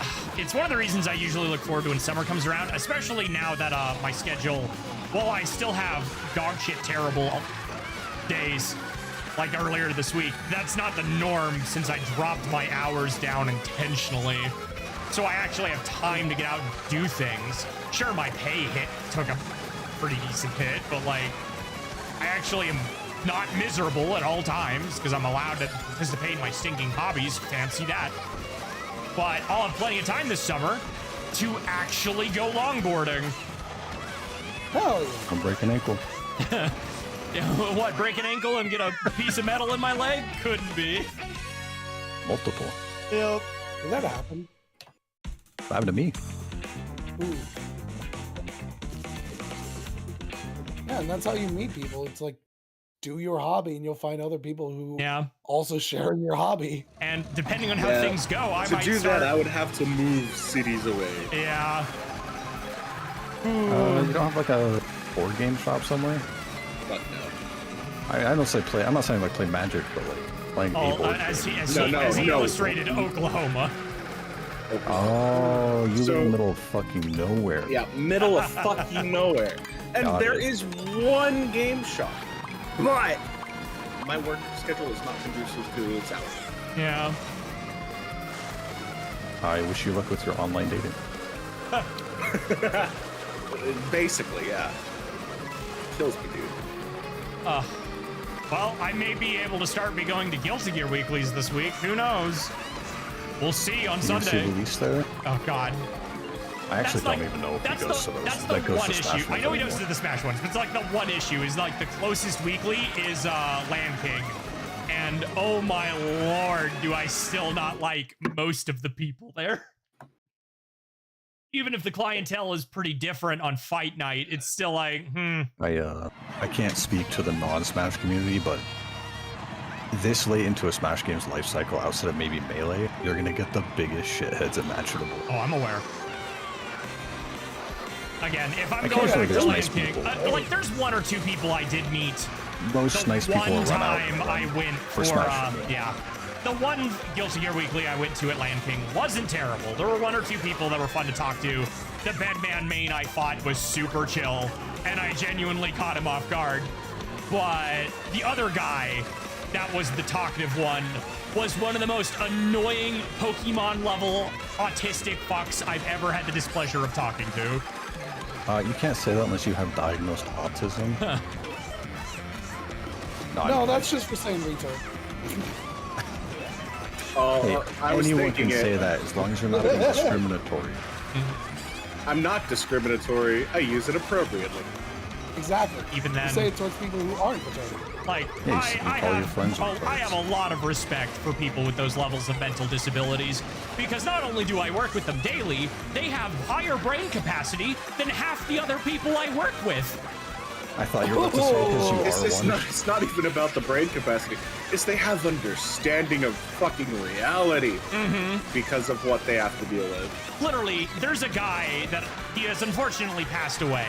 one of the reasons I usually look forward to when summer comes around, especially now that my schedule, while I still have dog shit terrible days like earlier this week, that's not the norm since I dropped my hours down intentionally. So I actually have time to get out and do things. Sure, my pay hit took a pretty decent hit, but like, I actually am not miserable at all times because I'm allowed to participate in my stinking hobbies. Fancy that. But I'll have plenty of time this summer to actually go longboarding. Hell yeah. I'm breaking ankle. What, break an ankle and get a piece of metal in my leg? Couldn't be. Multiple. Yep. Did that happen? What happened to me? Ooh. Yeah, and that's how you meet people. It's like, do your hobby and you'll find other people who also share your hobby. And depending on how things go, I might do start... that, I would have to move cities away. Yeah. You don't have like a board game shop somewhere? Fuck no. I don't say play. I'm not saying like play Magic, but like playing a board as game. he illustrated, Oklahoma. Oh, you live in the middle of fucking nowhere. Yeah, middle of fucking nowhere. And there is one game shop. But my work schedule is not conducive to its hours. Yeah. I wish you luck with your online dating. Basically, yeah. Kills me, dude. Well, I may be able to start going to Guilty Gear Weeklies this week. Who knows? We'll see on Sunday. You see Luis there? Oh, God. I actually don't even know if he goes to those. That's the that goes one to Smash issue. I know he anymore. goes to the Smash ones, but it's like the one issue is like the closest weekly is Land King. And oh my lord, do I still not like most of the people there. even if the clientele is pretty different on fight night, it's still like, I can't speak to the non-Smash community, but this late into a Smash game's life cycle, outside of maybe Melee, you're gonna get the biggest shitheads imaginable. Oh, I'm aware. Again, if I'm I going can't back say to there's Land nice King, people. like there's one or two people I did meet. Most The nice people one will run out. time I went for, Smash. yeah. The one Guilty Gear Weekly I went to at Land King wasn't terrible. There were one or two people that were fun to talk to. The Bedman main I fought was super chill, and I genuinely caught him off guard. But the other guy, that was the talkative one, was one of the most annoying Pokemon level autistic fucks I've ever had the displeasure of talking to. You can't say that unless you have diagnosed autism. No, that's just for saying retard. Hey, I was anyone thinking can say that as long as you're not being discriminatory. I'm not discriminatory. I use it appropriately. Exactly. Even then, you say it towards people who aren't retarded. like, Yes, you call your friends I have a lot of respect for people with those levels of mental disabilities, because not only do I work with them daily, they have higher brain capacity than half the other people I work with. I thought you were about to say because you It's are one. it's not even about the brain capacity. It's they have understanding of fucking reality because of what they have to deal with. Literally, there's a guy that he has unfortunately passed away,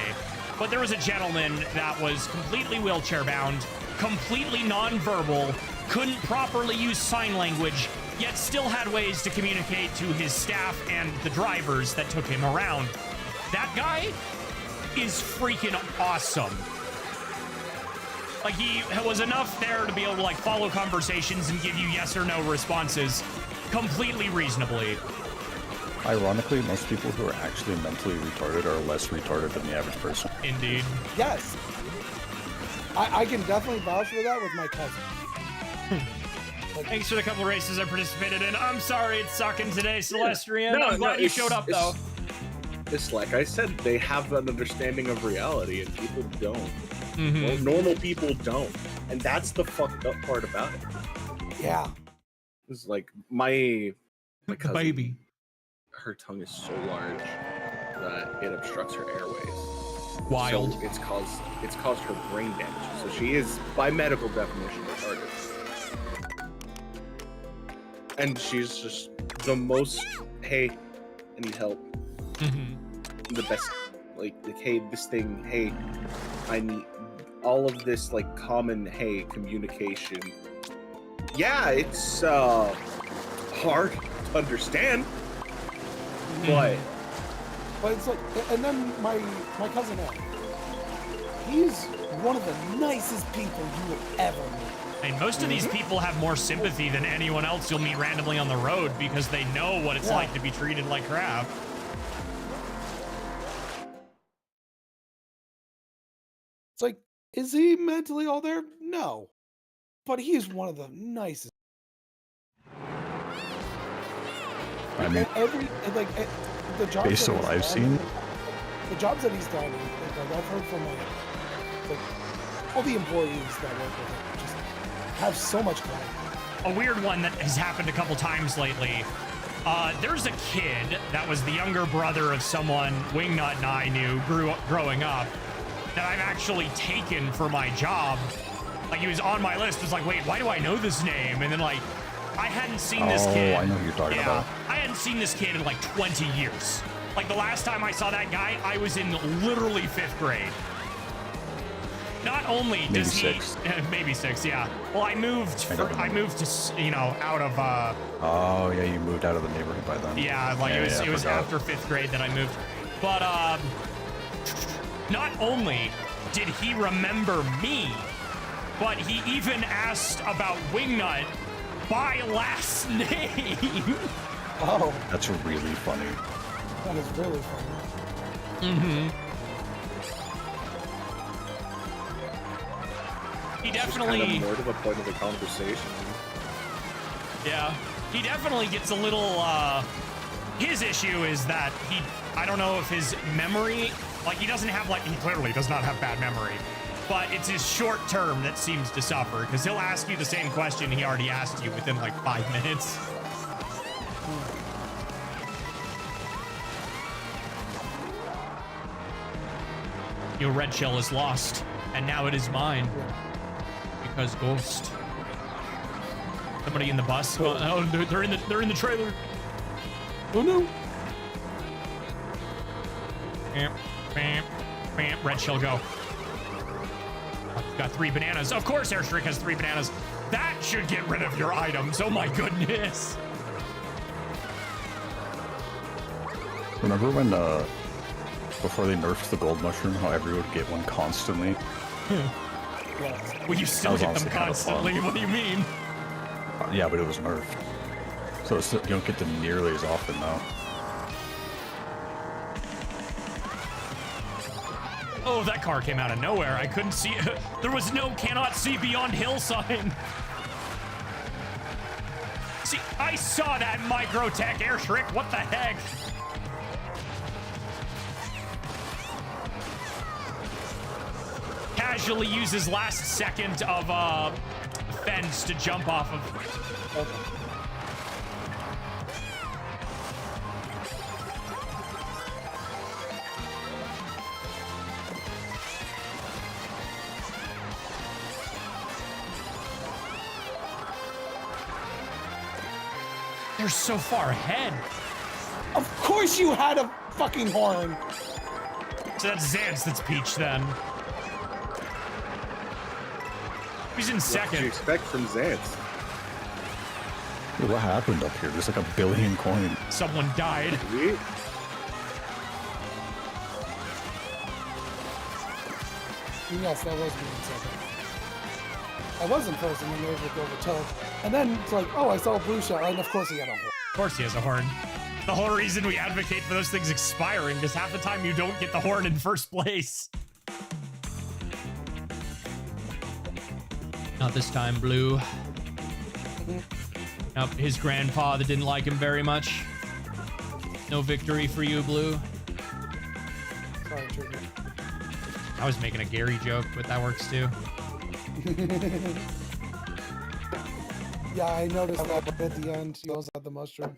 but there was a gentleman that was completely wheelchair bound, completely nonverbal, couldn't properly use sign language, yet still had ways to communicate to his staff and the drivers that took him around. That guy is freaking awesome. Like, he was enough there to be able to, like, follow conversations and give you yes or no responses completely reasonably. Ironically, most people who are actually mentally retarded are less retarded than the average person. Indeed. Yes. I can definitely vouch for that with my cousin. Thanks for the couple races I participated in. I'm sorry it's sucking today, Celestrian. I'm glad you showed up, though. It's like I said, they have an understanding of reality, and people don't. Well, normal people don't, and that's the fucked up part about it. Yeah. It's like my cousin, baby. her tongue is so large that it obstructs her airways. Wild. So it's caused her brain damage. So she is, by medical definition, retarded. And she's just the most, hey, I need help. The best, like, hey, this thing, hey, I need all of this, like, common, hey, communication. Yeah, it's hard to understand, but it's like, and then my cousin Ed, he's one of the nicest people you will ever meet. And most of these people have more sympathy than anyone else you'll meet randomly on the road because they know what it's like to be treated like crap. It's like, is he mentally all there? No. But he is one of the nicest. I mean, the jobs based on that what he's I've done, seen, the jobs that he's done, like I've heard from like all the employees that work with him, just have so much fun. A weird one that has happened a couple times lately. There's a kid that was the younger brother of someone Wingnut and I knew growing up that I've actually taken for my job. Like, he was on my list. Was like, wait, why do I know this name? And then, like, I hadn't seen this kid. I know who you're talking about. I hadn't seen this kid in like 20 years. Like, the last time I saw that guy, I was in literally 5th grade. Not only does maybe six, yeah. Well, I moved to, you know, out of oh yeah, you moved out of the neighborhood by then. yeah, like it was after 5th grade that I moved. But not only did he remember me, but he even asked about Wingnut by last name. Oh, That's really funny. that is really funny. He it's just definitely kind of more of a point of the conversation. Yeah, he definitely gets a little, his issue is that I don't know if his memory, like, he clearly does not have bad memory, but it's his short term that seems to suffer, because he'll ask you the same question he already asked you within, like, 5 minutes. Your red shell is lost, and now it is mine. Because ghost. Somebody in the bus. Oh, they're in the trailer. Oh no. Bam, bam, bam. Red shell go. Got 3 bananas. Of course, Airstreak has 3 bananas. That should get rid of your items. Oh my goodness. Remember when, before they nerfed the gold mushroom, how everyone would get one constantly? Well, you still get them constantly. What do you mean? Yeah, but it was nerfed. So it's, you don't get them nearly as often now. Oh, that car came out of nowhere. I couldn't see. There was no cannot see beyond hill sign. See, I saw that microtech Airstreak. What the heck? Casually uses last second of fence to jump off of. Okay. They're so far ahead. Of course you had a fucking horn. So that's Zance that's Peach then. He's in second. What did you expect from Zance? Dude, what happened up here? There's like 1 billion coins. Someone died. Yes, that was me in second. I was in first, and then they would go over tilt. And then it's like, oh, I saw a blue shell, and of course he had a horn. Of course he has a horn. The whole reason we advocate for those things expiring, because half the time you don't get the horn in first place. Not this time, Blue. Nope, his grandfather didn't like him very much. No victory for you, Blue. Sorry, Trigger. I was making a Gary joke, but that works too. Yeah, I noticed that at the end. He also had the mushroom.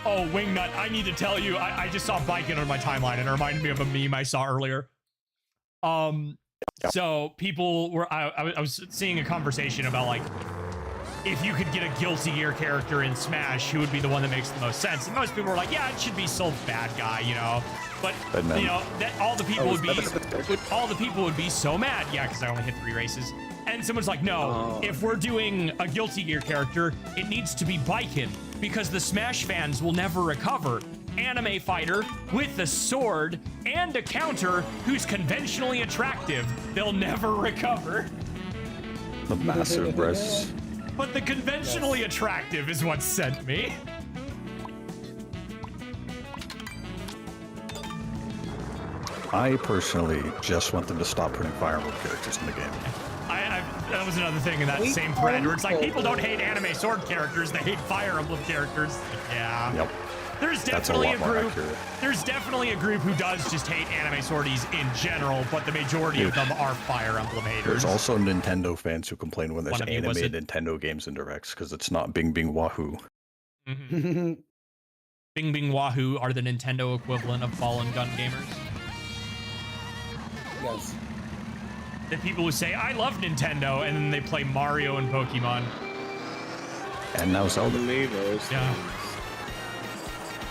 Oh, Wingnut, I need to tell you, I just saw biking on my timeline, and it reminded me of a meme I saw earlier. So people were, I was seeing a conversation about, like, if you could get a Guilty Gear character in Smash, who would be the one that makes the most sense? And most people were like, yeah, it should be Soul's bad guy, you know? But, you know, that all the people would be so mad. Yeah, because I only hit 3 races. And someone's like, no, if we're doing a Guilty Gear character, it needs to be Baiken, because the Smash fans will never recover. Anime fighter with a sword and a counter who's conventionally attractive. They'll never recover. The massive breasts. But the conventionally attractive is what sent me. I personally just want them to stop putting Fire Emblem characters in the game. That was another thing in that same thread where it's like, people don't hate anime sword characters, they hate Fire Emblem characters. Yeah. Yep. There's definitely a group. There's definitely a group who does just hate anime swordies in general, but the majority of them are Fire Emblem haters. There's also Nintendo fans who complain when there's animated Nintendo games in directs because it's not Bing Bing Wahoo. Mm-hmm. Bing Bing Wahoo are the Nintendo equivalent of ball and gun gamers. Yes. The people who say, I love Nintendo, and then they play Mario and Pokemon. And now Zelda. Yeah.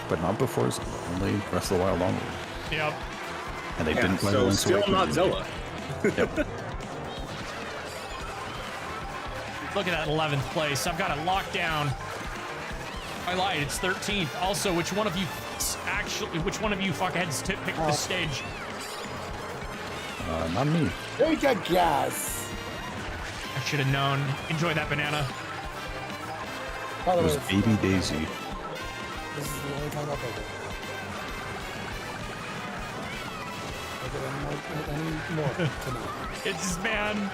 But not before Zelda, only Breath of the Wild onward. Yep. And they didn't play so still not Zelda. Yep. Look at that 11th place. I've got it locked down. I lied, it's 13th. Also, which one of you fuckheads picked this stage? Not me. Take a guess. I should have known. Enjoy that banana. By the It was way, Baby Daisy. this is the only time I'll take it. Any more tonight. It's, man,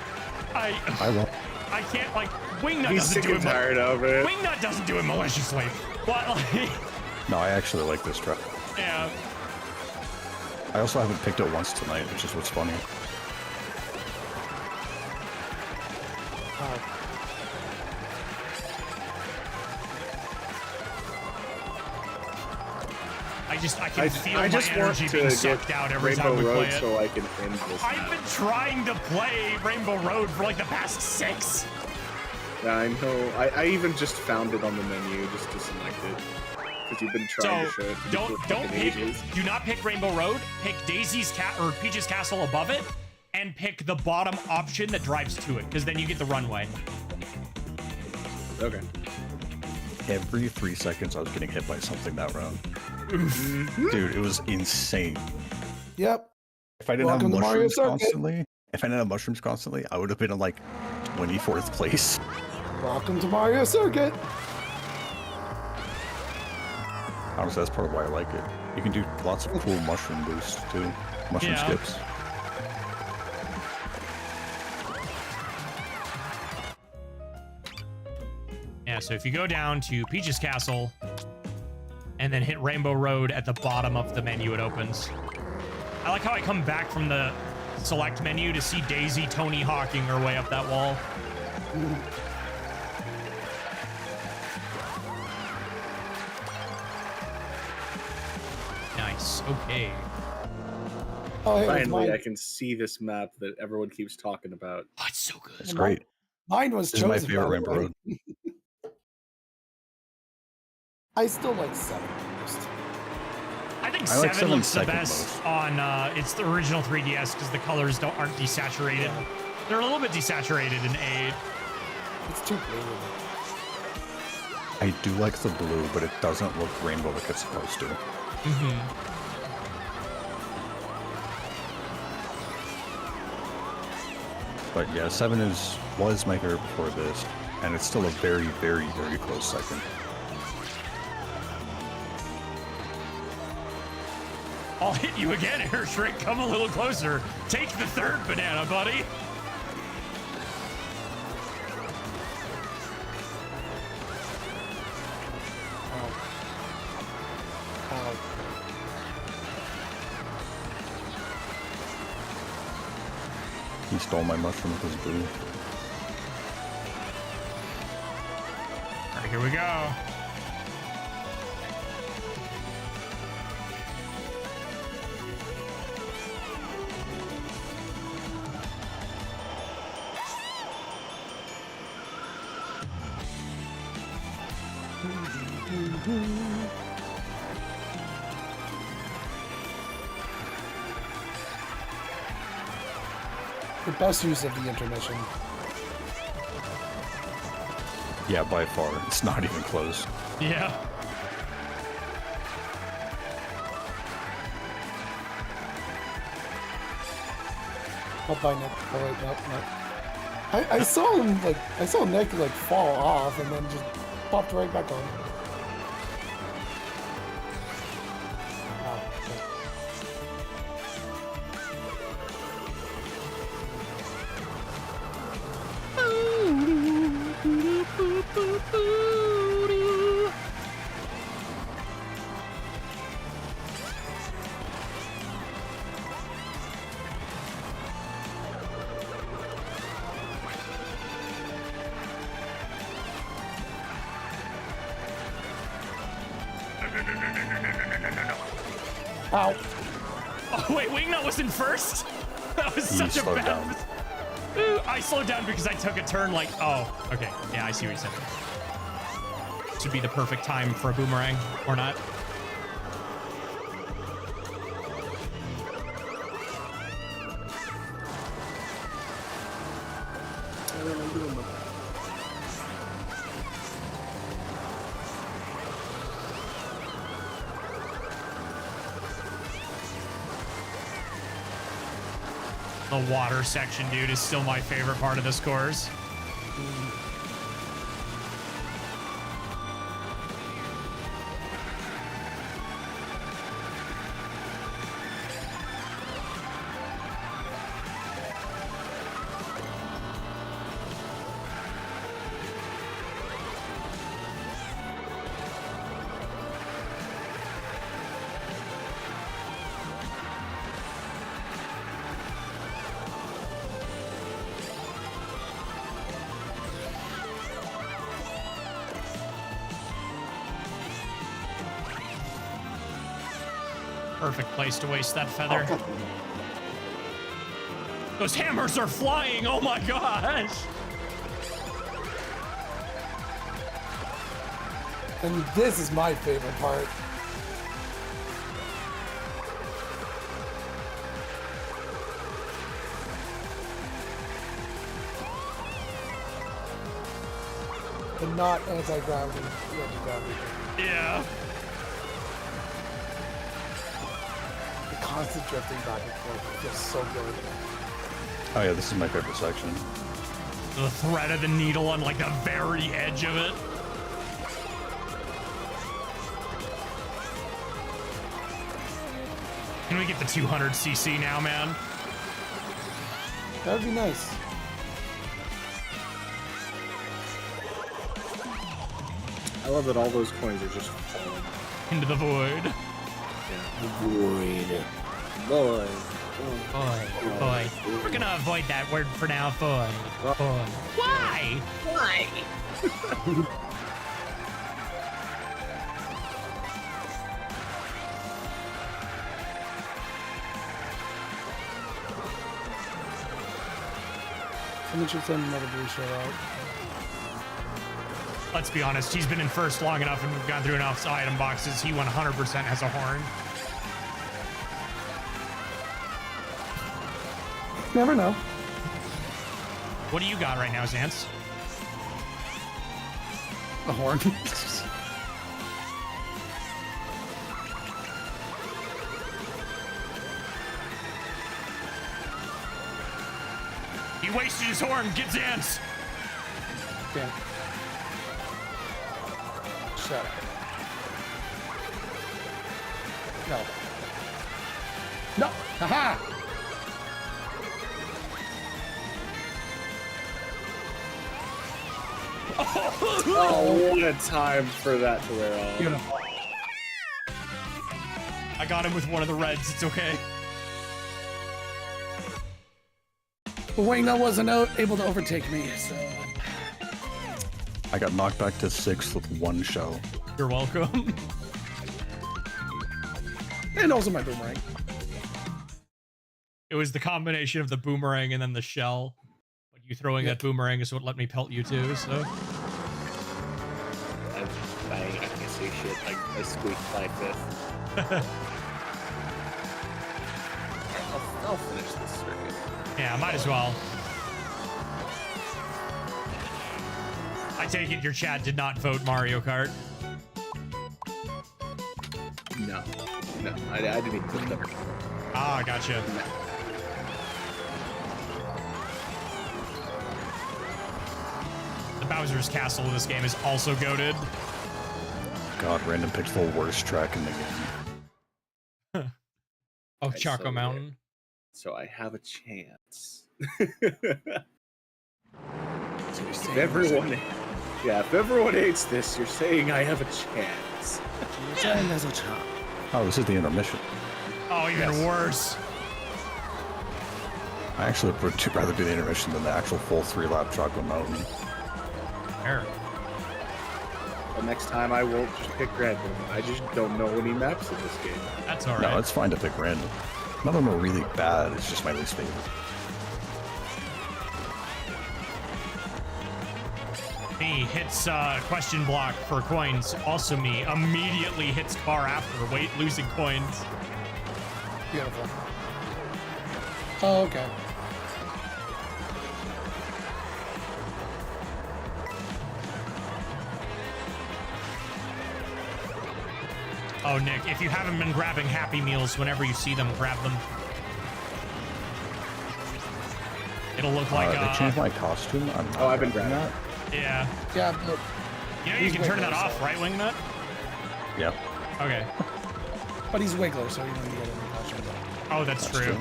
I won't. I can't, like, Wingnut He's doesn't sick do and it. tired of it. Wingnut doesn't do it maliciously. But, like, No, I actually like this track. yeah. I also haven't picked it once tonight, which is what's funny. I I can feel I just my energy want being to sucked get out every Rainbow time we Road play it. so I can end this. I've been trying to play Rainbow Road for like the past 6. Yeah, I know. I even just found it on the menu just to select it because you've been trying to show it. To me for Don't fucking pick. ages. Do not pick Rainbow Road. Pick or Peach's Castle above it, and pick the bottom option that drives to it, because then you get the runway. Okay. Every 3 seconds, I was getting hit by something that round. Dude, it was insane. Yep. If I didn't Welcome to have Mario mushrooms Circuit. constantly, I would have been in like 24th place. Welcome to Mario Circuit. Honestly, that's part of why I like it. You can do lots of cool mushroom boosts too. Mushroom skips. Yeah, so if you go down to Peach's Castle and then hit Rainbow Road at the bottom of the menu, it opens. I like how I come back from the select menu to see Daisy Tony Hawking her way up that wall. Nice. Okay. Oh, hey, Finally, mine. I can see this map that everyone keeps talking about. Oh, it's so good. It's great. Mine was This is my chosen. favorite by the Rainbow way. Road. I still like 7 most. I think I like 7 looks the second best most. on it's the original 3DS because the colors aren't desaturated. They're a little bit desaturated in 8. It's too blue. I do like the blue, but it doesn't look rainbow like it's supposed to. But yeah, 7 was my favorite before this, and it's still a very, very, very close second. I'll hit you again, Air Shrink. Come a little closer. Take the 3rd banana, buddy. He stole my mushroom with his blue. All right, here we go. The best use of the intermission. Yeah, by far. It's not even close. Yeah. Oh, bye, Nick. Oh, wait, nope, nope. I saw him I saw Nick fall off and then just popped right back on. Oh, okay. Ow. Oh, wait, Wingnut was in first? That was You such a slowed bad... down. Ooh, I slowed down because I took a turn oh, okay. Yeah, I see what you said. This would be the perfect time for a boomerang, or not. The water section, dude, is still my favorite part of this course. perfect place to waste that feather. Those hammers are flying. Oh my gosh. And this is my favorite part. The not anti-gravity, anti-gravity. Yeah. The constant drifting back and forth. It feels so good. Oh yeah, this is my favorite section. The thread of the needle on like the very edge of it. Can we get the 200cc now, man? That would be nice. I love that all those coins are just falling. Into the void. The void. Void. Boy. We're gonna avoid that word for now, boy. Why? Why? Someone should send another blue shirt out. Let's be honest, he's been in first long enough and we've gone through enough item boxes. He 100% has a horn. Never know. What do you got right now, Xance? A horn. He wasted his horn. Get Xance. Yeah. Shut up. No. No. Haha. Oh, what a time for that to wear off. Beautiful. I got him with one of the reds. It's okay. But Wayne wasn't able to overtake me, so. I got knocked back to 6th with one shell. You're welcome. And also my boomerang. It was the combination of the boomerang and then the shell. But you throwing that boomerang is what let me pelt you too, so. I can't say shit. I squeaked by 5th. I'll finish this circuit. Yeah, might as well. I take it your chat did not vote Mario Kart. No, I didn't even put them. Ah, gotcha. No. The Bowser's Castle in this game is also goated. God, random picked the worst track in the game. Oh, Choco Mountain. So I have a chance. So if everyone hates this, you're saying I have a chance. You're saying there's a chance. Oh, this is the intermission. Oh, even worse. I actually would rather do the intermission than the actual full 3-lap Chocolate Mountain. There. But next time I won't just pick random. I just don't know any maps in this game. That's alright. No, it's fine to pick random. None of them are really bad, it's just my least favorite. Me hits question block for coins. Also me immediately hits car after losing coins. Beautiful. Oh, okay. Oh, Nick, if you haven't been grabbing Happy Meals whenever you see them, grab them. It'll look like they changed my costume. I've been grabbing that. Yeah. Yeah, but You know you can turn that off, right, Wingnut? Yeah. Okay. but he's Wiggler, so he doesn't get any costume. Oh, that's true.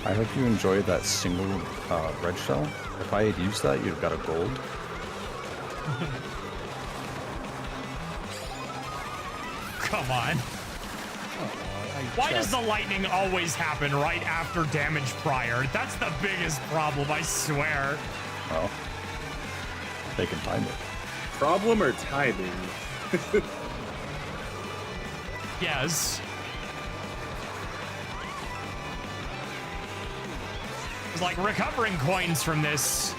I hope you enjoyed that single red shell. If I had used that, you'd have got a gold. Come on. Why does the lightning always happen right after damage prior? That's the biggest problem, I swear. Well, they can time it. Problem or timing? Yes. It's like recovering coins from this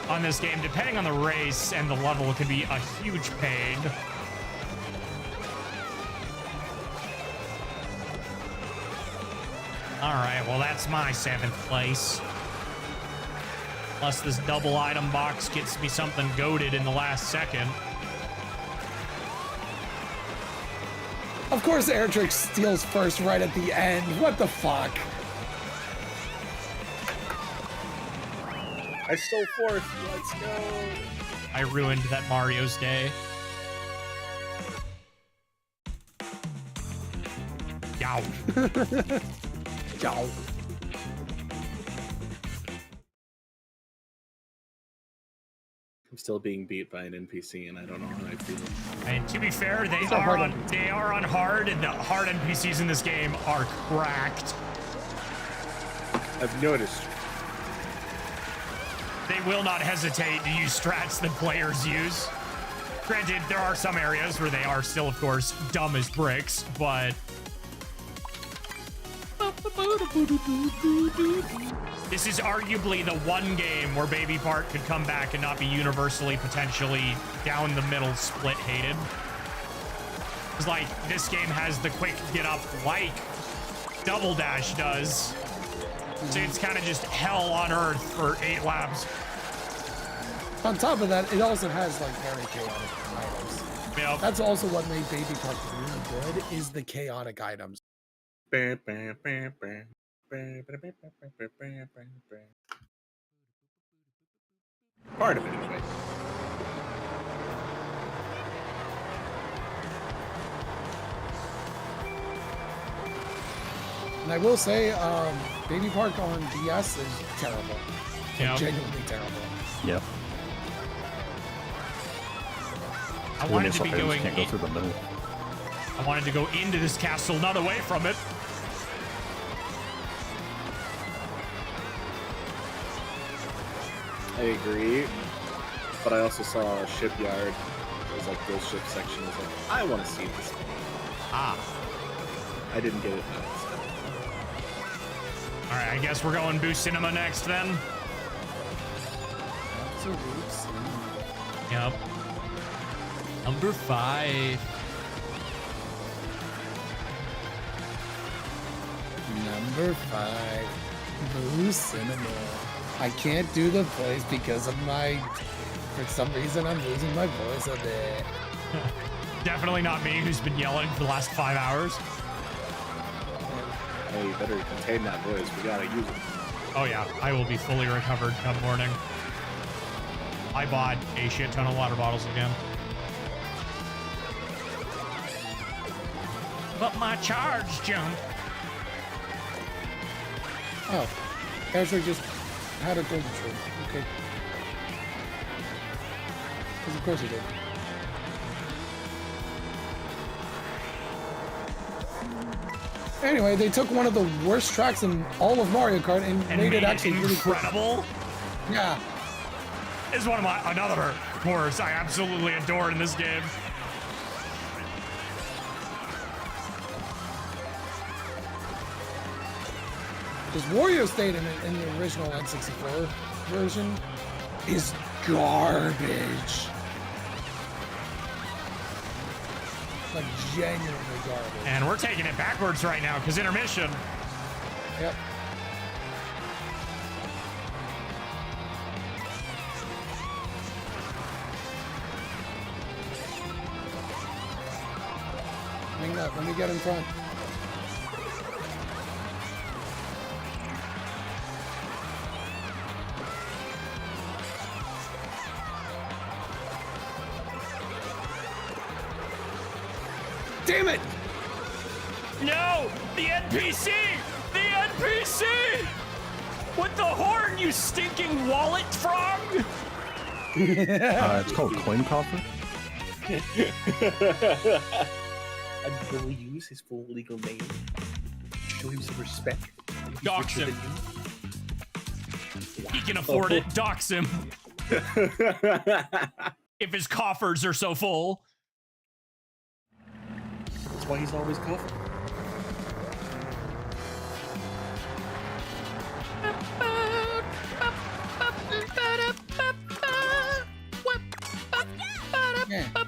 on this game, depending on the race and the level, can be a huge pain. All right, well, that's my 7th place. Plus this double item box gets me something goated in the last second. Of course, Airtrix steals first right at the end. What the fuck? I stole 4th. Let's go. I ruined that Mario's day. Yow. Yow. I'm still being beat by an NPC, and I don't know how I feel. And to be fair, they It's a are hard on hard, and the hard NPCs in this game are cracked. I've noticed. They will not hesitate to use strats that players use. Granted, there are some areas where they are still, of course, dumb as bricks, but... This is arguably the one game where Baby Park could come back and not be universally, potentially, down the middle split hated. It's like, this game has the quick get up like Double Dash does. So it's kind of just hell on earth for 8 laps. On top of that, it also has like very chaotic items. Yep. That's also what made Baby Park really good, is the chaotic items. Part of it, anyway. And I will say, Baby Park on DS is terrible. Yeah. Genuinely terrible. Yep. I wanted to be Can't going go through the middle. I wanted to go into this castle, not away from it. I agree, but I also saw a shipyard. It was like ghost ship section. I was like, I want to see this. Ah. I didn't get it. All right, I guess we're going Boo Cinema next then. Yep. Number 5. Number 5, Boo Cinema. I can't do the voice because of for some reason I'm losing my voice a bit. Definitely not me, who's been yelling for the last 5 hours. Hey, you better contain that voice. We gotta use it. Oh yeah, I will be fully recovered come morning. I bought a shit ton of water bottles again. But my charge jump. Oh, Ezra just had a golden tree. Okay. Because of course he did. Anyway, they took one of the worst tracks in all of Mario Kart and made it actually really incredible. Yeah. Is one of my another course I absolutely adore in this game. Because Wario State in the original N64 version is garbage. Like genuinely garbage. And we're taking it backwards right now because intermission. Yep. Hang up, let me get in front. Damn it! No! The NPC! The NPC! With the horn, you stinking wallet frog! It's called Coin Coffer. I will use his full legal name. Show him some respect. He's Dox richer him. than He can afford it. Dox him. If his coffers are so full. That's why he's always coughing. Yeah. I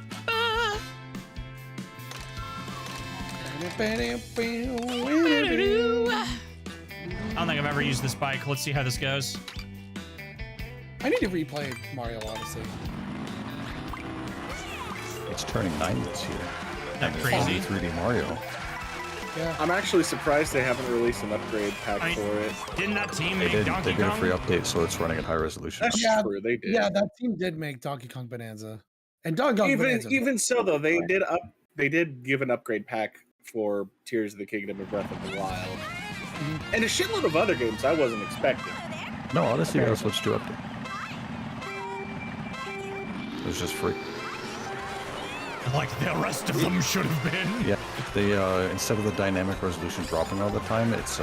don't think I've ever used this bike. Let's see how this goes. I need to replay Mario Odyssey. It's turning 9 this year. That And crazy. it's 3D Mario. Yeah. I'm actually surprised they haven't released an upgrade pack I mean, for it. Didn't that team They make did. Donkey They did a Kong? free update, so it's running at high resolution. That's Yeah, true, they did. Yeah, that team did make Donkey Kong Bonanza. And Donkey Kong Bonanza. Even so though, they did give an upgrade pack for Tears of the Kingdom and Breath of the Wild. And a shitload of other games I wasn't expecting. No, honestly, got a Switch 2 update. It was just free. Like the rest of them should have been. Yeah, they instead of the dynamic resolution dropping all the time, it's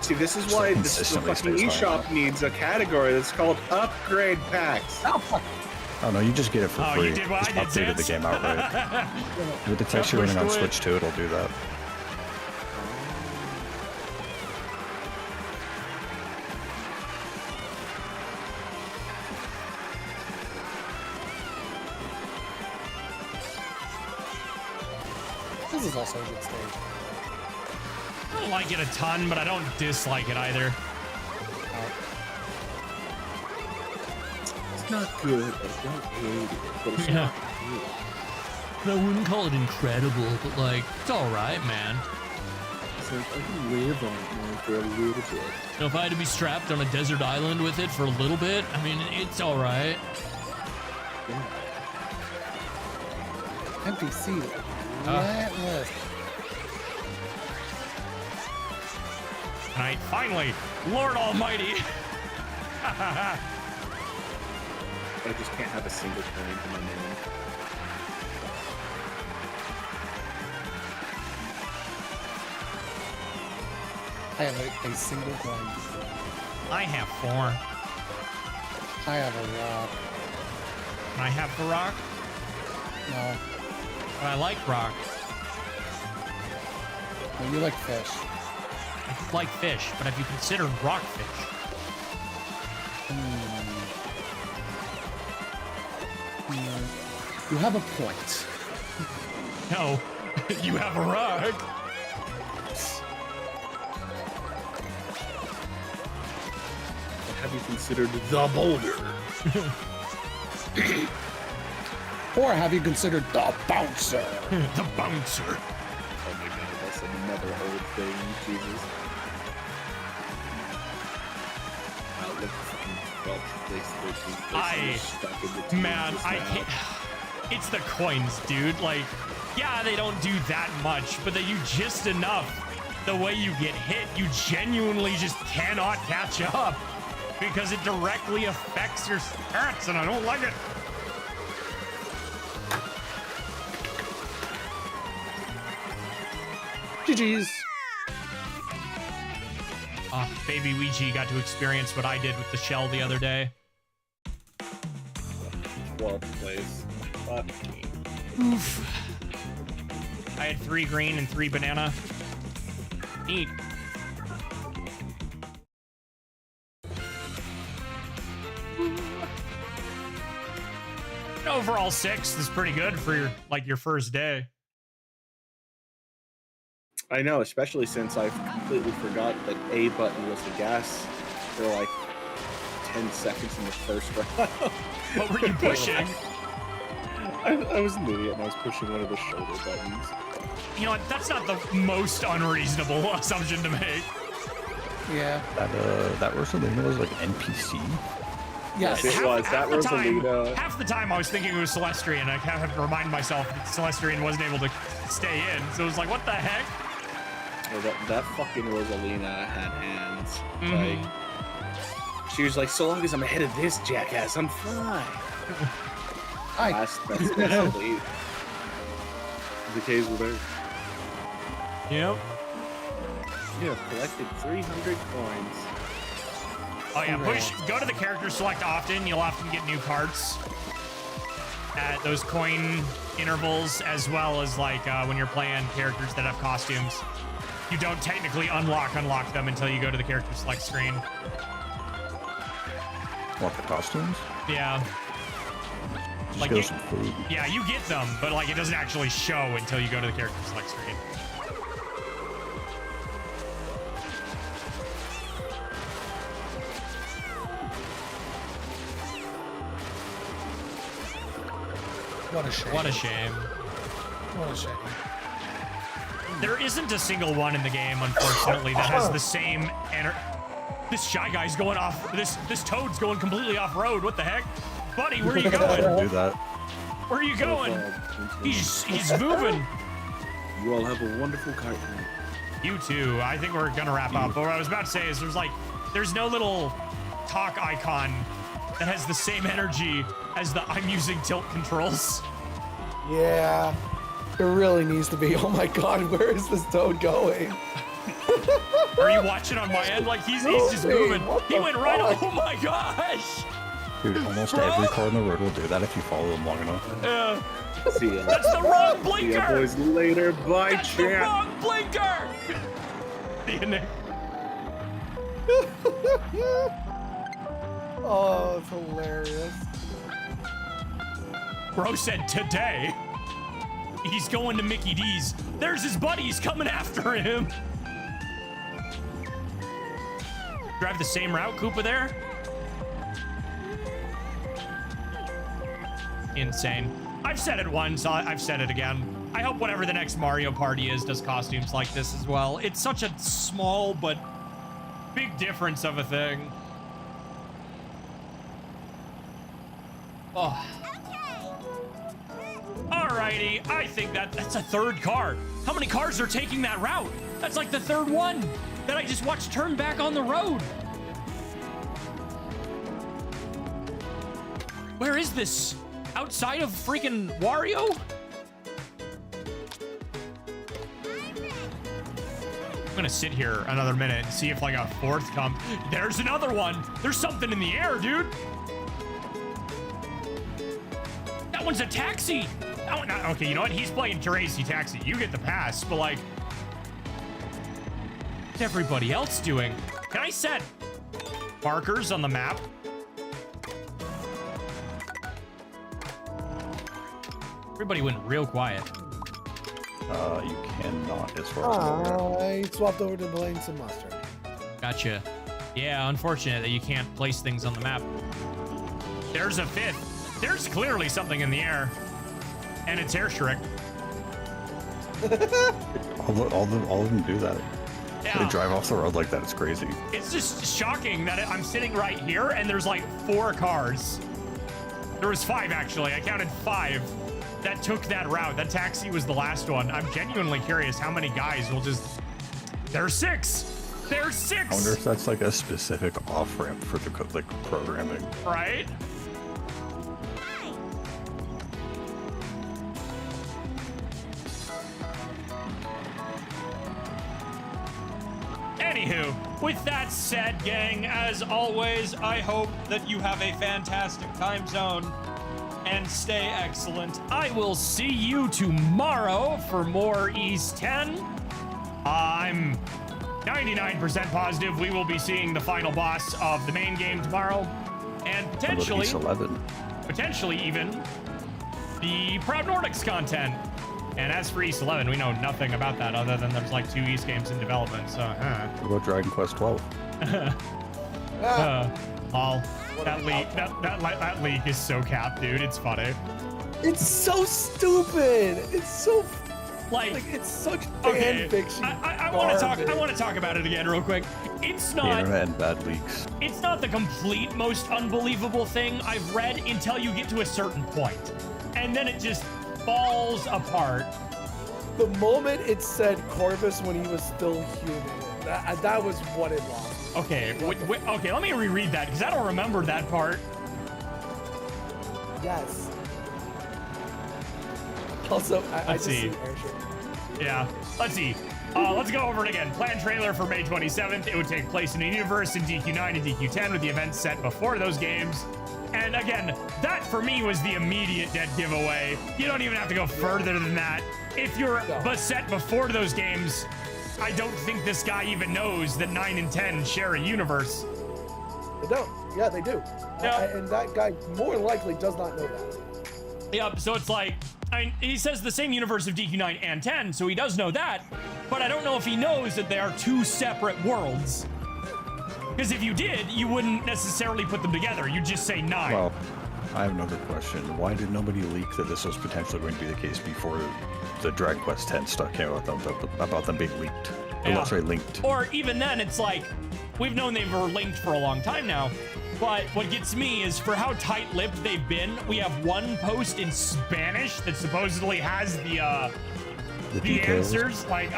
See, this is Just why like this the consistently fucking stays high. eShop needs a category that's called upgrade packs. Oh, fuck. oh no, you just get it for Oh, free. you did what Just I did, updated the Zance. game outright. If it's actually running on Switch 2, it'll do that. This is also a good stage. I don't like it a ton, but I don't dislike it either. It's not good. I don't hate it, but it's Yeah. not good. I wouldn't call it incredible, but like, it's all right, man. So I can live on it more for a little bit. You know, if I had to be strapped on a desert island with it for a little bit, I mean, it's all right. Empty seat. Relentless. Tonight, finally, Lord Almighty. I just can't have a single coin in my name. I have a single coin. I have 4. I have a rock. And I have the rock, No. but I like rock. No, you like fish. I like fish, but have you considered rockfish? You have a point. No, you have a rock. Have you considered the boulder? Or have you considered the bouncer? The bouncer. Oh my god, that's another old thing, Jesus. Wow, look, fucking 12th place, 13th place, stuck in the team Man, just I now. can't. It's the coins, dude. Like, yeah, they don't do that much, but they do just enough. The way you get hit, you genuinely just cannot catch up because it directly affects your stats, and I don't like it. GG's. Baby Ouija got to experience what I did with the shell the other day. 12th place. Fuck me. Oof. I had 3 green and 3 banana. Neat. Overall 6 is pretty good for your your first day. I know, especially since I completely forgot that A button was the gas for like 10 seconds in the first round. What were you pushing? I was an idiot and I was pushing one of the shoulder buttons. You know what? That's not the most unreasonable assumption to make. Yeah. That Rosalina was like NPC. Yes. It was. That the time, Rosalina. half the time I was thinking it was Celestrian. I kind of had to remind myself that Celestrian wasn't able to stay in. So it was like, what the heck? Oh, that fucking Rosalina had hands. Mhm. Like, she was like, so long as I'm ahead of this jackass, I'm fine. That's basically the case with her. Yep. You have collected 300 coins. Oh yeah, go to the character select often. You'll often get new cards. at those coin intervals, as well as like when you're playing characters that have costumes. You don't technically unlock them until you go to the character select screen. Want the costumes? Yeah. Just Like get you- some food. Yeah, you get them, but like it doesn't actually show until you go to the character select screen. What a shame. What a shame. What a shame. There isn't a single one in the game, unfortunately, that has the same This Shy Guy's going off. This Toad's going completely off road. What the heck, buddy? Where are you going? Do that. Where are you going? He's moving. You all have a wonderful kite ride. You too. I think we're gonna wrap up. But what I was about to say is there's no little talk icon that has the same energy as the I'm using tilt controls. Yeah. It really needs to be. Oh my god, where is this Toad going? Are you watching on my end? Like he's just moving. He went right on. Oh my gosh. Dude, almost every car on the road will do that if you follow them long enough. See ya. That's the wrong See ya, blinker. boys, later. Bye, That's the champ. wrong blinker. See you, Nick. Oh, it's hilarious. Bro said today. He's going to Mickey D's. There's his buddies coming after him. Drive the same route, Koopa there? Insane. I've said it once, I've said it again. I hope whatever the next Mario Party is does costumes like this as well. It's such a small but big difference of a thing. Oh. Alrighty, I think that's a third car. How many cars are taking that route? That's like the third one that I just watched turn back on the road. Where is this? Outside of freaking Wario? I'm gonna sit here another minute and see if like a fourth comes. There's another one. There's something in the air, dude. That one's a taxi. That one, okay, you know what? He's playing Crazy Taxi. You get the pass, but like, what's everybody else doing? Can I set markers on the map? Everybody went real quiet. You cannot, as far as I'm aware. I swapped over to blame some mustard. Gotcha. Yeah, unfortunate that you can't place things on the map. There's a fifth. There's clearly something in the air. And it's Air Shrek. All of them do that. Yeah. They drive off the road like that. It's crazy. It's just shocking that I'm sitting right here and there's like 4 cars. There was 5 actually. I counted 5 that took that route. That taxi was the last one. I'm genuinely curious how many guys will just... There's 6. There's 6. I wonder if that's like a specific off-ramp for the like programming. Right? Anywho, with that said, gang, as always, I hope that you have a fantastic time zone and stay excellent. I will see you tomorrow for more East 10. I'm 99% positive we will be seeing the final boss of the main game tomorrow, and potentially, East 11. potentially even the Proud Nordics content. And as for East 11, we know nothing about that other than there's like 2 East games in development. So, What about Dragon Quest 12? lol. That leak is so capped, dude. It's funny. It's so stupid. It's so Like it's such okay, fan fiction. I want to talk. I want to talk about it again real quick. It's The not. internet and bad leaks. It's not the complete most unbelievable thing I've read until you get to a certain point, and then it just falls apart. The moment it said Corvus when he was still human, that was what it lost. Okay, okay. Let me reread that because I don't remember that part. Yes. Also, I just see. see airship. Yeah. Let's see. Let's go over it again. Planned trailer for May 27th. It would take place in a universe in DQ9 and DQ10 with the events set before those games. And again, that for me was the immediate dead giveaway. You don't even have to go further than that. If you're beset before those games, I don't think this guy even knows that 9 and 10 share a universe. They don't. Yeah, they do. And that guy more likely does not know that. Yep, so it's like, he says the same universe of DQ9 and 10, so he does know that, but I don't know if he knows that they are two separate worlds. Because if you did, you wouldn't necessarily put them together. You'd just say 9. Well, I have another question. Why did nobody leak that this was potentially going to be the case before the Dragon Quest X stuff came out about them being leaked? Yeah. Sorry, linked. Or even then, it's like, we've known they were linked for a long time now, but what gets me is for how tight-lipped they've been, we have one post in Spanish that supposedly has the answers. Like,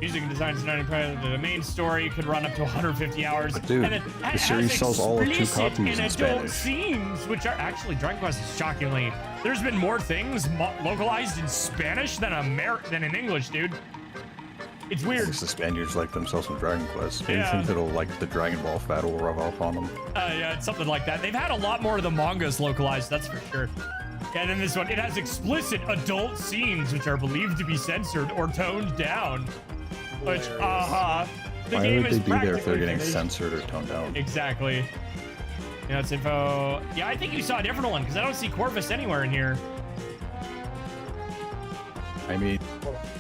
Music and design is not impressive. The main story could run up to 150 hours. But dude, and the series sells all of 2 copies in adult Spanish. scenes, which are actually Dragon Quest is shockingly. There's been more things localized in Spanish than in English, dude. It's weird. The Spaniards like themselves in Dragon Quest. Maybe think it'll like the Dragon Ball battle will rub off on them. Yeah, it's something like that. They've had a lot more of the mangas localized, that's for sure. And then this one, it has explicit adult scenes, which are believed to be censored or toned down. Which, the Why game would is they be there if they're getting finished. censored or toned down? Exactly. You know, it's info. Yeah, I think you saw a different one because I don't see Corvus anywhere in here. I mean,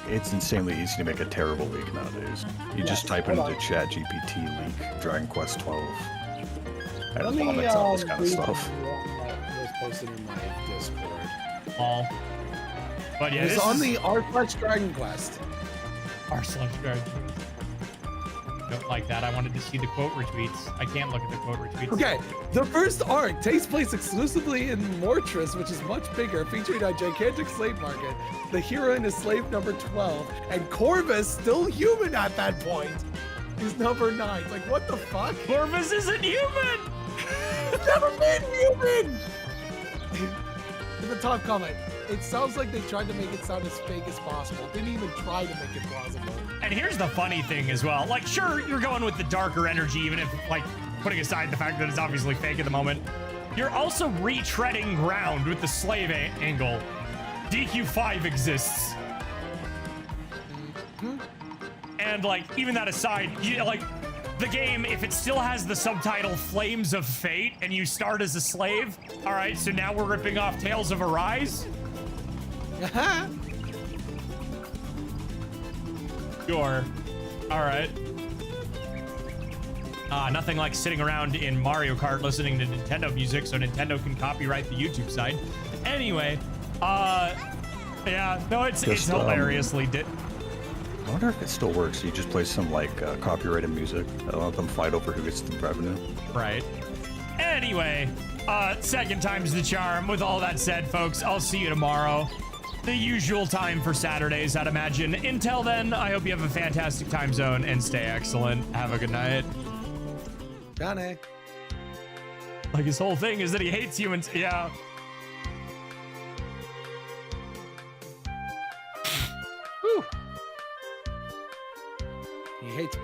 it's insanely easy to make a terrible leak nowadays. You just type into chat GPT leak Dragon Quest 12. And it vomits out this kind of stuff. Was posted in my Discord. All. But yeah, it's on the r/Dragon Quest. r/Dragon. Don't like that. I wanted to see the quote retweets. I can't look at the quote retweets. Okay, the first arc takes place exclusively in Mortris, which is much bigger, featuring a gigantic slave market. The heroine is slave number 12, and Corvus, still human at that point, is number 9. Like, what the fuck? Corvus isn't human! It's never been human! In the top comment, it sounds like they tried to make it sound as fake as possible. Didn't even try to make it plausible. And here's the funny thing as well. Like, sure, you're going with the darker energy, even if, like, putting aside the fact that it's obviously fake at the moment. You're also retreading ground with the slave angle. DQ5 exists. And, like, even that aside, like, the game, if it still has the subtitle Flames of Fate and you start as a slave, all right, so now we're ripping off Tales of Arise? Sure. All right. Nothing like sitting around in Mario Kart listening to Nintendo music so Nintendo can copyright the YouTube side. Anyway, yeah, no, it's hilariously I wonder if it still works. You just play some like copyrighted music and let them fight over who gets the revenue. Right. Anyway, second time's the charm. With all that said, folks, I'll see you tomorrow. The usual time for Saturdays, I'd imagine. Until then, I hope you have a fantastic time zone and stay excellent. Have a good night. Johnny. Like, his whole thing is that he hates humans. Yeah. He hates me.